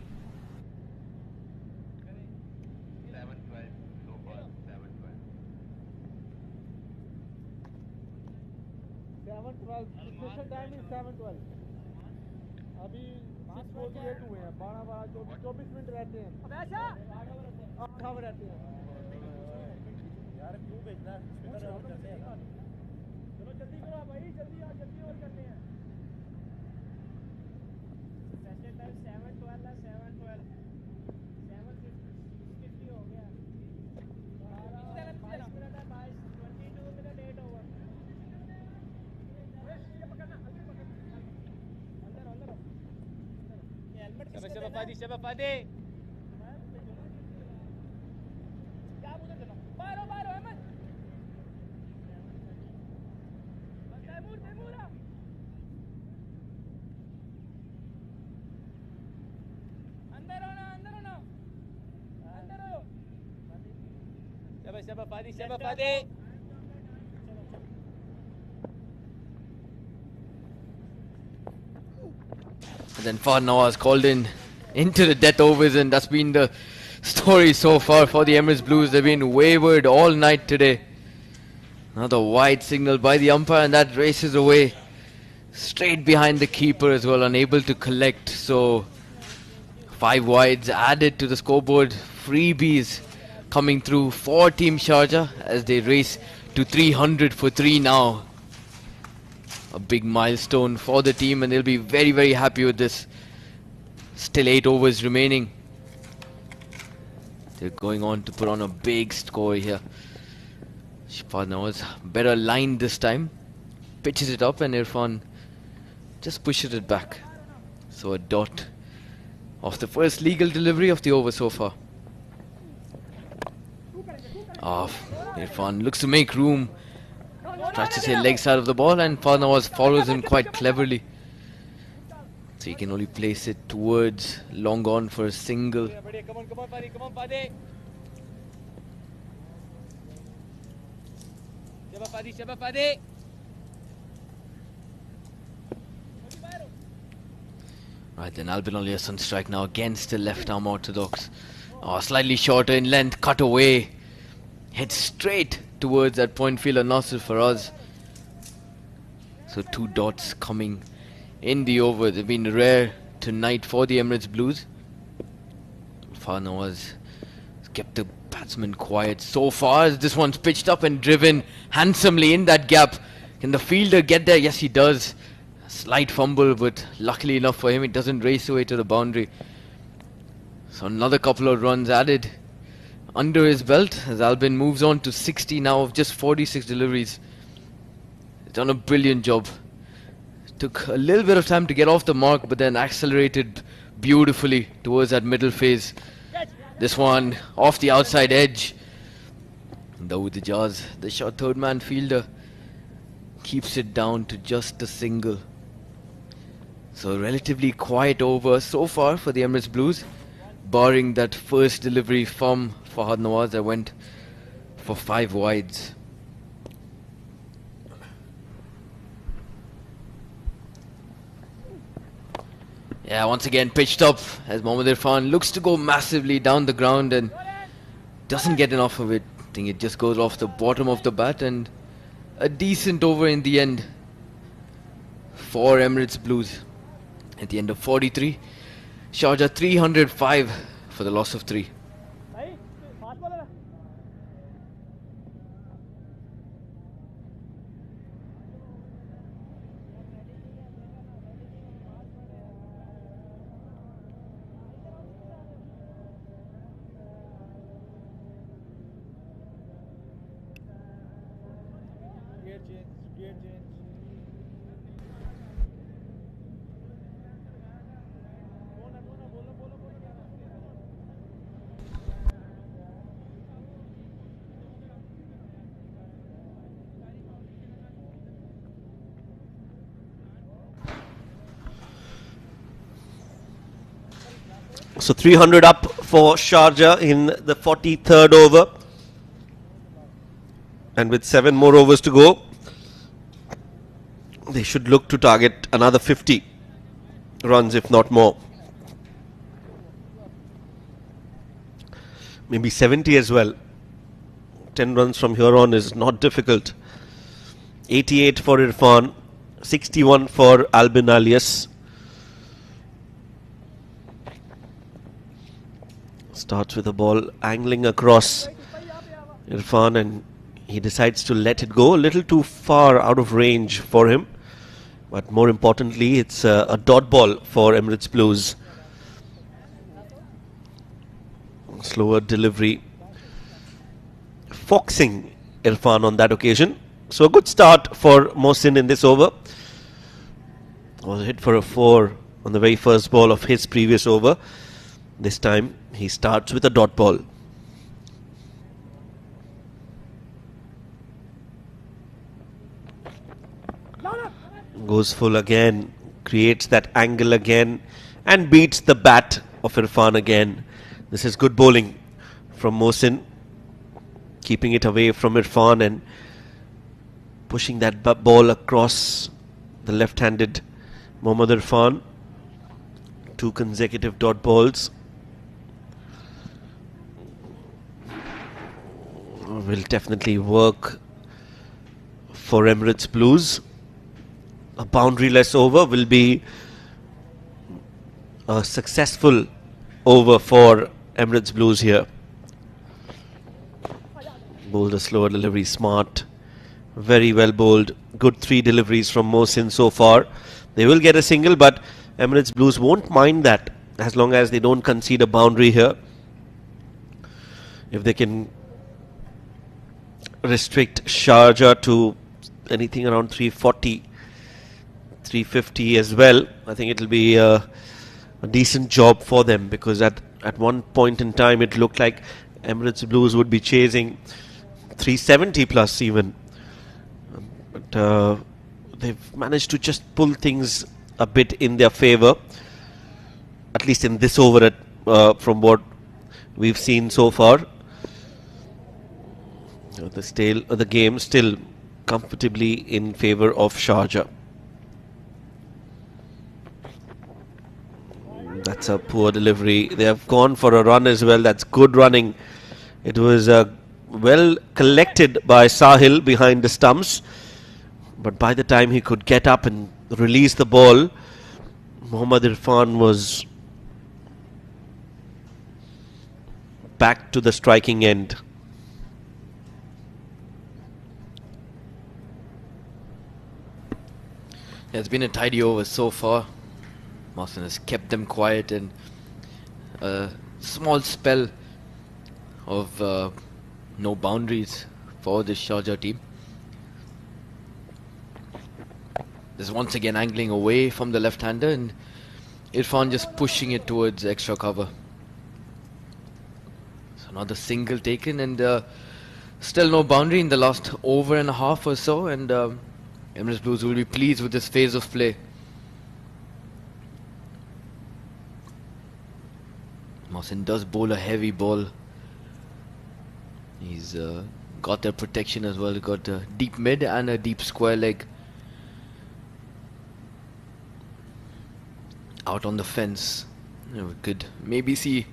Session time is 7:12. अभी 6:48 हुए हैं. 12 minute रहते हैं. कब रहते हैं? यार क्यों भेजना है? चलो जल्दी करो भाई, जल्दी और करते हैं. सेशन टाइम 7:12 है. 7:50 हो गया. 22 मिनट है. 22 minute 8 over. Siapa Padi? Baru Ahmad. Timur. अंदर होना. Siapa Padi? And then Fahd Nawaz called into the death overs, and that's been the story so far for the Emirates Blues. They've been wayward all night today. Another wide signal by the umpire, and that races away straight behind the keeper as well, unable to collect. So 5 wides added to the scoreboard. Freebies coming through for Team Sharjah as they race to 300 for 3 now. A big milestone for the team, and they'll be very, very happy with this. Still 8 overs remaining. They're going on to put on a big score here. Fahd Nawaz better line this time. Pitches it up, and Irfan just pushes it back. So a dot of the first legal delivery of the over so far. Irfan looks to make room. Tries his leg side of the ball, and Fahd Nawaz follows him quite cleverly. So he can only place it towards long on for a single. Come on, Padi. Siapa Padi? Right then, Albin Olias on strike now against the left arm orthodox. Slightly shorter in length, cut away. Heads straight towards that point fielder Nasir Faraz. So 2 dots coming in the over. They've been rare tonight for the Emirates Blues. Fahd Nawaz kept the batsman quiet so far as this one's pitched up and driven handsomely in that gap. Can the fielder get there? Yes, he does. A slight fumble, but luckily enough for him, it doesn't race away to the boundary. So another couple of runs added under his belt as Albin moves on to 60 now of just 46 deliveries. He's done a brilliant job. Took a little bit of time to get off the mark, but then accelerated beautifully towards that middle phase. This one off the outside edge. Dawood Ijaz, the short third man fielder, keeps it down to just a single. So relatively quiet over so far for the Emirates Blues, barring that first delivery from Fahd Nawaz that went for 5 wides. Yeah, once again pitched up as Mohammad Irfan looks to go massively down the ground and doesn't get enough of it. I think it just goes off the bottom of the bat, and a decent over in the end for Emirates Blues. At the end of 43, Sharjah 305 for the loss of 3. Gear change. So 300 up for Sharjah in the 43rd over. And with 7 more overs to go, they should look to target another 50 runs, if not more. Maybe 70 as well. 10 runs from here on is not difficult. 88 for Irfan, 61 for Albin Alias. Starts with the ball angling across Irfan, and he decides to let it go a little too far out of range for him. But more importantly, it's a dot ball for Emirates Blues. Slower delivery, foxing Irfan on that occasion. So a good start for Mohsin in this over. Was hit for a 4 on the very first ball of his previous over. This time he starts with a dot ball. Goes full again, creates that angle again, and beats the bat of Irfan again. This is good bowling from Mohsin, keeping it away from Irfan and pushing that ball across the left-handed Mohammad Irfan. 2 consecutive dot balls. Will definitely work for Emirates Blues. A boundary-less over will be a successful over for Emirates Blues here. Bowled a slower delivery, smart, very well bowled. Good 3 deliveries from Mohsin so far. They will get a single, but Emirates Blues won't mind that as long as they don't concede a boundary here. If they can restrict Sharjah to anything around 340, 350 as well, I think it'll be a decent job for them, because at one point in time it looked like Emirates Blues would be chasing 370 plus even, but they've managed to just pull things a bit in their favour, at least in this over from what we've seen so far. The game still comfortably in favour of Sharjah. That's a poor delivery. They have gone for a run as well. That's good running. It was well collected by Sahil behind the stumps, but by the time he could get up and release the ball, Mohammad Irfan was back to the striking end. It's been a tidy over so far. Mohsin has kept them quiet, and a small spell of no boundaries for the Sharjah team. There's once again angling away from the left-hander, and Irfan just pushing it towards extra cover. So another single taken, and still no boundary in the last over and a half or so, and Emirates Blues will be pleased with this phase of play. Mohsin does bowl a heavy ball. He's got their protection as well. Got a deep mid and a deep square leg. Out on the fence. We could maybe see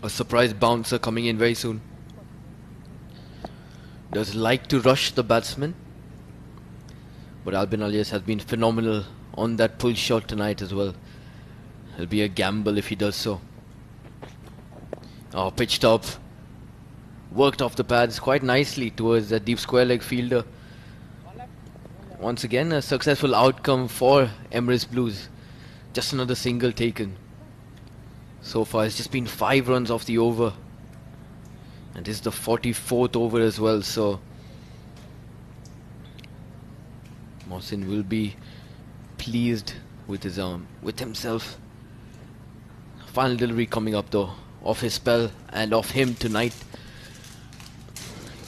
a surprise bouncer coming in very soon. Does like to rush the batsman, but Albin Alias has been phenomenal on that pull shot tonight as well. It'll be a gamble if he does so. Oh, pitched up. Worked off the pads quite nicely towards that deep square leg fielder. Once again, a successful outcome for Emirates Blues. Just another single taken. So far, it's just been 5 runs off the over. And this is the 44th over as well, so Mohsin will be pleased with himself. Final delivery coming up though, off his spell and off him tonight.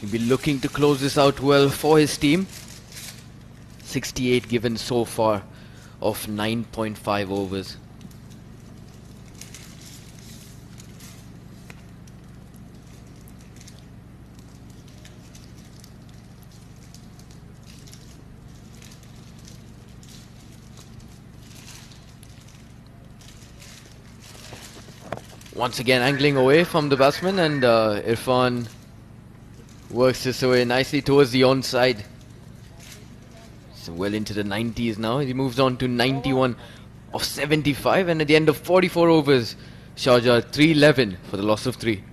He'll be looking to close this out well for his team. 68 given so far of 9.5 overs. Once again angling away from the batsman, and Irfan works this away nicely towards the onside. So well into the 90s now. He moves on to 91 of 75, and at the end of 44 overs, Sharjah 311 for the loss of 3.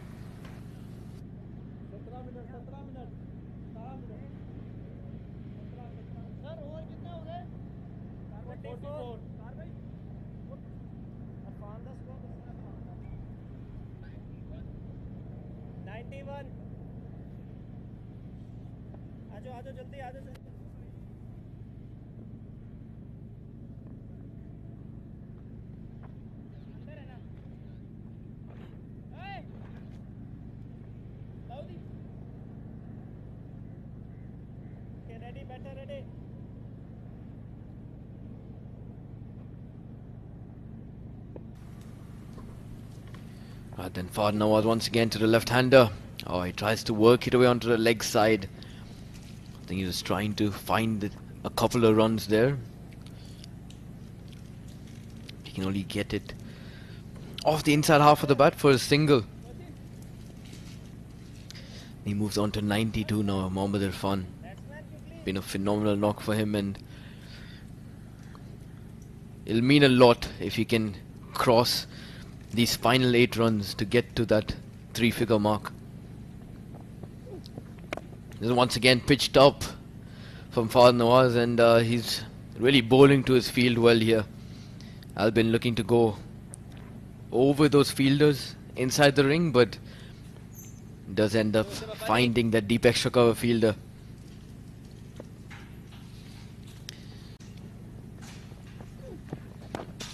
Then Fahd Nawaz once again to the left-hander. Oh, he tries to work it away onto the leg side. I think he was trying to find a couple of runs there. He can only get it off the inside half of the bat for a single. He moves on to 92 now, Mohammad Irfan. Been a phenomenal knock for him, and it'll mean a lot if he can cross these final 8 runs to get to that 3-figure mark. This is once again pitched up from Fahd Nawaz, and he's really bowling to his field well here. Albin looking to go over those fielders inside the ring, but does end up finding that deep extra cover fielder.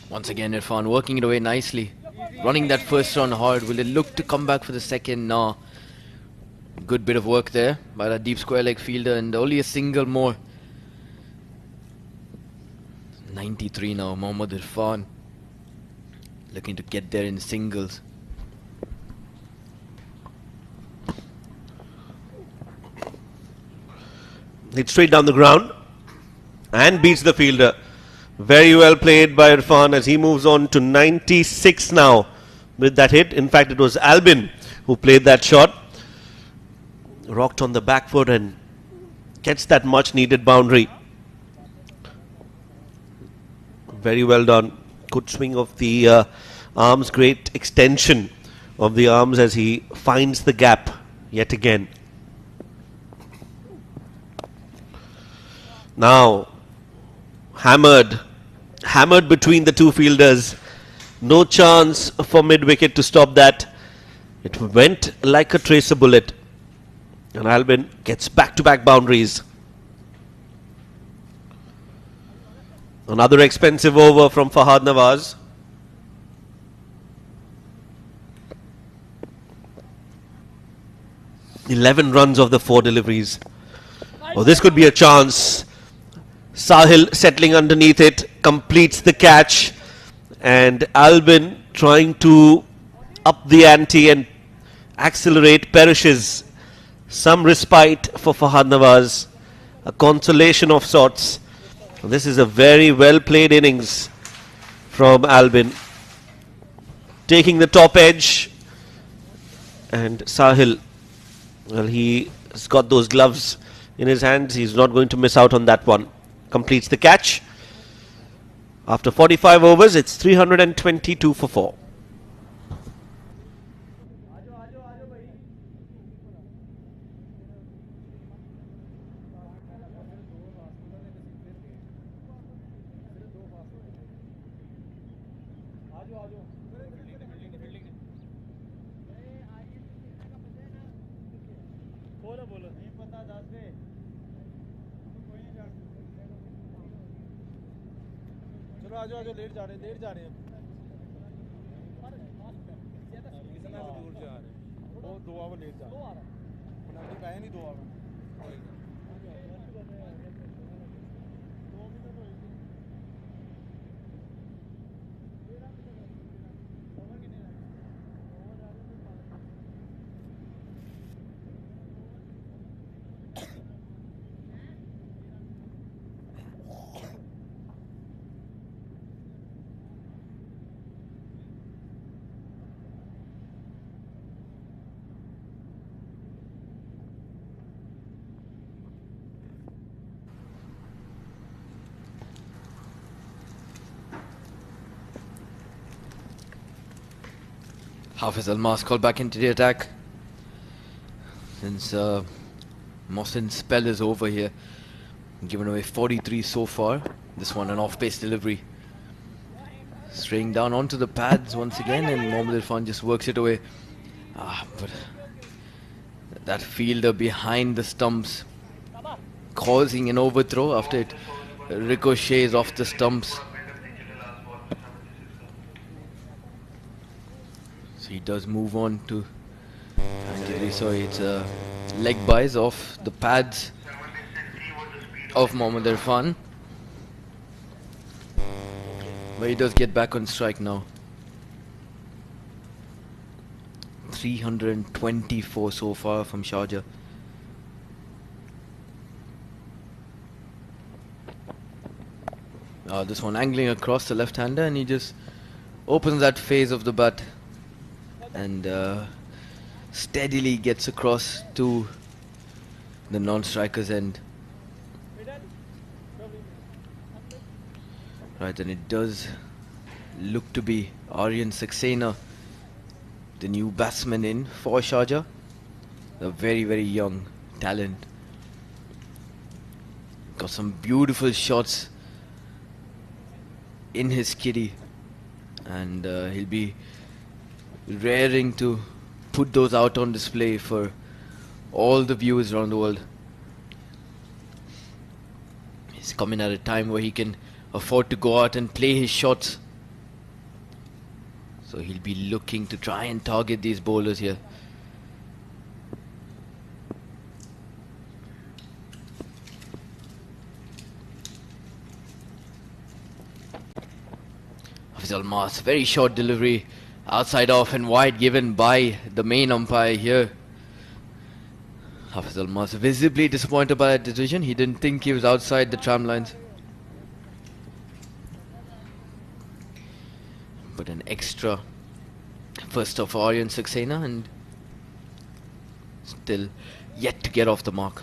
Once again Irfan working it away nicely, running that first run hard. Will it look to come back for the second? No. Good bit of work there by that deep square leg fielder, and only a single more. 93 now, Mohammad Irfan looking to get there in singles. Hits straight down the ground and beats the fielder. Very well played by Irfan as he moves on to 96 now with that hit. In fact, it was Albin who played that shot. Rocked on the back foot and gets that much needed boundary. Very well done. Good swing of the arms, great extension of the arms as he finds the gap yet again. Now, hammered between the two fielders. No chance for mid-wicket to stop that. It went like a tracer bullet. And Albin gets back-to-back boundaries. Another expensive over from Fahad Nawaz. "11 runs of the 4 deliveries. Oh, this could be a chance. Sahil settling underneath it, completes the catch, and Albin trying to up the ante and accelerate, perishes. Some respite for Fahad Nawaz, a consolation of sorts. This is a very well played innings from Albin, taking the top edge, and Sahil, well, he has got those gloves in his hands. He's not going to miss out on that one. Completes the catch. After 45 overs, it's 322 for 4. आजो आजो late जा रहे हैं कितना दूर जा रहे हैं वो 2 आवर लेट जा रहे हैं पेनल्टी पाए नहीं 2 our Hafiz Almas called back into the attack. Since Mohsin's spell is over here. Given away 43 so far. This one an off-pace delivery. Straying down onto the pads once again, and Mohammad Irfan just works it away. But that fielder behind the stumps causing an overthrow after it ricochets off the stumps. So he does move on to, sorry, it's leg buys off the pads of Mohammad Irfan. But he does get back on strike now. 324 so far from Sharjah. This one angling across the left-hander, and he just opens that phase of the bat and steadily gets across to the non-striker's end. Right, and it does look to be Aryan Saxena, the new batsman in for Sharjah. A very, very young talent. Got some beautiful shots in his kitty, and he'll be raring to put those out on display for all the viewers around the world. He's coming at a time where he can afford to go out and play his shots, so he'll be looking to try and target these bowlers here. Hafiz Almas, very short delivery, outside off and wide given by the main umpire here. Hafiz Almas visibly disappointed by that decision. He didn't think he was outside the tram lines. But an extra first of Aryan Saxena, and still yet to get off the mark.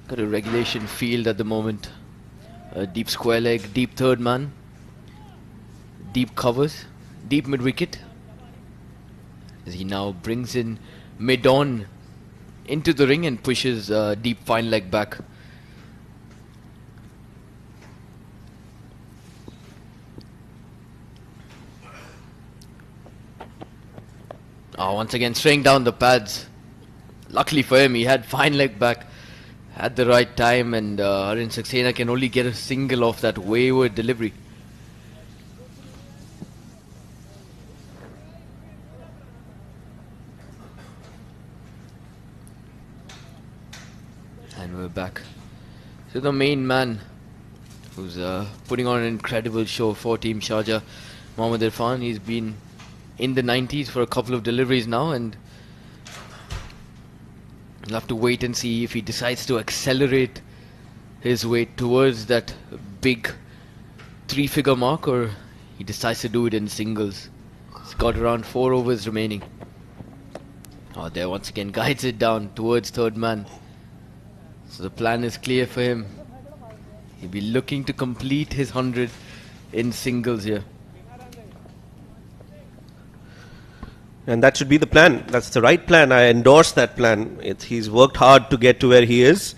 Got a regulation field at the moment. A deep square leg, deep third man, deep covers, deep mid wicket. As he now brings in mid on into the ring and pushes deep fine leg back. Once again straying down the pads. Luckily for him, he had fine leg back at the right time, and Aryan Saxena can only get a single off that wayward delivery. And we're back to the main man, who's putting on an incredible show for Team Sharjah, Mohammad Irfan. He's been in the 90s for a couple of deliveries now, and we'll have to wait and see if he decides to accelerate his way towards that big 3-figure mark, or he decides to do it in singles. He's got around 4 overs remaining. There once again guides it down towards third man. So the plan is clear for him. He'll be looking to complete his 100 in singles here. And that should be the plan. That's the right plan. I endorse that plan. He's worked hard to get to where he is,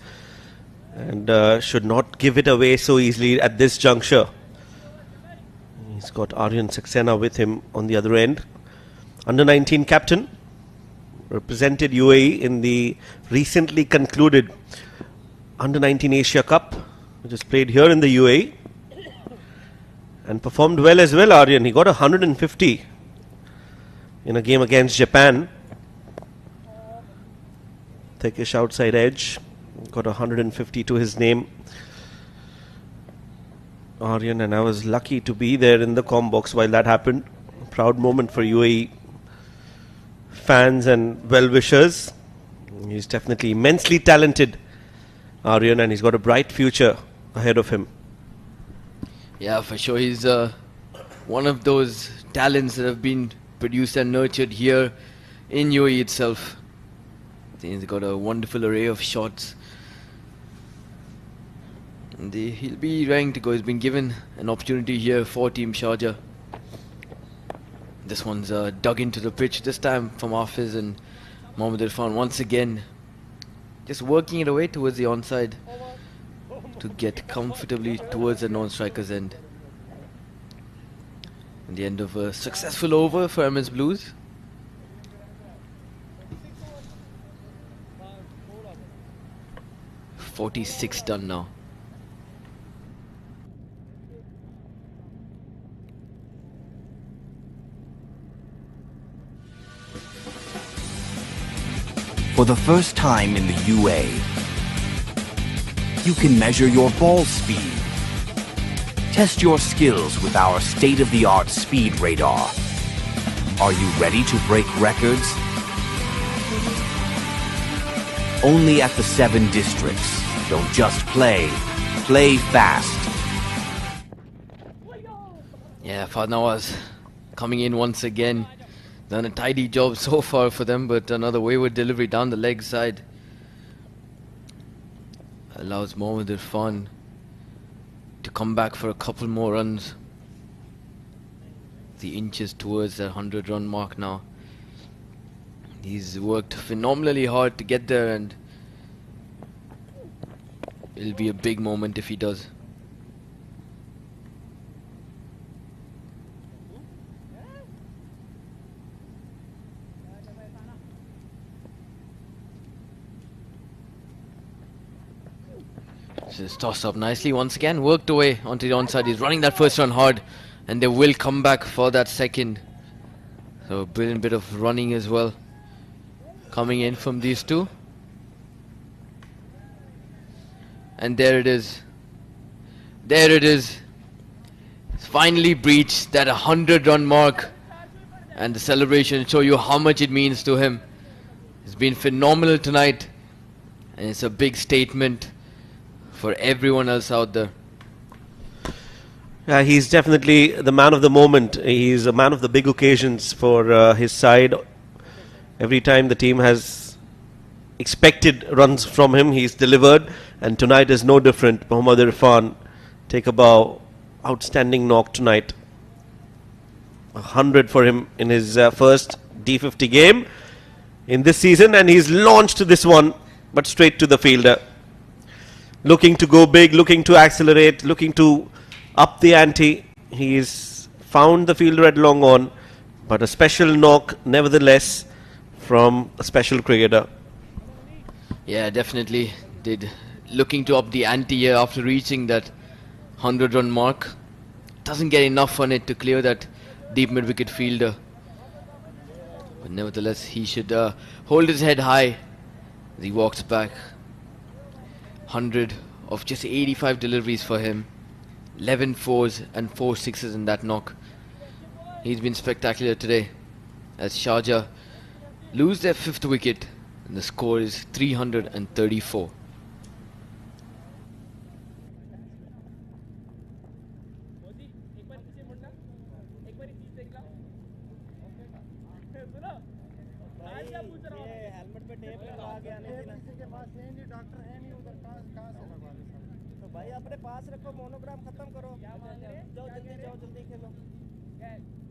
and should not give it away so easily at this juncture. He's got Aryan Saxena with him on the other end. Under 19 captain, represented UAE in the recently concluded Under 19 Asia Cup, which is played here in the UAE, and performed well as well. Aryan, he got 150 in a game against Japan. Thickish outside edge, got 150 to his name. Aryan, and I was lucky to be there in the comm box while that happened. Proud moment for UAE fans and well-wishers. He's definitely immensely talented, Aryan, and he's got a bright future ahead of him. Yeah, for sure. He's one of those talents that have been produced and nurtured here in UAE itself. He's got a wonderful array of shots. And he'll be raring to go. He's been given an opportunity here for Team Sharjah. This one's dug into the pitch, this time from Hafiz, and Mohammad Irfan once again just working it away towards the onside to get comfortably towards the non-striker's end. And the end of a successful over for Emirates Blues. .46 done now. For the first time in the UA, you can measure your ball speed. Test your skills with our state-of-the-art speed radar. Are you ready to break records? Only at the 7 districts. Don't just play. Play fast. Yeah, Fadnawaz coming in once again. Done a tidy job so far for them, but another wayward delivery down the leg side allows Mohammad Irfan to come back for a couple more runs. The inches towards that 100-run mark now. He's worked phenomenally hard to get there, and it'll be a big moment if he does. Just tossed up nicely once again, worked away onto the onside. He's running that first run hard, and they will come back for that second. So a brilliant bit of running as well coming in from these two. And there it is. There it is. It's finally breached that 100-run mark, and the celebration show you how much it means to him. It's been phenomenal tonight, and it's a big statement for everyone else out there. Yeah, he's definitely the man of the moment. He's a man of the big occasions for his side. Every time the team has expected runs from him, he's delivered, and tonight is no different. Mohammad Irfan take a bow. Outstanding knock tonight. 100 for him in his first D50 game in this season, and he's launched this one, but straight to the fielder. Looking to go big, looking to accelerate, looking to up the ante. He's found the fielder at long on, but a special knock nevertheless from a special cricketer. Yeah, definitely did. Looking to up the ante here after reaching that 100-run mark. Doesn't get enough on it to clear that deep mid-wicket fielder. But nevertheless, he should hold his head high as he walks back. 100 of just 85 deliveries for him. 11 fours and 4 sixes in that knock. He's been spectacular today as Sharjah lose their 5th wicket, and the score is 334. भाई अपने पास रखो, monogram खत्म करो, जाओ जल्दी खेलो।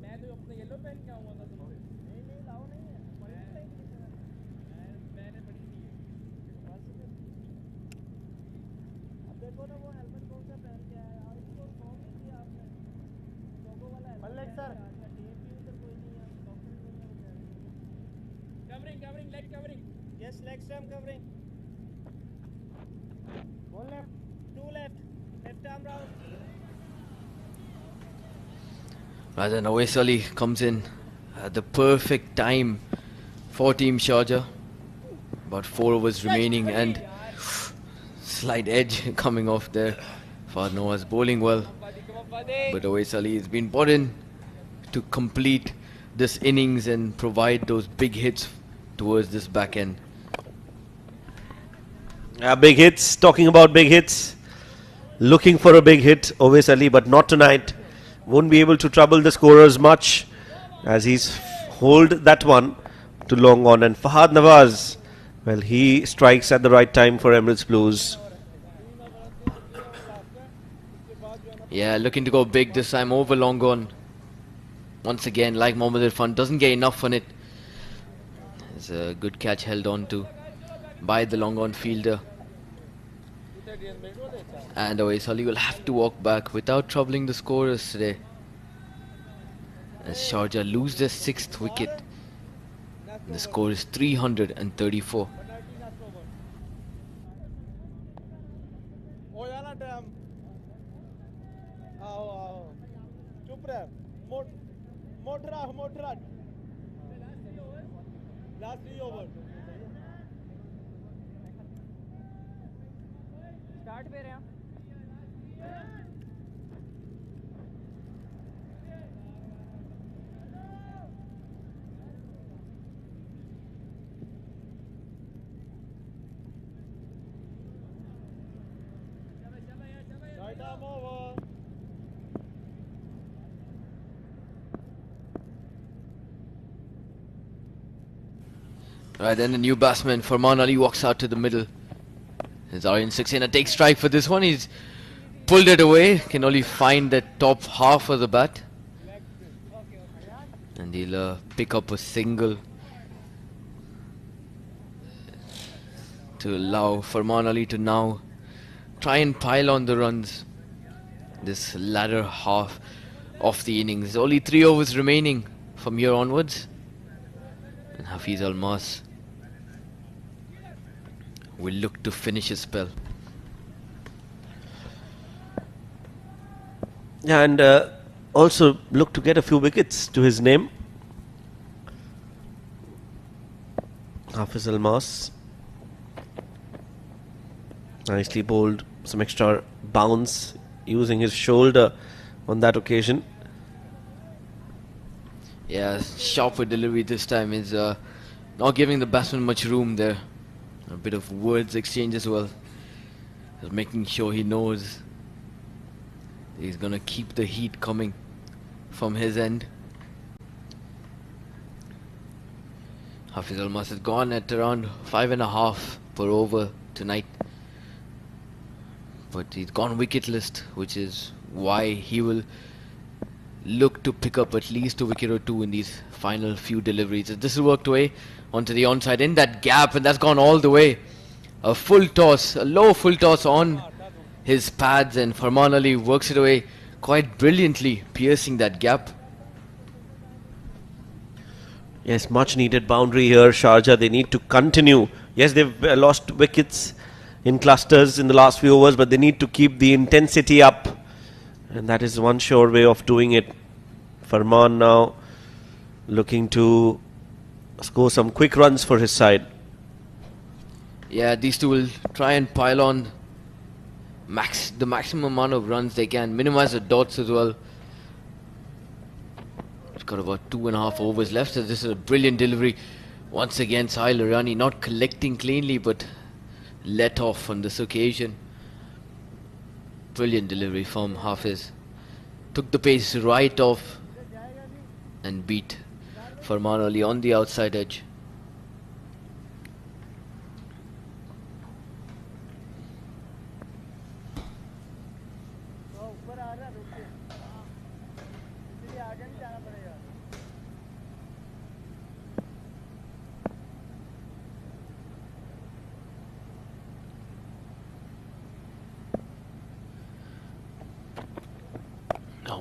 मैं तो अपने येलो पेन क्या हुआ था तुमसे? नहीं लाओ नहीं है, मैंने बड़ी दी है। अब देखो ना वो हेलमेट कौन सा पहन के आया और इसको कौन नहीं किया आपने? लोगो वाला है। मल्लिक सर टीम भी उधर कोई नहीं है, डॉक्टर भी नहीं है। Covering leg covering. Yes leg stamp covering. One left, 2 left, left arm round. Right, then Awais Ali comes in at the perfect time for Team Sharjah. About 4 overs remaining, and slight edge coming off there. Fahad Nawaz bowling well, but Awais Ali has been brought in to complete this innings and provide those big hits towards this back end. Big hits, talking about big hits. Looking for a big hit, Awais Ali, but not tonight. Won't be able to trouble the scorers much as he's hold that one to long on. And Fahad Nawaz, well, he strikes at the right time for Emirates Blues. Yeah, looking to go big this time over long on. Once again, like Mohammad Irfan, doesn't get enough on it. It's a good catch held on to by the long on fielder. And away, Sully will have to walk back without troubling the scorers today, as Sharjah lose their 6th wicket. The score is 334. हो जाना time आओ आओ चुप रह मोटरा last 3 over start पे रहे हैं time over. Right, then the new batsman Farman Ali walks out to the middle. As Aryan Saxena takes strike for this one. He's pulled it away. Can only find the top half of the bat. And he'll pick up a single to allow Farman Ali to now try and pile on the runs this latter half of the innings. Only 3 overs remaining from here onwards, and Hafiz Almas will look to finish his spell. Yeah, and also look to get a few wickets to his name. Hafiz Almas, nicely bowled, some extra bounce using his shoulder on that occasion. Yeah, sharper delivery this time is not giving the batsman much room there. A bit of words exchange as well, just making sure he knows he's gonna keep the heat coming from his end. Hafiz Almas has gone at around 5.5 per over tonight, but he's gone wicketless, which is why he will look to pick up at least a wicket or two in these final few deliveries. This is worked away onto the onside in that gap, and that's gone all the way. A full toss, a low full toss on his pads, and Farman Ali works it away quite brilliantly, piercing that gap. Yes, much needed boundary here, Sharjah. They need to continue. Yes, they've lost wickets in clusters in the last few overs, but they need to keep the intensity up, and that is one sure way of doing it. Farman now looking to score some quick runs for his side. Yeah, these two will try and pile on the maximum amount of runs they can, minimize the dots as well. It's got about 2.5 overs left, so this is a brilliant delivery. Once again, Sahil Irani not collecting cleanly, but let off on this occasion. Brilliant delivery from Hafiz. Took the pace right off and beat Farman Ali on the outside edge.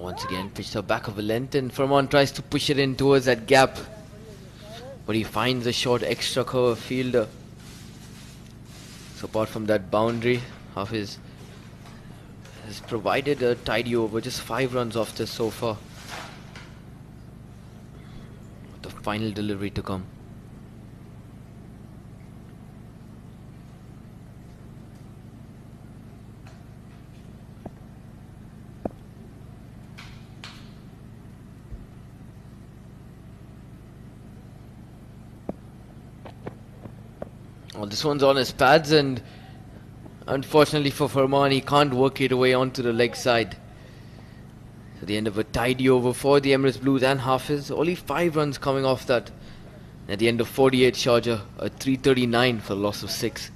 Once again, pitched out back of a length, and Farman tries to push it in towards that gap, but he finds a short extra cover fielder. So apart from that boundary, Hafiz has provided a tidy over, just 5 runs off this so far. The final delivery to come. Well, this one's on his pads, and unfortunately for Farman, he can't work it away onto the leg side. So the end of a tidy over for the Emirates Blues and Hafiz. Only 5 runs coming off that. At the end of 48, Sharjah, a 339 for a loss of 6.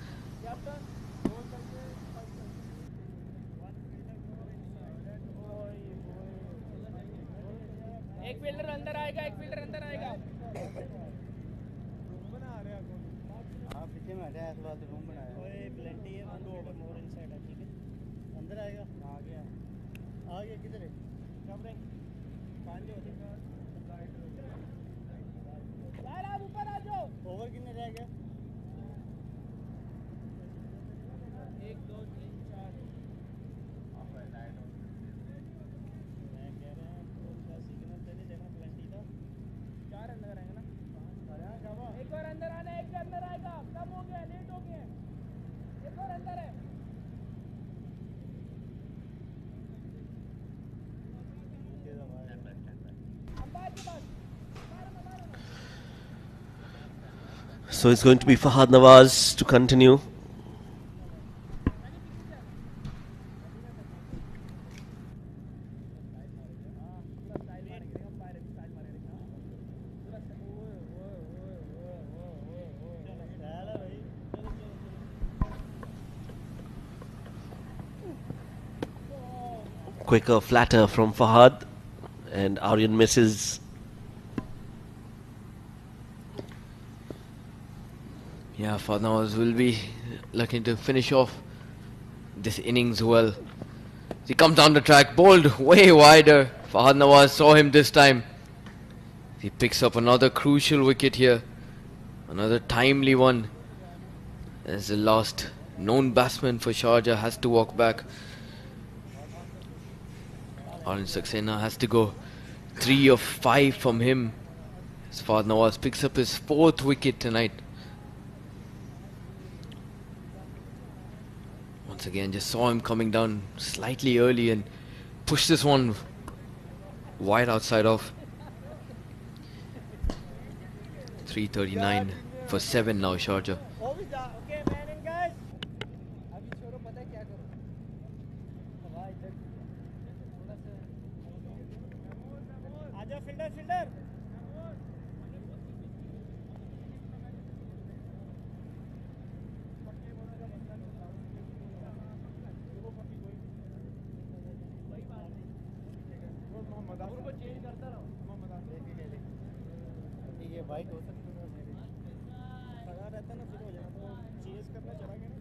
एक fielder अंदर आएगा, एक fielder अंदर आएगा। हाँ पीछे में हटा इस बात रूम बनाया। ओए प्लेंटी है, वन ओवर मोर इनसाइड है, ठीक है। अंदर आएगा, आ गया किधर है? कब रे? पांच हो जाएगा। यार आप ऊपर आ जाओ। ओवर कितने रह गया? 1 2 3 4। मैं कह रहा हूं उसका सिग्नल तेरे देखना प्लेंटी था। 4 अंदर आएंगे ना? एक और अंदर आना, एक भी अंदर आएगा। कम हो गया, लेट हो गया। एक और अंदर है। So it's going to be Fahad Nawaz to continue. Quicker, flatter from Fahad, and Aryan misses. Yeah, Fahad Nawaz will be looking to finish off this innings well. He comes down the track, bowled way wider. Fahad Nawaz saw him this time. He picks up another crucial wicket here. Another timely one. As the last known batsman for Sharjah has to walk back. Arun Saxena has to go 3 of 5 from him. As Fahad Nawaz picks up his 4th wicket tonight. Once again, just saw him coming down slightly early and pushed this one wide outside off. 339 for 7 now, Sharjah. Okay, man in guys. अभी छोड़ो, पता है क्या करो? हवा इधर थोड़ा सा आजा फील्डर। को चेंज करता रहो। ये वाइट हो सकता है मेरे लगा रहता ना, फिर हो जाना तो चेंज करना चला गया ना।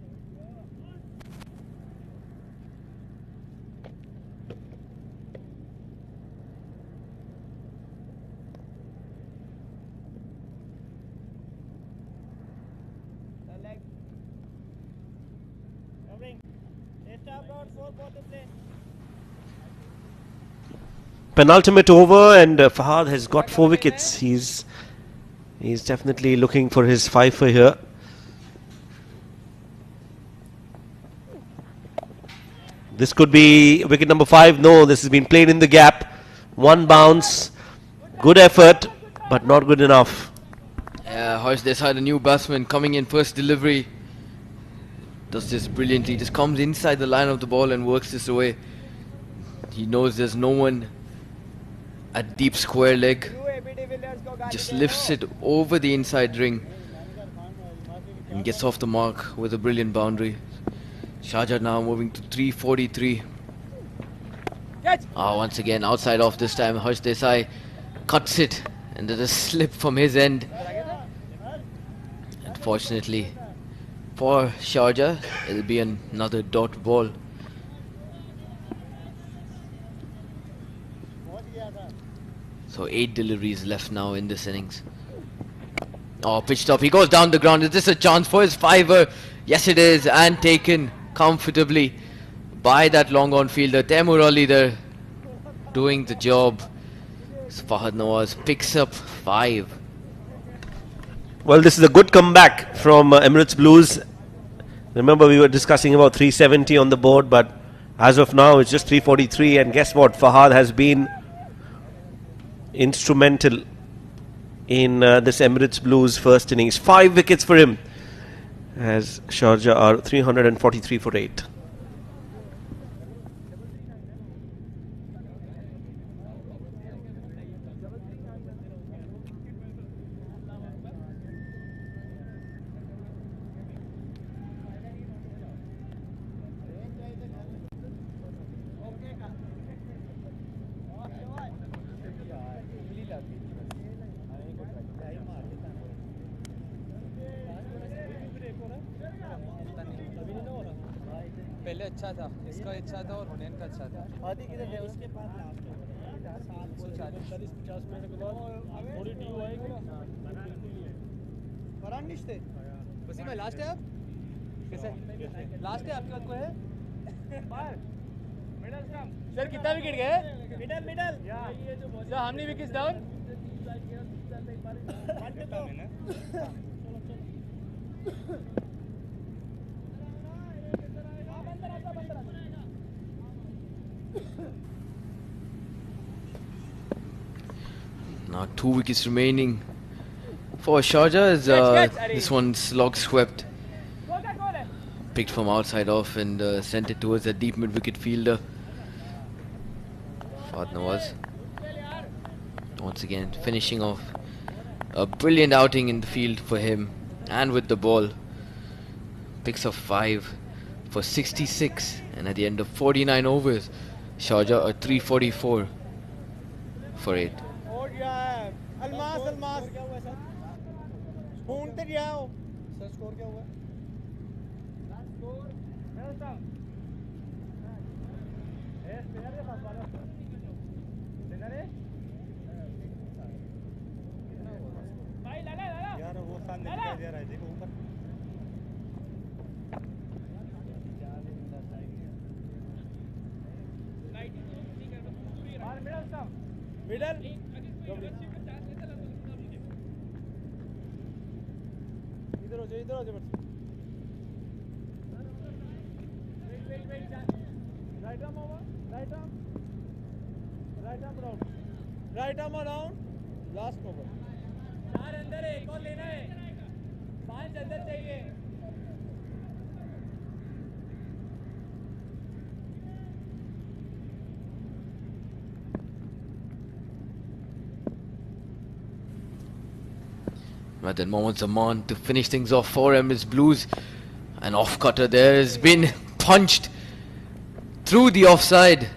Leg covering left out 4 bottom play. Penultimate over, and Fahad has got 4 wickets. He's definitely looking for his fifer here. This could be wicket number 5. No, this has been played in the gap. One bounce. Good effort, but not good enough. Yeah, Harsh Desai, the new batsman, coming in first delivery. Does this brilliantly. Just comes inside the line of the ball and works this away. He knows there's no one at deep square leg. Just lifts it over the inside ring and gets off the mark with a brilliant boundary. Sharjah now moving to 343. Once again outside off this time. Harsh Desai cuts it and there's a slip from his end. Unfortunately for Sharjah, it'll be another dot ball. So 8 deliveries left now in this innings. Pitched up. He goes down the ground. Is this a chance for his fiver? Yes, it is. And taken comfortably by that long on fielder. Taimur Ali there doing the job. So Fahad Nawaz picks up 5. Well, this is a good comeback from Emirates Blues. Remember, we were discussing about 370 on the board, but as of now, it's just 343. And guess what? Fahad has been instrumental in this Emirates Blues first innings. 5 wickets for him, as Sharjah are 343 for 8. अच्छा था, इसका अच्छा था और हुनैन का अच्छा था। आदि किधर है उसके पास लास्ट में 40-50 मिनट के बाद थोड़ी ड्यू आएगी ना, बिल्कुल नहीं है। फरहान निश्ते वसीम भाई लास्ट है आप कैसे लास्ट है आपके बाद कोई है बाहर मिडल स्टंप सर कितना विकेट गए middle middle sir how many wickets down Now 2 wickets remaining for Sharjah as this one's log swept. Picked from outside off and sent it towards the deep mid-wicket fielder. Fahd Nawaz. Once again finishing off a brilliant outing in the field for him and with the ball. Picks of 5 for 66 and at the end of 49 overs Sharjah a 344 for 8. Almas Almas क्या हुआ sir ढूंढते जाओ sir score क्या हुआ last score मेरा ए spare के पास वाला देना रे भाई लाला लाला यार वो सामने दिखाई दे रहा है देखो ऊपर मिडल इधर हो जाओ right arm over right arm around last over 4 अंदर है एक और लेना है 5 अंदर चाहिए Right then, Mohammad Zaman to finish things off for Emirates Blues. An off-cutter there has been punched through the offside.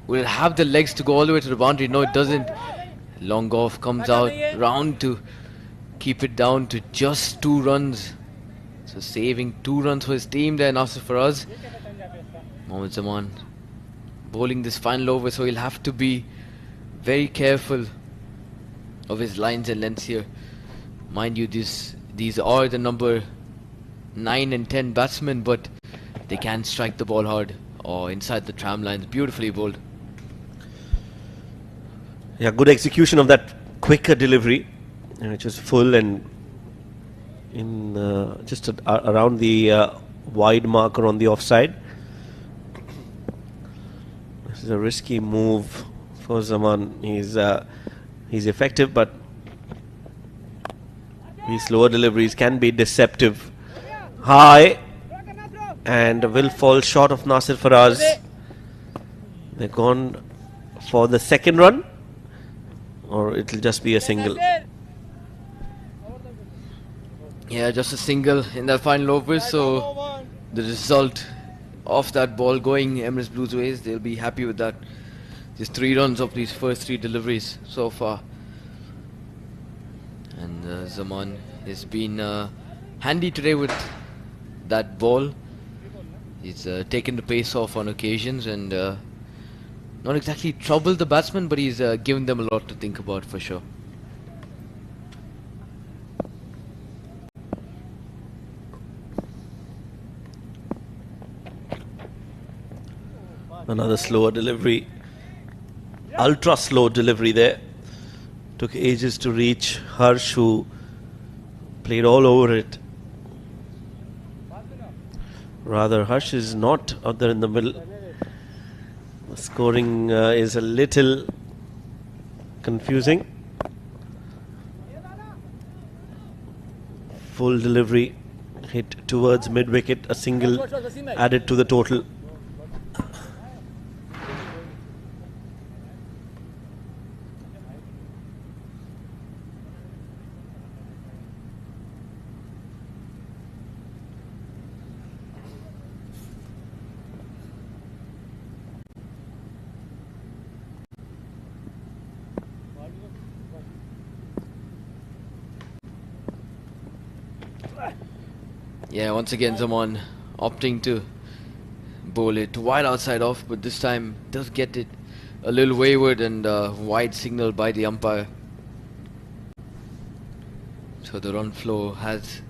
Will it have the legs to go all the way to the boundary? No, it doesn't. Long off comes out round to keep it down to just 2 runs. So saving 2 runs for his team there, Nasser Faraz. Mohammad Zaman bowling this final over, so he'll have to be very careful of his lines and lengths here. Mind you, these are the number 9 and 10 batsmen, but they can strike the ball hard or inside the tram lines. Beautifully bowled. Yeah, good execution of that quicker delivery, which was full and in just around the wide marker on the offside. This is a risky move for Zaman. He's effective, but these slower deliveries can be deceptive. High and will fall short of Nasir Faraz. They're gone for the second run, or it'll just be a single. Yeah, just a single in that final over. So the result of that ball going Emirates Blues ways, they'll be happy with that. Just 3 runs of these first 3 deliveries so far. And Zaman has been handy today with that ball. He's taken the pace off on occasions and not exactly troubled the batsmen, but he's given them a lot to think about for sure. Another slower delivery. Ultra slow delivery there. Took ages to reach Harsh, who played all over it. Rather, Harsh is not out there in the middle. The scoring is a little confusing. Full delivery hit towards mid-wicket. A single added to the total. Yeah, once again Zaman opting to bowl it wide outside off, but this time does get it a little wayward and wide signal by the umpire. So the run flow has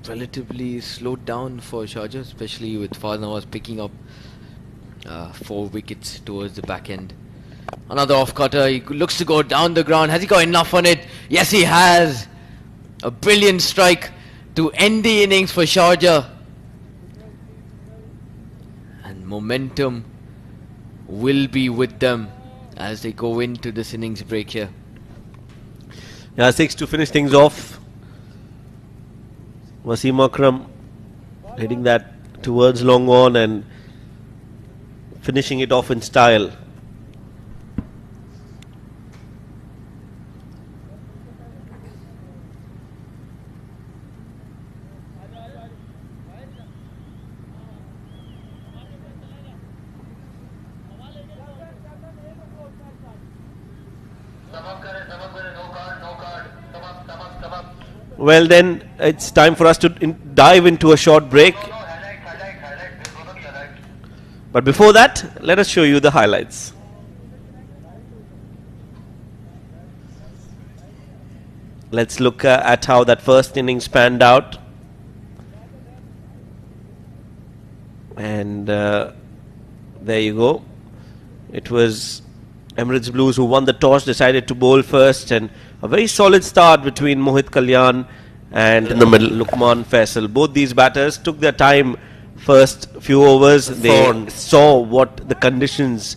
relatively slowed down for Sharjah, especially with Fahad Nawaz picking up 4 wickets towards the back end. Another off cutter. He looks to go down the ground. Has he got enough on it? Yes, he has. A brilliant strike to end the innings for Sharjah. And momentum will be with them as they go into this innings break here. Yeah, 6 to finish things off. Wasim Akram hitting that towards long on and finishing it off in style. Well then, it's time for us to dive into a short break. But before that, let us show you the highlights. Let's look at how that first innings panned out. And there you go. It was Emirates Blues who won the toss, decided to bowl first, and a very solid start between Mohit Kalyan and in the middle Luqman Faisal. Both these batters took their time first few overs. They saw what the conditions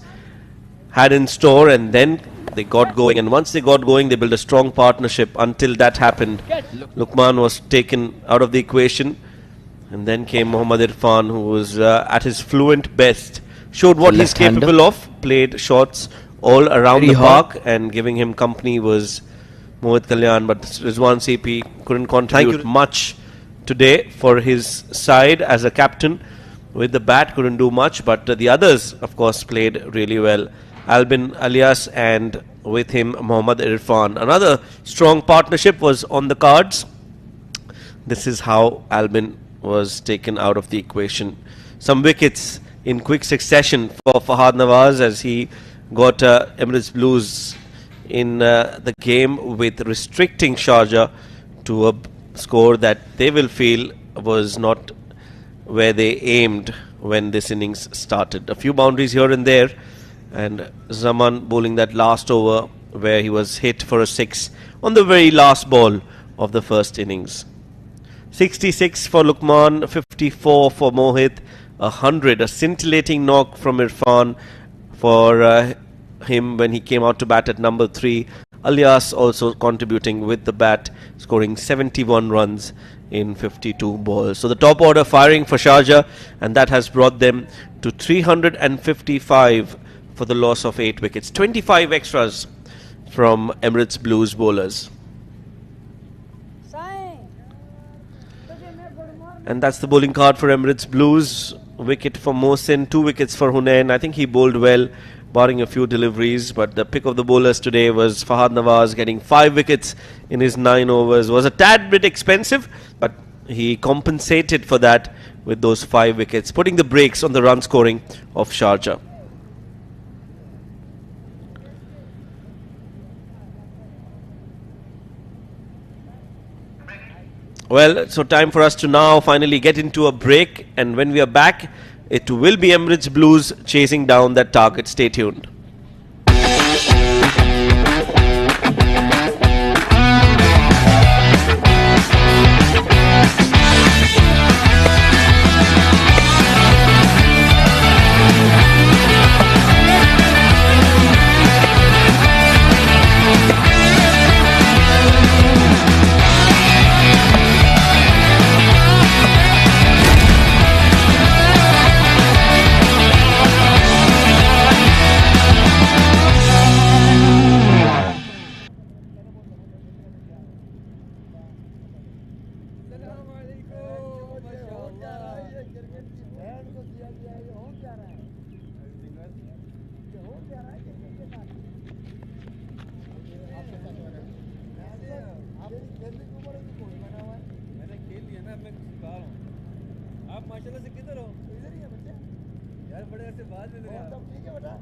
had in store and then they got going. And once they got going, they built a strong partnership. Until that happened, Luqman was taken out of the equation. And then came Mohammad Irfan, who was at his fluent best. Showed what he's capable of. Played shots all around the park, and giving him company was Mohit Kalyan, but Rizwan CP couldn't contribute much today for his side as a captain. With the bat, couldn't do much, but the others, of course, played really well. Albin Alias and with him Mohammad Irfan. Another strong partnership was on the cards. This is how Albin was taken out of the equation. Some wickets in quick succession for Fahad Nawaz as he got Emirates Blues in the game, with restricting Sharjah to a score that they will feel was not where they aimed when this innings started. A few boundaries here and there, and Zaman bowling that last over where he was hit for a 6 on the very last ball of the first innings. 66 for Luqman, 54 for Mohit, 100, a scintillating knock from Irfan for him when he came out to bat at number 3. Alias also contributing with the bat, scoring 71 runs in 52 balls. So the top order firing for Sharjah, and that has brought them to 355 for the loss of 8 wickets. 25 extras from Emirates Blues bowlers. And that's the bowling card for Emirates Blues. Wicket for Mohsin, 2 wickets for Hunain. I think he bowled well, barring a few deliveries, but the pick of the bowlers today was Fahad Nawaz, getting 5 wickets in his 9 overs. Was a tad bit expensive, but he compensated for that with those 5 wickets, putting the brakes on the run scoring of Sharjah. Well, so time for us to now finally get into a break, and when we are back, it will be Emirates Blues chasing down that target. Stay tuned. मैंने खेल लिया ना, मैं सिखा रहा हूँ। आप माशाल्लाह से किधर हो? इधर ही है। बड़े ऐसे बात मिल रहे हैं सब ठीक है बेटा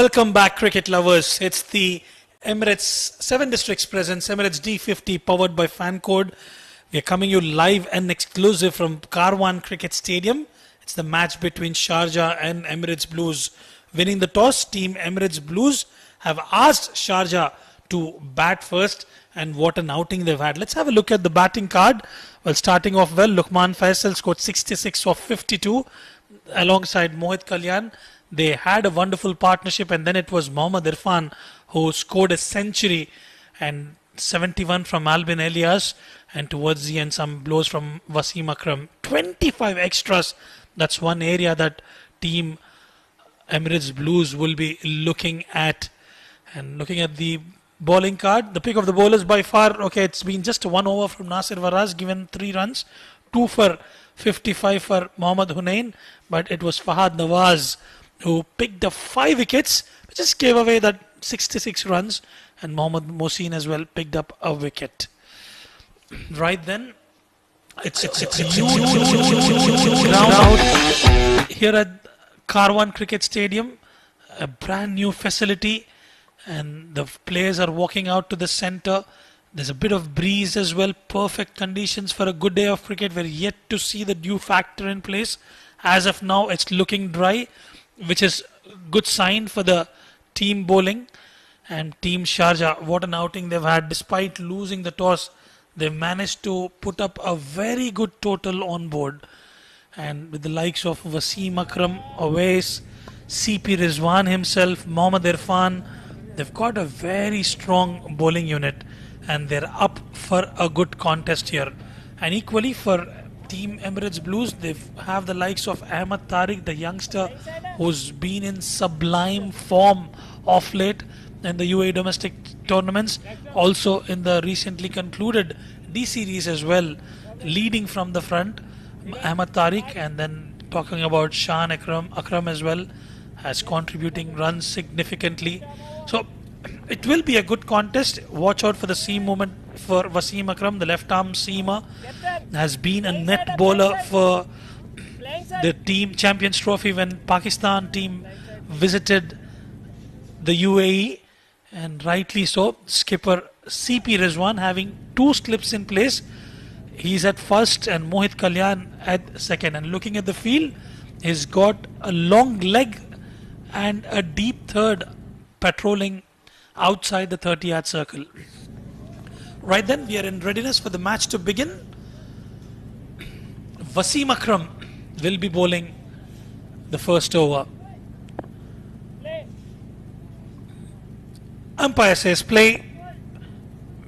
Welcome back, cricket lovers. It's the Emirates 7 Districts presents Emirates D50 powered by FanCode. We are coming you live and exclusive from Karwan Cricket Stadium. It's the match between Sharjah and Emirates Blues. Winning the toss, Team Emirates Blues have asked Sharjah to bat first, and what an outing they've had. Let's have a look at the batting card. Well, starting off well, Luqman Faisal scored 66 of 52 alongside Mohit Kalyan. They had a wonderful partnership, and then it was Mohammad Irfan who scored a century and 71 from Albin Elias, and towards the end some blows from Wasim Akram. 25 extras. That's one area that Team Emirates Blues will be looking at. And looking at the bowling card, the pick of the bowlers by far, okay, it's been just 1 over from Nasir Waraz, given 3 runs, 2 for 55 for Mohammad Hunain, but it was Fahad Nawaz who picked up 5 wickets, just gave away that 66 runs, and Mohammad Mohsin as well picked up a wicket. Right then, it's a huge ground out here at Karwan Cricket Stadium, a brand new facility, and the players are walking out to the center. There's a bit of breeze as well, perfect conditions for a good day of cricket. We're yet to see the dew factor in place. As of now, it's looking dry, which is a good sign for the team bowling. And Team Sharjah, what an outing they've had. Despite losing the toss, they've managed to put up a very good total on board. And with the likes of Wasim Akram, Awais, CP Rizwan himself, Mohammad Irfan, they've got a very strong bowling unit, and they're up for a good contest here. And equally for Team Emirates Blues, they have the likes of Ahmad Tariq, the youngster who's been in sublime form of late in the UAE domestic tournaments, also in the recently concluded D series as well, leading from the front, Ahmad Tariq. And then talking about Shan Akram as well, as contributing runs significantly. So it will be a good contest. Watch out for the seam movement for Wasim Akram, the left arm seamer, has been a net bowler for the team Champions Trophy when Pakistan team visited the UAE, and rightly so. Skipper CP Rizwan having 2 slips in place. He's at first and Mohit Kalyan at second. And looking at the field, he's got a long leg and a deep third patrolling outside the 30-yard circle. Right then, we are in readiness for the match to begin. Wasim Akram will be bowling the first over. Umpire says play.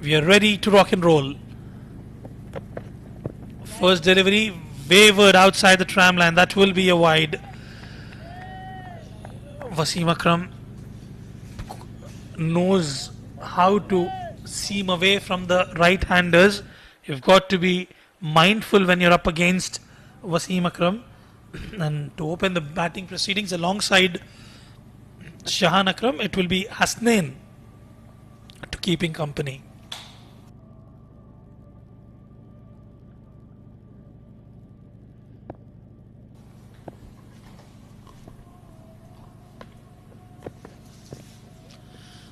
We are ready to rock and roll. First delivery wavered outside the tram line. That will be a wide. Wasim Akram knows how to seam away from the right-handers. You've got to be mindful when you're up against Wasim Akram. And to open the batting proceedings alongside Shahan Akram, it will be Hasnain to keep in company.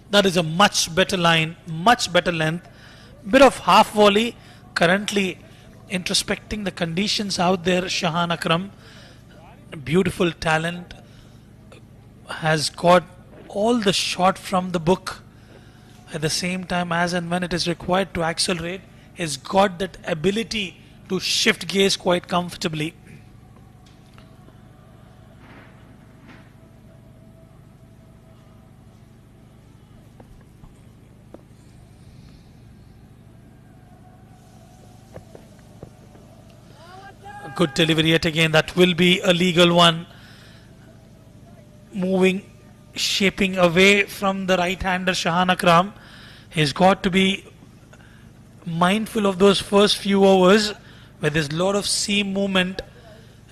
That is a much better line, much better length. Bit of half volley. Currently introspecting the conditions out there, Shahan Akram. Beautiful talent. Has got all the shot from the book. At the same time, as and when it is required to accelerate, has got that ability to shift gears quite comfortably. Good delivery yet again. That will be a legal one. Moving, shaping away from the right-hander Shahan Akram. He's got to be mindful of those first few overs where there's a lot of seam movement.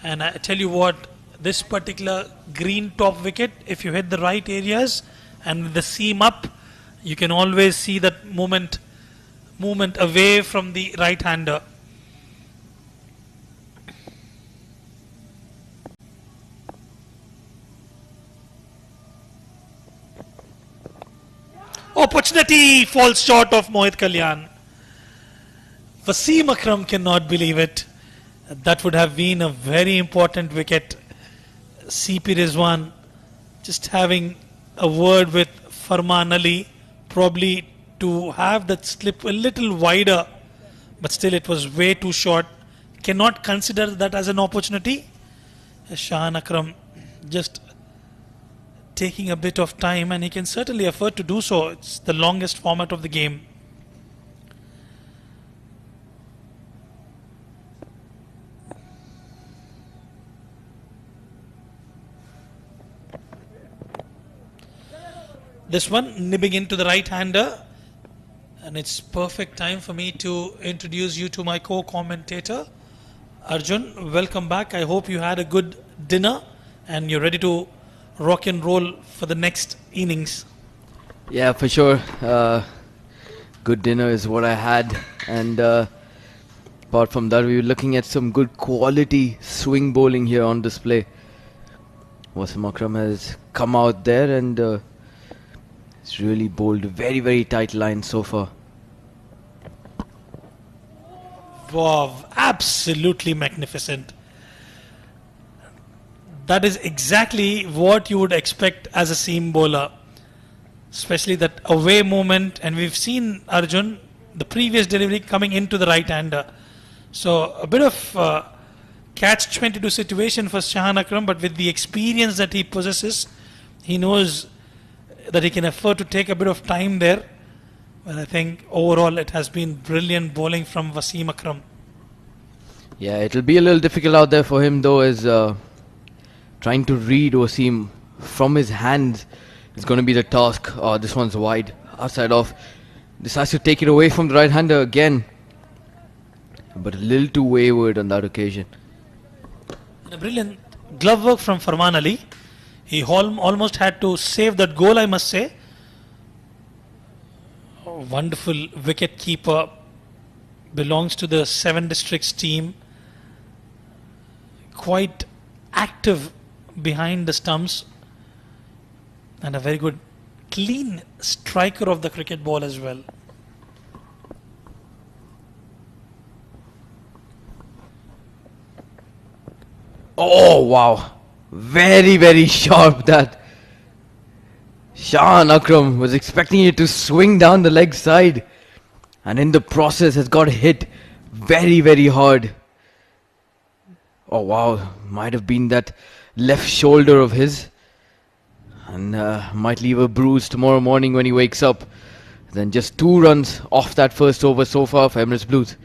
And I tell you what, this particular green top wicket, if you hit the right areas and with the seam up, you can always see that movement away from the right-hander. opportunity falls short of Mohit Kalyan. Wasim Akram cannot believe it. That would have been a very important wicket. CP Rizwan just having a word with Farman Ali, probably to have that slip a little wider, but still it was way too short. Cannot consider that as an opportunity. Shahan Akram just taking a bit of time, and he can certainly afford to do so. It's the longest format of the game. This one nibbing into the right-hander, and it's perfect time for me to introduce you to my co-commentator Arjun. Welcome back. I hope you had a good dinner and you're ready to rock and roll for the next innings. Yeah, for sure. Good dinner is what I had, and apart from that, we were looking at some good quality swing bowling here on display. Wasim Akram has come out there and it's really bowled very, very tight line so far. Wow, absolutely magnificent. That is exactly what you would expect as a seam bowler, especially that away movement. And we've seen Arjun, the previous delivery coming into the right-hander. So a bit of catch-22 situation for Shahan Akram, but with the experience that he possesses, he knows that he can afford to take a bit of time there. But I think overall it has been brilliant bowling from Wasim Akram. Yeah, it'll be a little difficult out there for him though, as trying to read Wasim from his hands is going to be the task. Oh, this one's wide, outside off. Decides to take it away from the right-hander again, but a little too wayward on that occasion. And a brilliant glove work from Farman Ali. He almost had to save that goal, I must say. Oh, wonderful wicket keeper. Belongs to the 7 districts team. Quite active behind the stumps. And a very good clean striker of the cricket ball as well. Oh, wow. Very, very sharp that. Shahan Akram was expecting it to swing down the leg side, and in the process has got hit very, very hard. Oh wow, might have been that left shoulder of his, and might leave a bruise tomorrow morning when he wakes up. Then just 2 runs off that first over so far for Emirates Blues.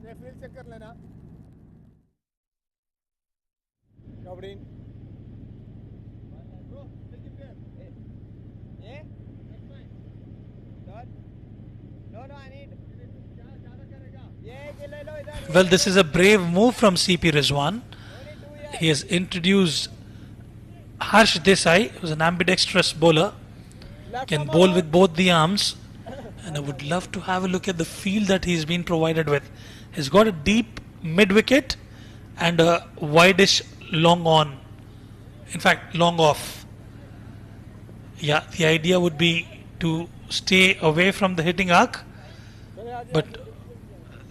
Referee check कर लेना covering Well, this is a brave move from CP Rizwan. He has introduced Harsh Desai, who's an ambidextrous bowler. Can bowl with both the arms. And I would love to have a look at the field that he's been provided with. He's got a deep mid-wicket and a wideish long on. In fact, long off. Yeah, the idea would be to stay away from the hitting arc, but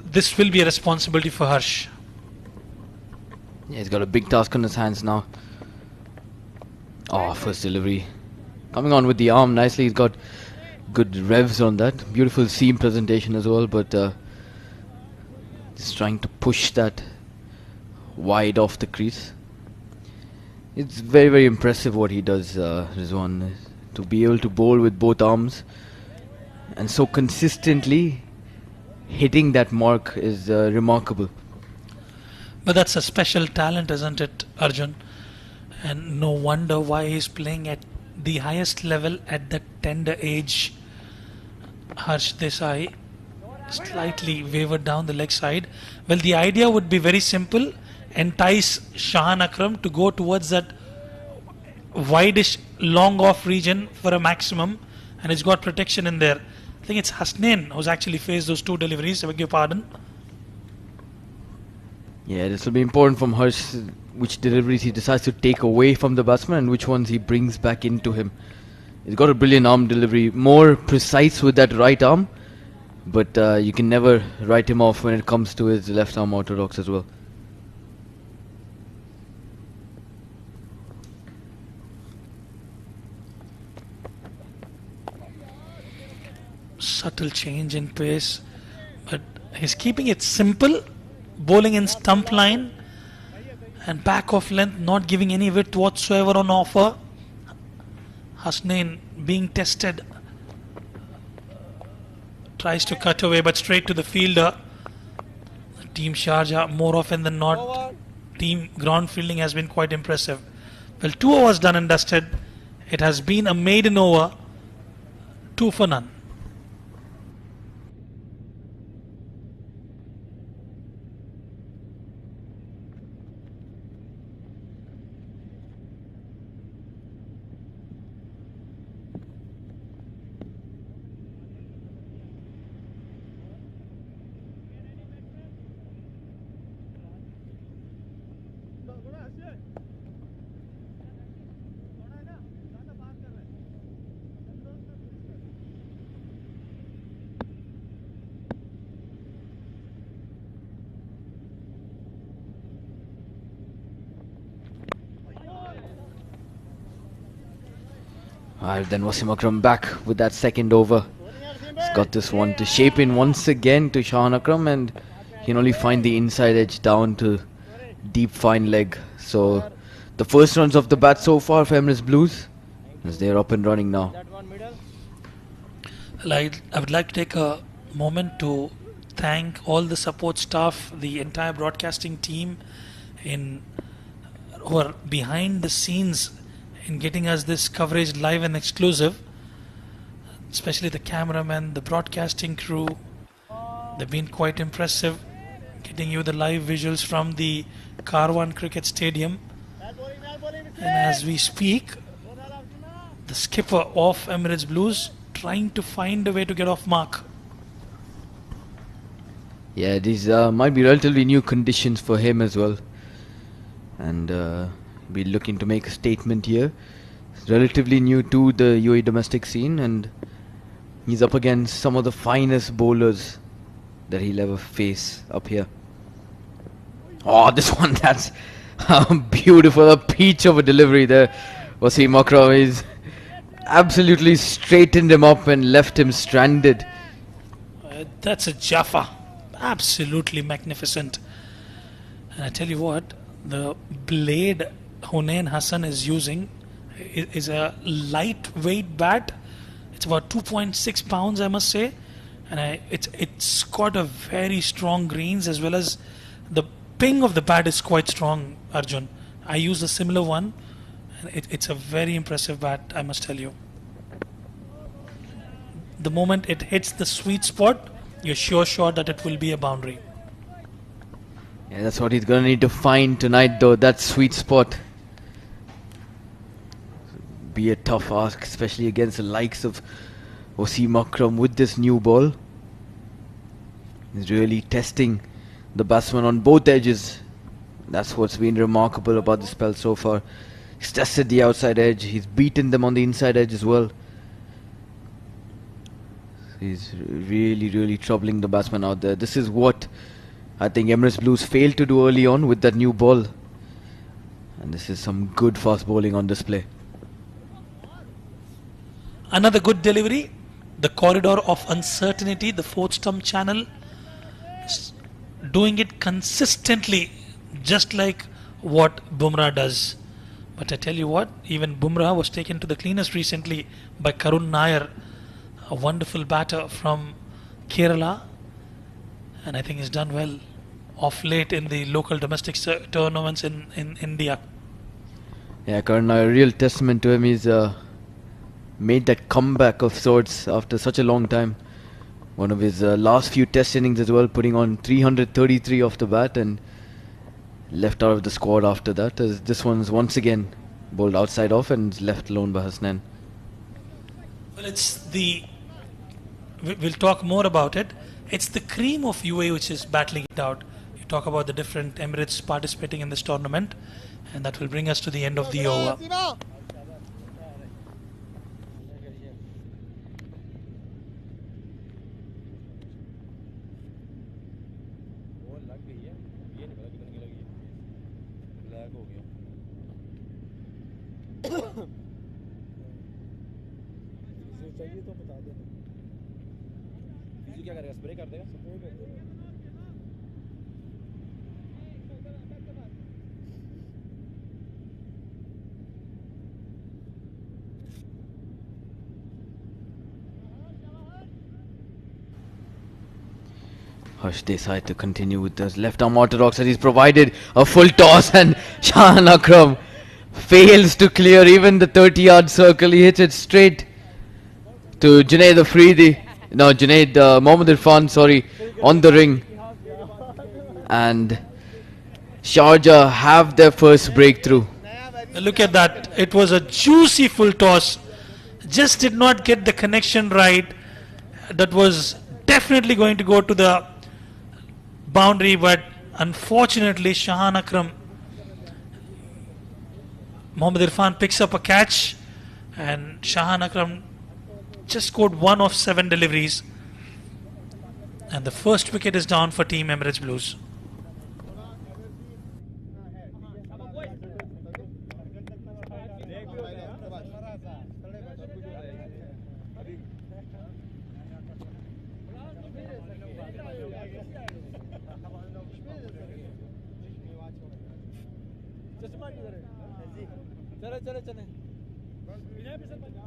this will be a responsibility for Harsh. Yeah, he's got a big task on his hands now. Oh, first delivery. Coming on with the arm nicely. He's got good revs on that. Beautiful seam presentation as well, but just trying to push that wide off the crease. It's very, very impressive what he does, Rizwan, to be able to bowl with both arms and so consistently hitting that mark is remarkable. But that's a special talent, isn't it, Arjun? And no wonder why he's playing at the highest level at that tender age. Harsh Desai slightly wavered down the leg side. Well, the idea would be very simple. Entice Shahan Akram to go towards that wideish long off region for a maximum, and he's got protection in there. I think it's Hasnain who's actually faced those two deliveries. I beg your pardon. Yeah, this will be important from Harsh, which deliveries he decides to take away from the batsman and which ones he brings back into him. He's got a brilliant arm delivery, more precise with that right arm, but you can never write him off when it comes to his left arm orthodox as well. Subtle change in pace, but he's keeping it simple, bowling in stump line and back off length, not giving any width whatsoever on offer. Hasnain being tested, tries to cut away but straight to the fielder. Team Sharjah, more often than not, team ground fielding has been quite impressive. Well, 2 overs done and dusted. It has been a maiden over, 2 for none. Then Wasim Akram back with that second over. He's got this one to shape in once again to Shahan Akram, and he can only find the inside edge down to deep fine leg. So the first runs of the bat so far for Emirates Blues, as they're up and running now. Well, I would like to take a moment to thank all the support staff, the entire broadcasting team who are behind the scenes in getting us this coverage live and exclusive, especially the cameramen, the broadcasting crew. They've been quite impressive, getting you the live visuals from the Karwan Cricket Stadium. And as we speak, the skipper of Emirates Blues trying to find a way to get off mark. Yeah, these might be relatively new conditions for him as well, and be looking to make a statement here. He's relatively new to the UAE domestic scene, and he's up against some of the finest bowlers that he'll ever face up here. Oh, this one, that's beautiful, a peach of a delivery there. Wasim Akram is absolutely straightened him up and left him stranded. That's a Jaffa, absolutely magnificent. And I tell you what, the blade Hunain Hassan is using is a lightweight bat. It's about 2.6 pounds, I must say, and it's got a very strong greens, as well as the ping of the bat is quite strong, Arjun. I use a similar one, and it's a very impressive bat, I must tell you. The moment it hits the sweet spot, you're sure that it will be a boundary. Yeah, that's what he's gonna need to find tonight, though, that sweet spot. Be a tough ask, especially against the likes of Wasim Akram with this new ball. He's really testing the batsman on both edges. That's what's been remarkable about the spell so far. He's tested the outside edge, he's beaten them on the inside edge as well. He's really troubling the batsman out there. This is what I think Emirates Blues failed to do early on with that new ball. And this is some good fast bowling on display. Another good delivery, the corridor of uncertainty, the 4th stump channel, doing it consistently, just like what Bumrah does. But I tell you what, even Bumrah was taken to the cleaners recently by Karun Nair, a wonderful batter from Kerala, and I think he's done well off late in the local domestic tournaments in India. Yeah, Karun Nair, a real testament to him. He's made that comeback of sorts after such a long time. One of his last few test innings as well, putting on 333 off the bat and left out of the squad after that, as this one's once again bowled outside off and left alone by Hasnan. Well, we'll talk more about it. It's the cream of UAE which is battling it out. You talk about the different Emirates participating in this tournament, and that will bring us to the end of the over. क्या करेगा spray कर देगा Harsh Desai to continue with those left arm orthodox, and he's provided a full toss, and Shahan Akram fails to clear even the 30-yard circle. He hits it straight to Junaid Afridi. No, Junaid Mohammad Irfan, sorry, on the ring. And Sharjah have their first breakthrough. Look at that. It was a juicy full toss. Just did not get the connection right. That was definitely going to go to the boundary, but unfortunately Shahan Akram, Mohammad Irfan picks up a catch, and Shahan Akram just scored 1 of 7 deliveries, and the first wicket is down for Team Emirates Blues.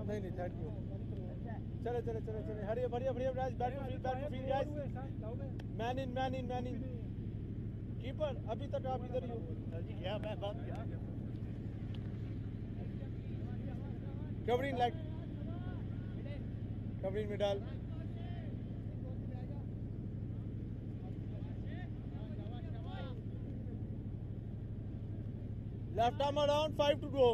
चले नहीं thank you चले हरिया बढ़िया guys back to field guys man in keeper अभी तक आप इधर ही हो क्या मैं बात किया कवरिंग लाइक कवरिंग में डाल left arm around 5 to go.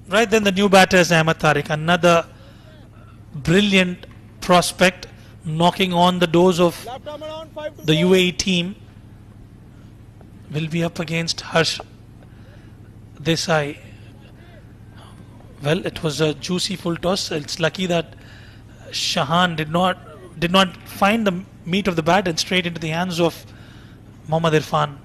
Right then, the new batter is Ahmed Tariq, another brilliant prospect, knocking on the doors of the UAE team. Will be up against Harsh Desai. Well, it was a juicy full toss. It's lucky that Shahan did not find the meat of the bat and straight into the hands of Mohammad Irfan.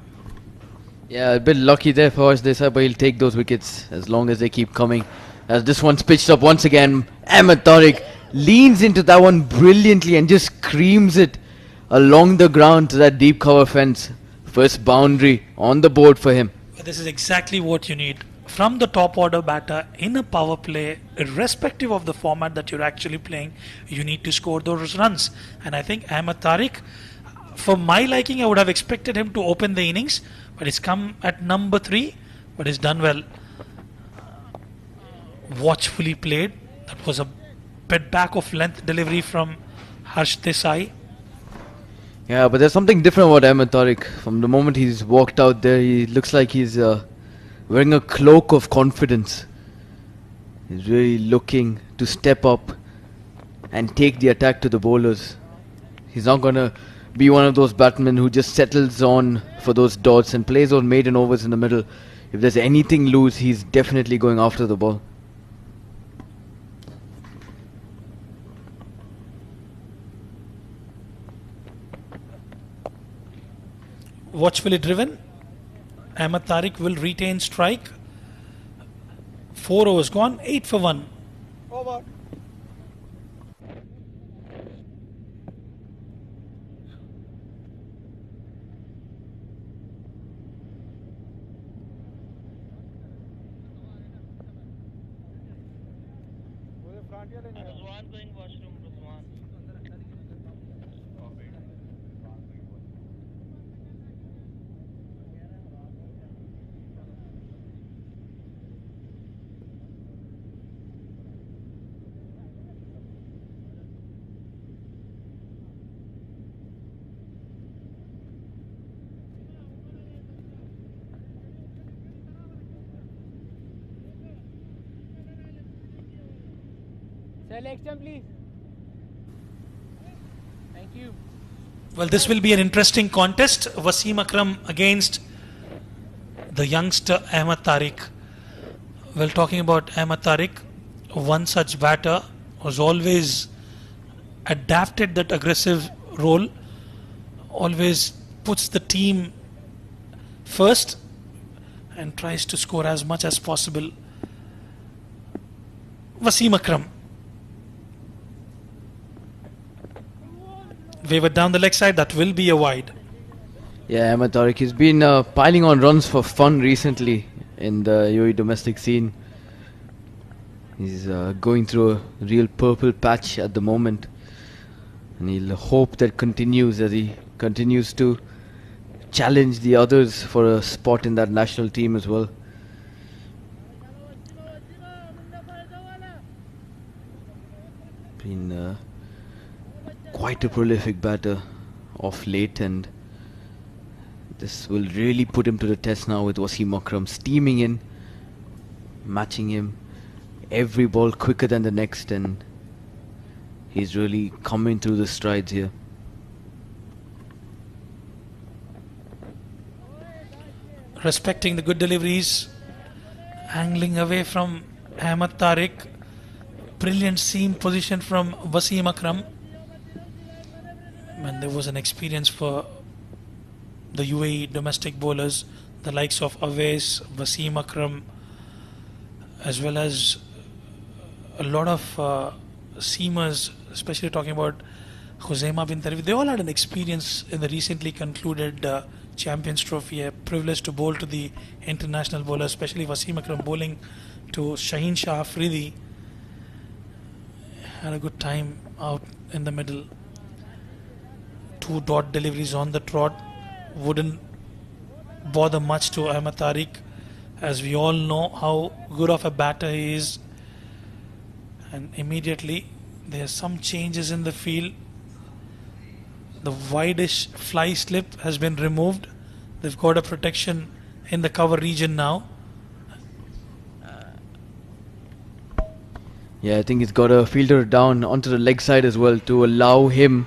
Yeah, a bit lucky there for us, but he'll take those wickets as long as they keep coming. As this one's pitched up once again, Ahmed Tariq leans into that one brilliantly and just creams it along the ground to that deep cover fence. First boundary on the board for him. This is exactly what you need from the top order batter in a power play, irrespective of the format that you're actually playing. You need to score those runs, and I think Ahmed Tariq, for my liking, I would have expected him to open the innings, but he's come at number 3, but he's done well. Watchfully played. That was a bit back of length delivery from Harsh Desai. Yeah, but there's something different about Ahmed Tariq. From the moment he's walked out there, he looks like he's wearing a cloak of confidence. He's really looking to step up and take the attack to the bowlers. He's not going to be one of those batsmen who just settles on for those dots and plays those maiden overs in the middle. If there's anything loose, he's definitely going after the ball. Watchfully driven. Ahmed Tariq will retain strike. 4 overs gone, 8 for 1. Over. Selection, please. Thank you. Well, this will be an interesting contest. Wasim Akram against the youngster Ahmed Tariq. Well, talking about Ahmed Tariq, one such batter was always adapted that aggressive role, always puts the team first and tries to score as much as possible. Wasim Akram. Wavered down the leg side, that will be a wide. Yeah, Ahmed Tariq has been piling on runs for fun recently in the UAE domestic scene. He's going through a real purple patch at the moment, and he'll hope that continues as he continues to challenge the others for a spot in that national team as well. Been quite a prolific batter of late, and this will really put him to the test now with Wasim Akram steaming in, matching him every ball quicker than the next, and he's really coming through the strides here. Respecting the good deliveries, angling away from Ahmed Tariq. Brilliant seam position from Wasim Akram. And there was an experience for the UAE domestic bowlers, the likes of Awais, Wasim Akram, as well as a lot of seamers, especially talking about Khuzaima bin Tarif. They all had an experience in the recently concluded Champions Trophy. A privilege to bowl to the international bowlers, especially Wasim Akram bowling to Shaheen Shah Afridi. Had a good time out in the middle. 2 dot deliveries on the trot wouldn't bother much to Ahmed Tariq, as we all know how good of a batter he is. And immediately there are some changes in the field. The wideish fly slip has been removed. They've got a protection in the cover region now. Yeah, I think he's got to filter down onto the leg side as well to allow him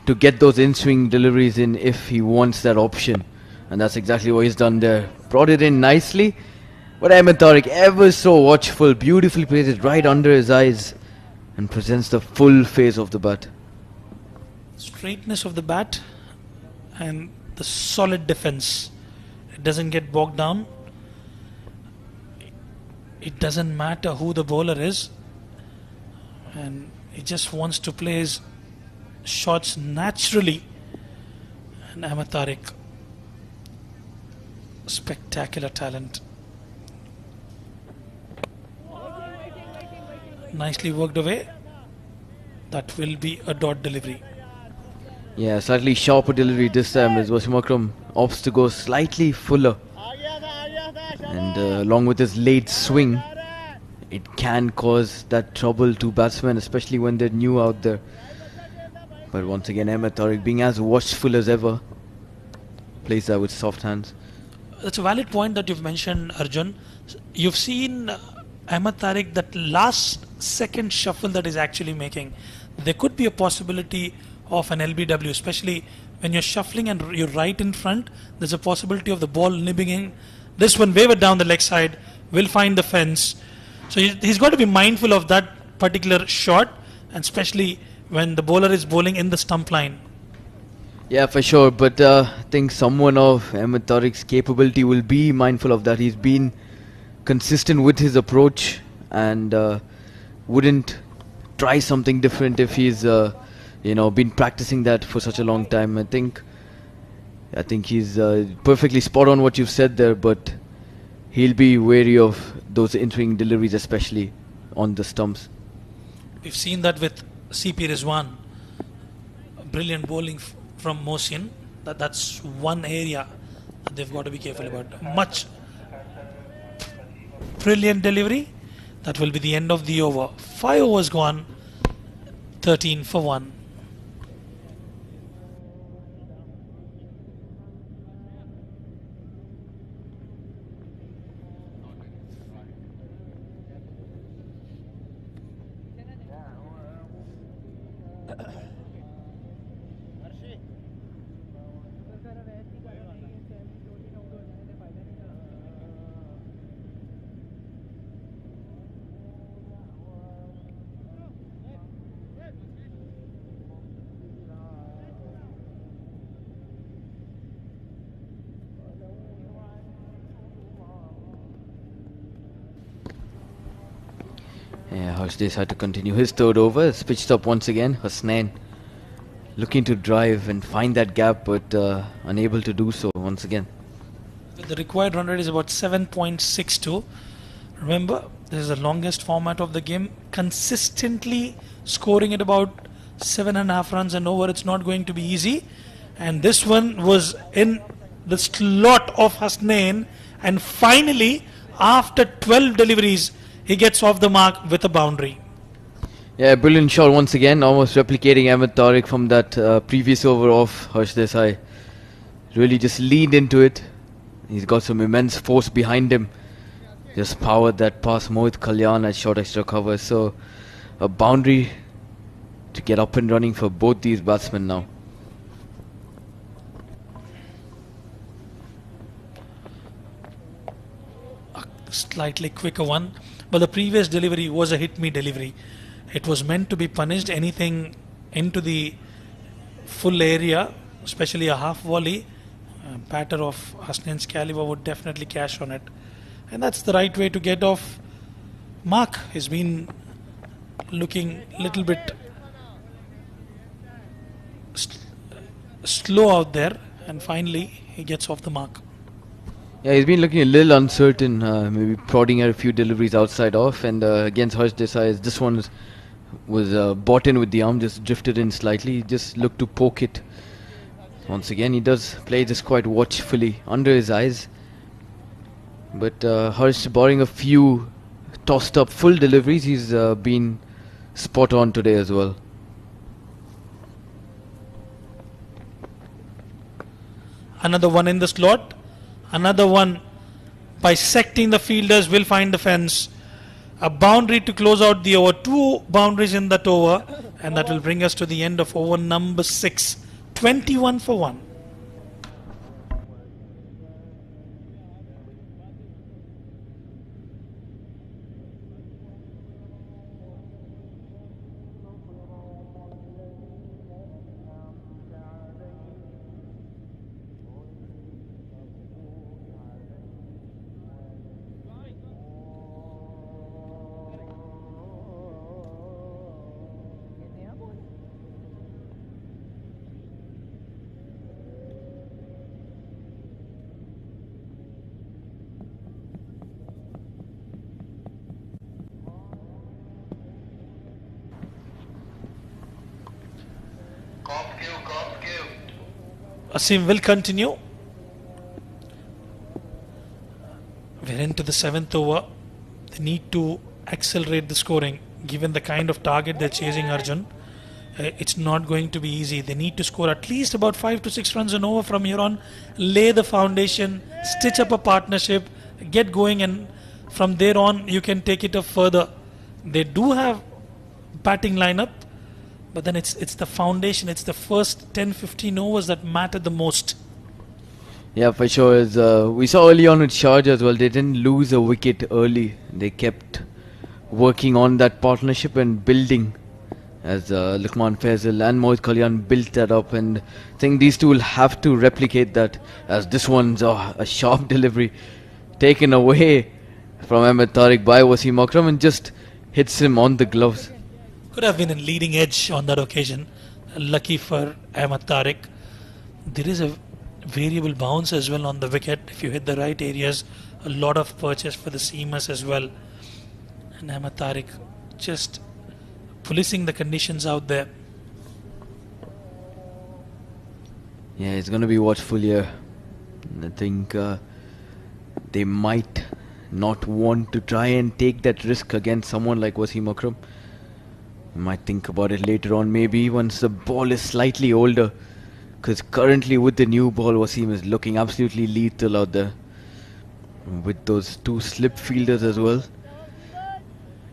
to get those in-swing deliveries in if he wants that option. And that's exactly what he's done there. Brought it in nicely. But Ahmed Tariq, ever so watchful, beautifully plays it right under his eyes and presents the full face of the bat. Straightness of the bat and the solid defense. It doesn't get bogged down. It doesn't matter who the bowler is, and he just wants to play his shots naturally. And Ahmed Tariq, spectacular talent. Nicely worked away. That will be a dot delivery. Yeah, slightly sharper delivery this time as Wasim Akram opts to go slightly fuller. And along with his late swing, it can cause that trouble to batsmen, especially when they're new out there. But once again, Ahmed Tariq, being as watchful as ever, plays that with soft hands. That's a valid point that you've mentioned, Arjun. You've seen Ahmed Tariq, that last second shuffle that he's actually making. There could be a possibility of an LBW, especially when you're shuffling and you're right in front. There's a possibility of the ball nibbing in. This one wavered down the leg side, will find the fence. So he's got to be mindful of that particular shot, and especially when the bowler is bowling in the stump line. Yeah, for sure. But I think someone of Ahmed Tariq's capability will be mindful of that. He's been consistent with his approach and wouldn't try something different if he's been practicing that for such a long time. I think he's perfectly spot on what you've said there, but he'll be wary of those in-swing deliveries, especially on the stumps. We've seen that with CP Rizwan. Brilliant bowling from Mohsin. That's one area that they've got to be careful about. Much brilliant delivery. That will be the end of the over. 5 overs gone. 13 for 1. Harsh Desai to continue his third over. It's pitched up once again. Hasnain looking to drive and find that gap, but unable to do so once again. The required run rate is about 7.62. Remember, this is the longest format of the game. Consistently scoring at about 7.5 runs and over, it's not going to be easy. And this one was in the slot of Hasnain, and finally, after 12 deliveries, he gets off the mark with a boundary. Yeah, brilliant shot once again, almost replicating Ahmed Tariq from that previous over of Harsh Desai. Really just leaned into it. He's got some immense force behind him. Just powered that past Mohit Kalyan at short extra cover. So a boundary to get up and running for both these batsmen now. A slightly quicker one, but the previous delivery was a hit me delivery. It was meant to be punished. Anything into the full area, especially a half volley, batter of Hasnain's caliber would definitely cash on it. And that's the right way to get off mark. He's been looking a little bit slow out there, and finally he gets off the mark. Yeah, he's been looking a little uncertain, maybe prodding at a few deliveries outside off, and against Harsh Desai, this one was bought in with the arm, just drifted in slightly, just looked to poke it. Once again, he does play this quite watchfully under his eyes. But Harsh barring a few tossed up full deliveries, he's been spot on today as well. Another one in the slot. Another one bisecting the fielders, will find the fence. A boundary to close out the over. 2 boundaries in that over, and that will bring us to the end of over number 6. 21 for 1. Asim will continue. We're into the 7th over. They need to accelerate the scoring. Given the kind of target they're chasing, Arjun, it's not going to be easy. They need to score at least about 5 to 6 runs and over from here on. Lay the foundation, stitch up a partnership, get going, and from there on you can take it up further. They do have batting lineup, but then it's the foundation, it's the first 10-15 overs that matter the most. Yeah, for sure. As we saw early on with Sharjah as well, they didn't lose a wicket early. They kept working on that partnership and building, as Luqman Faisal and Mohit Kalyan built that up, and I think these two will have to replicate that, as this one's a sharp delivery taken away from Ahmed Tariq by Wasim Akram and just hits him on the gloves. Could have been a leading edge on that occasion. Lucky for Ahmed Tariq. There is a variable bounce as well on the wicket. If you hit the right areas, a lot of purchase for the seamers as well. And Ahmed Tariq just policing the conditions out there. Yeah, it's going to be watchful here. I think they might not want to try and take that risk against someone like Wasim Akram. Might think about it later on, maybe once the ball is slightly older, because currently with the new ball, Wasim is looking absolutely lethal out there with those 2 slip fielders as well.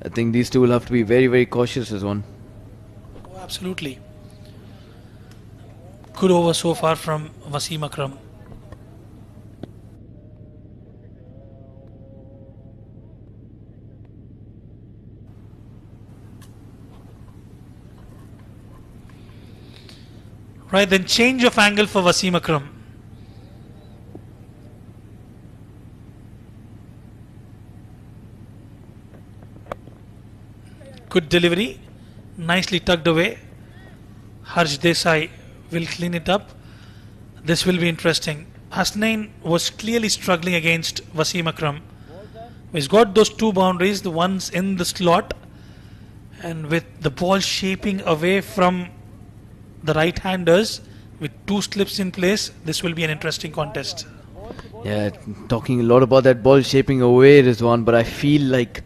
I think these two will have to be very, very cautious as one. Oh, absolutely. Good over so far from Wasim Akram. Right, then change of angle for Wasim Akram. Good delivery, nicely tucked away. Harsh Desai will clean it up. This will be interesting. Hasnain was clearly struggling against Wasim Akram. He's got those two boundaries, the ones in the slot, and with the ball shaping away from the right-handers with two slips in place, this will be an interesting contest. Yeah, talking a lot about that ball shaping away, Rizwan, but I feel like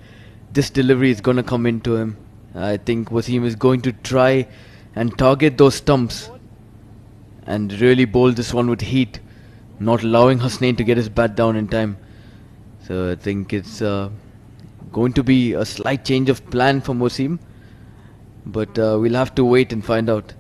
this delivery is going to come into him. I think Wasim is going to try and target those stumps and really bowl this one with heat, not allowing Hasnain to get his bat down in time. So I think it's going to be a slight change of plan from Wasim, but we'll have to wait and find out.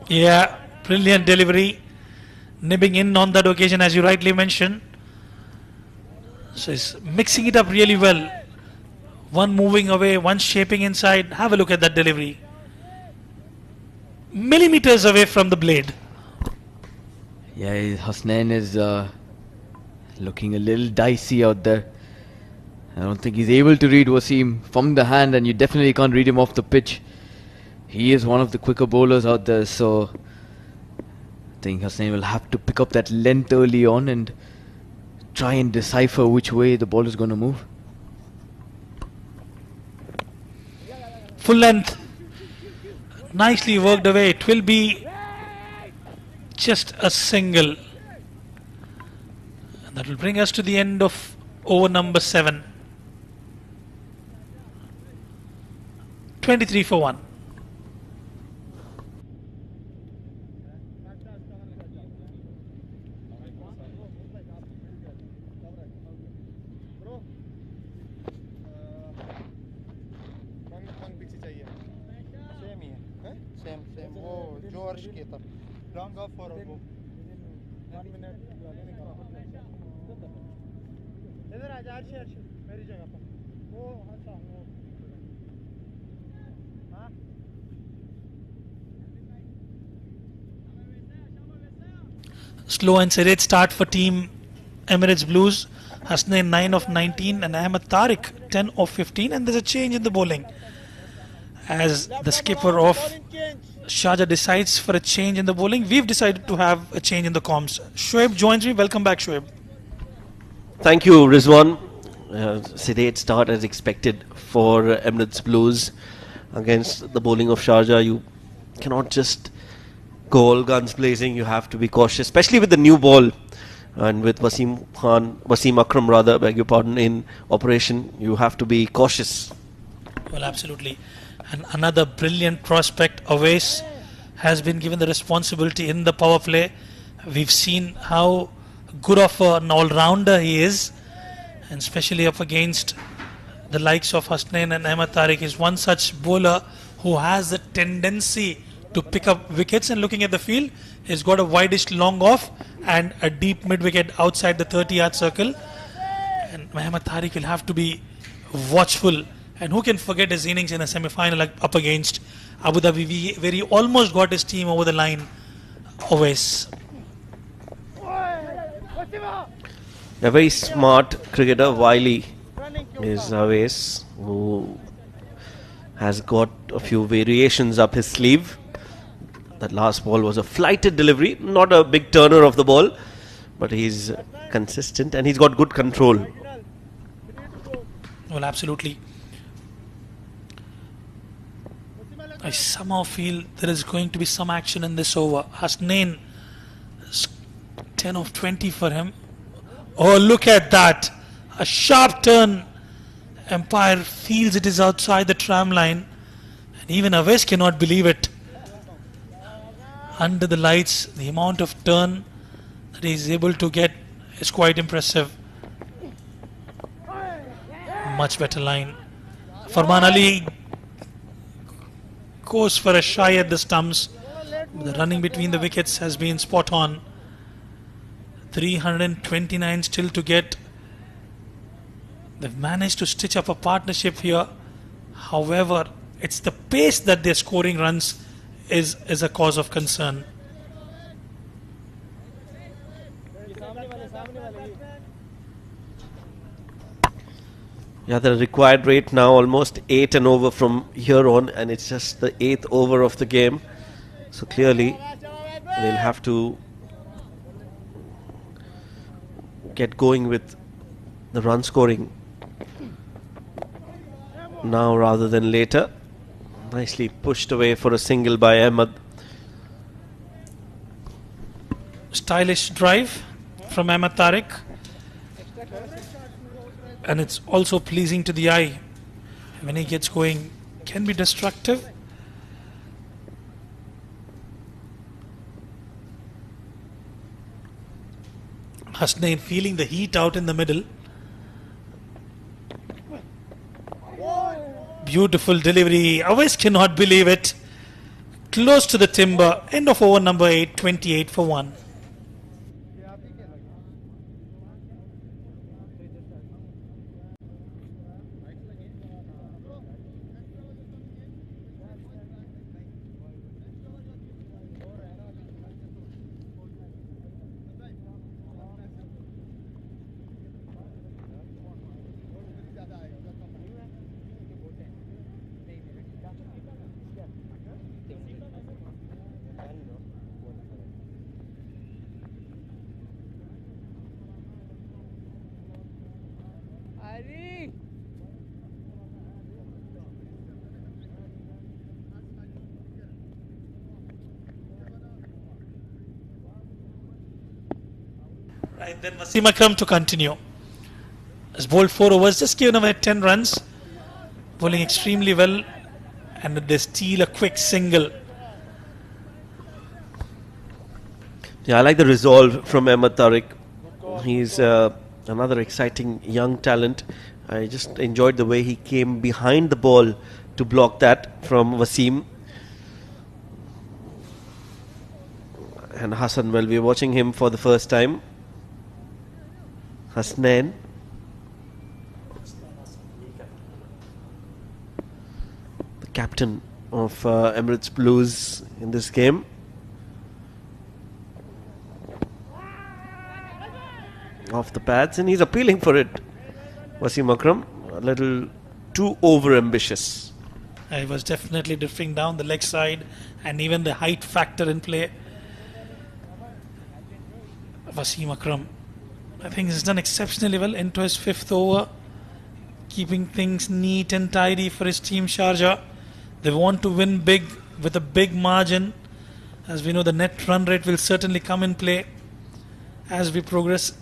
Yeah, brilliant delivery. Nibbing in on that occasion, as you rightly mentioned. So he's mixing it up really well. One moving away, one shaping inside. Have a look at that delivery. Millimeters away from the blade. Yeah, Hasnain is looking a little dicey out there. I don't think he's able to read Wasim from the hand, and you definitely can't read him off the pitch. He is one of the quicker bowlers out there, so I think Hasnain will have to pick up that length early on and try and decipher which way the ball is going to move. Full length. Nicely worked away. It will be just a single. And that will bring us to the end of over number 7. 23 for 1. Long off for a go. 1 minute. इधर आ जा अर्शी मेरी जगह पर वो अच्छा वो हाँ Slow and sedate start for team Emirates Blues. Hasnain 9 of 19 and Ahmed Tariq 10 of 15, and there's a change in the bowling as the skipper of Sharjah decides for a change in the bowling. We've decided to have a change in the comms. Shoaib joins me. Welcome back, Shoaib. Thank you, Rizwan. Sedate start as expected for Emirates Blues against the bowling of Sharjah. You cannot just go all guns blazing. You have to be cautious, especially with the new ball and with Wasim Akram rather, beg your pardon, in operation. You have to be cautious. Well, absolutely. And another brilliant prospect, Awais, has been given the responsibility in the power play. We've seen how good of an all-rounder he is, and especially up against the likes of Hasnain and Ahmed Tariq. Is one such bowler who has the tendency to pick up wickets, and looking at the field, he's got a wideish long off and a deep mid-wicket outside the 30-yard circle. And Ahmed Tariq will have to be watchful. And who can forget his innings in a semi-final up against Abu Dhabi, where he almost got his team over the line. Awais. A very smart cricketer, wily, is Awais, who has got a few variations up his sleeve. That last ball was a flighted delivery, not a big turner of the ball, but he's consistent and he's got good control. Well, absolutely. I somehow feel there is going to be some action in this over. Hasnain, 10 of 20 for him. Oh, look at that. A sharp turn. Empire feels it is outside the tram line. And even Awais cannot believe it. Under the lights, the amount of turn that he is able to get is quite impressive. Much better line. Farman Ali goes for a shy at the stumps. The running between the wickets has been spot on. 329 still to get They've managed to stitch up a partnership here. However, it's the pace that they're scoring runs is a cause of concern. Yeah, the required rate now almost 8 and over from here on, and it's just the 8th over of the game. So clearly, they'll have to get going with the run scoring now rather than later. Nicely pushed away for a single by Ahmed. Stylish drive from Ahmed Tariq. And it's also pleasing to the eye. When he gets going, can be destructive. Hasnain feeling the heat out in the middle. Beautiful delivery. Always cannot believe it. Close to the timber. End of over number 8, 28 for 1. Right, then Wasim Akram to continue. Has bowled 4 overs, just given away 10 runs. Bowling extremely well, and they steal a quick single. Yeah, I like the resolve from Ahmed Tariq. He's another exciting young talent. I just enjoyed the way he came behind the ball to block that from Wasim. And Hassan, well, we're watching him for the first time. Hasnain. The captain of Emirates Blues in this game. Off the pads, and he's appealing for it. Wasim Akram, a little too over ambitious. He was definitely drifting down the leg side, and even the height factor in play. Wasim Akram, I think he's done exceptionally well into his 5th over, keeping things neat and tidy for his team Sharjah. They want to win big with a big margin. As we know, the net run rate will certainly come in play as we progress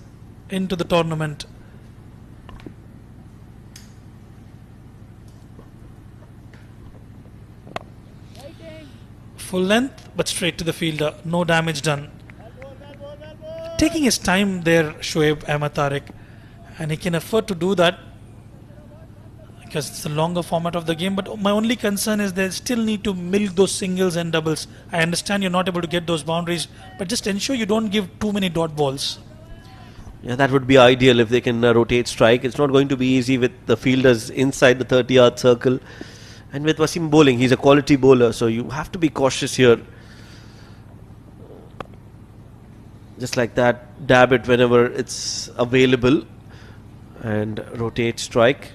into the tournament. Full length, but straight to the fielder. No damage done. Taking his time there, Shoaib Ahmed Tariq, and he can afford to do that because it's the longer format of the game. But my only concern is they still need to milk those singles and doubles. I understand you're not able to get those boundaries, but just ensure you don't give too many dot balls. Yeah, that would be ideal if they can rotate strike. It's not going to be easy with the fielders inside the 30-yard circle. And with Wasim bowling, he's a quality bowler, so you have to be cautious here. Just like that, dab it whenever it's available and rotate strike.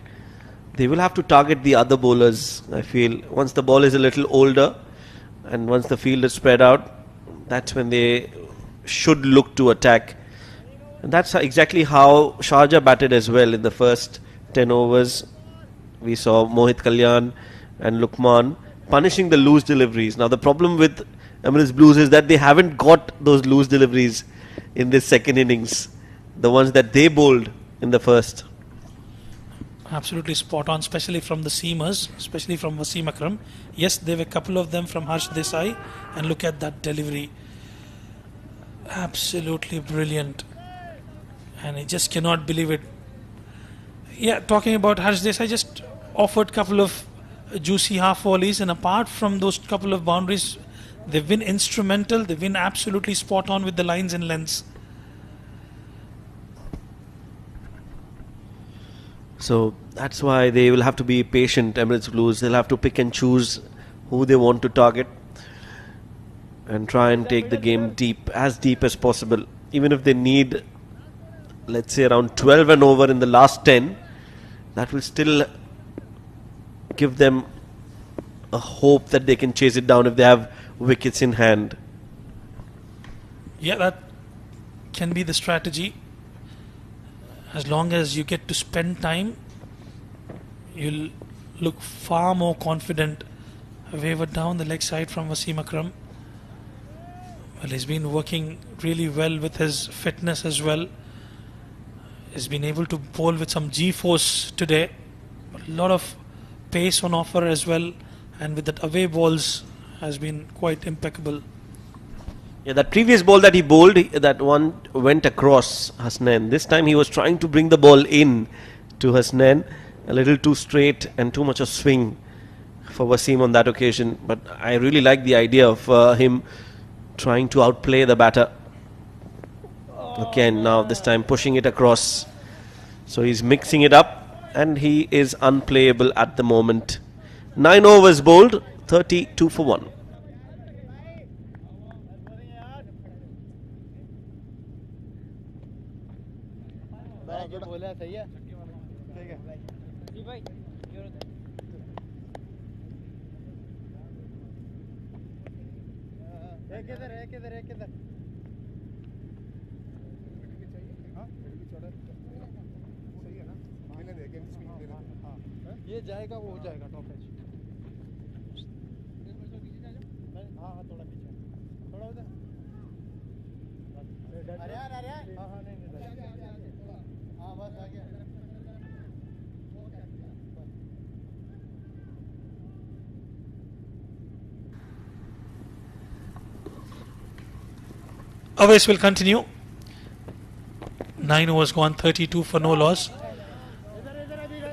They will have to target the other bowlers, I feel. Once the ball is a little older and once the field is spread out, that's when they should look to attack. And that's exactly how Sharjah batted as well in the first 10 overs. We saw Mohit Kalyan and Lukman punishing the loose deliveries. Now the problem with Emirates Blues is that they haven't got those loose deliveries in this second innings, the ones that they bowled in the first. Absolutely spot on, especially from the seamers, especially from Wasim Akram. Yes, there were a couple of them from Harsh Desai, and look at that delivery. Absolutely brilliant. And I just cannot believe it. Yeah, talking about Harsh Desai, just offered a couple of juicy half volleys, and apart from those couple of boundaries, they've been instrumental. They've been absolutely spot on with the lines and lengths. So that's why they will have to be patient, Emirates Blues. They'll have to pick and choose who they want to target and try and take the game deep, as deep as possible. Even if they need, let's say, around 12 and over in the last 10, that will still give them a hope that they can chase it down if they have wickets in hand. Yeah, that can be the strategy. As long as you get to spend time, you'll look far more confident. Wavered down the leg side from Wasim Akram. Well, he's been working really well with his fitness as well. He's been able to bowl with some G-force today. A lot of pace on offer as well, and with that away balls has been quite impeccable. Yeah, that previous ball that he bowled, that one went across Hasnain. This time he was trying to bring the ball in to Hasnain. A little too straight and too much of swing for Wasim on that occasion. But I really like the idea of him trying to outplay the batter. Again, now this time pushing it across. So he's mixing it up and he is unplayable at the moment. 9 overs bowled, 32 for 1. ये जाएगा वो हो जाएगा top edge हाँ हाँ थोड़ा पीछे थोड़ा उधर अरे यार हाँ हाँ नहीं हाँ बस आ गया Awais will continue. 9 overs gone, 32 for no loss.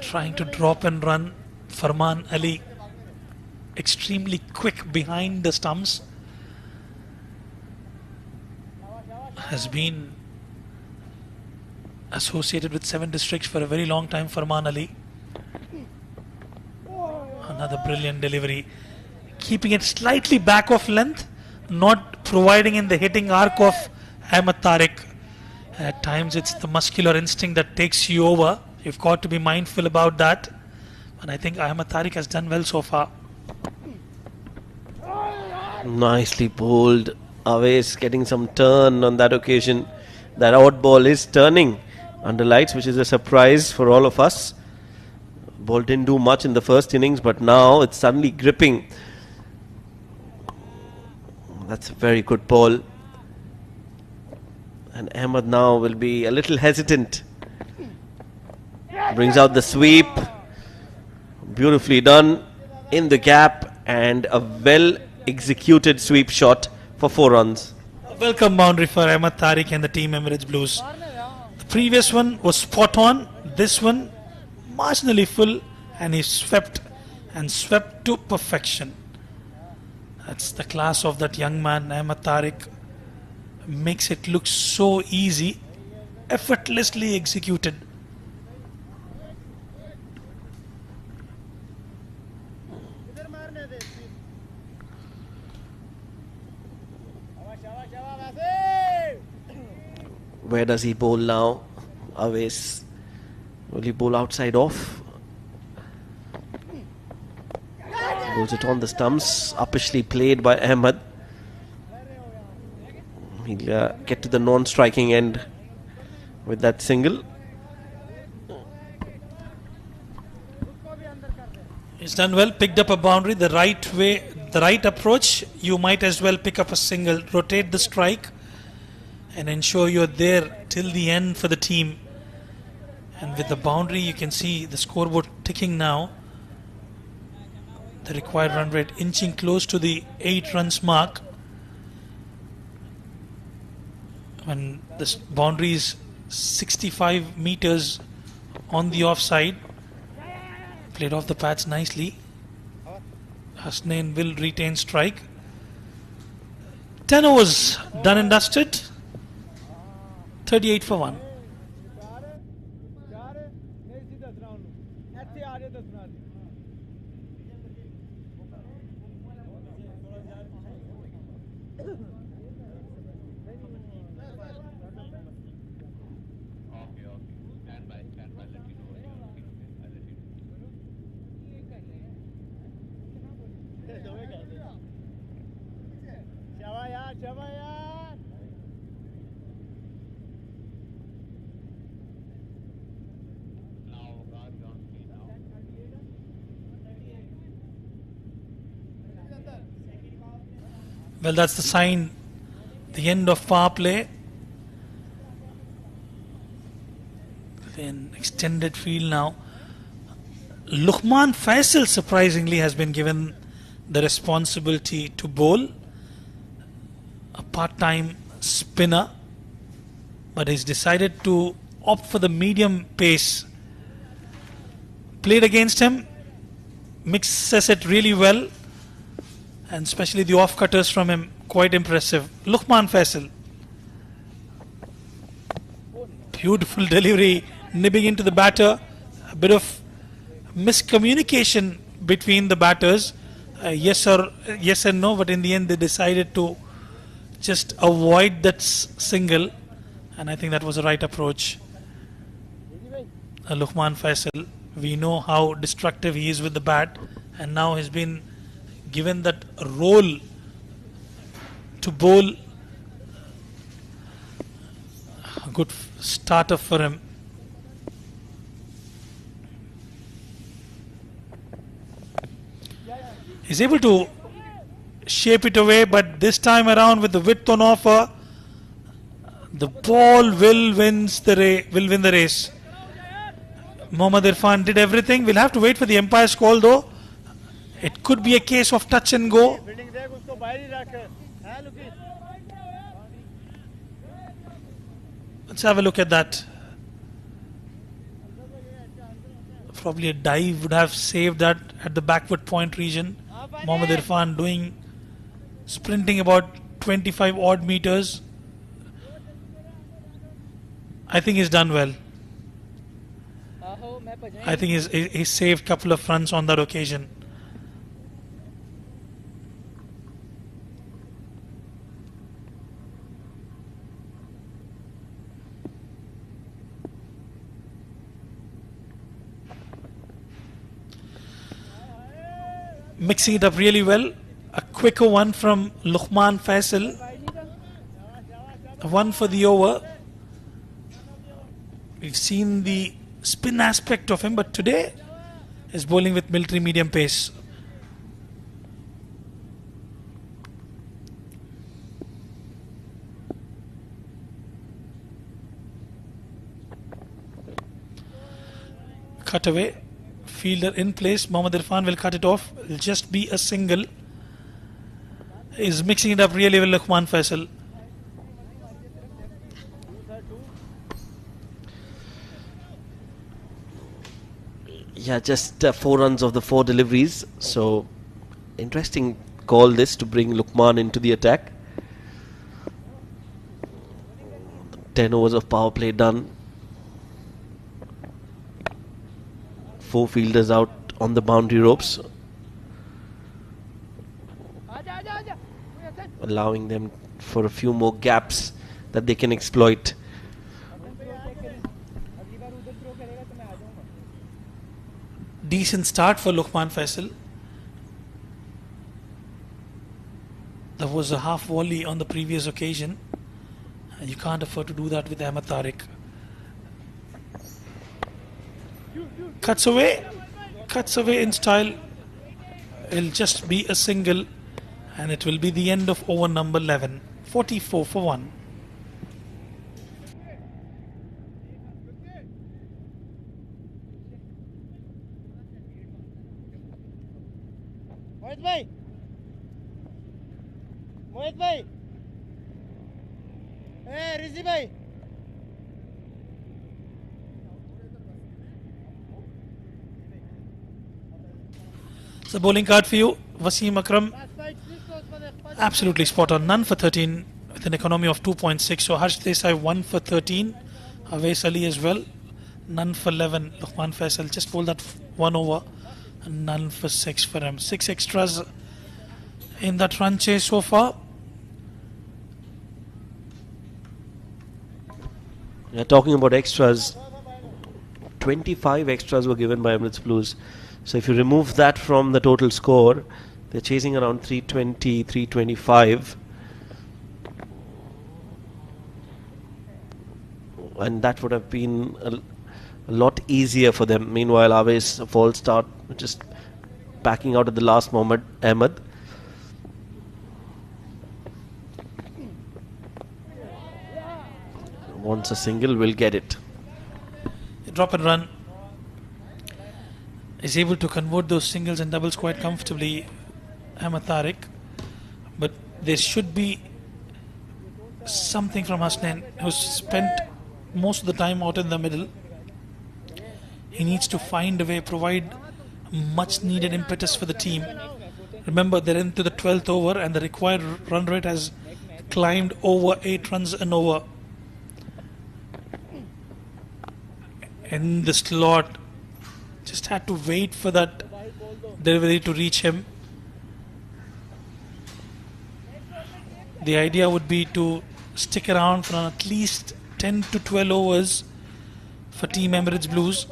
Trying to drop and run. Farman Ali extremely quick behind the stumps. Has been associated with 7 districts for a very long time. Farman Ali. Another brilliant delivery. Keeping it slightly back of length, not providing in the hitting arc of Ahmed Tariq. At times it's the muscular instinct that takes you over. You've got to be mindful about that. And I think Ahmed Tariq has done well so far. Nicely bowled. Awais getting some turn on that occasion. That odd ball is turning under lights, which is a surprise for all of us. Ball didn't do much in the first innings, but now it's suddenly gripping. That's a very good ball. And Ahmed now will be a little hesitant. Brings out the sweep. Beautifully done in the gap, and a well executed sweep shot for 4 runs. A welcome boundary for Ahmed Tariq and the team Emirates Blues. The previous one was spot on. This one marginally full, and he swept to perfection. That's the class of that young man, Ahmed Tariq. Makes it look so easy, effortlessly executed. Where does he bowl now? Awais. Will he bowl outside off? Bowls it on the stumps. Uppishly played by Ahmed. He'll get to the non-striking end with that single. He's done well, picked up a boundary the right way, the right approach. You might as well pick up a single, rotate the strike and ensure you're there till the end for the team. And with the boundary, you can see the scoreboard ticking now. The required run rate inching close to the 8 runs mark. When this boundary is 65 meters on the offside. Played off the pads nicely. Hasnain will retain strike. 10 overs done and dusted. 38 for 1. Well, that's the sign. The end of power play. Then extended field now. Luqman Faisal surprisingly has been given the responsibility to bowl. A part-time spinner. But he's decided to opt for the medium pace. Played against him. Mixes it really well. And especially the off-cutters from him, quite impressive. Luqman Faisal. Beautiful delivery, nibbing into the batter. A bit of miscommunication between the batters. Yes and no, but in the end they decided to just avoid that single. And I think that was the right approach. Luqman Faisal, we know how destructive he is with the bat. And now he's been given that role to bowl. A good starter for him. He's able to shape it away, but this time around with the width on offer, the ball will win the race. Mohammad Irfan did everything. We'll have to wait for the umpire's call though. It could be a case of touch and go. Let's have a look at that. Probably a dive would have saved that at the backward point region. Mohammad Irfan sprinting about 25 odd meters. I think he's done well. I think he's saved a couple of runs on that occasion. Mixing it up really well. A quicker one from Luqman Faisal. One for the over. We've seen the spin aspect of him, but today is bowling with military medium pace. Cut away. Fielder in place. Mohammad Irfan will cut it off. It'll just be a single. He's mixing it up really well, Luqman Faisal. Yeah, just 4 runs of the 4 deliveries. So, interesting call this to bring Luqman into the attack. 10 overs of power play done. 4 fielders out on the boundary ropes, allowing them for a few more gaps that they can exploit. Decent start for Luqman Faisal. There was a half volley on the previous occasion, and you can't afford to do that with Ahmed Tariq. Cuts away in style. It'll just be a single, and it will be the end of over number 11. 44 for 1. मोहित भाई रिजी भाई It's a bowling card for you, Wasim Akram. Absolutely spot on. None for 13 with an economy of 2.6. So Harsh Desai 1 for 13. Awais Ali as well. None for 11. Luqman Faisal just pulled that 1 over. And none for 6 for him. 6 extras in that run chase so far. Yeah, talking about extras, 25 extras were given by Emirates Blues. So if you remove that from the total score, they're chasing around 320, 325. And that would have been a lot easier for them. Meanwhile, Awais, a false start, just backing out at the last moment. Ahmed. wants a single, will get it. Drop and run. Is able to convert those singles and doubles quite comfortably, Ahmed Tariq. But there should be something from Hasnain, who's spent most of the time out in the middle. He needs to find a way, provide much needed impetus for the team. Remember, they're into the 12th over and the required run rate has climbed over 8 runs an over. In the slot, just had to wait for that delivery to reach him. The idea would be to stick around for at least 10 to 12 overs for Team Emirates Blues.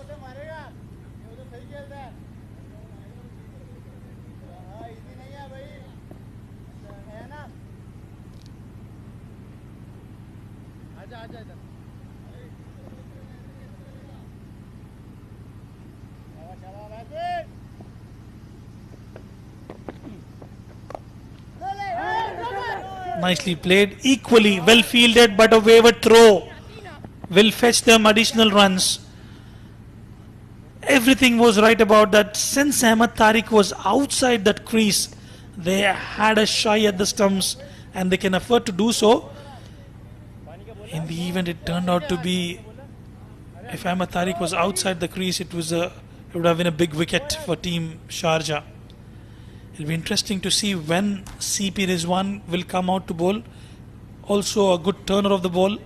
Nicely played, equally well fielded, but a wayward throw will fetch them additional runs. Everything was right about that. Since Ahmed Tariq was outside that crease, they had a shy at the stumps and they can afford to do so. In the event, it turned out to be, if Ahmed Tariq was outside the crease, it would have been a big wicket for Team Sharjah. It'll be interesting to see when CP Rizwan will come out to bowl. Also a good turner of the ball.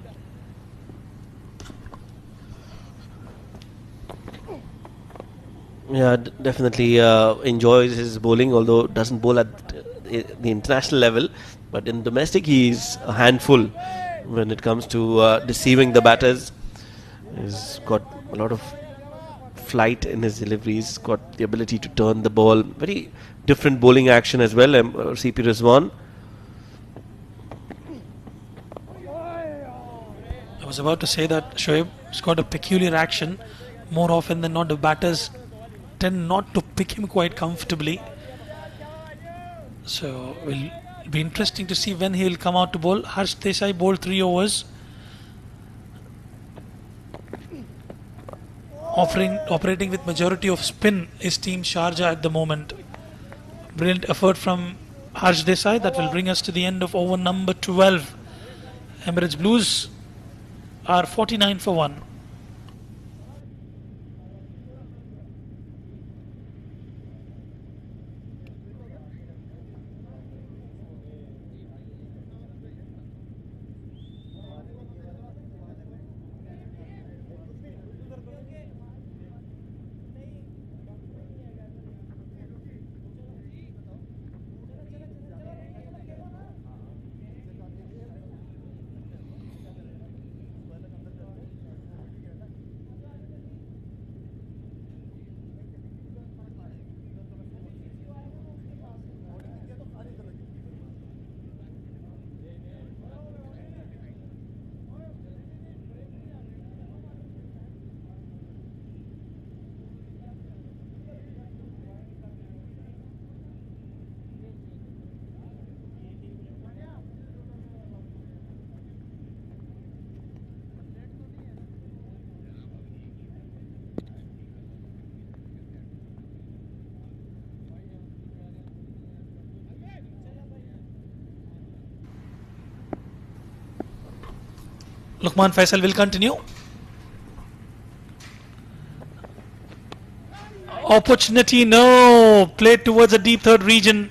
Yeah, definitely enjoys his bowling, although doesn't bowl at the international level. But in domestic, he's a handful when it comes to deceiving the batters. He's got a lot of flight in his deliveries, got the ability to turn the ball. Very different bowling action as well, CP Rizwan. I was about to say that Shoaib has got a peculiar action. More often than not, the batters tend not to pick him quite comfortably. So it will be interesting to see when he will come out to bowl. Harsh Desai bowled 3 overs. Operating with majority of spin is Team Sharjah at the moment. Brilliant effort from Harsh Desai. That will bring us to the end of over number 12. Emirates Blues are 49 for 1. Luqman Faisal will continue. Opportunity, no. Played towards the deep third region.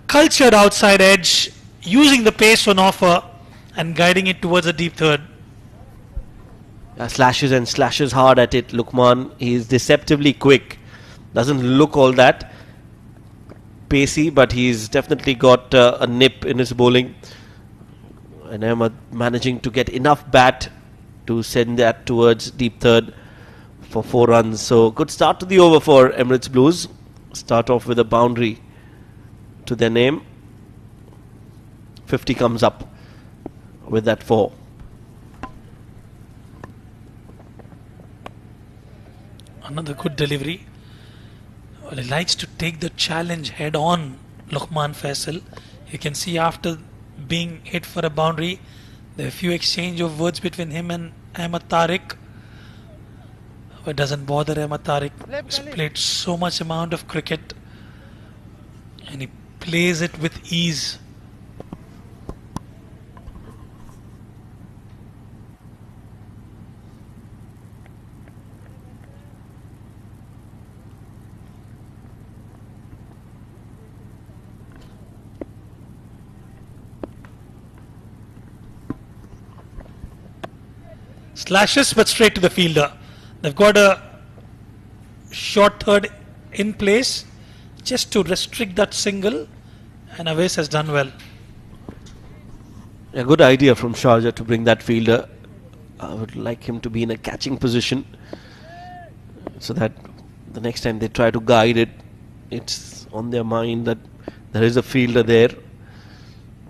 Cultured outside edge, using the pace on offer and guiding it towards the deep third. Slashes and slashes hard at it, Luqman. He's deceptively quick. Doesn't look all that pacey, but he's definitely got a nip in his bowling. And Ahmed managing to get enough bat to send that towards deep third for 4 runs. So good start to the over for Emirates Blues. Start off with a boundary to their name. 50 comes up with that 4. Another good delivery. Well, he likes to take the challenge head on, Luqman Faisal. You can see after being hit for a boundary, There are a few exchange of words between him and Ahmed Tariq. But it doesn't bother Ahmed Tariq. He's played so much amount of cricket and he plays it with ease. Slashes but straight to the fielder. They've got a short third in place just to restrict that single, and Awais has done well. A good idea from Sharjah to bring that fielder. I would like him to be in a catching position so that the next time they try to guide it, it's on their mind that there is a fielder there.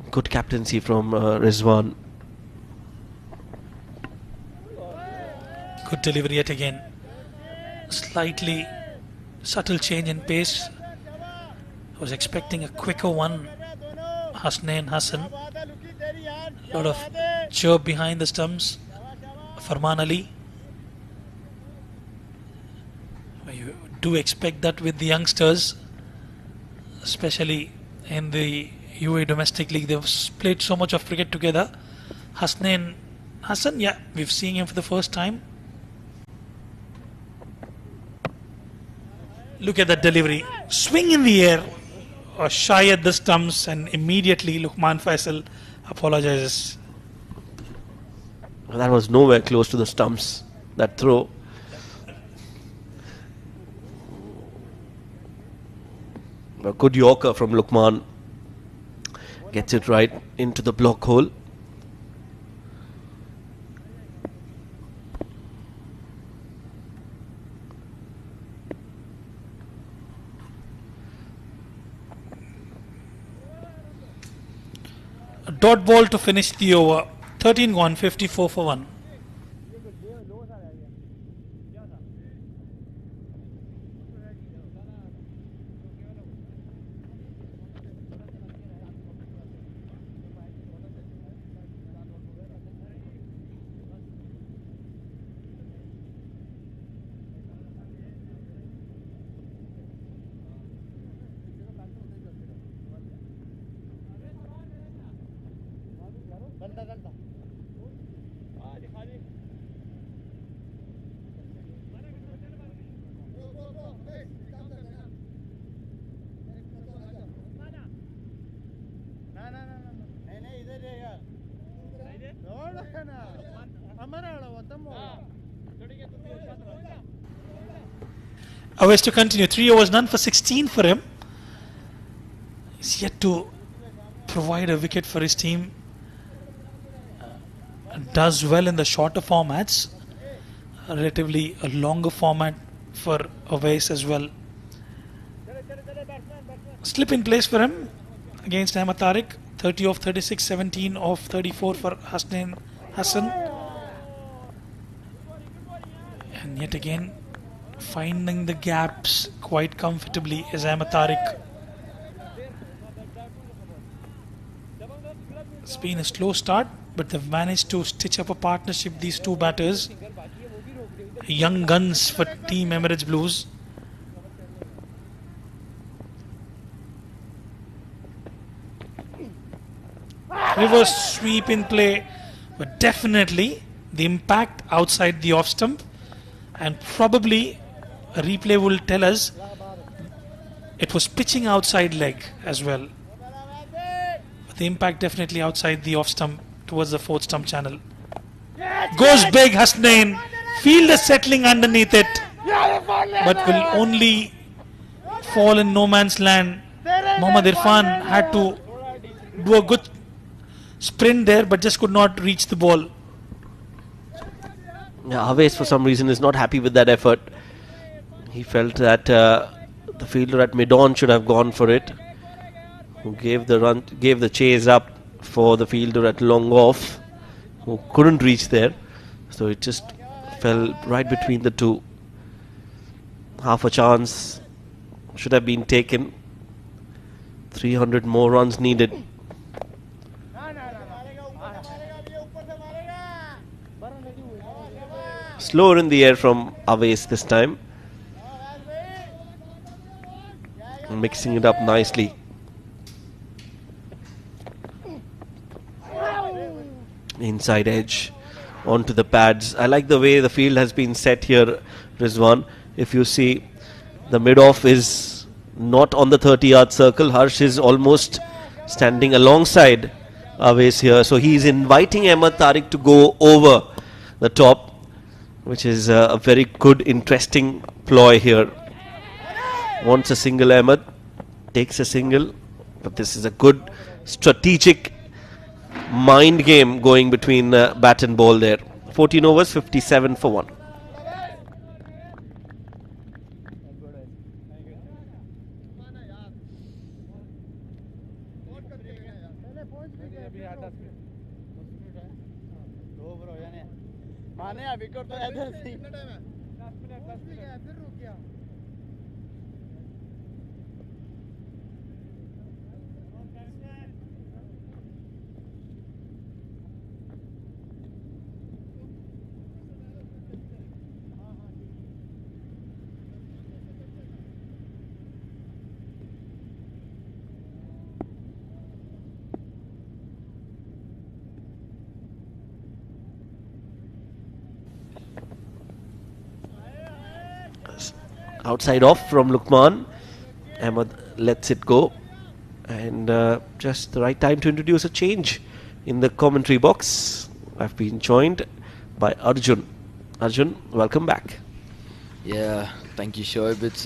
Good captaincy from Rizwan. Good delivery yet again. Slightly subtle change in pace. I was expecting a quicker one. Hasnain Hassan. A lot of chirp behind the stumps. Farman Ali. You do expect that with the youngsters, especially in the UAE domestic league. They've played so much of cricket together. Hasnain Hassan, yeah, we've seen him for the first time. Look at that delivery. Swing in the air, or shy at the stumps, and immediately Luqman Faisal apologizes. That was nowhere close to the stumps, that throw. A good Yorker from Luqman. Gets it right into the block hole. A dot ball to finish the over. 13 gone, 54 for 1. Awais to continue. 3 overs, none for 16 for him. He's yet to provide a wicket for his team. Does well in the shorter formats. Relatively a longer format for Awais as well. Slip in place for him against Ahmed Tariq. 30 off 36, 17 off 34 for Hasnain Hassan. And yet again, finding the gaps quite comfortably is Ahmed Tariq. It's been a slow start, but they've managed to stitch up a partnership, these two batters. Young guns for Team Emirates Blues. Reverse sweep in play, but definitely the impact outside the off stump, and probably a replay will tell us it was pitching outside leg as well. But the impact definitely outside the off stump towards the fourth stump channel. Goes big, Hasnain. Fielder settling underneath it, but will only fall in no man's land. Mohammad Irfan had to do a good sprint there, but just could not reach the ball. Yeah, Awais for some reason is not happy with that effort. He felt that the fielder at mid-on should have gone for it. Who gave the chase up for the fielder at long off, who couldn't reach there. So it just fell right between the two. Half a chance should have been taken. 300 more runs needed. Slower in the air from Awais this time. Mixing it up nicely. Inside edge onto the pads. I like the way the field has been set here, Rizwan. If you see, the mid-off is not on the 30-yard circle. Harsh is almost standing alongside Awais here. So he's inviting Ahmed Tariq to go over the top, which is a very good, interesting ploy here. Wants a single, Ahmed. Takes a single. But this is a good strategic mind game going between bat and ball there. 14 overs, 57 for 1. Outside off from Lukman. Ahmed lets it go. And just the right time to introduce a change in the commentary box. I've been joined by Arjun. Arjun, welcome back. Yeah, thank you, Shoaib. It's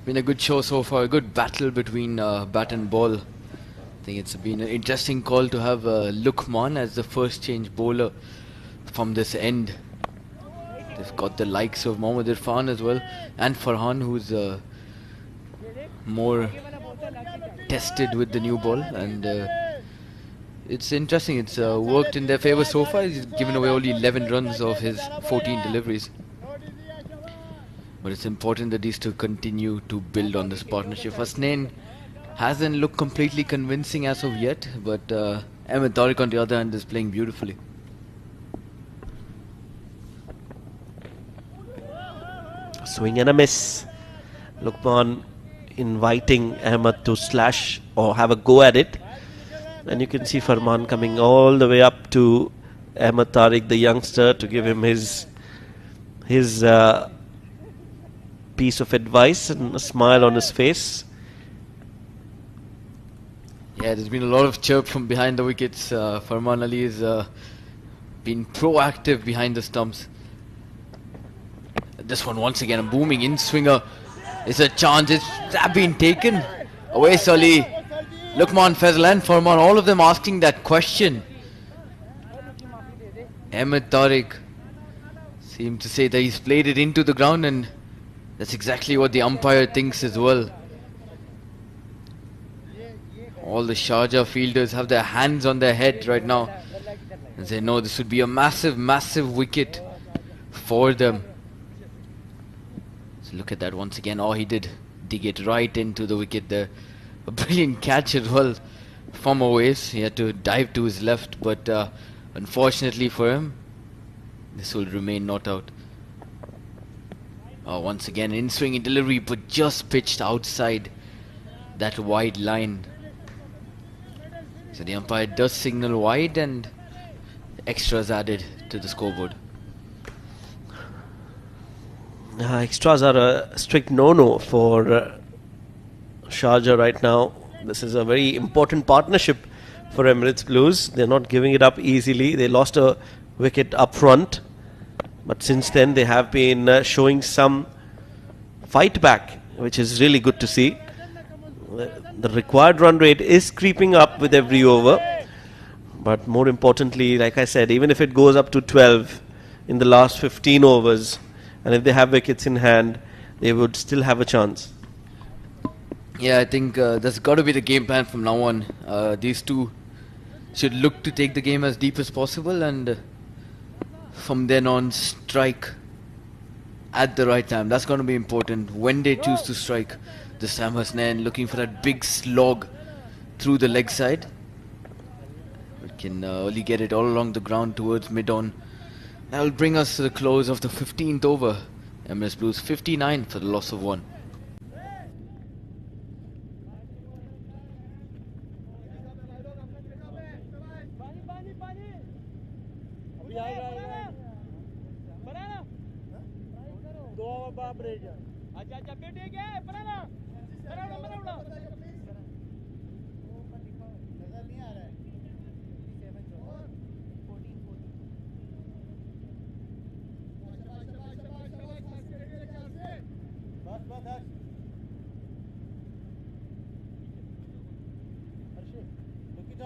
been a good show so far. A good battle between bat and ball. I think it's been an interesting call to have Lukman as the first change bowler from this end. They've got the likes of Mohammad Irfan as well, and Farhan, who's more tested with the new ball, and it's interesting. It's worked in their favour so far. He's given away only 11 runs of his 14 deliveries, but it's important that these two continue to build on this partnership. Hasnain hasn't looked completely convincing as of yet, but Ahmed Tariq on the other hand is playing beautifully. Swing and a miss. Lukman inviting Ahmed to slash or have a go at it. And you can see Farman coming all the way up to Ahmed Tariq, the youngster, to give him his piece of advice and a smile on his face. Yeah, there's been a lot of chirp from behind the wickets. Farman Ali has been proactive behind the stumps. This one once again, a booming in swinger. It's a chance. It's been taken away. Sully, Lukman, Faisal and Farman, all of them asking that question. Ahmed Tariq seemed to say that he's played it into the ground, and that's exactly what the umpire thinks as well. All the Sharjah fielders have their hands on their head right now and say, no, this would be a massive, massive wicket for them. Look at that once again. Oh, he did dig it right into the wicket there. A brilliant catch as well from Awais. He had to dive to his left, but unfortunately for him, this will remain not out. Oh, once again, in swinging delivery, but just pitched outside that wide line. So the umpire does signal wide, and extras added to the scoreboard. Extras are a strict no-no for Sharjah right now. This is a very important partnership for Emirates Blues. They're not giving it up easily. They lost a wicket up front, but since then they have been showing some fight back, which is really good to see. The required run rate is creeping up with every over, but more importantly, like I said, even if it goes up to 12 in the last 15 overs, and if they have wickets in hand, they would still have a chance. Yeah, I think that's got to be the game plan from now on. These two should look to take the game as deep as possible, and from then on strike at the right time. That's going to be important when they choose to strike. This time Hasnain looking for that big slog through the leg side. We can only get it all along the ground towards mid-on. That will bring us to the close of the 15th over. Emirates Blues 59 for the loss of 1.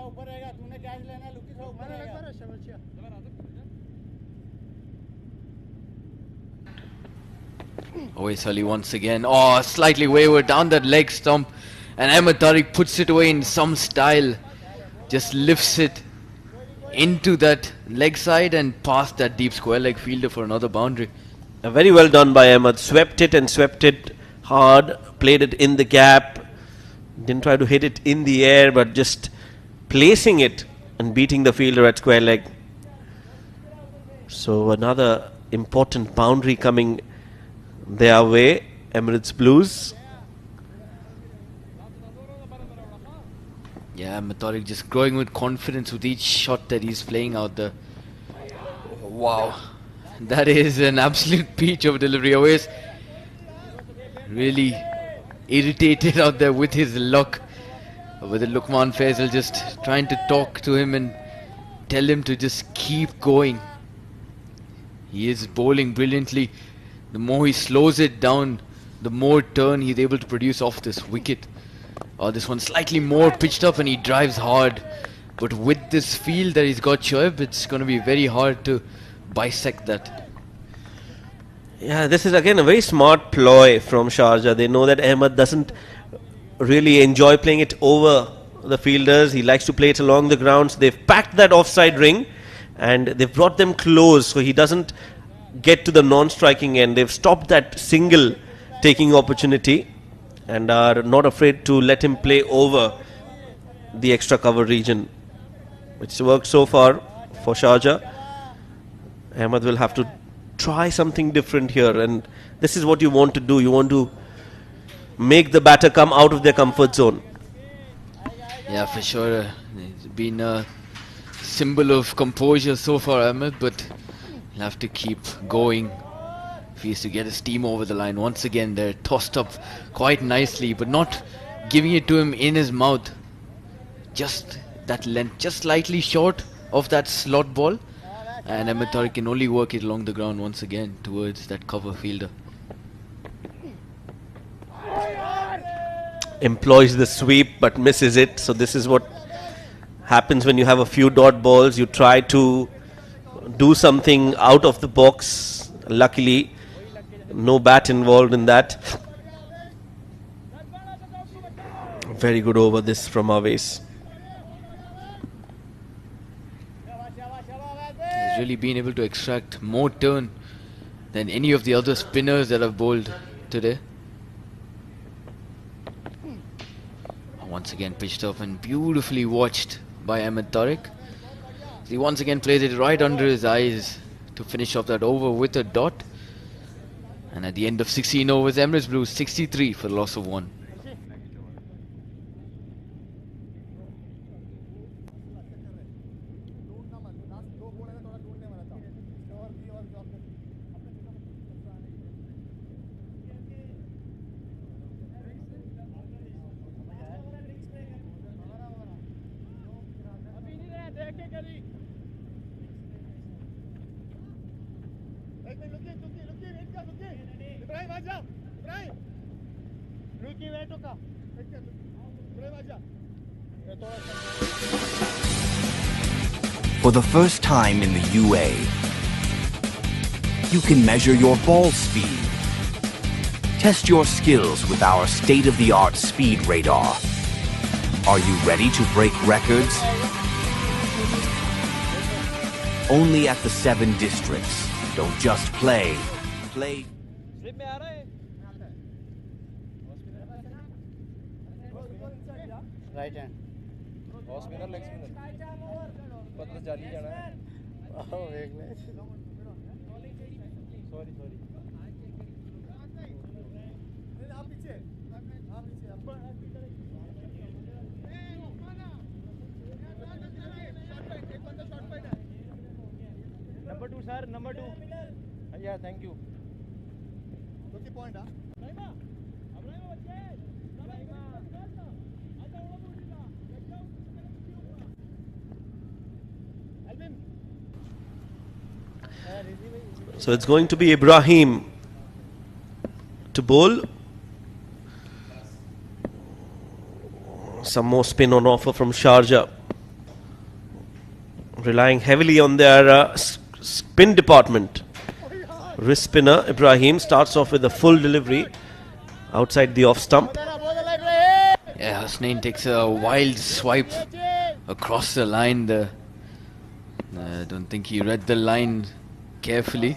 ऊपर रहेगा तूने catch लेना लुकी थोड़ा ऊपर रहेगा Away Sully once again. Oh, slightly wayward down that leg stump. And Ahmed Tariq puts it away in some style. Just lifts it into that leg side and past that deep square leg fielder for another boundary. Very well done by Ahmed. Swept it and swept it hard. Played it in the gap. Didn't try to hit it in the air, but just placing it and beating the fielder at square leg. So another important boundary coming their way, Emirates Blues. Yeah, Tariq just growing with confidence with each shot that he's playing out there. Wow, that is an absolute peach of delivery. Always really irritated out there with his luck. With Lukman Faisal just trying to talk to him and tell him to just keep going. He is bowling brilliantly. The more he slows it down, the more turn he's able to produce off this wicket. This one slightly more pitched up and he drives hard. But with this field that he's got Shoaib, it's going to be very hard to bisect that. Yeah, this is again a very smart ploy from Sharjah. They know that Ahmed doesn't really enjoy playing it over the fielders. He likes to play it along the grounds. They've packed that offside ring and they've brought them close so he doesn't get to the non-striking end. They've stopped that single taking opportunity and are not afraid to let him play over the extra cover region, which worked so far for Sharjah. Ahmed will have to try something different here, and this is what you want to do. You want to make the batter come out of their comfort zone. Yeah, for sure. It's been a symbol of composure so far, Ahmed, but he'll have to keep going if he is to get his team over the line. Once again, they're tossed up quite nicely, but not giving it to him in his mouth. Just that length, just slightly short of that slot ball. And Ahmed Tariq can only work it along the ground once again towards that cover fielder. Employs the sweep but misses it. So this is what happens when you have a few dot balls. You try to do something out of the box. Luckily, no bat involved in that. Very good over this from Aves. He's really been able to extract more turn than any of the other spinners that have bowled today. Once again pitched up and beautifully watched by Ahmed Tariq. He once again plays it right under his eyes to finish off that over with a dot. And at the end of 16 overs, Emirates Blues 63 for the loss of 1. For the first time in the UA, you can measure your ball speed. Test your skills with our state-of-the-art speed radar. Are you ready to break records? Only at the 7 districts. Don't just play. Play. Right hand. Off spinner, leg spinner. पता जाली जाना है। देख ले। Number 2, sir. Number 2. Yeah, thank you. Point, huh? So it's going to be Ibrahim to bowl. Some more spin on offer from Sharjah, relying heavily on their spin department. Wrist spinner Ibrahim starts off with a full delivery outside the off stump. Yeah, Hasnain takes a wild swipe across the line. I don't think he read the line carefully.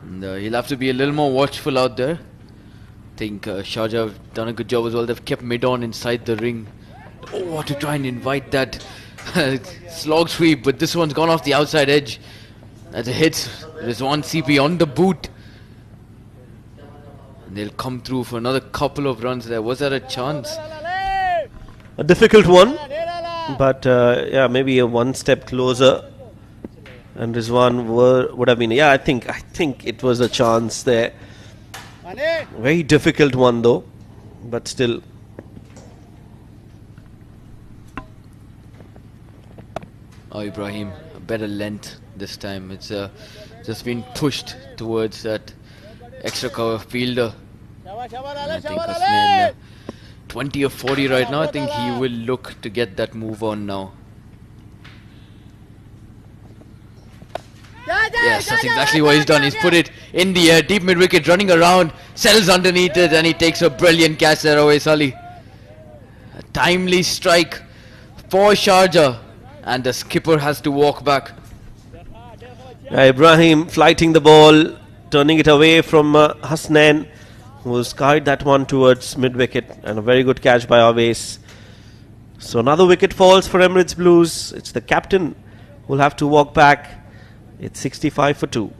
And he'll have to be a little more watchful out there. I think Sharjah have done a good job as well. They've kept mid-on inside the ring. Oh, to try and invite that slog sweep, but this one's gone off the outside edge. As it hits Rizwan CP on the boot. And they'll come through for another couple of runs there. Was that a chance? A difficult one, but yeah, maybe a one step closer. And Rizwan would have been, yeah, I think it was a chance there. Very difficult one though, but still. Oh, Ibrahim, a better length this time. It's just been pushed towards that extra cover fielder. And I think Hasnain 20 or 40 right now. I think he will look to get that move on now. Yes, that's exactly what he's done. He's put it in the air, deep mid wicket, running around, settles underneath it, and he takes a brilliant catch there away, Sully. A timely strike for Sharjah, and the skipper has to walk back. Ibrahim flighting the ball, turning it away from Hasnain, who's carried that one towards mid wicket, and a very good catch by Awais. So another wicket falls for Emirates Blues. It's the captain who'll have to walk back. It's 65 for 2.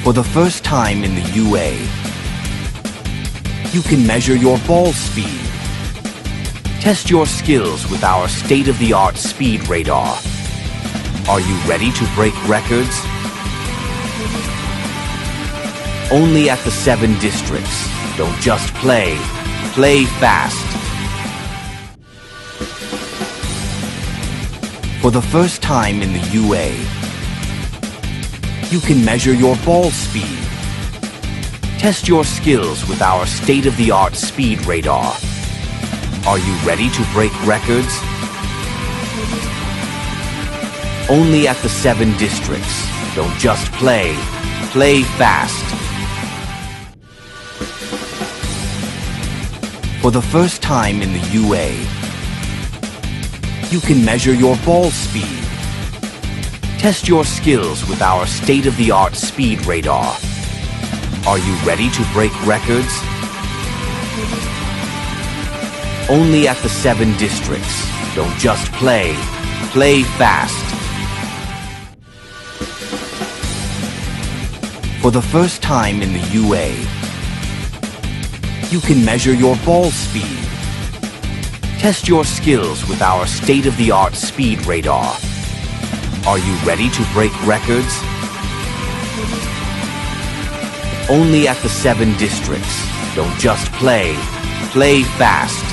For the first time in the UA, you can measure your ball speed. Test your skills with our state-of-the-art speed radar. Are you ready to break records? Only at the 7 districts. Don't just play. Play fast. For the first time in the UA, you can measure your ball speed. Test your skills with our state-of-the-art speed radar. Are you ready to break records? Only at the 7 districts. Don't just play. Play fast. For the first time in the UA, you can measure your ball speed. Test your skills with our state-of-the-art speed radar. Are you ready to break records? Only at the 7 districts. Don't just play. Play fast. For the first time in the UA, you can measure your ball speed. Test your skills with our state-of-the-art speed radar. Are you ready to break records? Only at the 7 districts. Don't just play. Play fast.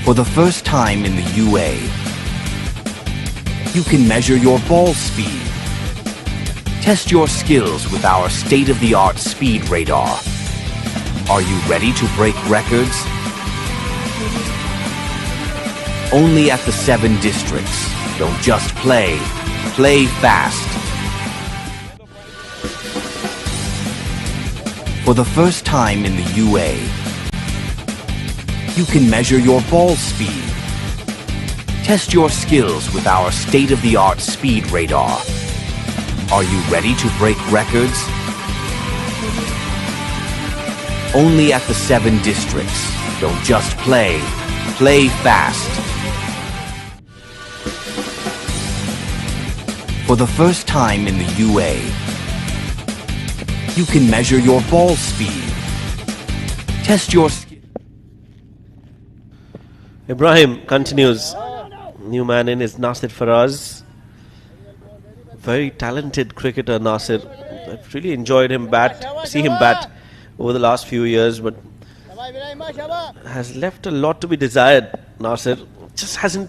For the first time in the UA, you can measure your ball speed. Test your skills with our state-of-the-art speed radar. Are you ready to break records? Only at the 7 districts. Don't just play, play fast. For the first time in the UA, you can measure your ball speed. Test your skills with our state-of-the-art speed radar. Are you ready to break records? Only at the 7 districts. Don't just play, play fast. For the first time in the UA, you can measure your ball speed. Test your Ibrahim continues. New man in is Nasir Faraz. Very talented cricketer, Nasir. I've really enjoyed him see him bat over the last few years, but has left a lot to be desired. Nasir just hasn't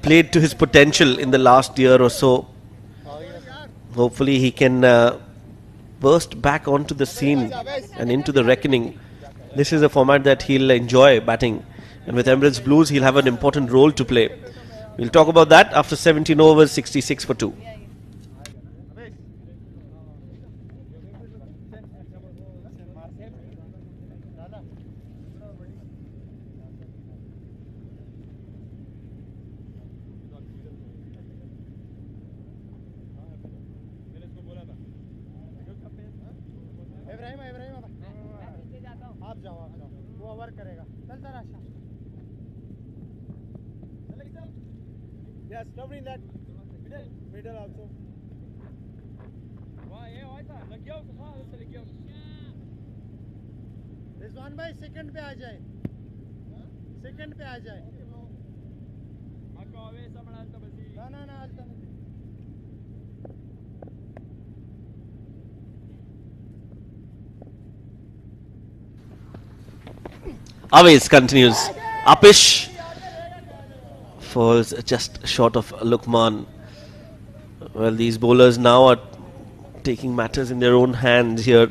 played to his potential in the last year or so. Hopefully he can burst back onto the scene and into the reckoning. This is a format that he'll enjoy batting, and with Emirates Blues he'll have an important role to play. We'll talk about that after 17 overs, 66 for 2. Yes, covering that middle also. Rizwan भाई second पे आ जाए, second पे आ जाए. ना ना ना Aves continues. Apish falls just short of Lukman. Well, these bowlers now are taking matters in their own hands here,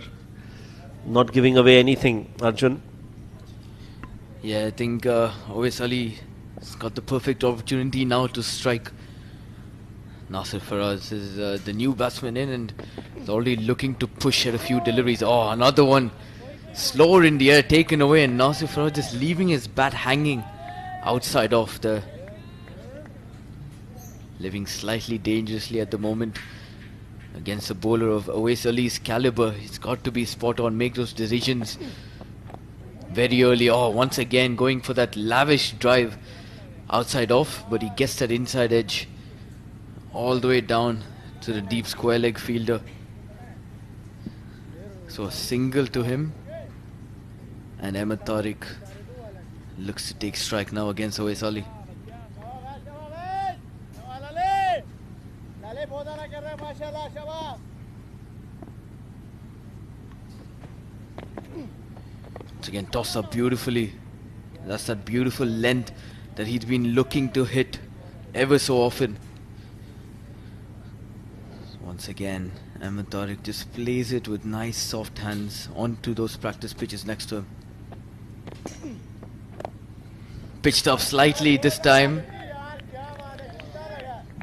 not giving away anything. Arjun? Yeah, I think Awais Ali has got the perfect opportunity now to strike. Nasir Faraz is the new batsman in and is already looking to push at a few deliveries. Oh, another one. Slower in the air, taken away, and Nasir Faraz just leaving his bat hanging outside off the... Living slightly dangerously at the moment against a bowler of Awais Ali's caliber. He's got to be spot on, make those decisions very early. Oh, once again going for that lavish drive outside off, but he gets that inside edge all the way down to the deep square leg fielder. So a single to him, and Ahmed Tariq looks to take strike now against Awais Ali. Once again, toss up beautifully. That's that beautiful length that he's been looking to hit ever so often. Once again, Ahmed Tariq just plays it with nice soft hands onto those practice pitches next to him. Pitched up slightly this time.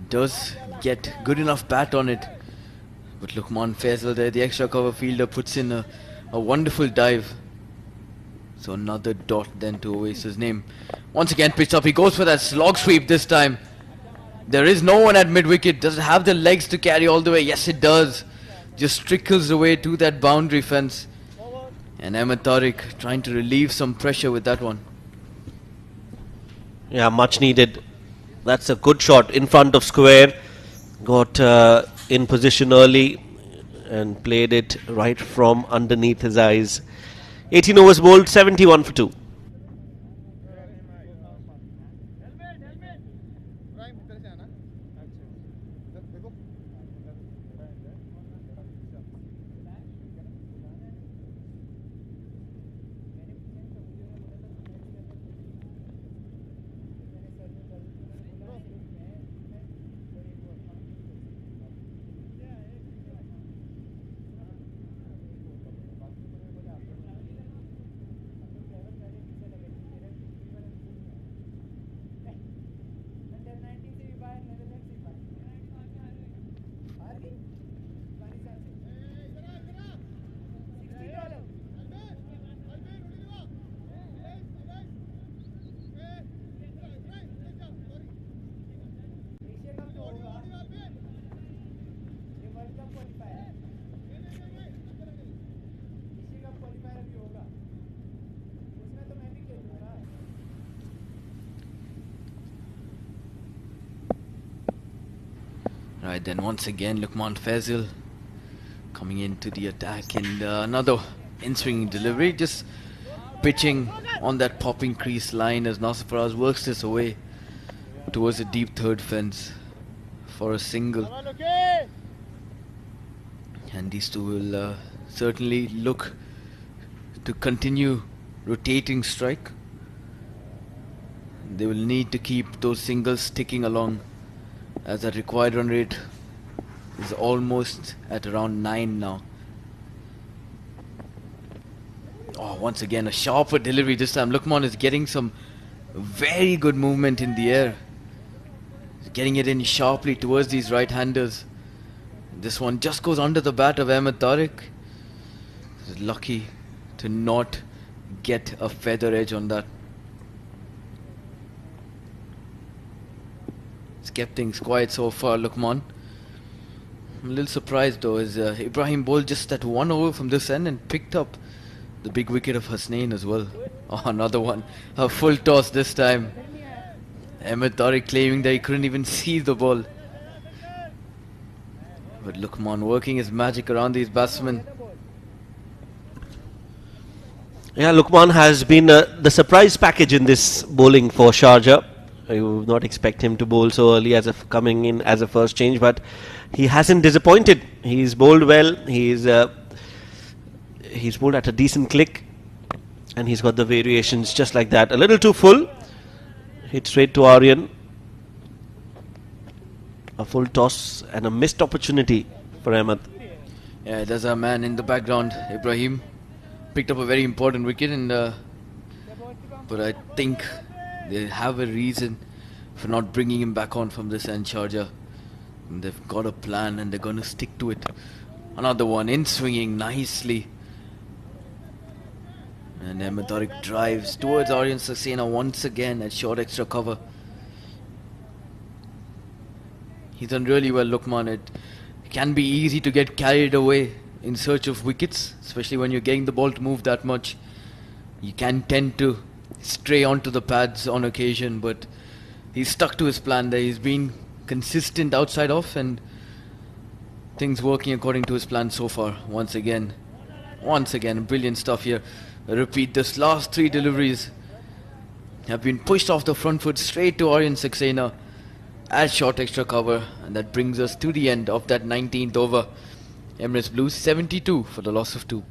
Does get good enough bat on it. But Lukman Faisal there, the extra cover fielder, puts in a wonderful dive. So another dot then to Owais's name. Once again pitched up, he goes for that slog sweep this time. There is no one at mid-wicket. Does it have the legs to carry all the way? Yes, it does. Just trickles away to that boundary fence. And Ahmed Tariq trying to relieve some pressure with that one. Yeah, much needed. That's a good shot in front of square. Got in position early and played it right from underneath his eyes. 18 overs bowled, 71 for 2. Right then, once again, Lukman Fazil coming into the attack, and another in-swinging delivery, just pitching on that popping crease line as Nasir Faraz works this away towards the deep third fence for a single. And these two will certainly look to continue rotating strike. They will need to keep those singles ticking along, as the required run rate is almost at around 9 now. Oh, once again a sharper delivery this time. Lukman is getting some very good movement in the air. He's getting it in sharply towards these right-handers. This one just goes under the bat of Ahmed Tariq. He's lucky to not get a feather edge on that. It's kept things quiet so far, Lukman. I'm a little surprised though, as Ibrahim bowled just that one over from this end and picked up the big wicket of Hasnain as well. Oh, another one. A full toss this time. Ahmed Tariq claiming that he couldn't even see the ball. But Lukman working his magic around these batsmen. Yeah, Lukman has been the surprise package in this bowling for Sharjah. You would not expect him to bowl so early as coming in as a first change, but he hasn't disappointed. He's bowled well. He's bowled at a decent click, and he's got the variations just like that. A little too full. Hit straight to Aryan. A full toss and a missed opportunity for Ahmed. Yeah, there's a man in the background. Ibrahim picked up a very important wicket, and but I think they have a reason for not bringing him back on from this end, Sharjah. And they've got a plan and they're going to stick to it. Another one in swinging nicely. And Ahmed Tariq drives towards Aryan Saxena once again at short extra cover. He's done really well, Lukman. It can be easy to get carried away in search of wickets, especially when you're getting the ball to move that much. You can tend to stray onto the pads on occasion, but he's stuck to his plan there. He's been consistent outside off, and things working according to his plan so far. Once again, brilliant stuff here. I repeat, this last 3 deliveries have been pushed off the front foot straight to Aryan Saxena at short extra cover, and that brings us to the end of that 19th over. Emirates Blues 72 for the loss of 2.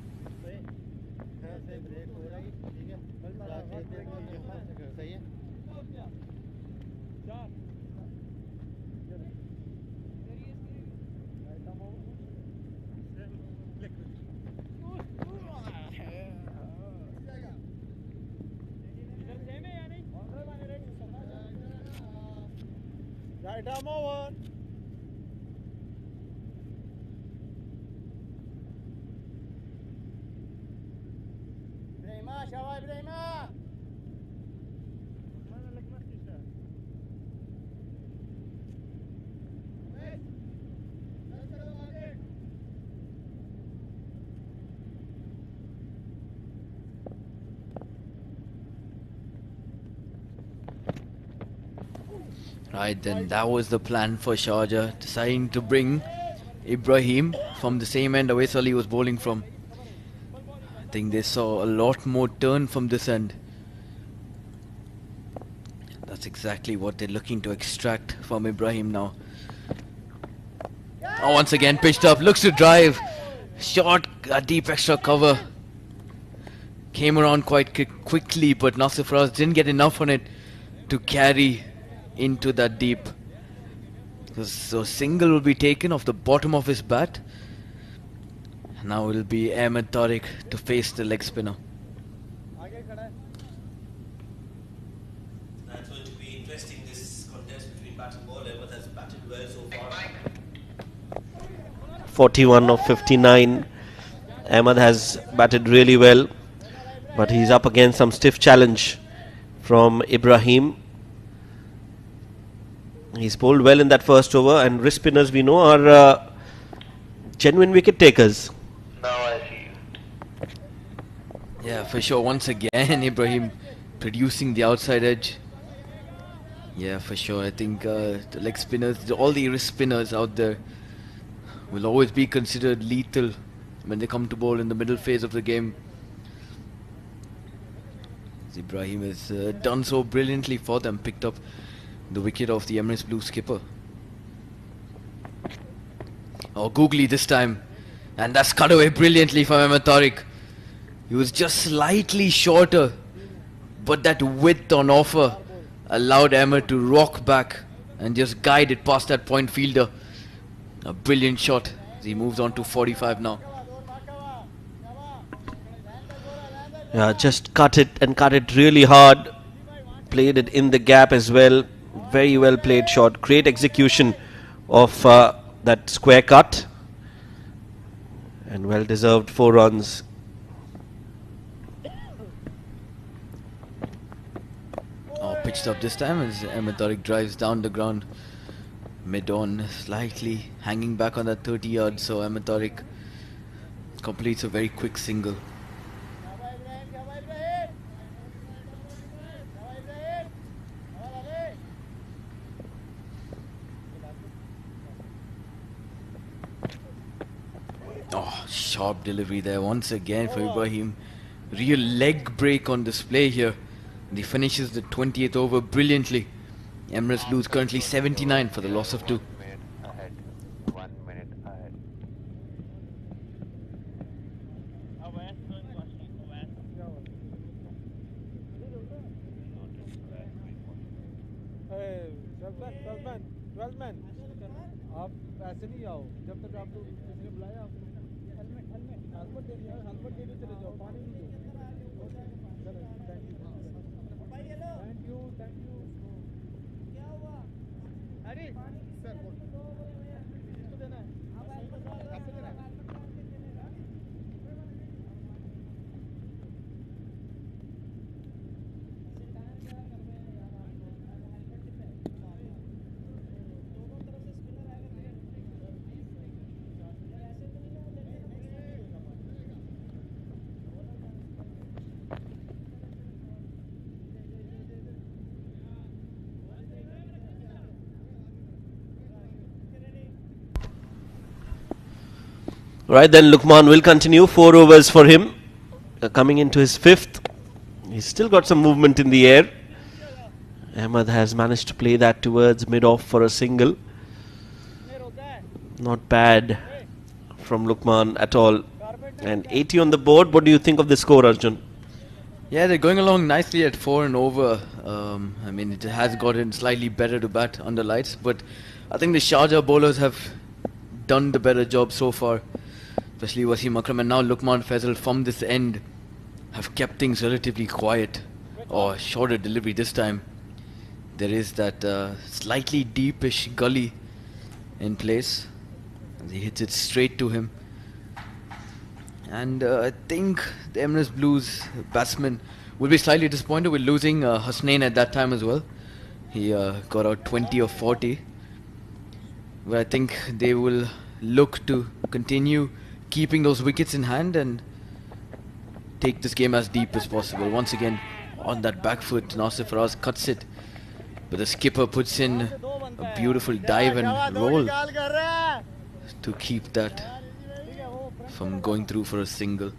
Right arm over. Ibrahima, Shawai Ibrahima. Right then, that was the plan for Sharjah, deciding to bring Ibrahim from the same end away Ali was bowling from. I think they saw a lot more turn from this end. That's exactly what they're looking to extract from Ibrahim now. Oh, once again pitched up, looks to drive. Short, a deep extra cover. Came around quite quickly, but Nasir Faraz didn't get enough on it to carry into that deep. So single will be taken off the bottom of his bat. Now it will be Ahmed Tariq to face the leg spinner. That's going to be interesting, this contest between bat and ball. Ahmed has batted well so far. 41 of 59. Ahmed has batted really well, but he's up against some stiff challenge from Ibrahim. He's bowled well in that first over, and wrist spinners we know are genuine wicket takers. Now I see you. Yeah, for sure. Once again, Ibrahim producing the outside edge. Yeah, for sure. I think the leg spinners, all the wrist spinners out there will always be considered lethal when they come to bowl in the middle phase of the game. Ibrahim has done so brilliantly for them, picked up the wicket of the Emirates Blue skipper. Oh, googly this time. And that's cut away brilliantly from Ahmed Tariq. He was just slightly shorter, but that width on offer allowed Ahmed to rock back and just guide it past that point fielder. A brilliant shot as he moves on to 45 now. Yeah, just cut it and cut it really hard. Played it in the gap as well. Very well played shot. Great execution of that square cut. And well deserved 4 runs. Oh, pitched up this time as Ahmed Tariq drives down the ground. Mid-on, slightly hanging back on that 30 yards. So Ahmed Tariq completes a very quick single. Oh, sharp delivery there once again for Ibrahim. Real leg break on display here. And he finishes the 20th over brilliantly. Emirates Blues currently 79 for the loss of 2. 1 minute ahead. आप ऐसे नहीं आओ जब तक आपको किसी ने बुलाया आपको हेलमेट हेलमेट दे दिया हेलमेट दे दो चले जाओ पानी नहीं दो चलो थैंक यू क्या हुआ अरे सर किसको देना है आपको देना है Right then, Lukman will continue. 4 overs for him. Coming into his 5th. He's still got some movement in the air. Ahmed has managed to play that towards mid-off for a single. Not bad from Lukman at all. And 80 on the board. What do you think of the score, Arjun? Yeah, they're going along nicely at 4 and over. I mean, it has gotten slightly better to bat under lights, but I think the Sharjah bowlers have done the better job so far. Especially Wasim Akram and now Lukman Faisal from this end have kept things relatively quiet. Or shorter delivery this time. There is that slightly deepish gully in place. And he hits it straight to him. And I think the Emirates Blues batsman will be slightly disappointed with losing Hasnain at that time as well. He got out 20 or 40. But I think they will look to continue keeping those wickets in hand and take this game as deep as possible. Once again, on that back foot, Nasir Faraz cuts it. But the skipper puts in a beautiful dive and roll to keep that from going through for a single.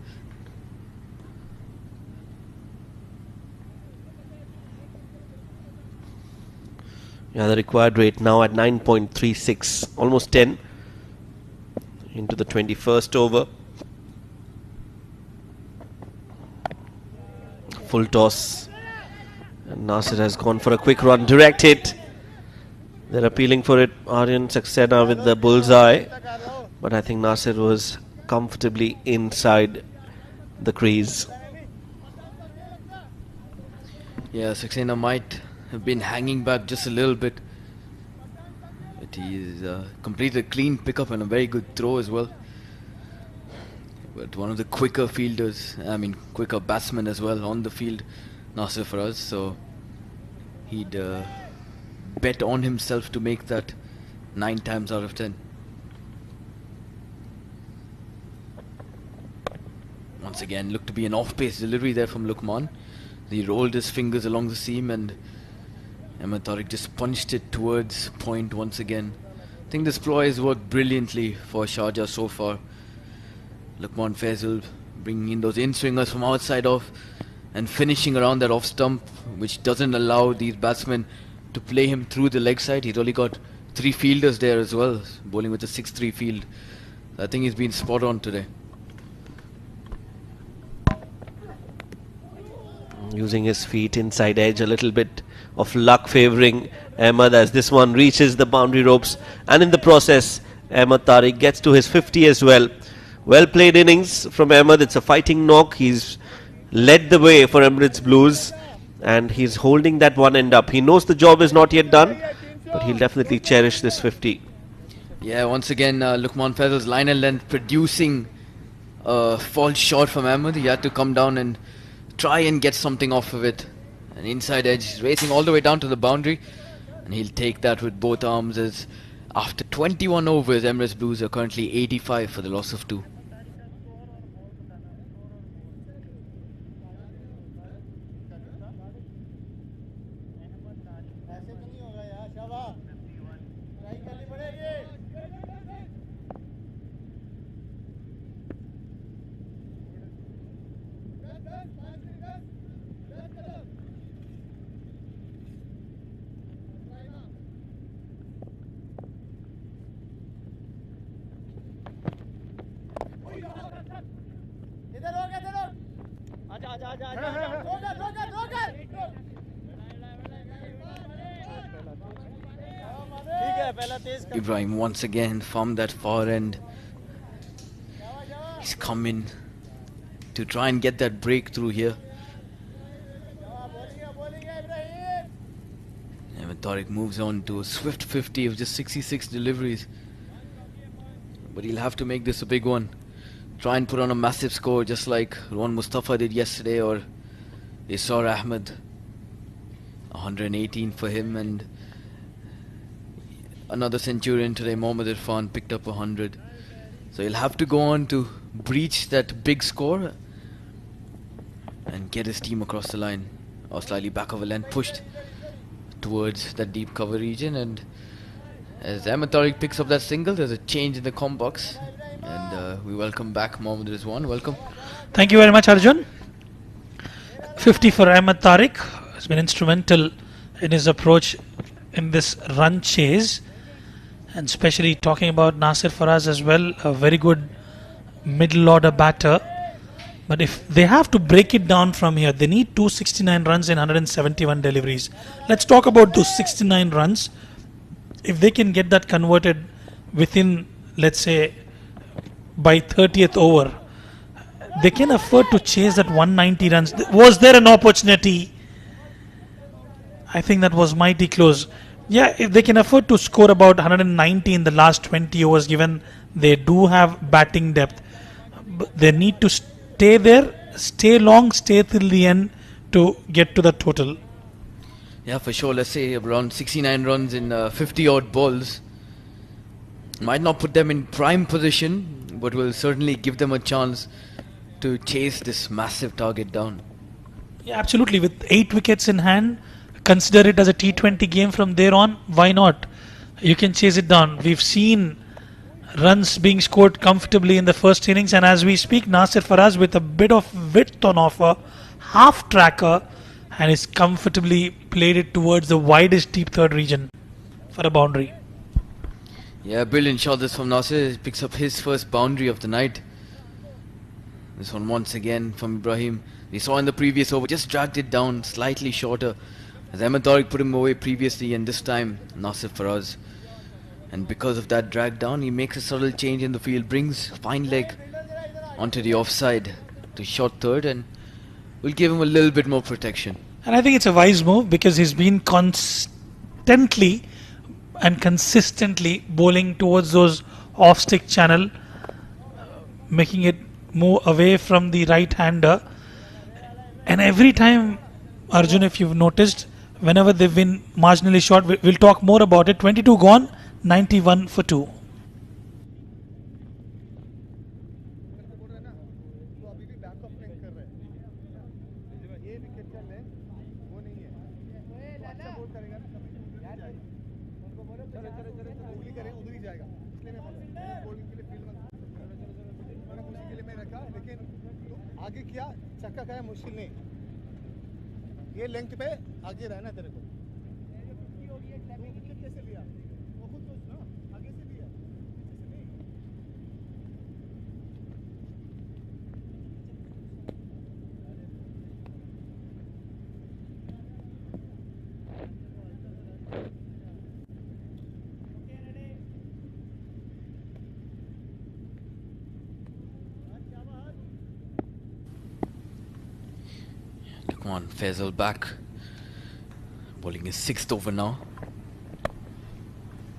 Yeah, the required rate now at 9.36, almost 10 into the 21st over. Full toss. And Nasir has gone for a quick run, direct hit. They're appealing for it. Aryan Saxena with the bullseye. But I think Nasir was comfortably inside the crease. Yeah, Saxena might have been hanging back just a little bit. But he's completed a clean pickup and a very good throw as well. But one of the quicker fielders, quicker batsmen as well on the field, Nasir Faraz. So he'd bet on himself to make that 9 times out of 10. Once again, looked to be an off-pace delivery there from Lukman. He rolled his fingers along the seam and Ahmed Tariq just punched it towards point once again. I think this ploy has worked brilliantly for Sharjah so far. Luqman Faisal bringing in those in-swingers from outside off and finishing around that off stump, which doesn't allow these batsmen to play him through the leg side. He's only got 3 fielders there as well, bowling with a 6-3 field. I think he's been spot on today. Using his feet inside edge, a little bit of luck favouring Ahmed as this one reaches the boundary ropes, and in the process Ahmed Tariq gets to his 50 as well. Well played innings from Ahmed. It's a fighting knock. He's led the way for Emirates Blues and he's holding that one end up. He knows the job is not yet done, but he'll definitely cherish this 50. Yeah, once again Luqman Faisal's line and length producing a false shot from Ahmed. He had to come down and try and get something off of it. An inside edge racing all the way down to the boundary, and he'll take that with both arms as after 21 overs Emirates Blues are currently 85 for the loss of 2. Ibrahim once again from that far end. He's coming to try and get that breakthrough here. And Tariq moves on to a swift 50 of just 66 deliveries. But he'll have to make this a big one. Try and put on a massive score just like Ron Mustafa did yesterday, or Isar Ahmed. 118 for him, and another centurion today, Mohammad Irfan, picked up 100. So he'll have to go on to breach that big score and get his team across the line, or slightly back of a length, pushed towards that deep cover region. And as Ahmed Tariq picks up that single, there's a change in the comm box, and we welcome back Mohammad Rizwan. Welcome. Thank you very much, Arjun. 50 for Ahmed Tariq. Has been instrumental in his approach in this run chase, and especially talking about Nasir Faraz as well, a very good middle order batter. But if they have to break it down from here, they need 269 runs in 171 deliveries. Let's talk about those 69 runs. If they can get that converted within, let's say, by 30th over, they can afford to chase that 190 runs. Was there an opportunity? I think that was mighty close. Yeah, if they can afford to score about 190 in the last 20 overs, given they do have batting depth, they need to stay there, stay long, stay till the end to get to the total. Yeah, for sure. Let's say around 69 runs in 50 odd balls. Might not put them in prime position, but will certainly give them a chance to chase this massive target down. Yeah, absolutely. With 8 wickets in hand, consider it as a T20 game from there on. Why not? You can chase it down. We've seen runs being scored comfortably in the first innings, and as we speak, Nasir Faraz with a bit of width on offer, half tracker, and is comfortably played it towards the widest deep third region for a boundary. Yeah, brilliant shot this from Nasir. He picks up his first boundary of the night. This one once again from Ibrahim. We saw in the previous over, just dragged it down slightly shorter, as Ahmed Tariq put him away previously, and this time Nasir Faraz. And because of that drag down, he makes a subtle change in the field, brings fine leg onto the offside to short third, and will give him a little bit more protection. And I think it's a wise move because he's been constantly and consistently bowling towards those off-stick channel, making it move away from the right-hander. And every time, Arjun, if you've noticed, whenever they've been marginally short, we'll talk more about it. 22 gone, 91 for 2. अच्छा बोल करेगा ना कभी उधर नहीं जाएगा उनको बोलो चलो चलो चलो उंगली करें उधर ही जाएगा इसलिए मैं बोला बॉलिंग के लिए फील्ड में मैंने उसी के लिए मैं रखा लेकिन तो आगे किया छक्का खाया मुश्किल नहीं ये लेंथ पे आगे रहना तेरे को विकेट कैसे लिया वो खुद सोच ना आगे से लिया पीछे से नहीं Come on, Faisal back. Bowling his 6th over now.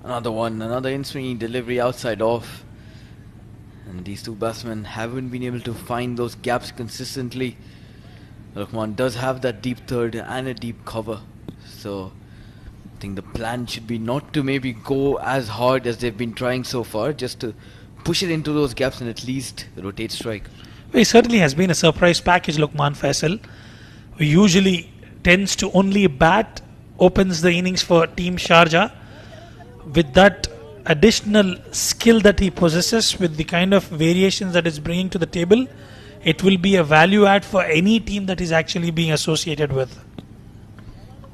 Another one, another in-swinging delivery outside off. And these two batsmen haven't been able to find those gaps consistently. Luqman does have that deep third and a deep cover. So I think the plan should be not to maybe go as hard as they've been trying so far, just to push it into those gaps and at least rotate strike. He certainly has been a surprise package, Luqman Faisal, who usually tends to only bat, opens the innings for Team Sharjah. With that additional skill that he possesses, with the kind of variations that it's bringing to the table, it will be a value add for any team that is actually being associated with.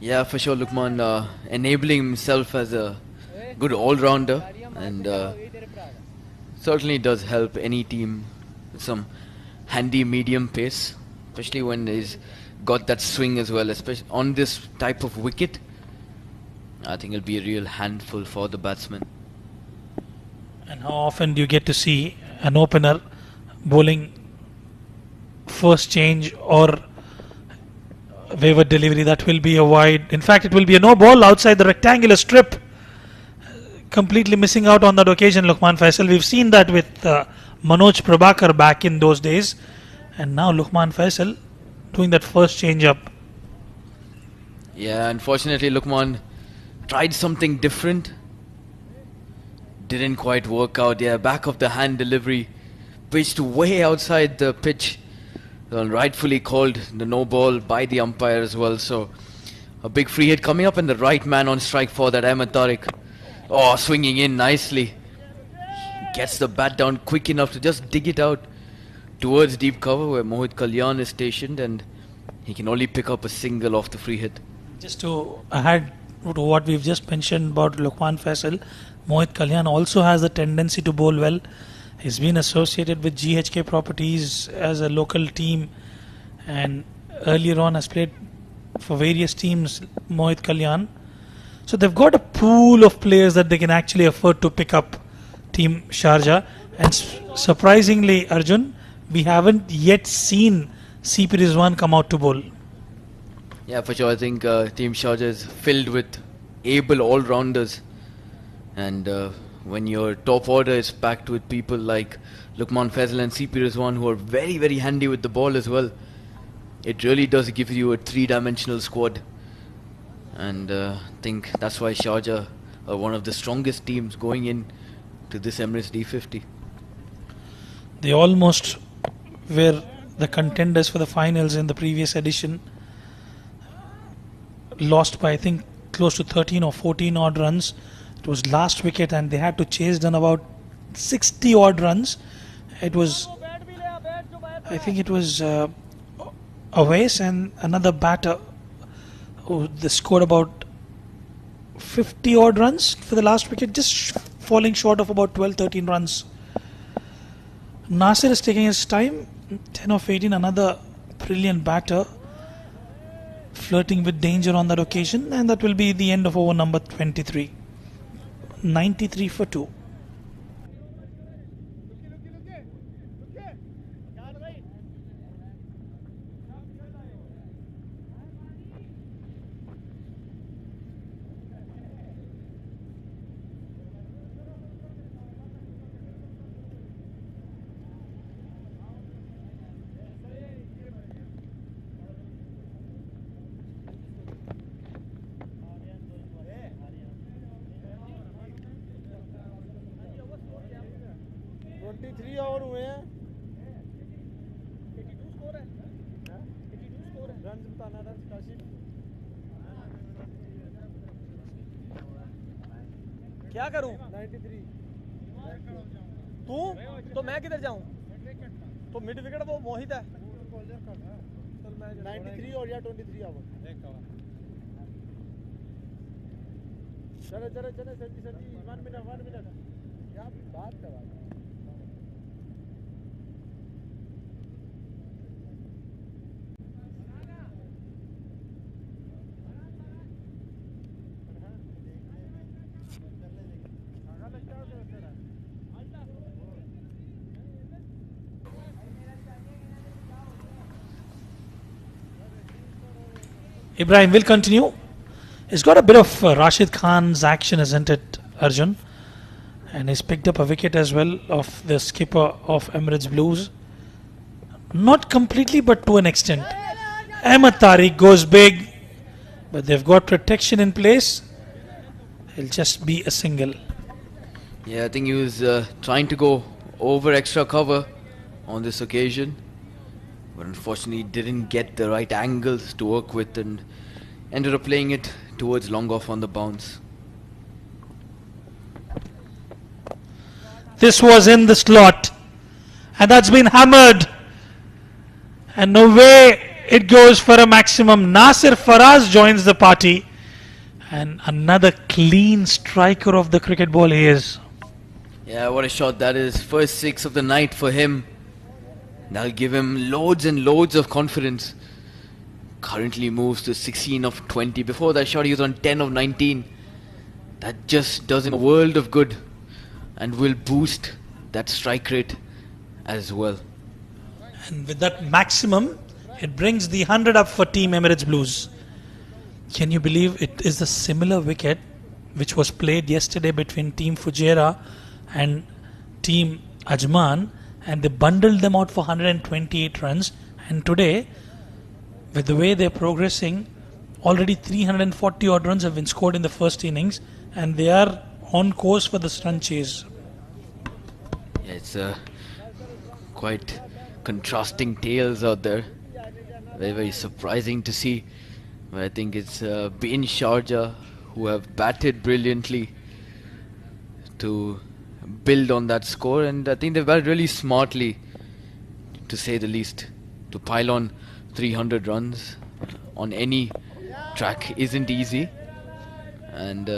Yeah, for sure, Luqman enabling himself as a good all-rounder, and certainly does help any team with some handy medium pace, especially when he's got that swing as well, especially on this type of wicket. I think it'll be a real handful for the batsman. And how often do you get to see an opener bowling first change or waiver delivery? That will be a wide. In fact, it will be a no ball outside the rectangular strip. Completely missing out on that occasion, Luqman Faisal. We've seen that with Manoj Prabhakar back in those days. And now Luqman Faisal doing that first change up. Yeah, unfortunately, Luqman tried something different. Didn't quite work out. Yeah, back of the hand delivery, pitched way outside the pitch. Rightfully called the no ball by the umpire as well. So a big free hit coming up, and the right man on strike for that, Ahmed Tariq. Oh, swinging in nicely. Gets the bat down quick enough to just dig it out towards deep cover where Mohit Kalyan is stationed, and he can only pick up a single off the free hit. Just to add to what we've just mentioned about Luqman Faisal, Mohit Kalyan also has the tendency to bowl well. He's been associated with GHK Properties as a local team, and earlier on has played for various teams, Mohit Kalyan. So they've got a pool of players that they can actually afford to pick up, Team Sharjah. And surprisingly, Arjun, we haven't yet seen CP Rizwan come out to bowl. Yeah, for sure. I think Team Sharjah is filled with able all-rounders, and when your top order is packed with people like Luqman Faisal and CP Rizwan, who are very, very handy with the ball as well, it really does give you a three-dimensional squad. And I think that's why Sharjah are one of the strongest teams going in to this Emirates D50. They almost were the contenders for the finals in the previous edition. Lost by, I think, close to 13 or 14 odd runs. It was last wicket and they had to chase down about 60 odd runs. It was, I think it was Awais and another batter who they scored about 50 odd runs for the last wicket, just falling short of about 12-13 runs. Nasir is taking his time, 10 of 18, another brilliant batter, flirting with danger on that occasion, and that will be the end of over number 23. 93 for 2. और हुए हैं 82 score है 82 score है run बताना run Kashif क्या करूं 93 तू तो मैं किधर जाऊं तो मिड विकेट वो मोहित है चल मैं 93 और या 23 आवर चलो चलो चलो सर जी 1 मिनट क्या बात कर रहा है Ibrahim will continue. He's got a bit of Rashid Khan's action, isn't it, Arjun? And he's picked up a wicket as well of the skipper of Emirates Blues. Not completely, but to an extent. Ahmed Tariq goes big, but they've got protection in place. It'll just be a single. Yeah, I think he was trying to go over extra cover on this occasion, but unfortunately didn't get the right angles to work with and ended up playing it towards long off on the bounce. This was in the slot, and that's been hammered. And away it goes for a maximum. Nasir Faraz joins the party, and another clean striker of the cricket ball he is. Yeah, what a shot that is. First 6 of the night for him. That'll give him loads and loads of confidence. Currently moves to 16 of 20. Before that shot he was on 10 of 19. That just does him a world of good and will boost that strike rate as well. And with that maximum, it brings the 100 up for Team Emirates Blues. Can you believe it is a similar wicket which was played yesterday between Team Fujairah and Team Ajman, and they bundled them out for 128 runs, and today with the way they're progressing, already 340 odd runs have been scored in the first innings, and they are on course for this run chase. Yeah, it's quite contrasting tales out there. Very, very surprising to see. I think it's been Sharjah who have batted brilliantly to build on that score, and I think they've batted really smartly, to say the least. To pile on 300 runs on any track isn't easy, and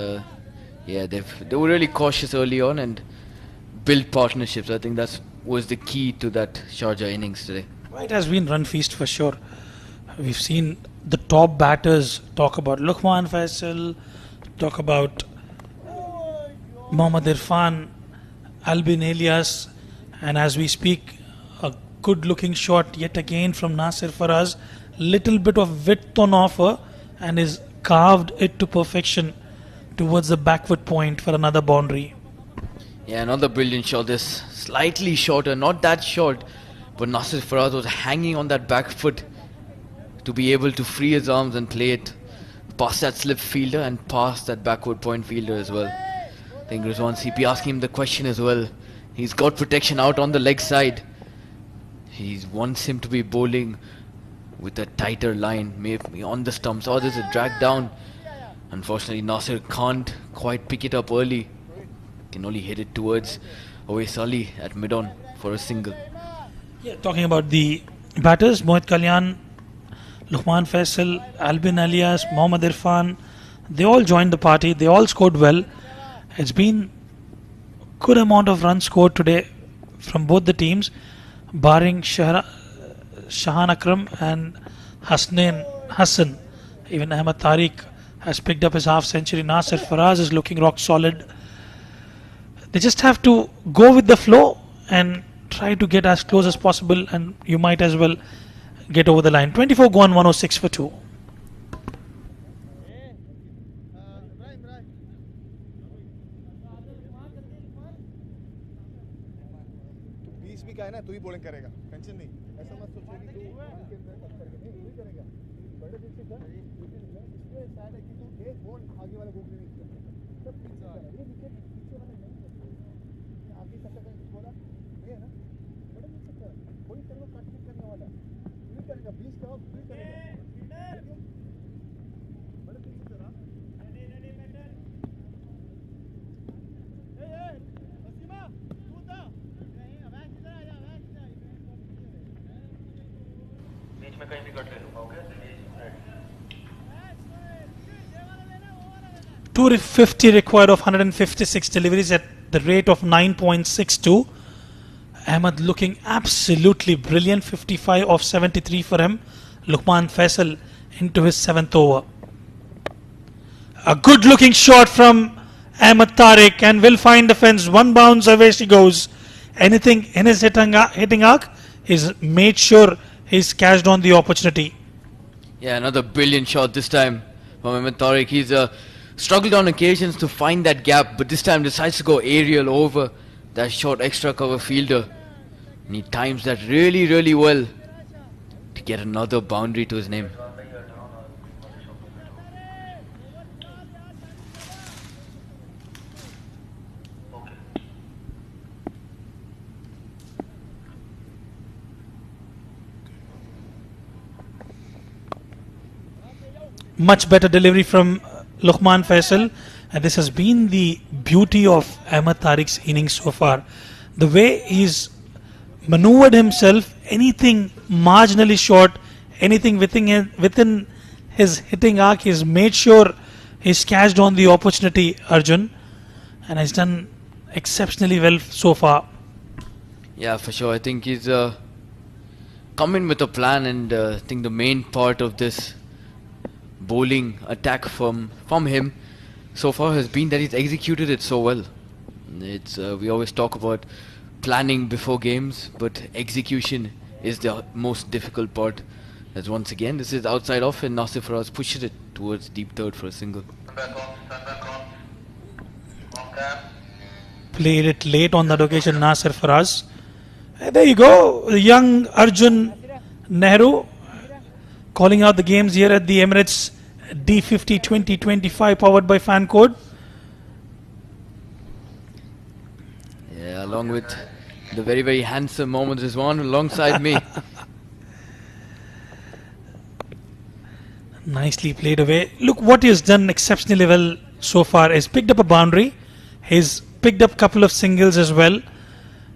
yeah, they were really cautious early on and built partnerships. I think that was the key to that Sharjah innings today. It has been run feast for sure. We've seen the top batters talk about Luqman Faisal, talk about Mohammad Irfan, Albin Elias, and as we speak, a good looking shot yet again from Nasir Faraz. Little bit of width on offer, and is carved it to perfection towards the backward point for another boundary. Yeah, another brilliant shot. This slightly shorter, not that short, but Nasir Faraz was hanging on that back foot to be able to free his arms and play it past that slip fielder and past that backward point fielder as well. I think Rizwan CP asking him the question as well. He's got protection out on the leg side. He wants him to be bowling with a tighter line, maybe on the stumps. Oh, there's a drag down. Unfortunately, Nasir can't quite pick it up early. Can only hit it towards Awais Ali at mid-on for a single. Yeah, talking about the batters, Mohit Kalyan, Luqman Faisal, Albin Elias, Mohammad Irfan, they all joined the party. They all scored well. It's been good amount of runs scored today from both the teams, barring Shahan Akram and Hassan. Even Ahmed Tariq has picked up his half century. Nasir Faraz is looking rock solid. They just have to go with the flow and try to get as close as possible, and you might as well get over the line. 24 gone, 106 for 2. का है ना तू ही bowling करेगा tension नहीं ऐसा मत सोचो कि तू के अंदर कट करके नहीं तू ही करेगा बड़े दिल से कर इसलिए शायद है कि तू एक बॉल आगे वाले को नहीं कर सब पीछे जा रहा है ये विकेट पीछे वाला नहीं करता आगे तक का बोला ये है ना बड़े दिल से कर कोई तेरे को कट नहीं करने वाला तू ही करेगा 20 का तू ही करेगा बड़े दिल से करा ready batter .250 required of 156 deliveries at the rate of 9.62. Ahmed looking absolutely brilliant. 55 of 73 for him. Luqman Faisal into his 7th over. A good looking shot from Ahmed Tariq and will find the fence. One bounce away she goes. Anything in his hitting arc, he's made sure he's cashed on the opportunity. Yeah, another brilliant shot this time from Ahmed Tariq. He's struggled on occasions to find that gap, but this time decides to go aerial over that short extra cover fielder. And he times that really, really well to get another boundary to his name. Much better delivery from Luqman Faisal, and this has been the beauty of Ahmed Tariq's innings so far. The way he's maneuvered himself, anything marginally short, anything within his hitting arc, he's made sure he's cashed on the opportunity, Arjun, and has done exceptionally well so far. Yeah, for sure. I think he's come in with a plan, and I think the main part of this bowling attack from him so far has been that he's executed it so well. It's we always talk about planning before games, but execution is the most difficult part. As once again, this is outside off, and Nasir Faraz pushes it towards deep third for a single. Played it late on that occasion, Nasir Faraz. There you go, the young Arjun Nehru calling out the games here at the Emirates D50 2025 powered by Fan Code. Yeah, along with the very, very handsome Mohammad Rizwan alongside me. Nicely played away. Look what he has done exceptionally well so far. He's picked up a boundary. He's picked up a couple of singles as well.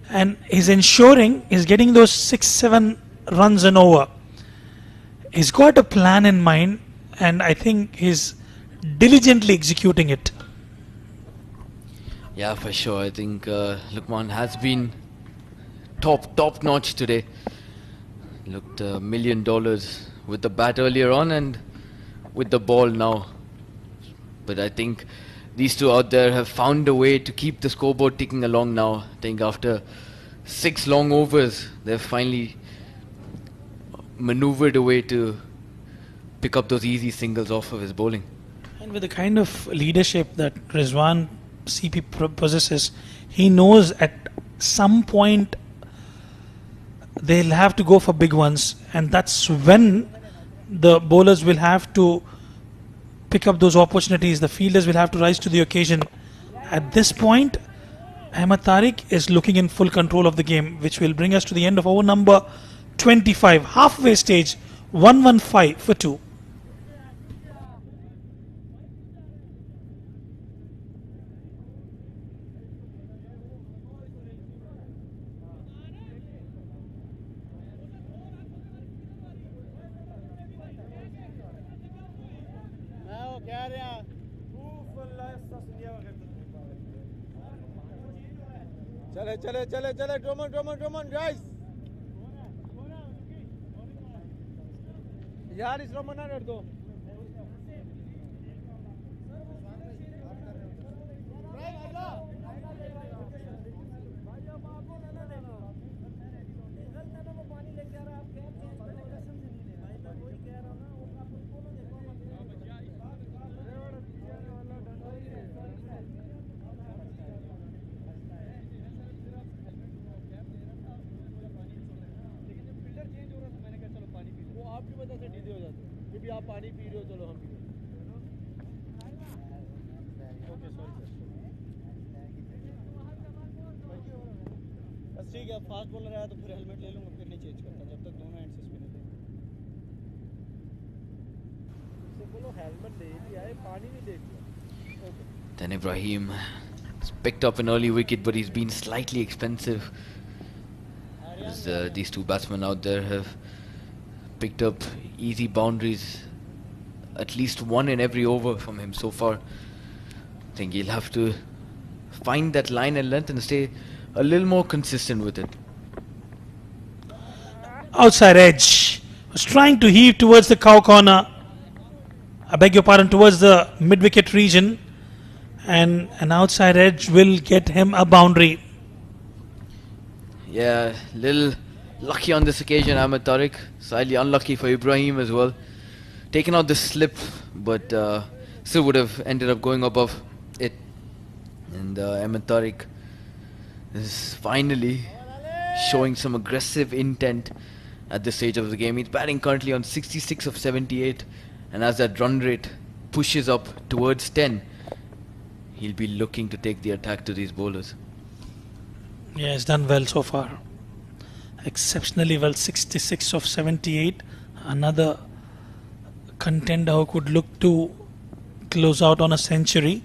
And he's ensuring he's getting those 6-7 runs and over. He's got a plan in mind, and I think he's diligently executing it. Yeah, for sure. I think Luqman has been top notch today. Looked $1 million with the bat earlier on and with the ball now. But I think these two out there have found a way to keep the scoreboard ticking along now. I think after 6 long overs, they've finally maneuvered a way to pick up those easy singles off of his bowling. And with the kind of leadership that Rizwan CP possesses, he knows at some point they'll have to go for big ones, and that's when the bowlers will have to pick up those opportunities. The fielders will have to rise to the occasion. At this point, Ahmed Tariq is looking in full control of the game, which will bring us to the end of over number 25. Halfway stage, 115 for 2. चले ड्रोमन guys यार इस Roman ना कर दो आप पानी P रहे हो चलो हम भी ओके सॉरी बस ठीक है फास्ट बॉलर आया तो फिर हेलमेट ले लूंगा फिर नहीं चेंज करता जब तक दोनों एंड से स्पिन है इससे बोलो हेलमेट ले लिया है पानी नहीं दे दिया okay Then Ibrahim has picked up an early wicket, but he's been slightly expensive as these two batsmen out there have picked up easy boundaries, at least one in every over from him so far. I think he'll have to find that line and length and stay a little more consistent with it. Outside edge. Was trying to heave towards the cow corner. I beg your pardon, towards the mid-wicket region. And an outside edge will get him a boundary. Yeah, little lucky on this occasion, Ahmed Tariq. Slightly unlucky for Ibrahim as well. Taken out the slip, but still would have ended up going above it. And Ahmed Tariq is finally showing some aggressive intent at this stage of the game. He's batting currently on 66 of 78, and as that run rate pushes up towards 10, he'll be looking to take the attack to these bowlers. Yeah, he's done well so far. Exceptionally well, 66 of 78. Another contender who could look to close out on a century.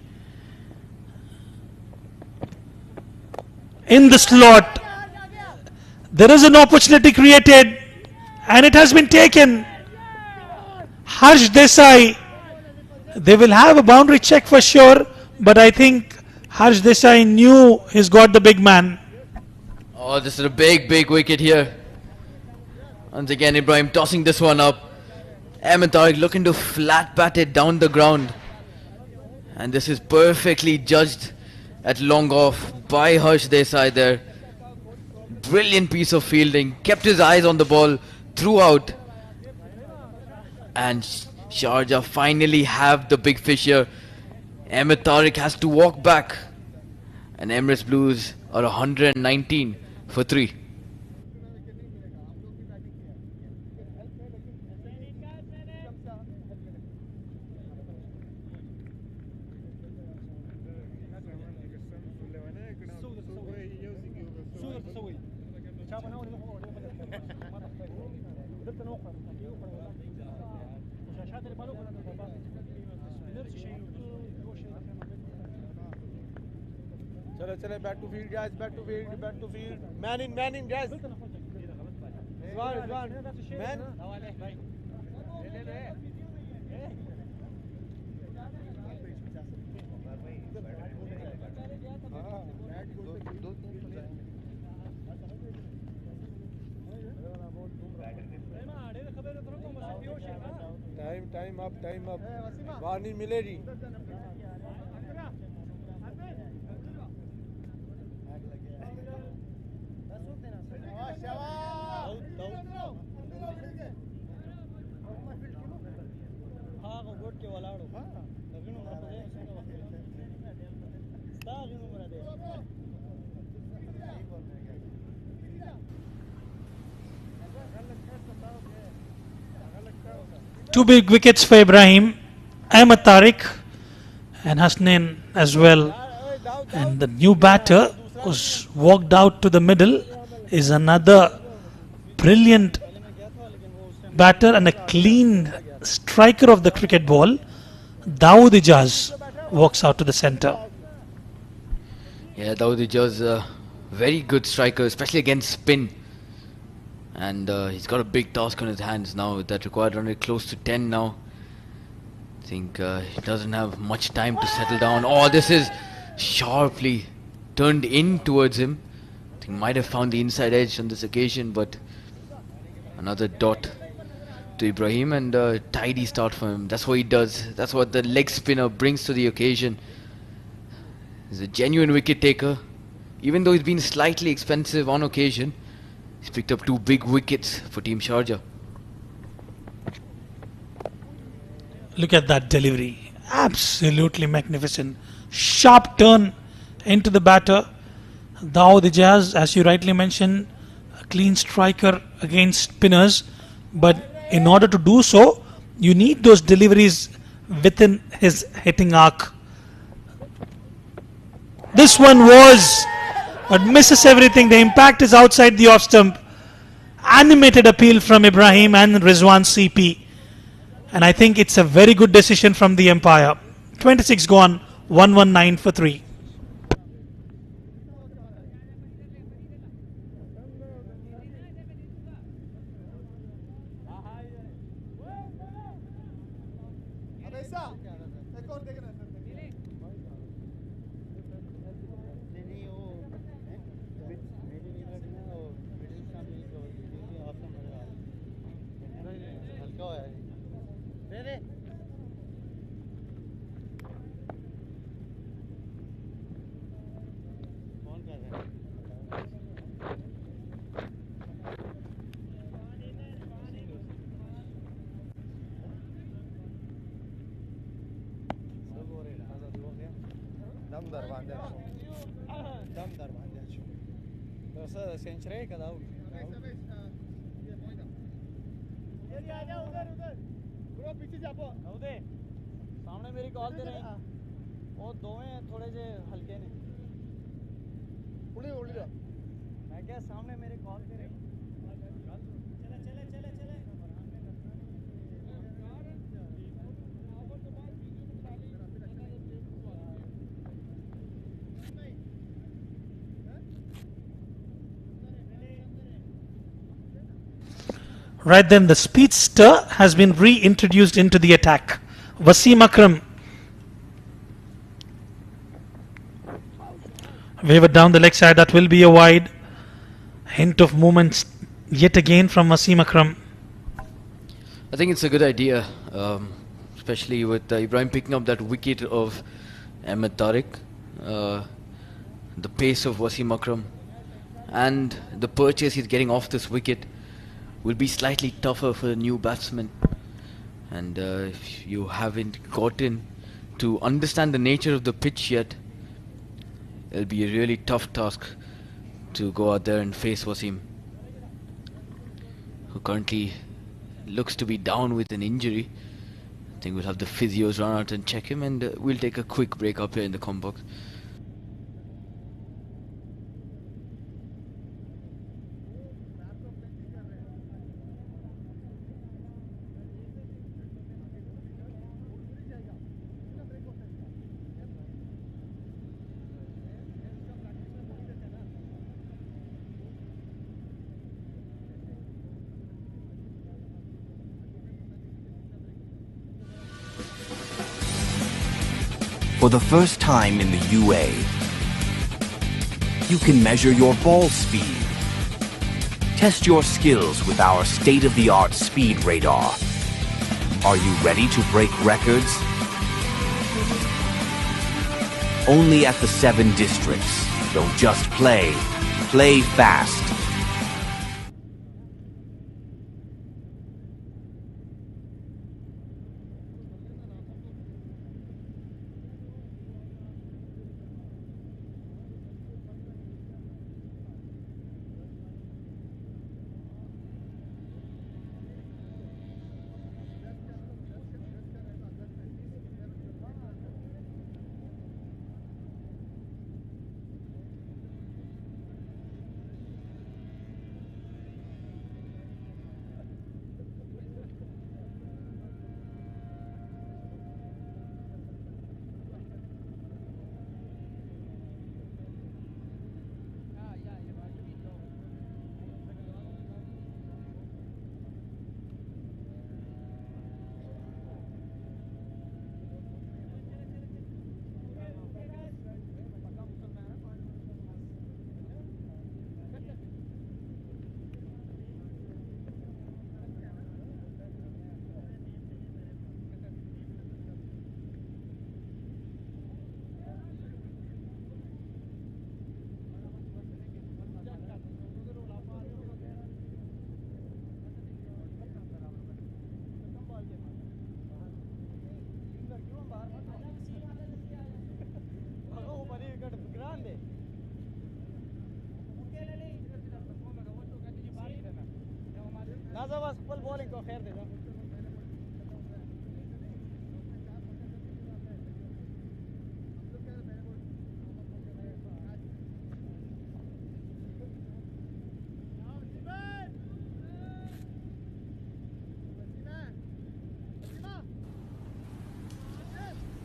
In the slot, there is an opportunity created, and it has been taken. Harsh Desai, they will have a boundary check for sure, but I think Harsh Desai knew he's got the big man. Oh, this is a big wicket here. Once again, Ibrahim tossing this one up. Ahmed Tariq looking to flat bat it down the ground. And this is perfectly judged at long off by Harsh Desai there. Brilliant piece of fielding. Kept his eyes on the ball throughout. And Sharjah finally have the big fish here. Ahmed Tariq has to walk back. And Emirates Blues are 119 for 3. चले back to field guys, back to field, man in guys. Rizwan, man. Time up. Warning मिलेगी. Two big wickets for Ibrahim, Ahmed Tariq and Hasnain as well. And the new batter who's walked out to the middle is another brilliant batter and a clean striker of the cricket ball. Dawood Ijaz walks out to the centre. Yeah, Dawood Ijaz, a very good striker, especially against spin. And he's got a big task on his hands now with that required run rate close to 10 now. I think he doesn't have much time to settle down. Oh, this is sharply turned in towards him. I think might have found the inside edge on this occasion, but another dot to Ibrahim and a tidy start for him. That's what he does. That's what the leg spinner brings to the occasion. He's a genuine wicket taker. Even though he's been slightly expensive on occasion, he's picked up 2 big wickets for Team Sharjah. Look at that delivery. Absolutely magnificent. Sharp turn into the batter. Dawood Ijaz, as you rightly mentioned, a clean striker against spinners. But in order to do so, you need those deliveries within his hitting arc. This one was, but misses everything. The impact is outside the off stump. Animated appeal from Ibrahim and Rizwan CP. And I think it's a very good decision from the umpire. 26 gone, 119 for 3. Century का दाऊ ये आ जा उधर उधर bro पीछे जापो उधर सामने मेरी कॉल दे रहे हैं वो दोवें थोड़े जे हल्के ने उड़ी उड़ी मैं क्या सामने मेरे कॉल दे रहे हैं चले चले चले चले Right then, the speedster has been reintroduced into the attack. Wasim Akram wavered down the leg side. That will be a wide. Hint of movement yet again from Wasim Akram. I think it's a good idea, especially with Ibrahim picking up that wicket of Ahmed Tariq. The pace of Wasim Akram and the purchase he's getting off this wicket will be slightly tougher for the new batsman. And if you haven't gotten to understand the nature of the pitch yet, it'll be a really tough task to go out there and face Wasim, who currently looks to be down with an injury. I think we'll have the physios run out and check him, and we'll take a quick break up here in the comm box. For the first time in the UA, you can measure your ball speed. Test your skills with our state-of-the-art speed radar. Are you ready to break records? Only at the 7 districts. Don't just play. Play fast.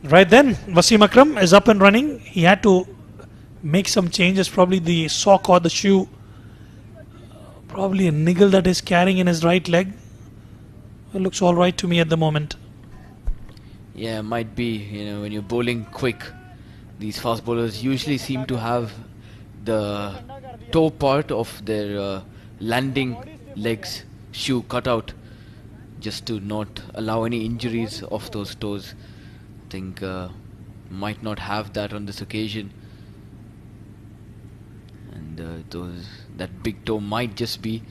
Right then, Wasim Akram is up and running. He had to make some changes, probably the sock or the shoe, probably a niggle that he's carrying in his right leg. It looks all right to me at the moment. Yeah, might be. You know, when you're bowling quick, these fast bowlers usually seem to have the toe part of their landing legs shoe cut out, just to not allow any injuries of those toes. I think might not have that on this occasion, and that big toe might just be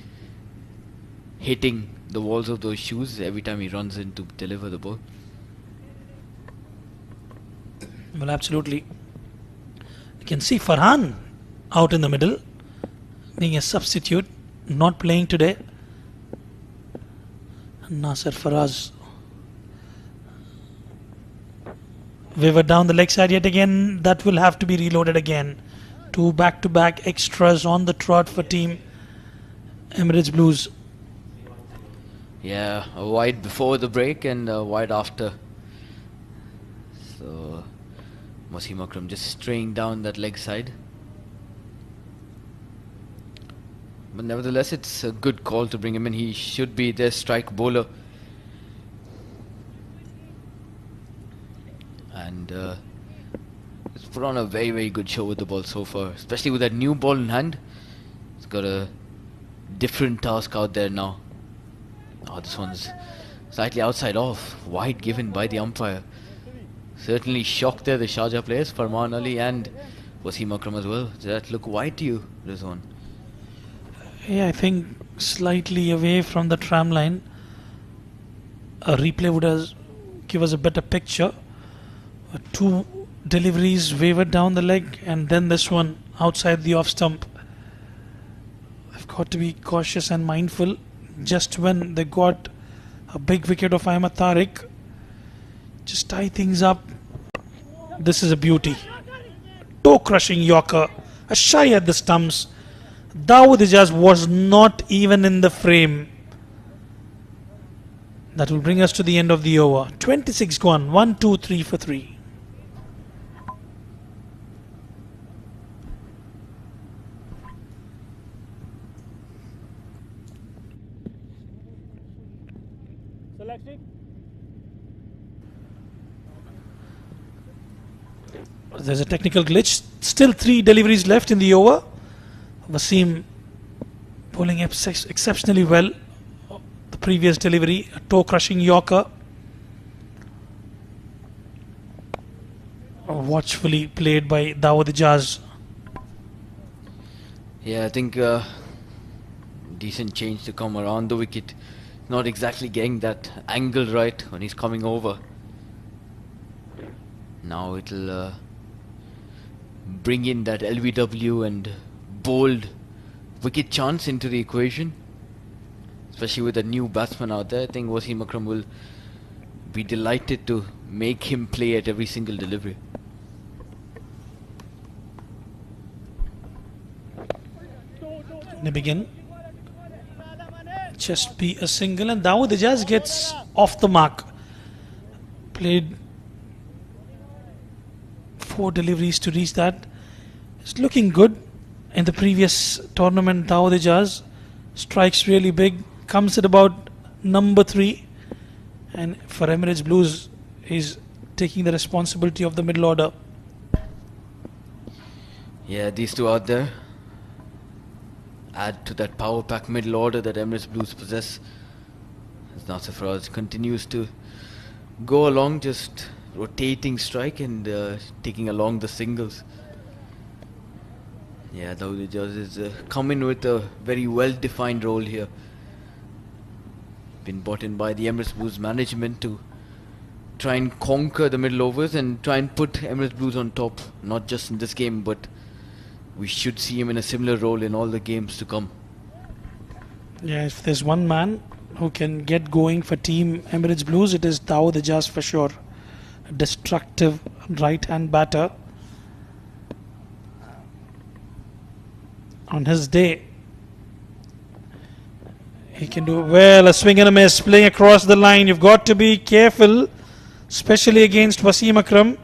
hitting the walls of those shoes every time he runs in to deliver the ball. Well, absolutely. You can see Farhan out in the middle, being a substitute, not playing today. Nasser Faraz wavered down the leg side yet again. That will have to be reloaded again. 2 back-to-back extras on the trot for team Emirates Blues. Yeah, a wide before the break and a wide after. So Wasim Akram just straying down that leg side. But nevertheless, it's a good call to bring him in. He should be their strike bowler. And he's put on a very, very good show with the ball so far. Especially with that new ball in hand. He's got a different task out there now. Oh, this one's slightly outside off. Wide given by the umpire. Certainly shocked there, the Sharjah players, Farman Ali and Wasim Akram as well. Did that look wide to you, Rizwan? Yeah, I think slightly away from the tram line. A replay would give us a better picture. 2 deliveries wavered down the leg, and then this one outside the off stump. I've got to be cautious and mindful. Just when they got a big wicket of Ahmed Tariq, just tie things up. This is a beauty. Toe crushing Yorker, a shy at the stumps. Dawood Ijaz was not even in the frame. That will bring us to the end of the over. 26 gone. 1, 2, 3 for 3. There's a technical glitch. Still 3 deliveries left in the over. Wasim bowling exceptionally well. The previous delivery, a toe crushing Yorker. Watchfully played by Dawood Ijaz. Yeah, I think decent change to come around the wicket. Not exactly getting that angle right when he's coming over. Now it'll bring in that LBW and bold wicket chance into the equation. Especially with a new batsman out there, I think Wasim Akram will be delighted to make him play at every single delivery. They begin. Just be a single, and Dawood Ijaz gets off the mark. Played 4 deliveries to reach that. It's looking good. In the previous tournament, Dawood Ijaz strikes really big, comes at about number 3, and for Emirates Blues, he's taking the responsibility of the middle order. Yeah, these two out there add to that power pack middle order that Emirates Blues possess. As Nasser Faraz continues to go along, just rotating strike and taking along the singles. Yeah, Dawood Ijaz is coming with a very well-defined role here. Been brought in by the Emirates Blues management to try and conquer the middle overs and try and put Emirates Blues on top, not just in this game, but we should see him in a similar role in all the games to come. Yeah, if there's one man who can get going for team Emirates Blues, it is Dawood Ijaz for sure. A destructive right-hand batter. On his day, he can do well. A swing and a miss, playing across the line. You've got to be careful, especially against Wasim Akram.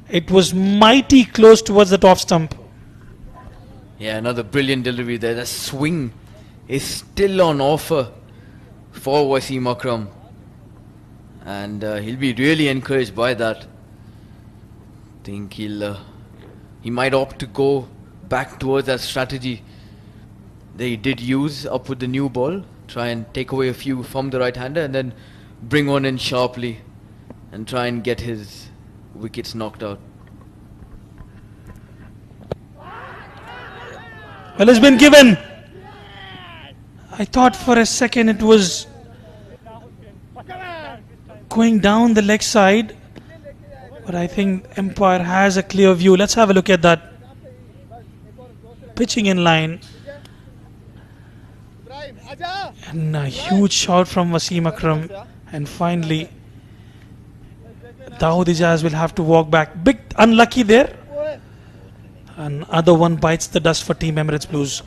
It was mighty close towards the top stump. Yeah, another brilliant delivery there. The swing is still on offer for Wasim Akram. and he'll be really encouraged by that. Think he might opt to go back towards that strategy they did use up with the new ball, try and take away a few from the right-hander and then bring one in sharply and try and get his wickets knocked out. Well, it's been given. I thought for a second it was going down the leg side, but I think Empire has a clear view. Let's have a look at that. Pitching in line. And a huge shot from Wasim Akram. And finally, Dawood Ijaz will have to walk back. Big unlucky there. Another one bites the dust for Team Emirates Blues.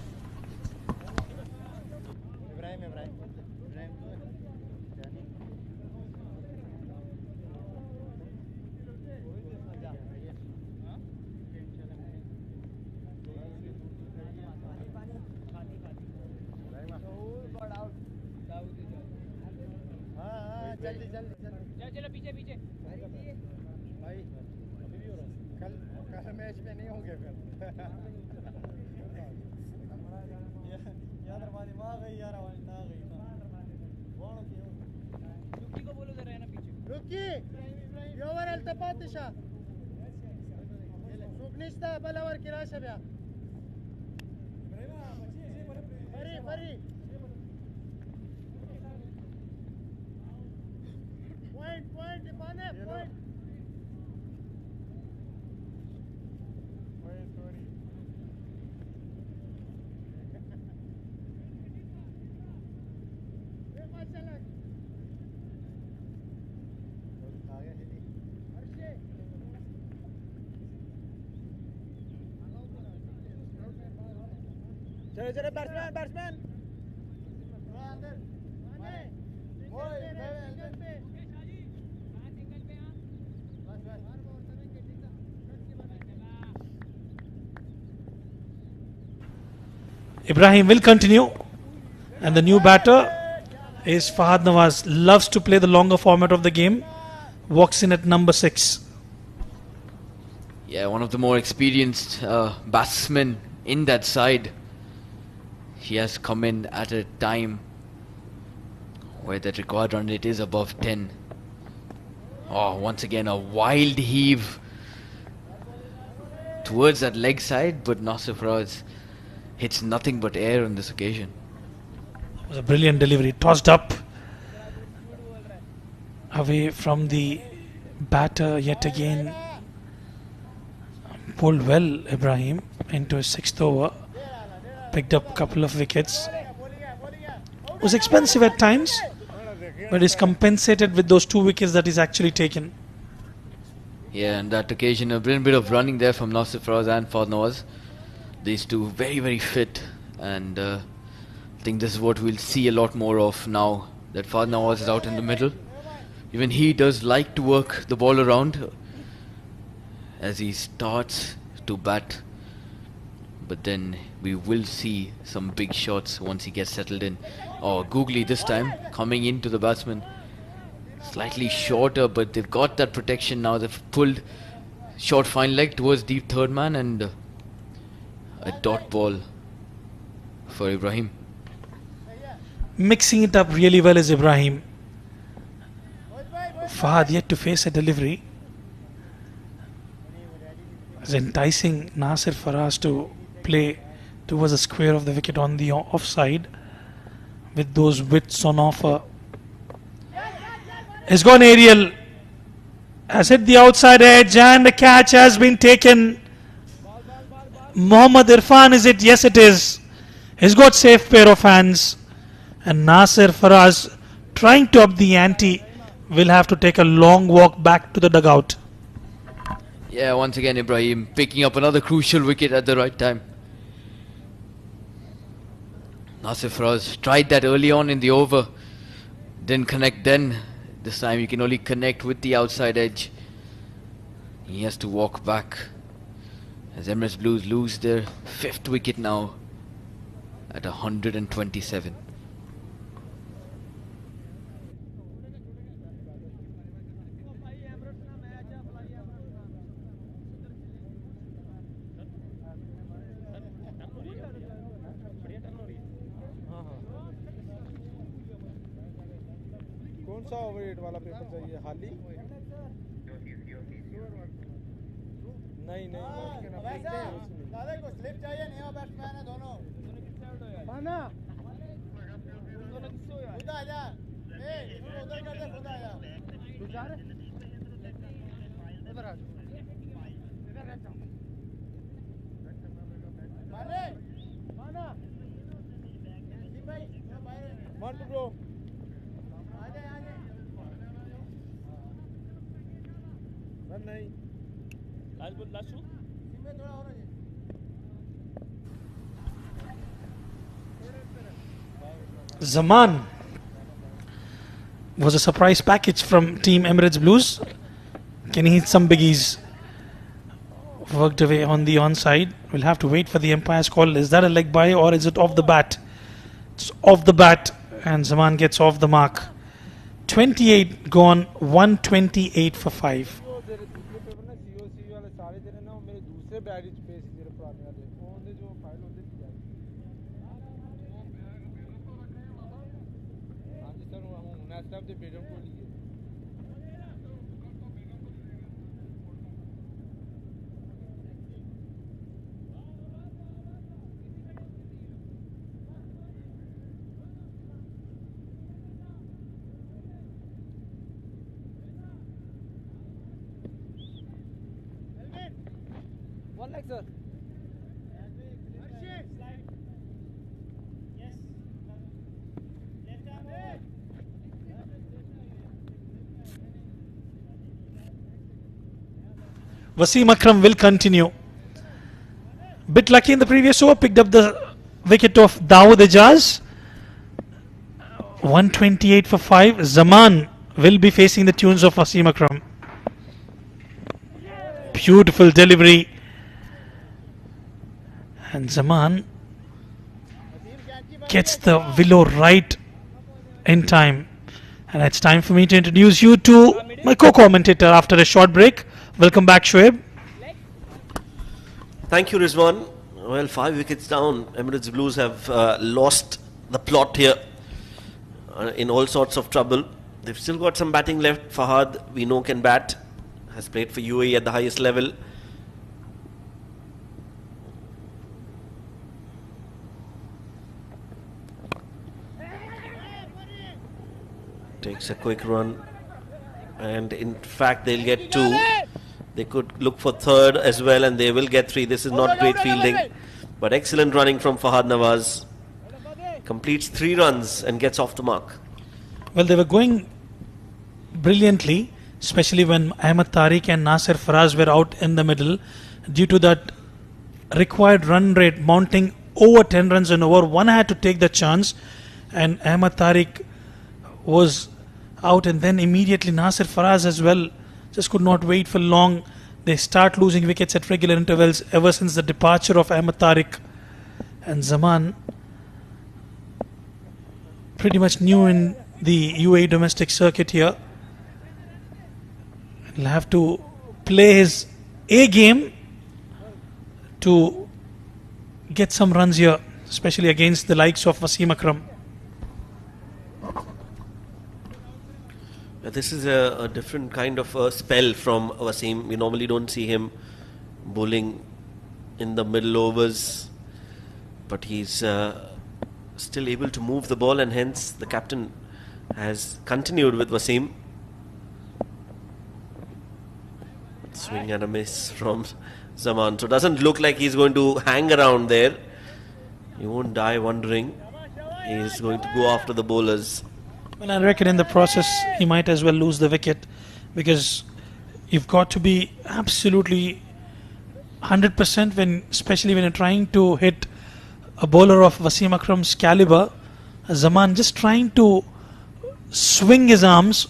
चलो पीछे पीछे भाई कल match में नहीं होंगे फिर यार हमारी माँ गई यार हमारी ना गई रुकी को बोलो जरा ना पीछे रुकी योवर التفاتشة سوقنيشتا بلاور كراشة بيا فري فري point dipane point sorry चलो चलो batsman Ibrahim will continue, and the new batter is Fahad Nawaz. Loves to play the longer format of the game. Walks in at number 6. Yeah, one of the more experienced batsmen in that side. He has come in at a time where the required run rate is above 10. Oh, once again a wild heave towards that leg side, but Nasir Faraz hits nothing but air on this occasion. It was a brilliant delivery. Tossed up away from the batter yet again. Pulled well Ibrahim into his 6th over. Picked up a couple of wickets. Was expensive at times, but is compensated with those 2 wickets that he's actually taken. Yeah, and that occasion a brilliant bit of running there from Nasir Faraz and Fahad Nawaz. These two very, very fit, and I think this is what we'll see a lot more of now that Fahad Nawaz is out in the middle. Even he does like to work the ball around as he starts to bat, but then we will see some big shots once he gets settled in. Oh, Googly this time coming into the batsman. Slightly shorter, but they've got that protection now. They've pulled short fine leg towards the 3rd man, and a dot ball for Ibrahim. Mixing it up really well is Ibrahim. Fahad yet to face a delivery. Is enticing Nasir Faraz to play towards the square of the wicket on the offside with those widths on offer. Has gone aerial. Has hit the outside edge and the catch has been taken. Mohammad Irfan, is it? Yes, it is. He's got safe pair of hands. And Nasir Faraz, trying to up the ante, will have to take a long walk back to the dugout. Yeah, once again Ibrahim picking up another crucial wicket at the right time. Nasir Faraz tried that early on in the over. Didn't connect then. This time you can only connect with the outside edge. He has to walk back as Emirates Blues lose their 5th wicket now at 127. कौन सा over 8 वाला paper चाहिए हाली नहीं दादा को slip चाहिए नया बैट्समैन है दोनों पाना खुद आ जा ए उधर कर दे खुद आ जा तू जा रे उधर आ इधर रहता हूं माने माना जी भाई वन टू ब्रो आ जा रन नहीं लास्ट शू इसमें थोड़ा और है Zaman was a surprise package from Team Emirates Blues. Can he hit some biggies? Worked away on the onside. We'll have to wait for the umpire's call. Is that a leg by or is it off the bat? It's off the bat and Zaman gets off the mark. 28 gone, 128 for 5. One leg, sir. Wasim Akram will continue. Bit lucky in the previous over, picked up the wicket of Dawood Ijaz. 128 for 5. Zaman will be facing the tunes of Wasim Akram. Beautiful delivery. And Zaman gets the willow right in time. And it's time for me to introduce you to my co-commentator after a short break. Welcome back, Shoaib. Thank you, Rizwan. Well, 5 wickets down. Emirates Blues have lost the plot here, in all sorts of trouble. They've still got some batting left. Fahad, we know, can bat. Has played for UAE at the highest level. Takes a quick run. And in fact, they'll get 2. They could look for 3rd as well, and they will get 3. This is not great fielding, but excellent running from Fahad Nawaz. Completes 3 runs and gets off the mark. Well, they were going brilliantly, especially when Ahmed Tariq and Nasir Faraz were out in the middle. Due to that required run rate mounting over 10 runs an over, one had to take the chance, and Ahmed Tariq was out, and then immediately Nasir Faraz as well just could not wait for long. They start losing wickets at regular intervals ever since the departure of Ahmed Tariq. And Zaman, pretty much new in the UAE domestic circuit here, will have to play his A game to get some runs here, especially against the likes of Wasim Akram. This is a different kind of a spell from Wasim. We normally don't see him bowling in the middle overs, but he's still able to move the ball, and hence the captain has continued with Wasim. Swing and a miss from Zaman. So doesn't look like he's going to hang around there. He won't die wondering. He's going to go after the bowlers. Well, I reckon in the process he might as well lose the wicket, because you've got to be absolutely 100% when, especially when you're trying to hit a bowler of Wasim Akram's caliber. Zaman just trying to swing his arms.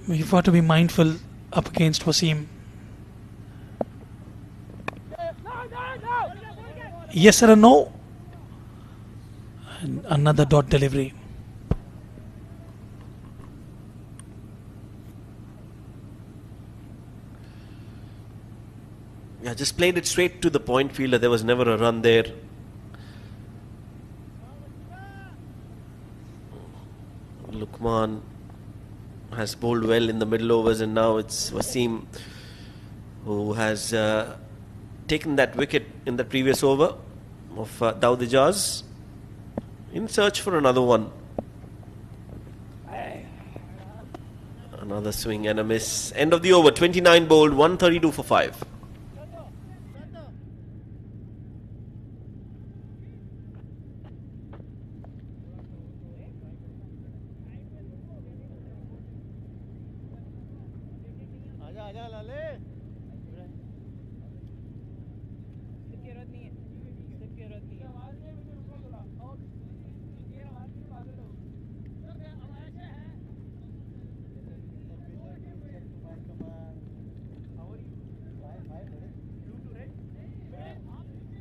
You've got to be mindful up against Wasim. Yes or no? And another dot delivery. Yeah, just played it straight to the point fielder. There was never a run there. Lukman has bowled well in the middle overs, and now it's Wasim who has taken that wicket in the previous over of Dawood Ijaz, in search for another one. Another swing and a miss. End of the over, 29 bowled, 132 for 5.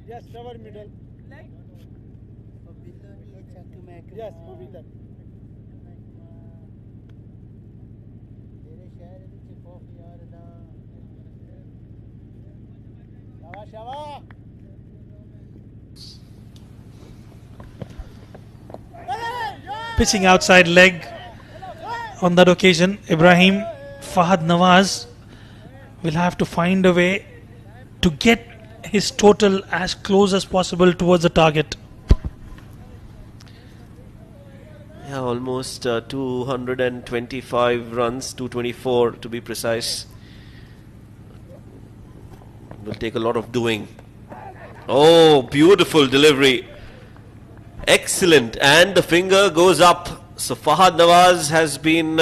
Yes, cover middle. Yes, Govindan. Pitching outside leg on that occasion. Ibrahim Fahad Nawaz will have to find a way to get his total as close as possible towards the target. Yeah, almost 225 runs, 224 to be precise. Will take a lot of doing. Oh, beautiful delivery. Excellent. And the finger goes up. So Fahad Nawaz has been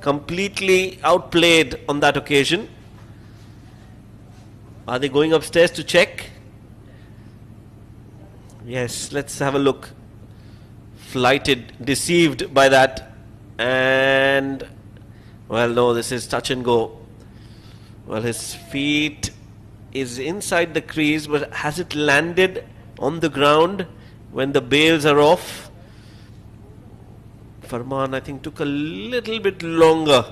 completely outplayed on that occasion. Are they going upstairs to check? Yes, let's have a look. Flighted, deceived by that. And, well, no, this is touch and go. Well, his feet is inside the crease, but has it landed on the ground when the bails are off? Farman, I think, took a little bit longer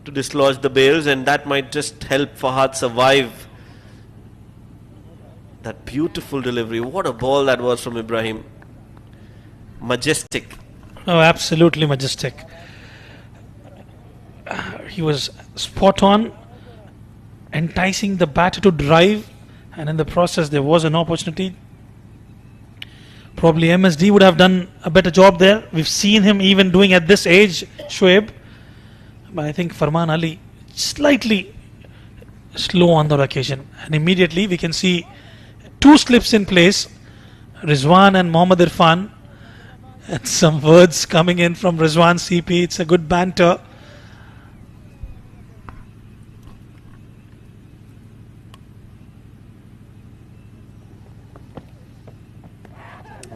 to dislodge the bails, and that might just help Fahad survive. That beautiful delivery. What a ball that was from Ibrahim. Majestic. Oh, absolutely majestic. He was spot on, enticing the batter to drive, and in the process there was an opportunity. Probably MSD would have done a better job there. We've seen him even doing at this age, Shoaib. But I think Farman Ali slightly slow on that occasion. And immediately we can see two slips in place, Rizwan and Mohammad Irfan. And some words coming in from Rizwan CP. It's a good banter.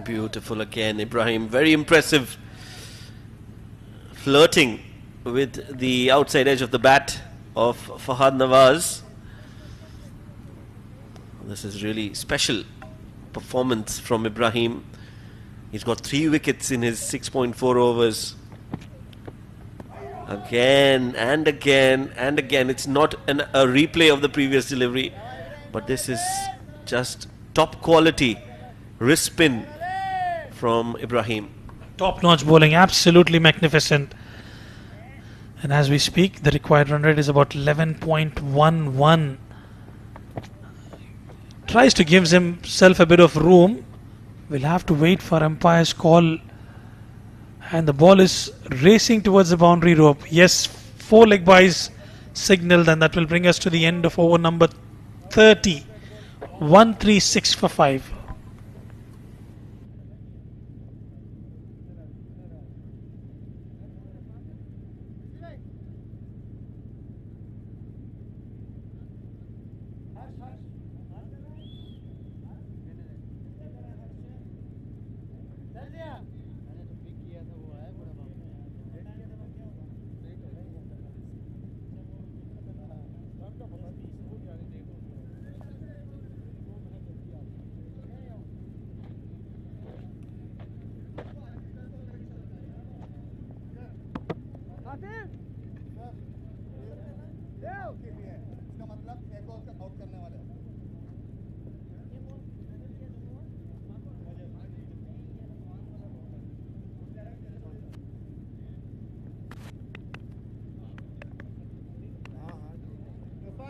Beautiful again, Ibrahim. Very impressive. Flirting with the outside edge of the bat of Fahad Nawaz. This is really special performance from Ibrahim. He's got 3 wickets in his 6.4 overs. Again and again and again. It's not a replay of the previous delivery, but this is just top quality wrist spin from Ibrahim. Top-notch bowling, absolutely magnificent. And as we speak, the required run rate is about 11.11. Tries to give himself a bit of room. We'll have to wait for umpire's call. And the ball is racing towards the boundary rope. Yes, 4 leg byes signaled, and that will bring us to the end of over number 30. 136 for 5.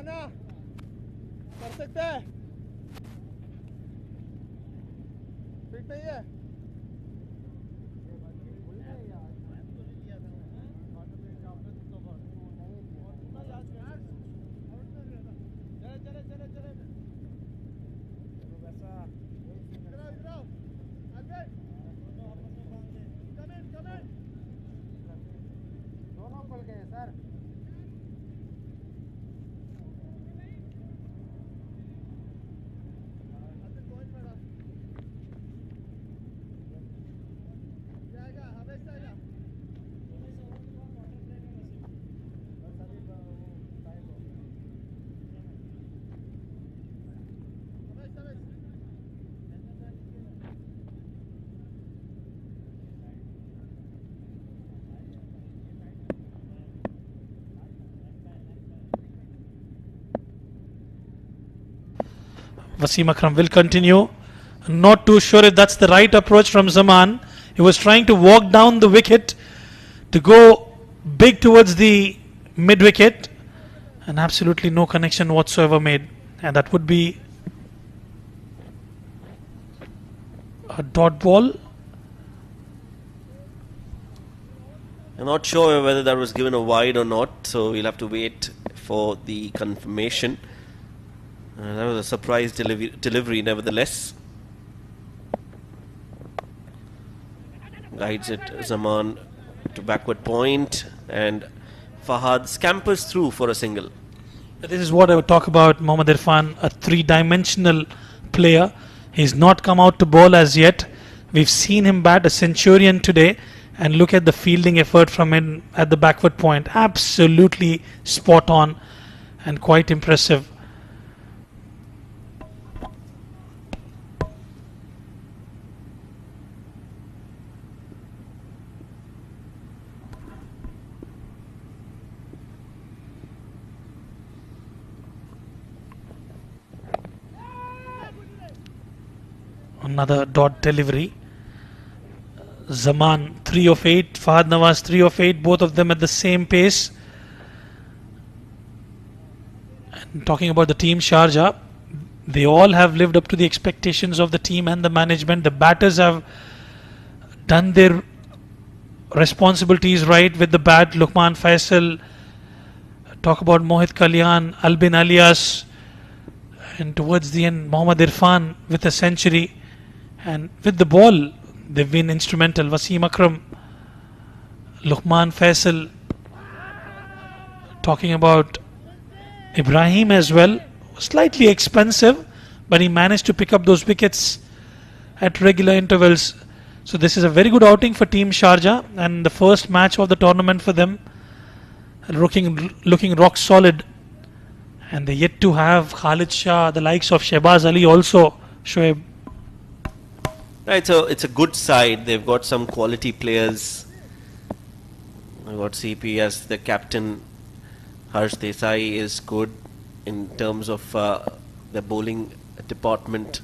ना कर सकते हैं fit नहीं है दोनों खुल गए sir Wasim Akram will continue. Not too sure if that's the right approach from Zaman. He was trying to walk down the wicket to go big towards the mid wicket, and absolutely no connection whatsoever made. And that would be a dot ball. I'm not sure whether that was given a wide or not, so we'll have to wait for the confirmation. That was a surprise delivery nevertheless. Guides it Zaman to backward point, and Fahad scampers through for a single. This is what I would talk about Mohammad Irfan, a three-dimensional player. He's not come out to bowl as yet. We've seen him bat a centurion today, and look at the fielding effort from him at the backward point. Absolutely spot on and quite impressive. Another dot delivery. Zaman 3 of 8, Fahad Nawaz 3 of 8, both of them at the same pace. And talking about the team Sharjah, they all have lived up to the expectations of the team and the management. The batters have done their responsibilities right with the bat. Luqman Faisal, talk about Mohit Kalyan, Albin Alias, and towards the end Mohammad Irfan with a century. And with the ball, they've been instrumental. Wasim Akram, Luqman Faisal, talking about Ibrahim as well. Slightly expensive, but he managed to pick up those wickets at regular intervals. So this is a very good outing for Team Sharjah, and the first match of the tournament for them, looking rock solid. And they're yet to have Khalid Shah, the likes of Shehbaz Ali also, Shoaib. Right, so it's a good side. They've got some quality players. They've got CP as the captain. Harsh Desai is good in terms of the bowling department.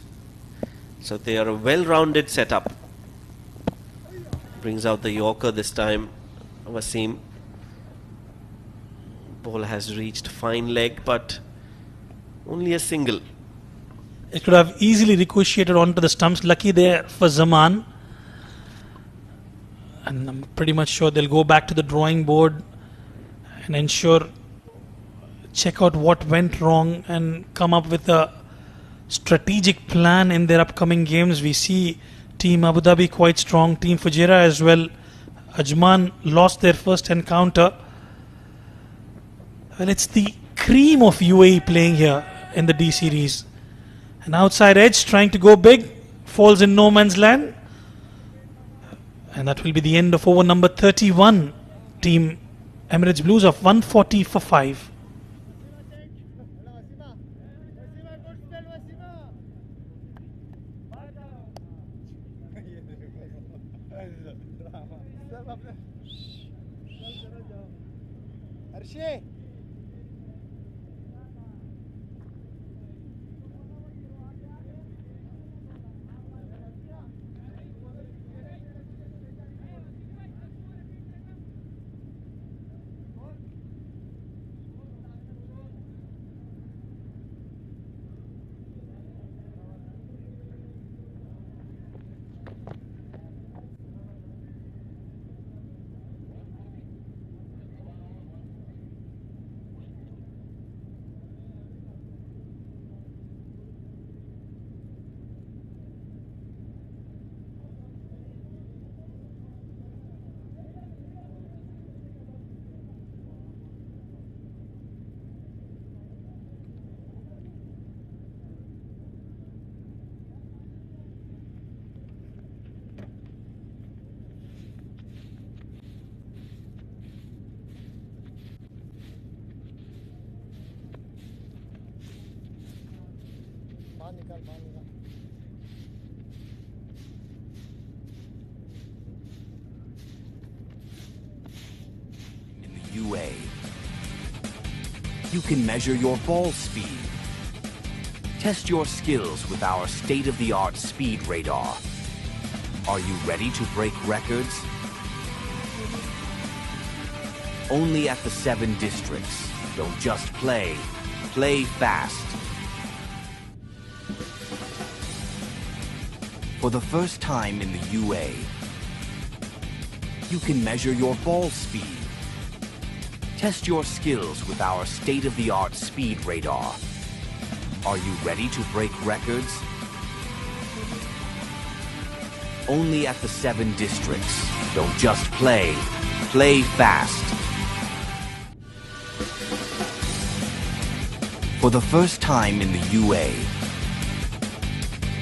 So they are a well-rounded setup. Brings out the Yorker this time. Wasim. Ball has reached fine leg, but only a single. It could have easily ricocheted onto the stumps. Lucky there for Zaman. And I'm pretty much sure they'll go back to the drawing board and check out what went wrong and come up with a strategic plan in their upcoming games. We see Team Abu Dhabi quite strong, Team Fujairah as well. Ajman lost their first encounter. Well, it's the cream of UAE playing here in the D series. An outside edge trying to go big, falls in no man's land. And that will be the end of over number 31. Team Emirates Blues of 140 for 5. In the UA, you can measure your ball speed. Test your skills with our state-of-the-art speed radar. Are you ready to break records? Only at the 7 districts. Don't just play, play fast. For the first time in the UA, you can measure your ball speed. Test your skills with our state-of-the-art speed radar. Are you ready to break records? Only at the 7 districts. Don't just play, play fast. For the first time in the UA,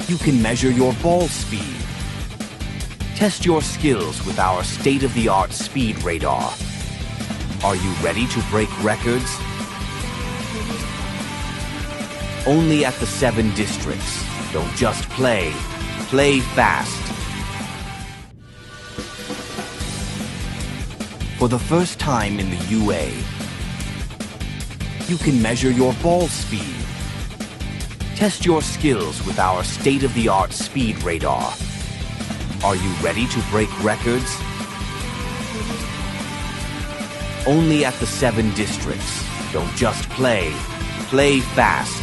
you can measure your ball speed. Test your skills with our state-of-the-art speed radar. Are you ready to break records? Only at the 7 districts. Don't just play, play fast. For the first time in the UA, you can measure your ball speed. Test your skills with our state-of-the-art speed radar. Are you ready to break records? Only at the 7 districts. Don't just play, play fast.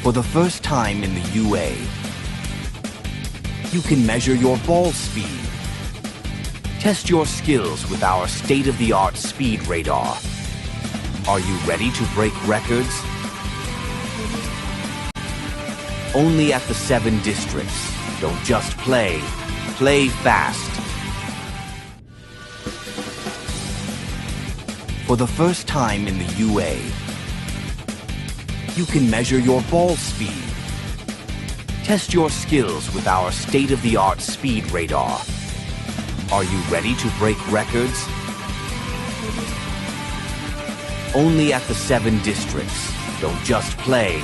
For the first time in the UA, you can measure your ball speed. Test your skills with our state-of-the-art speed radar. Are you ready to break records? Only at the 7 districts. Don't just play, play fast. For the first time in the UA, you can measure your ball speed. Test your skills with our state-of-the-art speed radar. Are you ready to break records? Only at the 7 districts. Don't just play,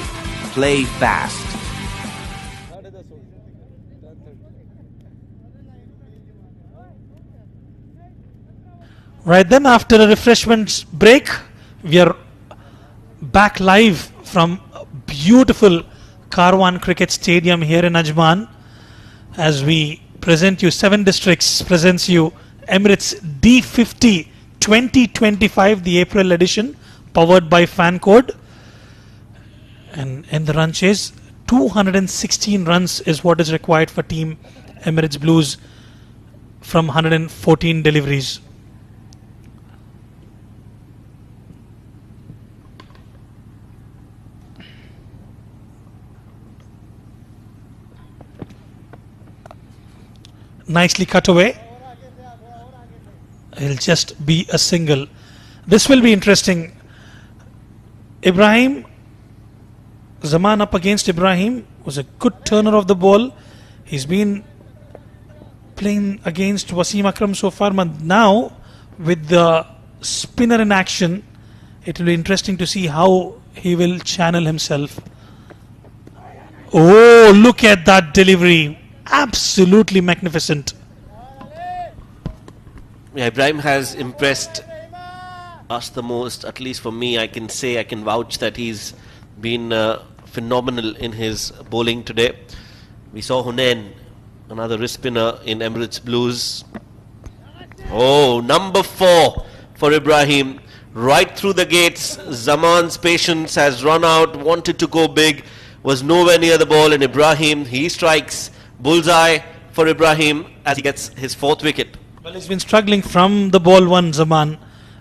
play fast. Right then, after a refreshments break, we are back live from a beautiful Karwan Cricket Stadium here in Ajman as we present you 7 districts, presents you Emirates D50 2025, the April edition, powered by Fan Code. And in the run chase, 216 runs is what is required for Team Emirates Blues from 114 deliveries. Nicely cut away. It'll just be a single. This will be interesting. Ibrahim, Zaman up against Ibrahim, was a good turner of the ball. He's been playing against Wasim Akram so far, but now with the spinner in action, it will be interesting to see how he will channel himself. Oh, look at that delivery. Absolutely magnificent. Yeah, Ibrahim has impressed us the most. At least for me, I can say, I can vouch that he's been phenomenal in his bowling today. We saw Hunain, another wrist spinner in Emirates Blues. Oh, number 4 for Ibrahim. Right through the gates. Zaman's patience has run out, wanted to go big, was nowhere near the ball, and Ibrahim, he strikes. Bullseye for Ibrahim as he gets his 4th wicket. Well, he's been struggling from the ball one, Zaman.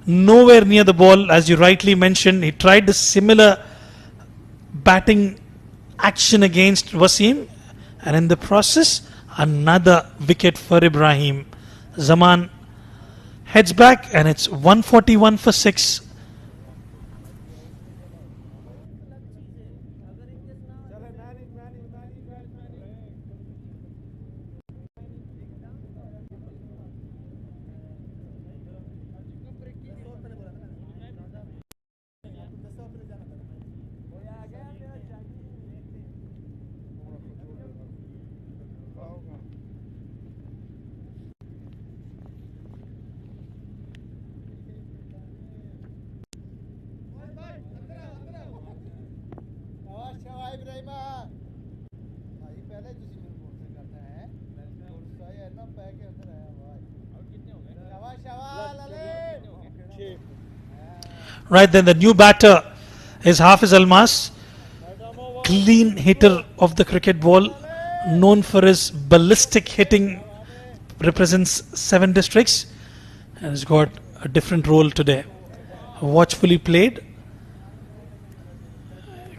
Nowhere near the ball, as you rightly mentioned. He tried the similar batting action against Wasim, and in the process, another wicket for Ibrahim. Zaman heads back, and it's 141 for 6. Right then, the new batter is Hafiz Almas, clean hitter of the cricket ball, known for his ballistic hitting, represents 7 districts and has got a different role today. Watchfully played,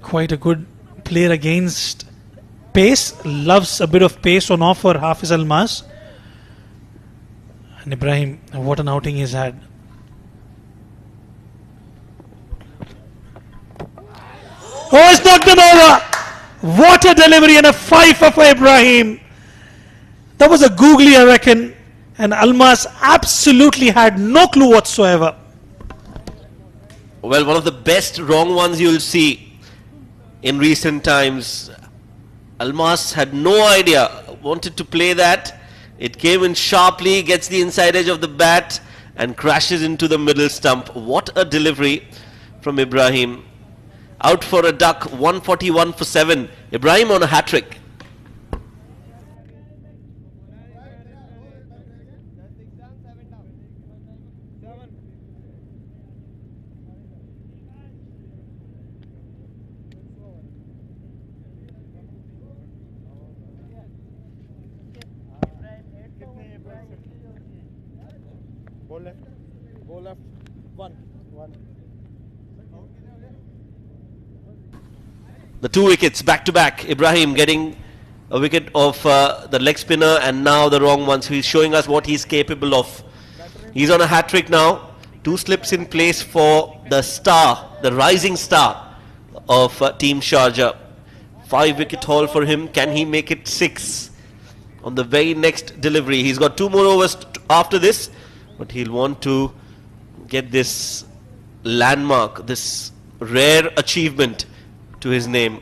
quite a good player against pace, loves a bit of pace on offer, Hafiz Almas. And Ibrahim, what an outing he's had. Oh, it's knocked him over. What a delivery and a fifer for Ibrahim. That was a googly, I reckon. And Almas absolutely had no clue whatsoever. Well, one of the best wrong ones you'll see in recent times. Almas had no idea, wanted to play that. It came in sharply, gets the inside edge of the bat and crashes into the middle stump. What a delivery from Ibrahim. Out for a duck, 141 for 7. Ibrahim on a hat-trick. Ball left. 1. The 2 wickets back to back. Ibrahim getting a wicket of the leg spinner and now the wrong one. So he's showing us what he's capable of. He's on a hat trick now. 2 slips in place for the star, the rising star of Team Sharjah. 5 wicket haul for him. Can he make it 6 on the very next delivery? He's got 2 more overs after this, but he'll want to get this landmark, this rare achievement to his name.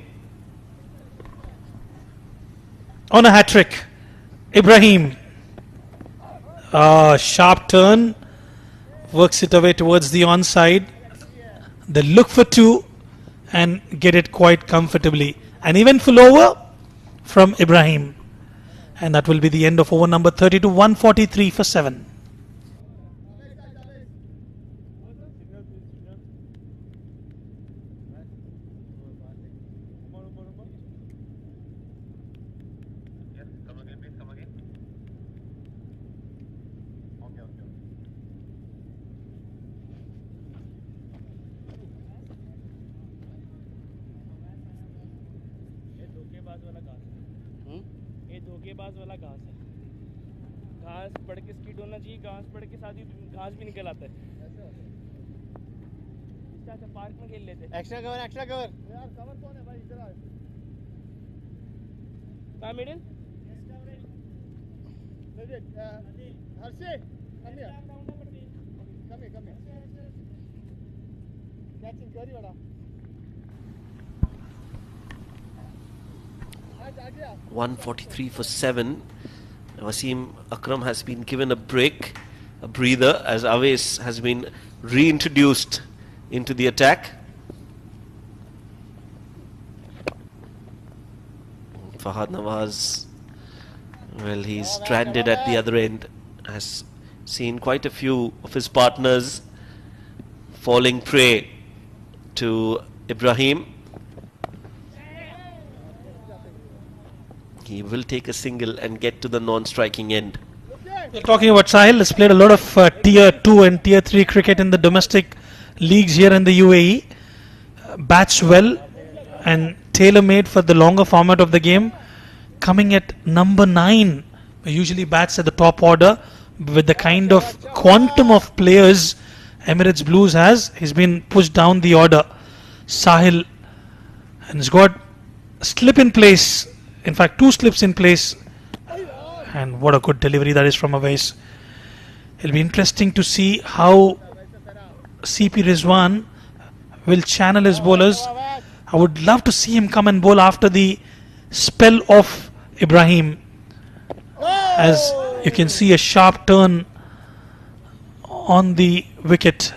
On a hat-trick, Ibrahim, sharp turn, works it away towards the onside. They look for 2 and get it quite comfortably. An eventful over from Ibrahim, and that will be the end of over number 32, 143 for 7. धोखेबाज वाला घास है घास पड़ के skid होना चाहिए घास पड़ के साथ ही घास भी निकल आता है अच्छा पार्क में खेल लेते एक्स्ट्रा कवर यार कवर कौन है भाई इधर आ कहां मिडिल हर्षे कम हियर कैचिंग करी बड़ा 143 for 7. Wasim Akram has been given a break, a breather, as Awais has been reintroduced into the attack. Fahad Nawaz, well, he's stranded at the other end, has seen quite a few of his partners falling prey to Ibrahim. He will take a single and get to the non-striking end. We're talking about Sahil. Has played a lot of tier 2 and tier 3 cricket in the domestic leagues here in the UAE. Bats well and tailor-made for the longer format of the game. Coming at number 9, usually bats at the top order. With the kind of quantum of players Emirates Blues has, he's been pushed down the order. Sahil, and he's got a slip in place. In fact, 2 slips in place, and what a good delivery that is from Awais. It'll be interesting to see how CP Rizwan will channel his bowlers. I would love to see him come and bowl after the spell of Ibrahim. As you can see, a sharp turn on the wicket.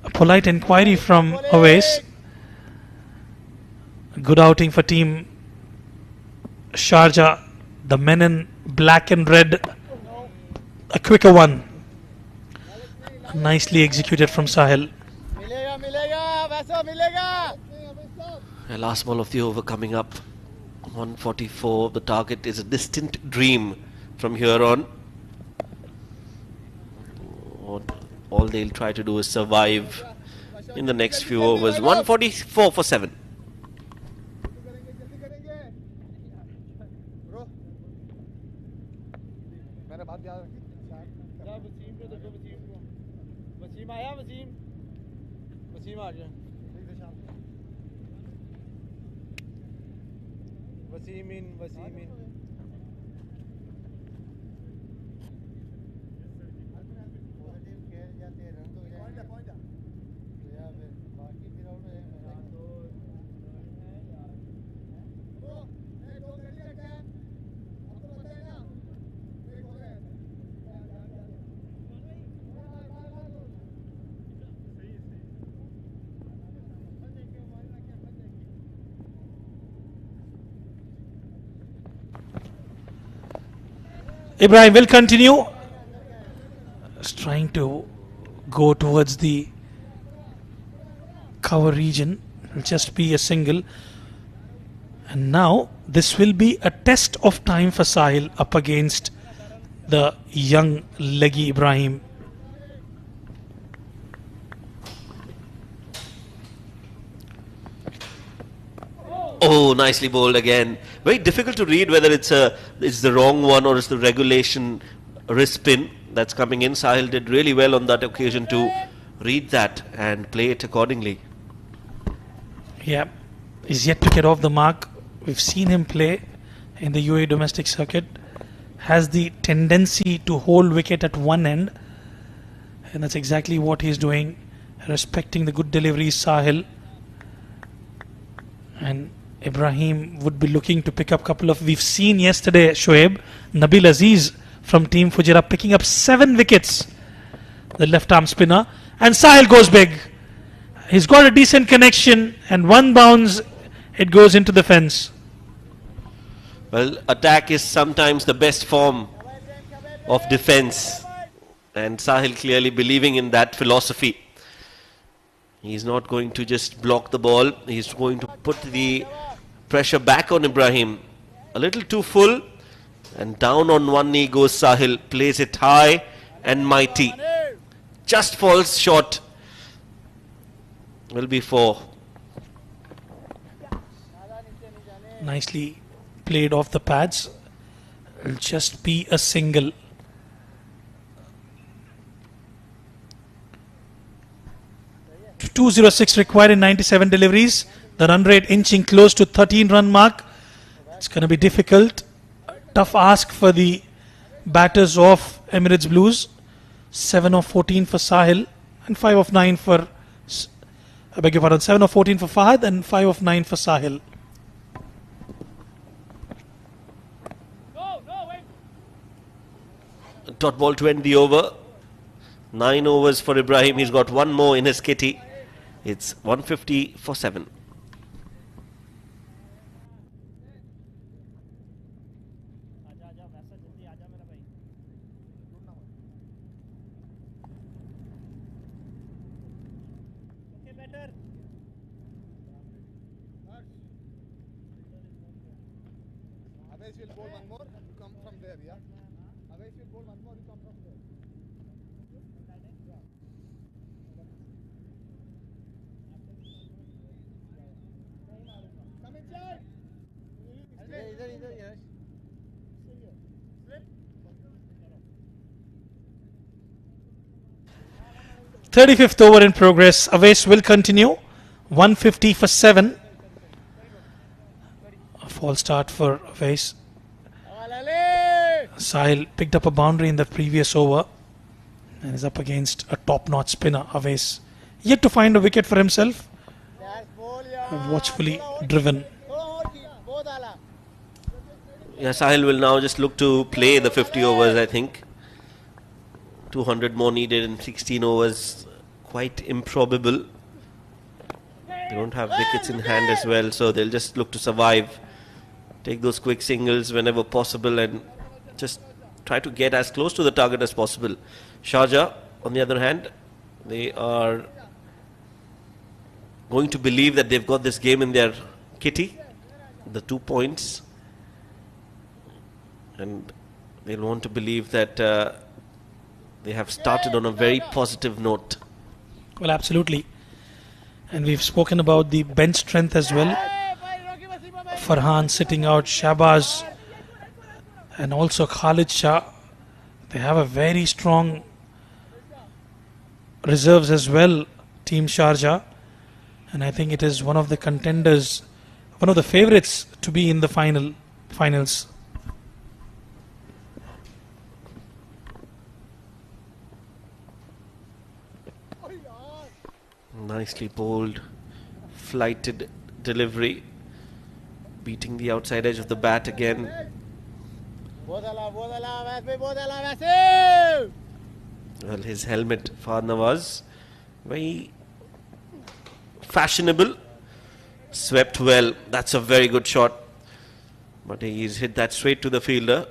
A polite inquiry from Awais. Good outing for team Sharjah. The men in black and red, a quicker one. Nicely executed from Sahil. मिलेगा मिलेगा वैसा मिलेगा The last ball of the over coming up. 144. The target is a distant dream from here on. All they'll try to do is survive in the next few overs. 144 for 7. मैंने बात याद रखी जा वसीम को देखो वसीम को वसीम आया वसीम वसीम आ गया वसीम इन Ibrahim will continue. He's trying to go towards the cover region. It will just be a single. And now this will be a test of time for Sahil up against the young leggy Ibrahim. Oh, nicely bowled again. Very difficult to read whether it's the wrong one or it's the regulation wrist spin that's coming in. Sahil did really well on that occasion to read that and play it accordingly. Yeah, he's yet to get off the mark. We've seen him play in the UAE domestic circuit. Has the tendency to hold wicket at one end, and that's exactly what he's doing. Respecting the good deliveries, Sahil. And Ibrahim would be looking to pick up a couple of... We've seen yesterday, Shoaib, Nabil Aziz from Team Fujairah picking up 7 wickets. The left arm spinner. And Sahil goes big. He's got a decent connection, and one bounce, it goes into the fence. Well, attack is sometimes the best form of defense, and Sahil clearly believing in that philosophy. He's not going to just block the ball. He's going to put the pressure back on Ibrahim. A little too full, and down on one knee goes Sahil. Plays it high and mighty. Just falls short. Will be 4. Nicely played off the pads. It'll just be a single. .206 required in 97 deliveries. The run rate inching close to 13 run mark. It's going to be difficult. Tough ask for the batters of Emirates Blues. 7 of 14 for Sahil and 5 of 9 for... I beg your pardon, 7 of 14 for Fahad and 5 of 9 for Sahil. Dot ball to end the over. 9 overs for Ibrahim. He's got one more in his kitty. It's 150 for 7. Avesh will bowl one more and you come from there, yeah? Avesh will bowl one more, you come from there. Come inside! Either, yes. 35th over in progress. Aves will continue. 150 for 7. A false start for Aves. Sahil picked up a boundary in the previous over and is up against a top-notch spinner. Aves yet to find a wicket for himself. Watchfully driven. Yeah, Sahil will now just look to play the 50 overs, I think. 200 more needed in 16 overs. Quite improbable. They don't have wickets in hand as well, so they'll just look to survive. Take those quick singles whenever possible and just try to get as close to the target as possible. Sharjah, on the other hand, they are going to believe that they've got this game in their kitty, the 2 points, and they'll want to believe that they have started on a very positive note. Well, absolutely. And we've spoken about the bench strength as well. Farhan sitting out, Shahbaz, and also Khalid Shah. They have a very strong reserves as well, Team Sharjah. And I think it is one of the contenders, one of the favorites to be in the finals. Nicely bowled, flighted delivery, beating the outside edge of the bat again. Well, his helmet, Fahad Nawaz, very fashionable, swept well. That's a very good shot, but he's hit that straight to the fielder.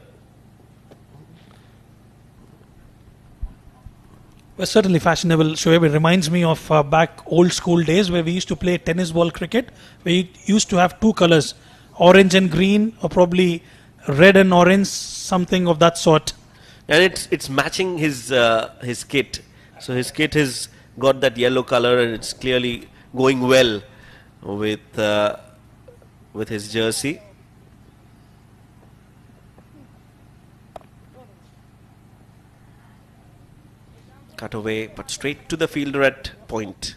Well, certainly fashionable, Shoaib. It reminds me of back old school days where we used to play tennis ball cricket, where you used to have two colors, orange and green, or probably red and orange, something of that sort. And it's matching his kit. So his kit has got that yellow color, and it's clearly going well with his jersey. Cut away, but straight to the fielder at point.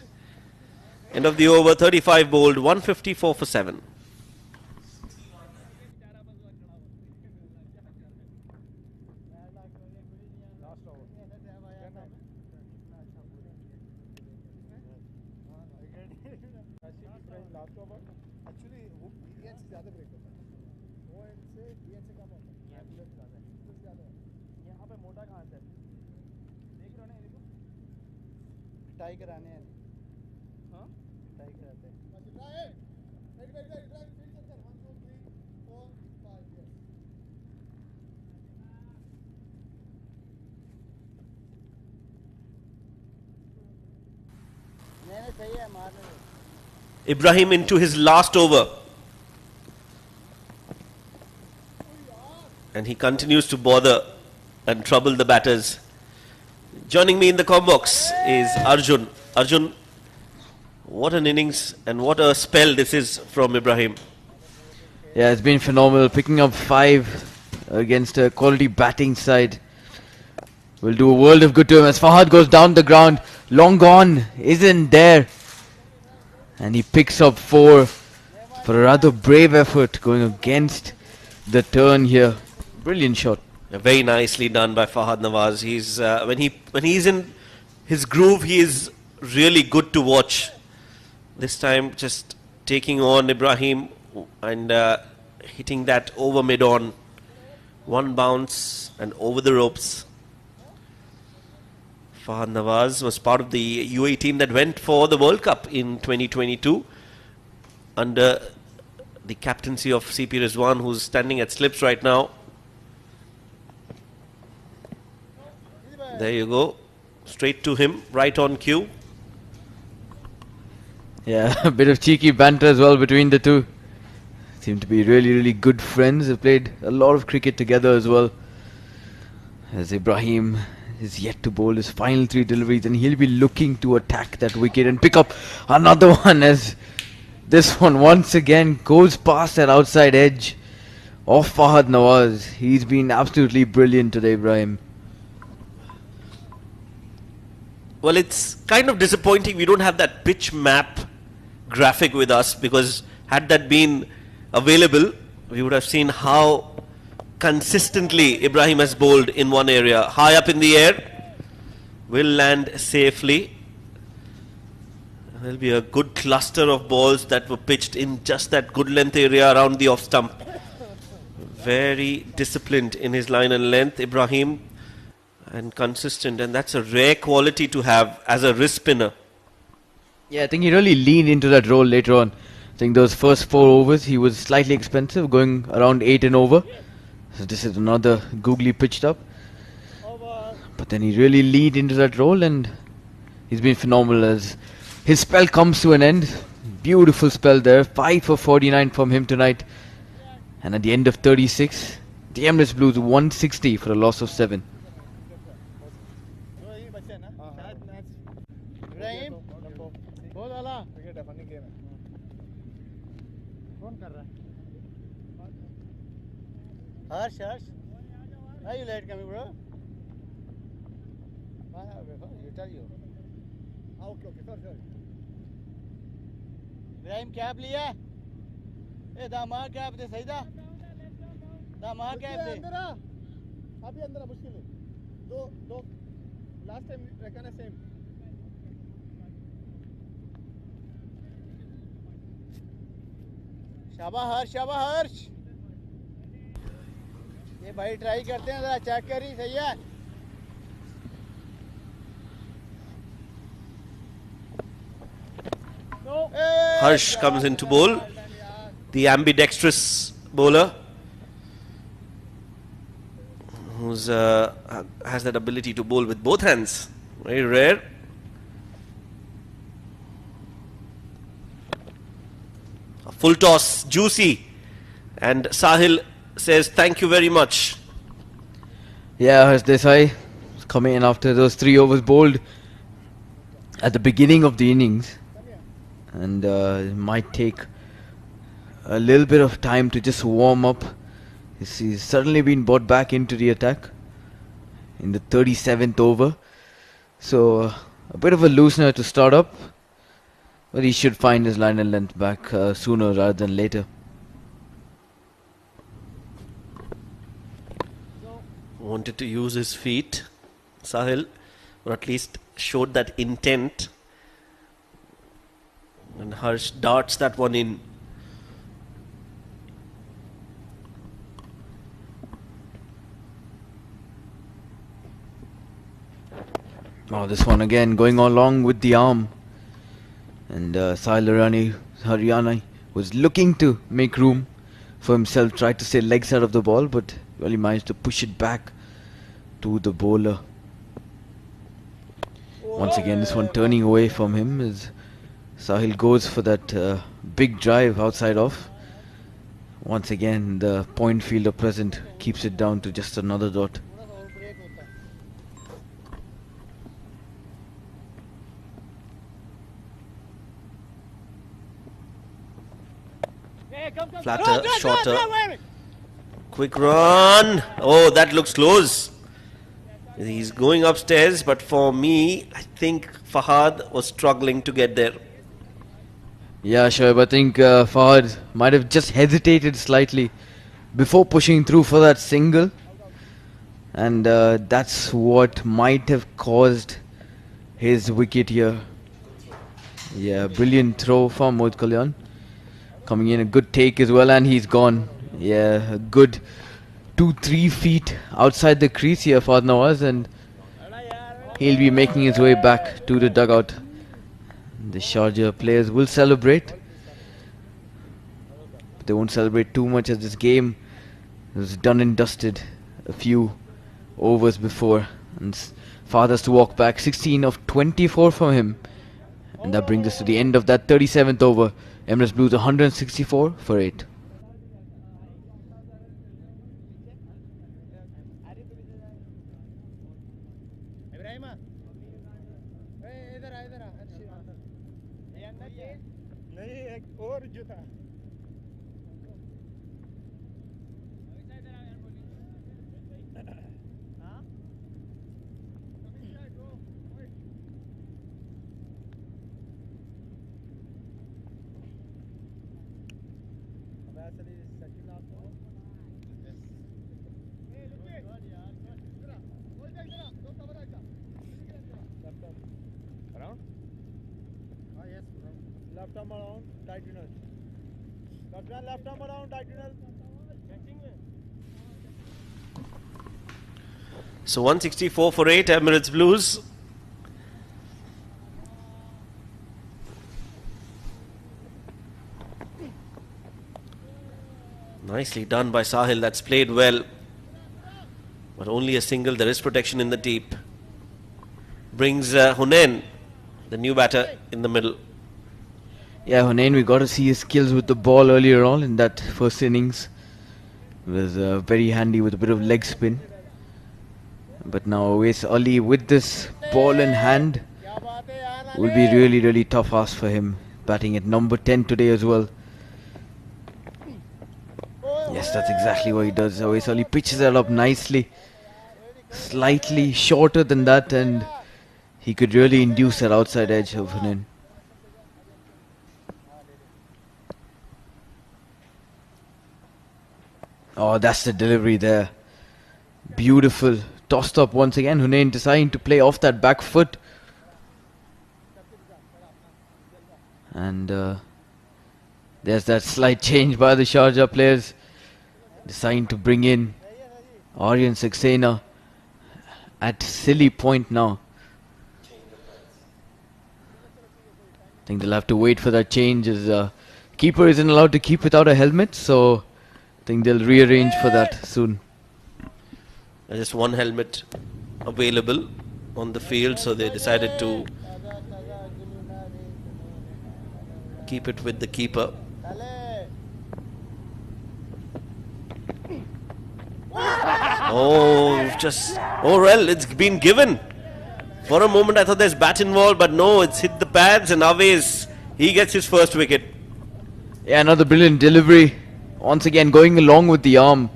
End of the over, 35 bowled, 154 for 7. Ibrahim into his last over, and he continues to bother and trouble the batters. Joining me in the comm box is Arjun. Arjun, what an innings and what a spell this is from Ibrahim. Yeah, it's been phenomenal. Picking up 5 against a quality batting side will do a world of good to him as Fahad goes down the ground. Long gone, isn't there. And he picks up 4 for a rather brave effort going against the turn here. Brilliant shot. Very nicely done by Fahad Nawaz. He's when he's in his groove, he is really good to watch. This time just taking on Ibrahim and hitting that over mid-on. One bounce and over the ropes. Fahad Nawaz was part of the UAE team that went for the World Cup in 2022 under the captaincy of CP Rizwan, who's standing at slips right now. There you go. Straight to him, right on cue. Yeah, a bit of cheeky banter as well between the two. Seem to be really, really good friends. They've played a lot of cricket together as well. As Ibrahim is yet to bowl his final 3 deliveries, and he'll be looking to attack that wicket and pick up another one, as this one once again goes past that outside edge of Fahad Nawaz. He's been absolutely brilliant today, Ibrahim. Well, it's kind of disappointing we don't have that pitch map graphic with us, because had that been available, we would have seen how consistently Ibrahim has bowled in one area. High up in the air, will land safely. There'll be a good cluster of balls that were pitched in just that good length area around the off stump. Very disciplined in his line and length, Ibrahim, and consistent, and that's a rare quality to have as a wrist spinner. Yeah, I think he really leaned into that role later on. I think those first 4 overs he was slightly expensive, going around 8 and over. So this is another googly pitched up. But then he really lead into that role, and he's been phenomenal as his spell comes to an end. Beautiful spell there. 5 for 49 from him tonight. And at the end of 36, the Emirates Blues 160 for a loss of 7. Harsh, why are you late coming, bro? You tell you. Okay, sorry. Ibrahim cap लिया ए दामाद cap दे सही दा दामाद cap दे अंदर आ अभी अंदर आ मुश्किल है दो लास्ट टाइम रखा ना सेम शाबाश हर्ष ये भाई ट्राई करते हैं जरा चेक करी सही है Harsh comes into bowl, the ambidextrous bowler who's has that ability to bowl with both hands, very rare. A full toss, juicy, and Sahil says thank you very much. Yeah, Harsh Desai coming in after those 3 overs bowled at the beginning of the innings. And it might take a little bit of time to just warm up. He's suddenly been brought back into the attack in the 37th over. So a bit of a loosener to start up. But he should find his line and length back sooner rather than later. Wanted to use his feet, Sahil, or at least showed that intent. And Harsh darts that one in. Oh, this one again going along with the arm. And Sahil Haryani was looking to make room for himself, tried to stay legs out of the ball, but really managed to push it back to the bowler. Once again, this one turning away from him as Sahil goes for that big drive outside off. Once again, the point fielder present keeps it down to just another dot. Flatter, shorter. Quick run. Oh, that looks close. He's going upstairs, but for me, I think Fahad was struggling to get there. Yeah, Shoaib, I think Fahad might have just hesitated slightly before pushing through for that single. And that's what might have caused his wicket here. Yeah, brilliant throw from Mohit Kalyan. Coming in a good take as well, and he's gone. Yeah, a good 2-3 feet outside the crease here, Fahad Nawaz, and he'll be making his way back to the dugout. The Sharjah players will celebrate. But they won't celebrate too much as this game was done and dusted a few overs before. And Fahad has to walk back. 16 of 24 from him. And that brings us to the end of that 37th over. Emirates Blues 164 for 8. Left arm around, diagonal. Left arm around, diagonal. So 164 for 8, Emirates Blues. Nicely done by Sahil, that's played well. but only a single. There is protection in the deep. Brings Hunain, the new batter, in the middle. Yeah, Hunain, we got to see his skills with the ball earlier on in that first innings. It was very handy with a bit of leg spin. But now Awais Ali with this ball in hand will be really, really tough ask for him. Batting at number 10 today as well. Yes, that's exactly what he does. Awais Ali pitches that up nicely. Slightly shorter than that, and he could really induce that outside edge of Hunain. Oh, that's the delivery there. Beautiful. Tossed up once again. Hunain deciding to play off that back foot. And there's that slight change by the Sharjah players. Deciding to bring in Aryan Saxena at silly point now. I think they'll have to wait for that change, as keeper isn't allowed to keep without a helmet, so I think they'll rearrange for that soon. There's just one helmet available on the field, so they decided to keep it with the keeper. Oh well, it's been given. For a moment I thought there's bat involved, but no, it's hit the pads, and Awais, he gets his first wicket. Yeah, another brilliant delivery. Once again going along with the arm.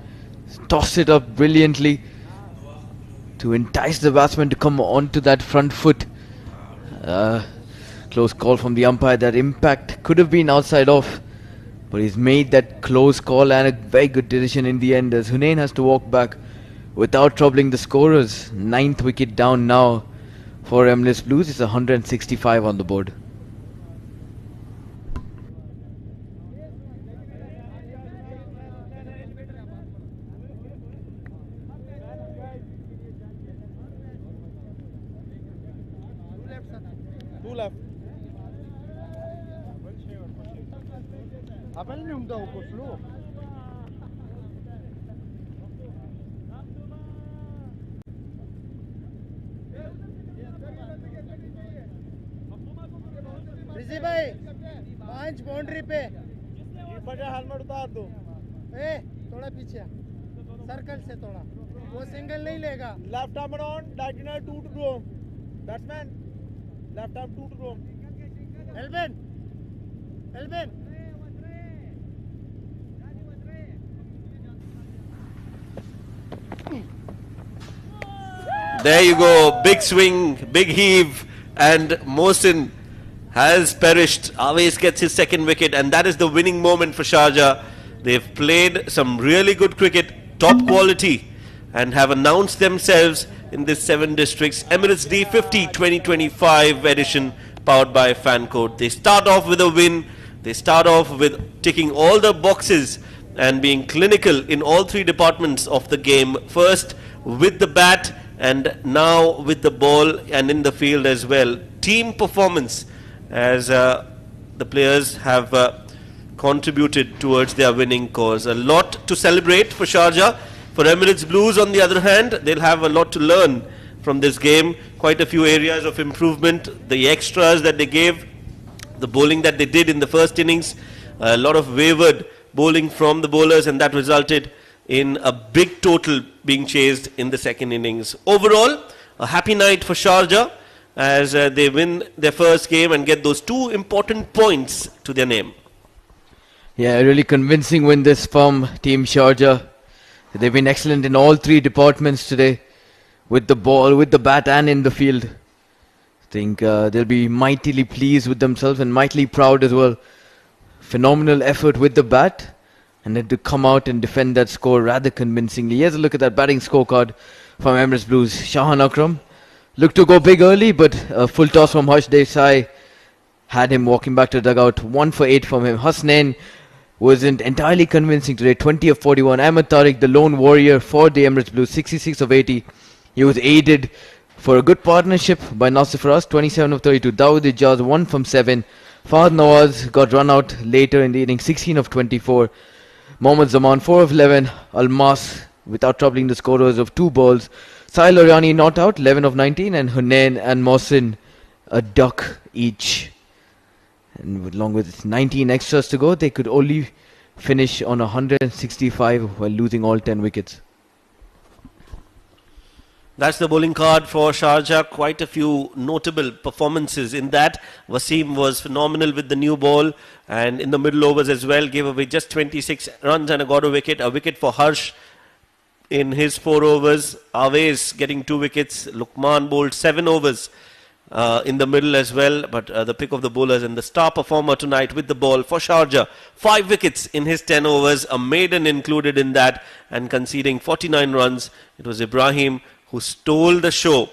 Toss it up brilliantly to entice the batsman to come onto that front foot. Close call from the umpire. That impact could have been outside off, but he's made that close call and a very good decision in the end, as Hunain has to walk back without troubling the scorers. 9th wicket down now for Emirates Blues. It's 165 on the board. Two left. Apel नहीं उम्दा ऊपर slow. ऋषि भाई 5 boundary पे helmet उतार दो थोड़ा पीछे circle से थोड़ा वो सिंगल नहीं लेगा left arm on diagonal 2 to roam batsman left arm 2 to roam Elben There you go, big swing, big heave, and Mohsin has perished. Awais gets his second wicket, and that is the winning moment for Sharjah. They've played some really good cricket, top quality, and have announced themselves in this 7 districts Emirates D50 2025 edition, powered by Fancode. They start off with a win. They start off with ticking all the boxes and being clinical in all 3 departments of the game. First with the bat, and now with the ball and in the field as well. Team performance, as the players have contributed towards their winning cause. A lot to celebrate for Sharjah. For Emirates Blues, on the other hand, they'll have a lot to learn from this game. Quite a few areas of improvement. The extras that they gave, the bowling that they did in the first innings, a lot of wayward bowling from the bowlers, and that resulted in a big total being chased in the second innings. Overall, a happy night for Sharjah as they win their first game and get those 2 important points to their name. Yeah, a really convincing win this from Team Sharjah. They've been excellent in all 3 departments today, with the ball, with the bat, and in the field. I think they'll be mightily pleased with themselves and mightily proud as well. Phenomenal effort with the bat, and then to come out and defend that score rather convincingly. Here's a look at that batting scorecard from Emirates Blues. Shahan Akram looked to go big early, but a full toss from Harsh Desai had him walking back to the dugout. 1 for 8 from him. Hasnain wasn't entirely convincing today. 20 of 41. Ahmed Tariq, the lone warrior for the Emirates Blues, 66 of 80. He was aided for a good partnership by Nasir Faraz, 27 of 32. Dawood Ijaz, 1 from 7. Fahad Nawaz got run out later in the inning, 16 of 24. Mohammad Zaman, 4 of 11. Almas without troubling the scorers of 2 balls. Sahil Oriani not out, 11 of 19, and Hunain and Mohsin a duck each. And along with 19 extras to go, they could only finish on 165 while losing all 10 wickets. That's the bowling card for Sharjah. Quite a few notable performances in that. Wasim was phenomenal with the new ball, and in the middle overs as well, gave away just 26 runs and got a wicket. A wicket for Harsh in his 4 overs. Awais getting 2 wickets. Lukman bowled 7 overs in the middle as well. But the pick of the bowlers and the star performer tonight with the ball for Sharjah. 5 wickets in his 10 overs. A maiden included in that, and conceding 49 runs. It was Ibrahim who stole the show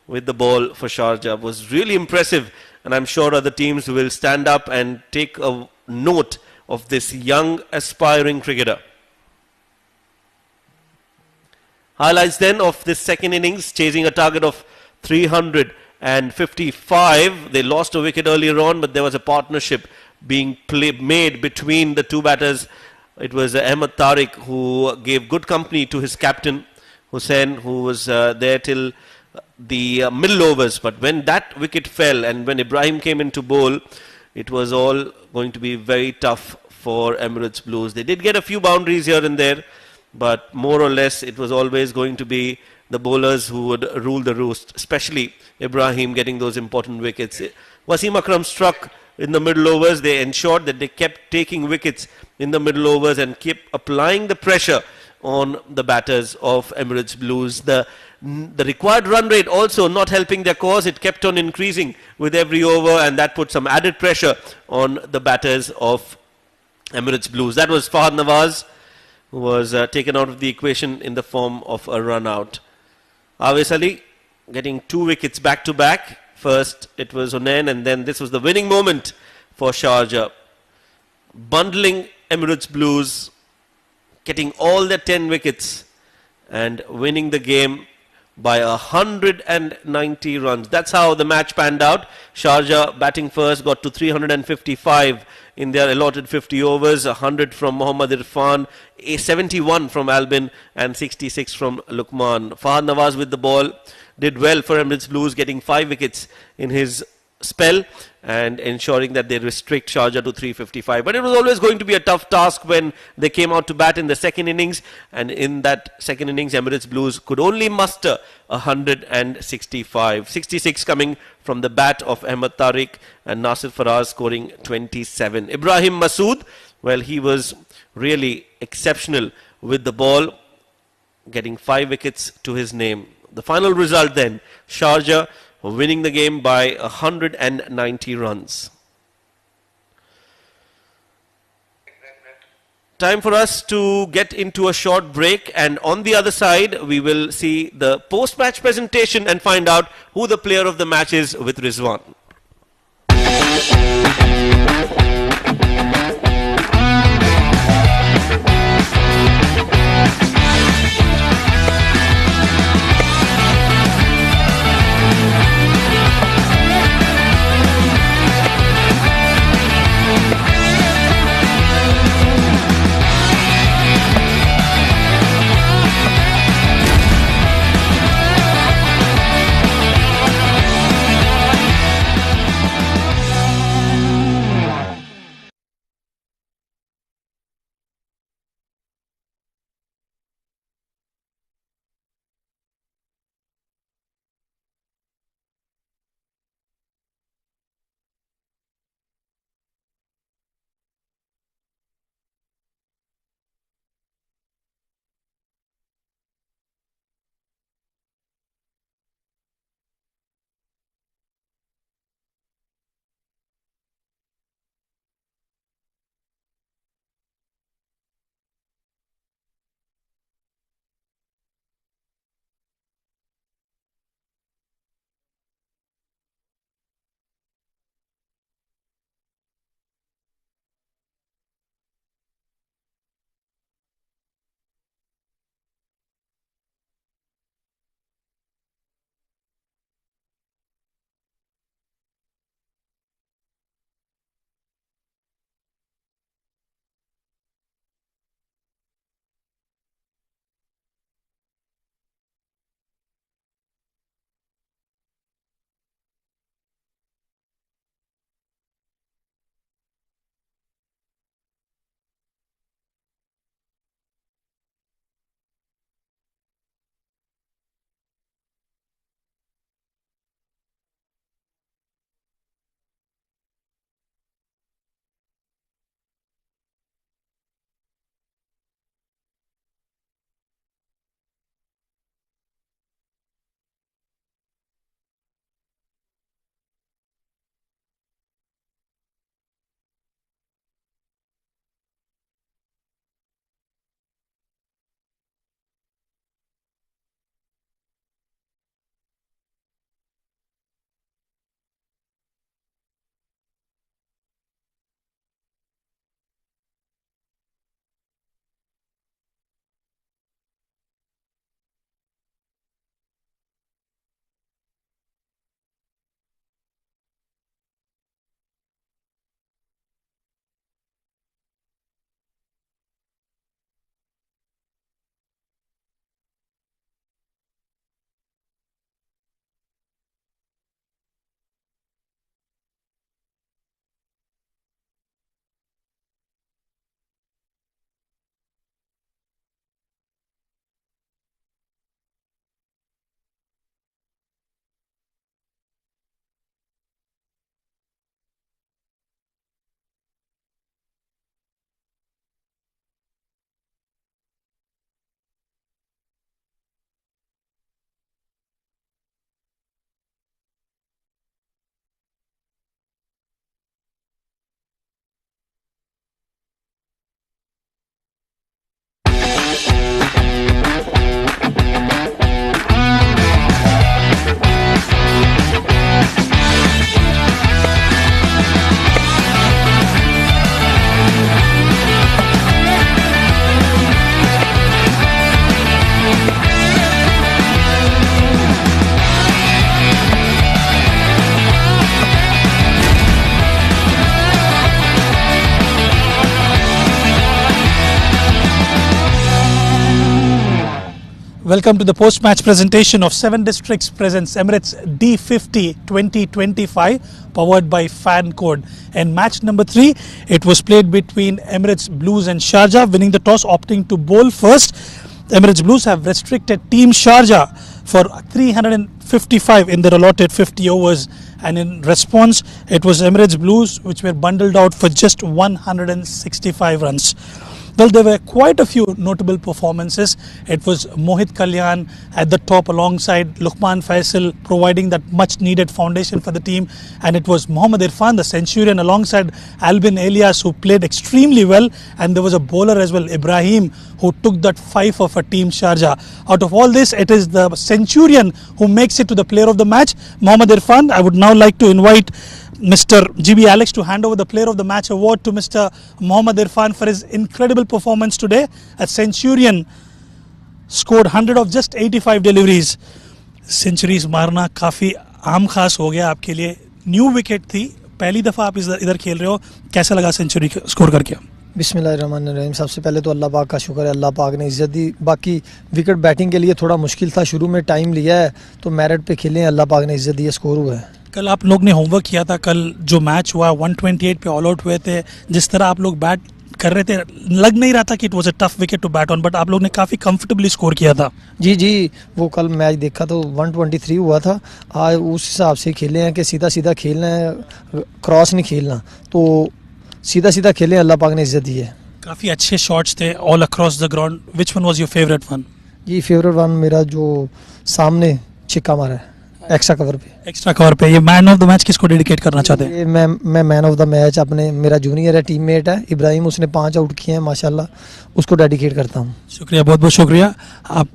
with the ball for Sharjah. Was really impressive, and I'm sure other teams will stand up and take a note of this young aspiring cricketer. Highlights then of this second innings, chasing a target of 355. They lost a wicket earlier on, but there was a partnership being made between the 2 batters. It was Ahmed Tariq who gave good company to his captain Hussain, who was there till the middle overs. But when that wicket fell and when Ibrahim came into bowl, it was all going to be very tough for Emirates Blues. They did get a few boundaries here and there, but more or less it was always going to be the bowlers who would rule the roost, especially Ibrahim getting those important wickets. Wasim Akram struck in the middle overs. They ensured that they kept taking wickets in the middle overs and kept applying the pressure on the batters of Emirates Blues. The required run rate also not helping their cause. It kept on increasing with every over, and that put some added pressure on the batters of Emirates Blues. That was Fahad Nawaz, who was taken out of the equation in the form of a run out. Awais Ali getting 2 wickets back to back. First it was Hunain, and then this was the winning moment for Sharjah. Bundling Emirates Blues, getting all their 10 wickets and winning the game by 190 runs. That's how the match panned out. Sharjah batting first, got to 355 in their allotted 50 overs, 100 from Mohammad Irfan, 71 from Albin, and 66 from Lukman. Fahad Nawaz with the ball did well for Emirates Blues, getting 5 wickets in his spell and ensuring that they restrict Sharjah to 355. But it was always going to be a tough task when they came out to bat in the second innings, and in that second innings Emirates Blues could only muster 165. 66 coming from the bat of Ahmed Tariq, and Nasir Faraz scoring 27. Ibrahim Masood, well, he was really exceptional with the ball, getting 5 wickets to his name. The final result then, Sharjah winning the game by 190 runs. Time for us to get into a short break, and on the other side we will see the post-match presentation and find out who the player of the match is with Rizwan. Welcome to the post-match presentation of 7 Districts presents Emirates D50 2025 powered by Fan Code. And match number 3, it was played between Emirates Blues and Sharjah, winning the toss, opting to bowl first. Emirates Blues have restricted Team Sharjah for 355 in their allotted 50 overs, and in response it was Emirates Blues which were bundled out for just 165 runs. Well, there were quite a few notable performances. It was Mohit Kalyan at the top alongside Luqman Faisal providing that much needed foundation for the team, and it was Mohammad Irfan, the centurion, alongside Albin Elias, who played extremely well, and there was a bowler as well, Ibrahim, who took that 5 for Team Sharjah. Out of all this, it is the centurion who makes it to the player of the match, Mohammad Irfan. I would now like to invite Mr. GB Alex to hand over the Player of the Match award to Mr. Mohammad Irfan for his incredible performance today. A centurion scored 100 of just 85 deliveries. Centuries मारना काफ़ी आम खास हो गया आपके लिए. New wicket थी, पहली दफ़ा आप इधर खेल रहे हो, कैसा लगा सेंचुरी स्कोर करके? बिस्मिल्लाहिर्रहमानिर्रहीम. सबसे पहले तो अल्लाह पाक का शुक्र है, अल्लाह पाक ने इज्जत दी. बाकी विकेट बैटिंग के लिए थोड़ा मुश्किल था, शुरू में टाइम लिया है तो मेरिट पे खेले, अल्लाह पाक ने इज्जत दी है, स्कोर हुआ है. कल आप लोग ने होमवर्क किया था, कल जो मैच हुआ 128 पे ऑल आउट हुए थे, जिस तरह आप लोग बैट कर रहे थे लग नहीं रहा था कि it was a tough wicket to bat on, but आप लोग ने काफ़ी कंफर्टेबली स्कोर किया था. जी, वो कल मैच देखा तो 123 हुआ था. आज उस हिसाब से खेले हैं कि सीधा सीधा खेलना है, क्रॉस नहीं खेलना, तो सीधा सीधा खेले, अल्लाह पाक ने इज्जत दी है. काफ़ी अच्छे शॉट्स थे all across the ground. Which one was your favourite one? जी, फेवरेट वन मेरा जो सामने छिक्का मारा है एक्स्ट्रा कवर पे. ये मैन ऑफ द मैच किसको डेडिकेट करना चाहते हैं? ये मैं मैन ऑफ द मैच अपने, मेरा जूनियर है, टीममेट है इब्राहिम, उसने 5 आउट किए हैं माशाल्लाह, उसको डेडिकेट करता हूँ. शुक्रिया, बहुत बहुत शुक्रिया. आप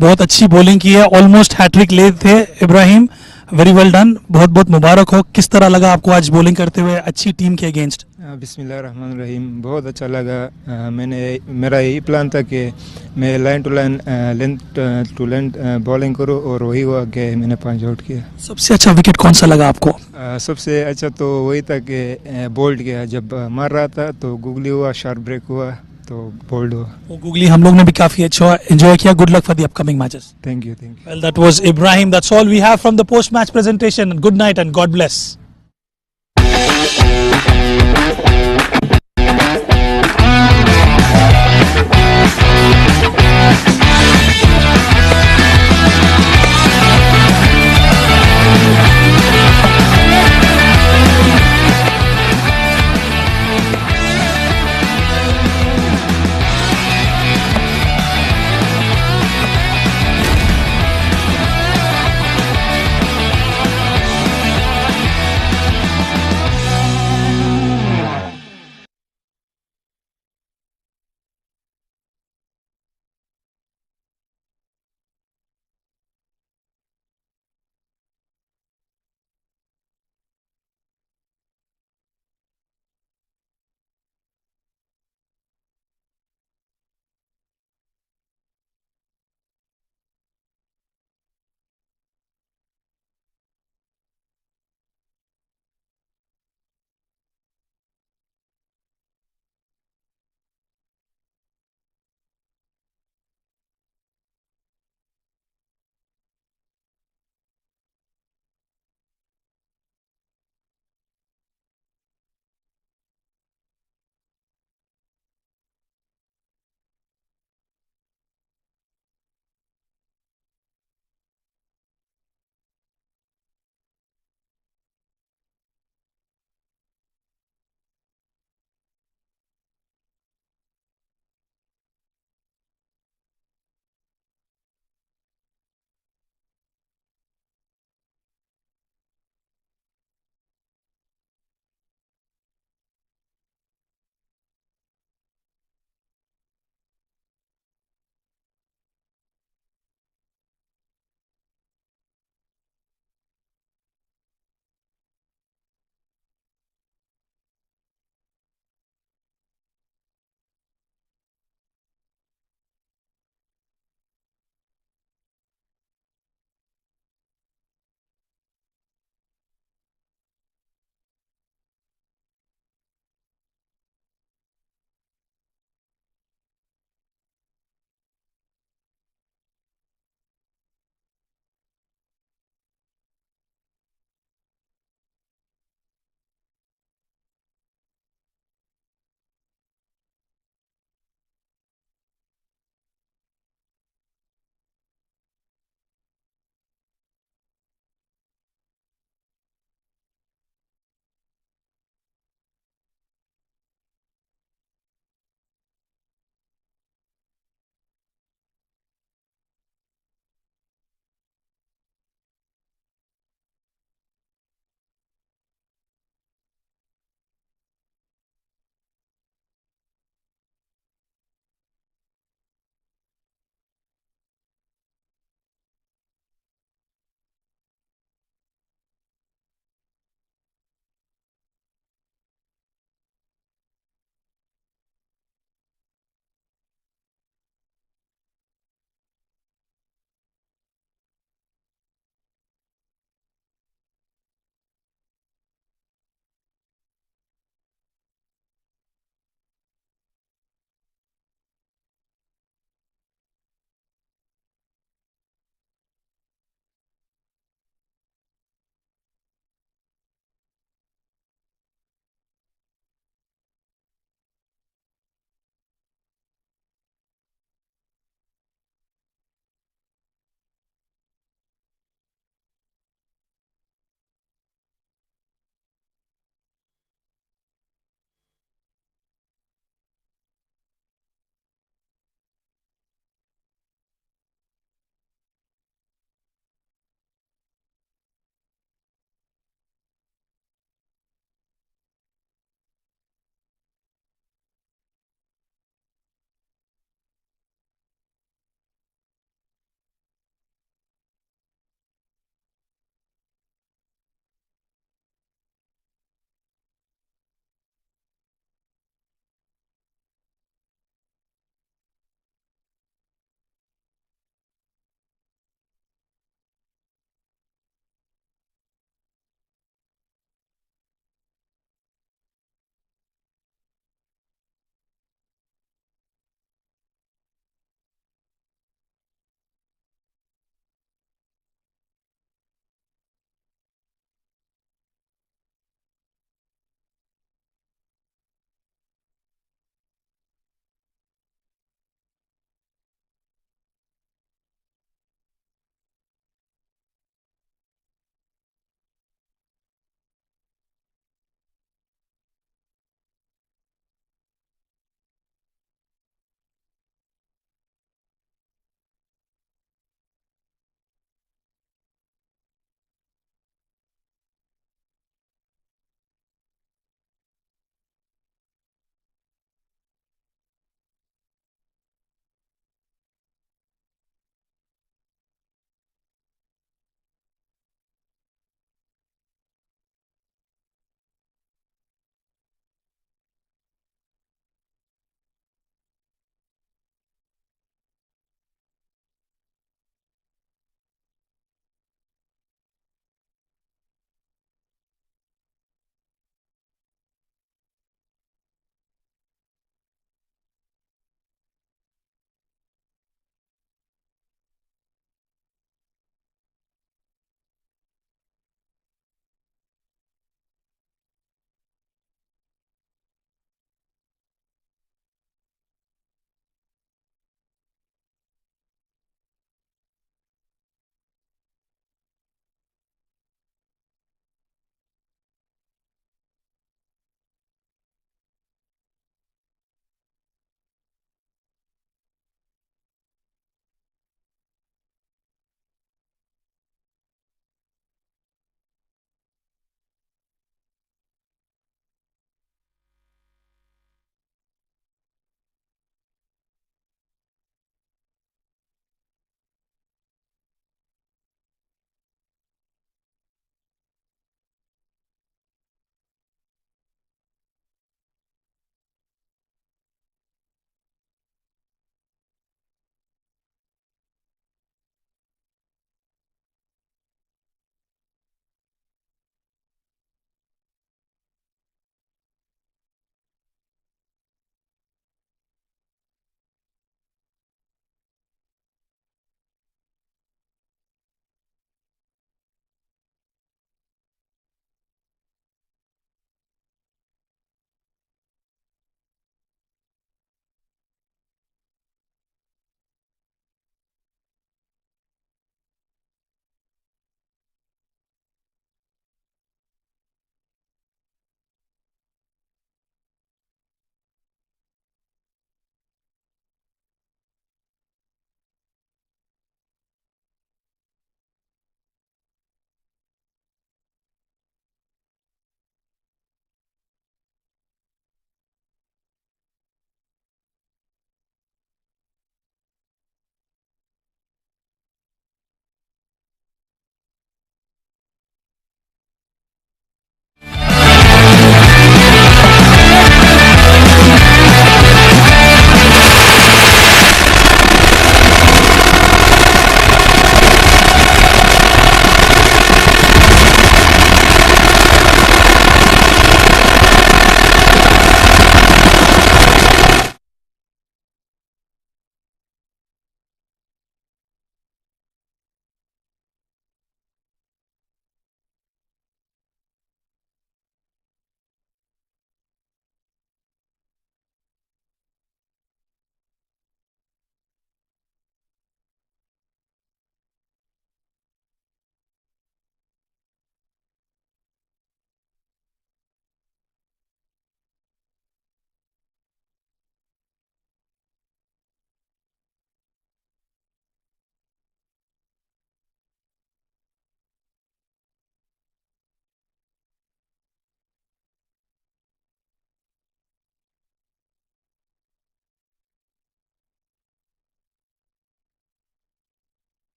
बहुत अच्छी बॉलिंग की है, ऑलमोस्ट हैट्रिक ले थे इब्राहिम. वेरी वेल डन, बहुत बहुत मुबारक हो. किस तरह लगा आपको आज बॉलिंग करते हुए अच्छी टीम के अगेंस्ट? बिस्मिल्लाहिर्रहमानिर्रहीम. बहुत अच्छा लगा. मेरा यही प्लान था कि मैं line to line, length to length bowling करूँ, और वही हुआ कि मैंने 5 आउट किया. सबसे अच्छा विकेट कौन सा लगा आपको? सबसे अच्छा तो वही था कि बोल्ड किया, जब मार रहा था तो गूगली हुआ, शार्प ब्रेक हुआ तो बोल्ड हुआ. वो गूगली हम लोग ने भी काफी अच्छा एंजॉय किया. Good luck for the upcoming matches. Thank you. Well, that was Ibrahim. That's all we have from the post-match presentation. Good night and God bless.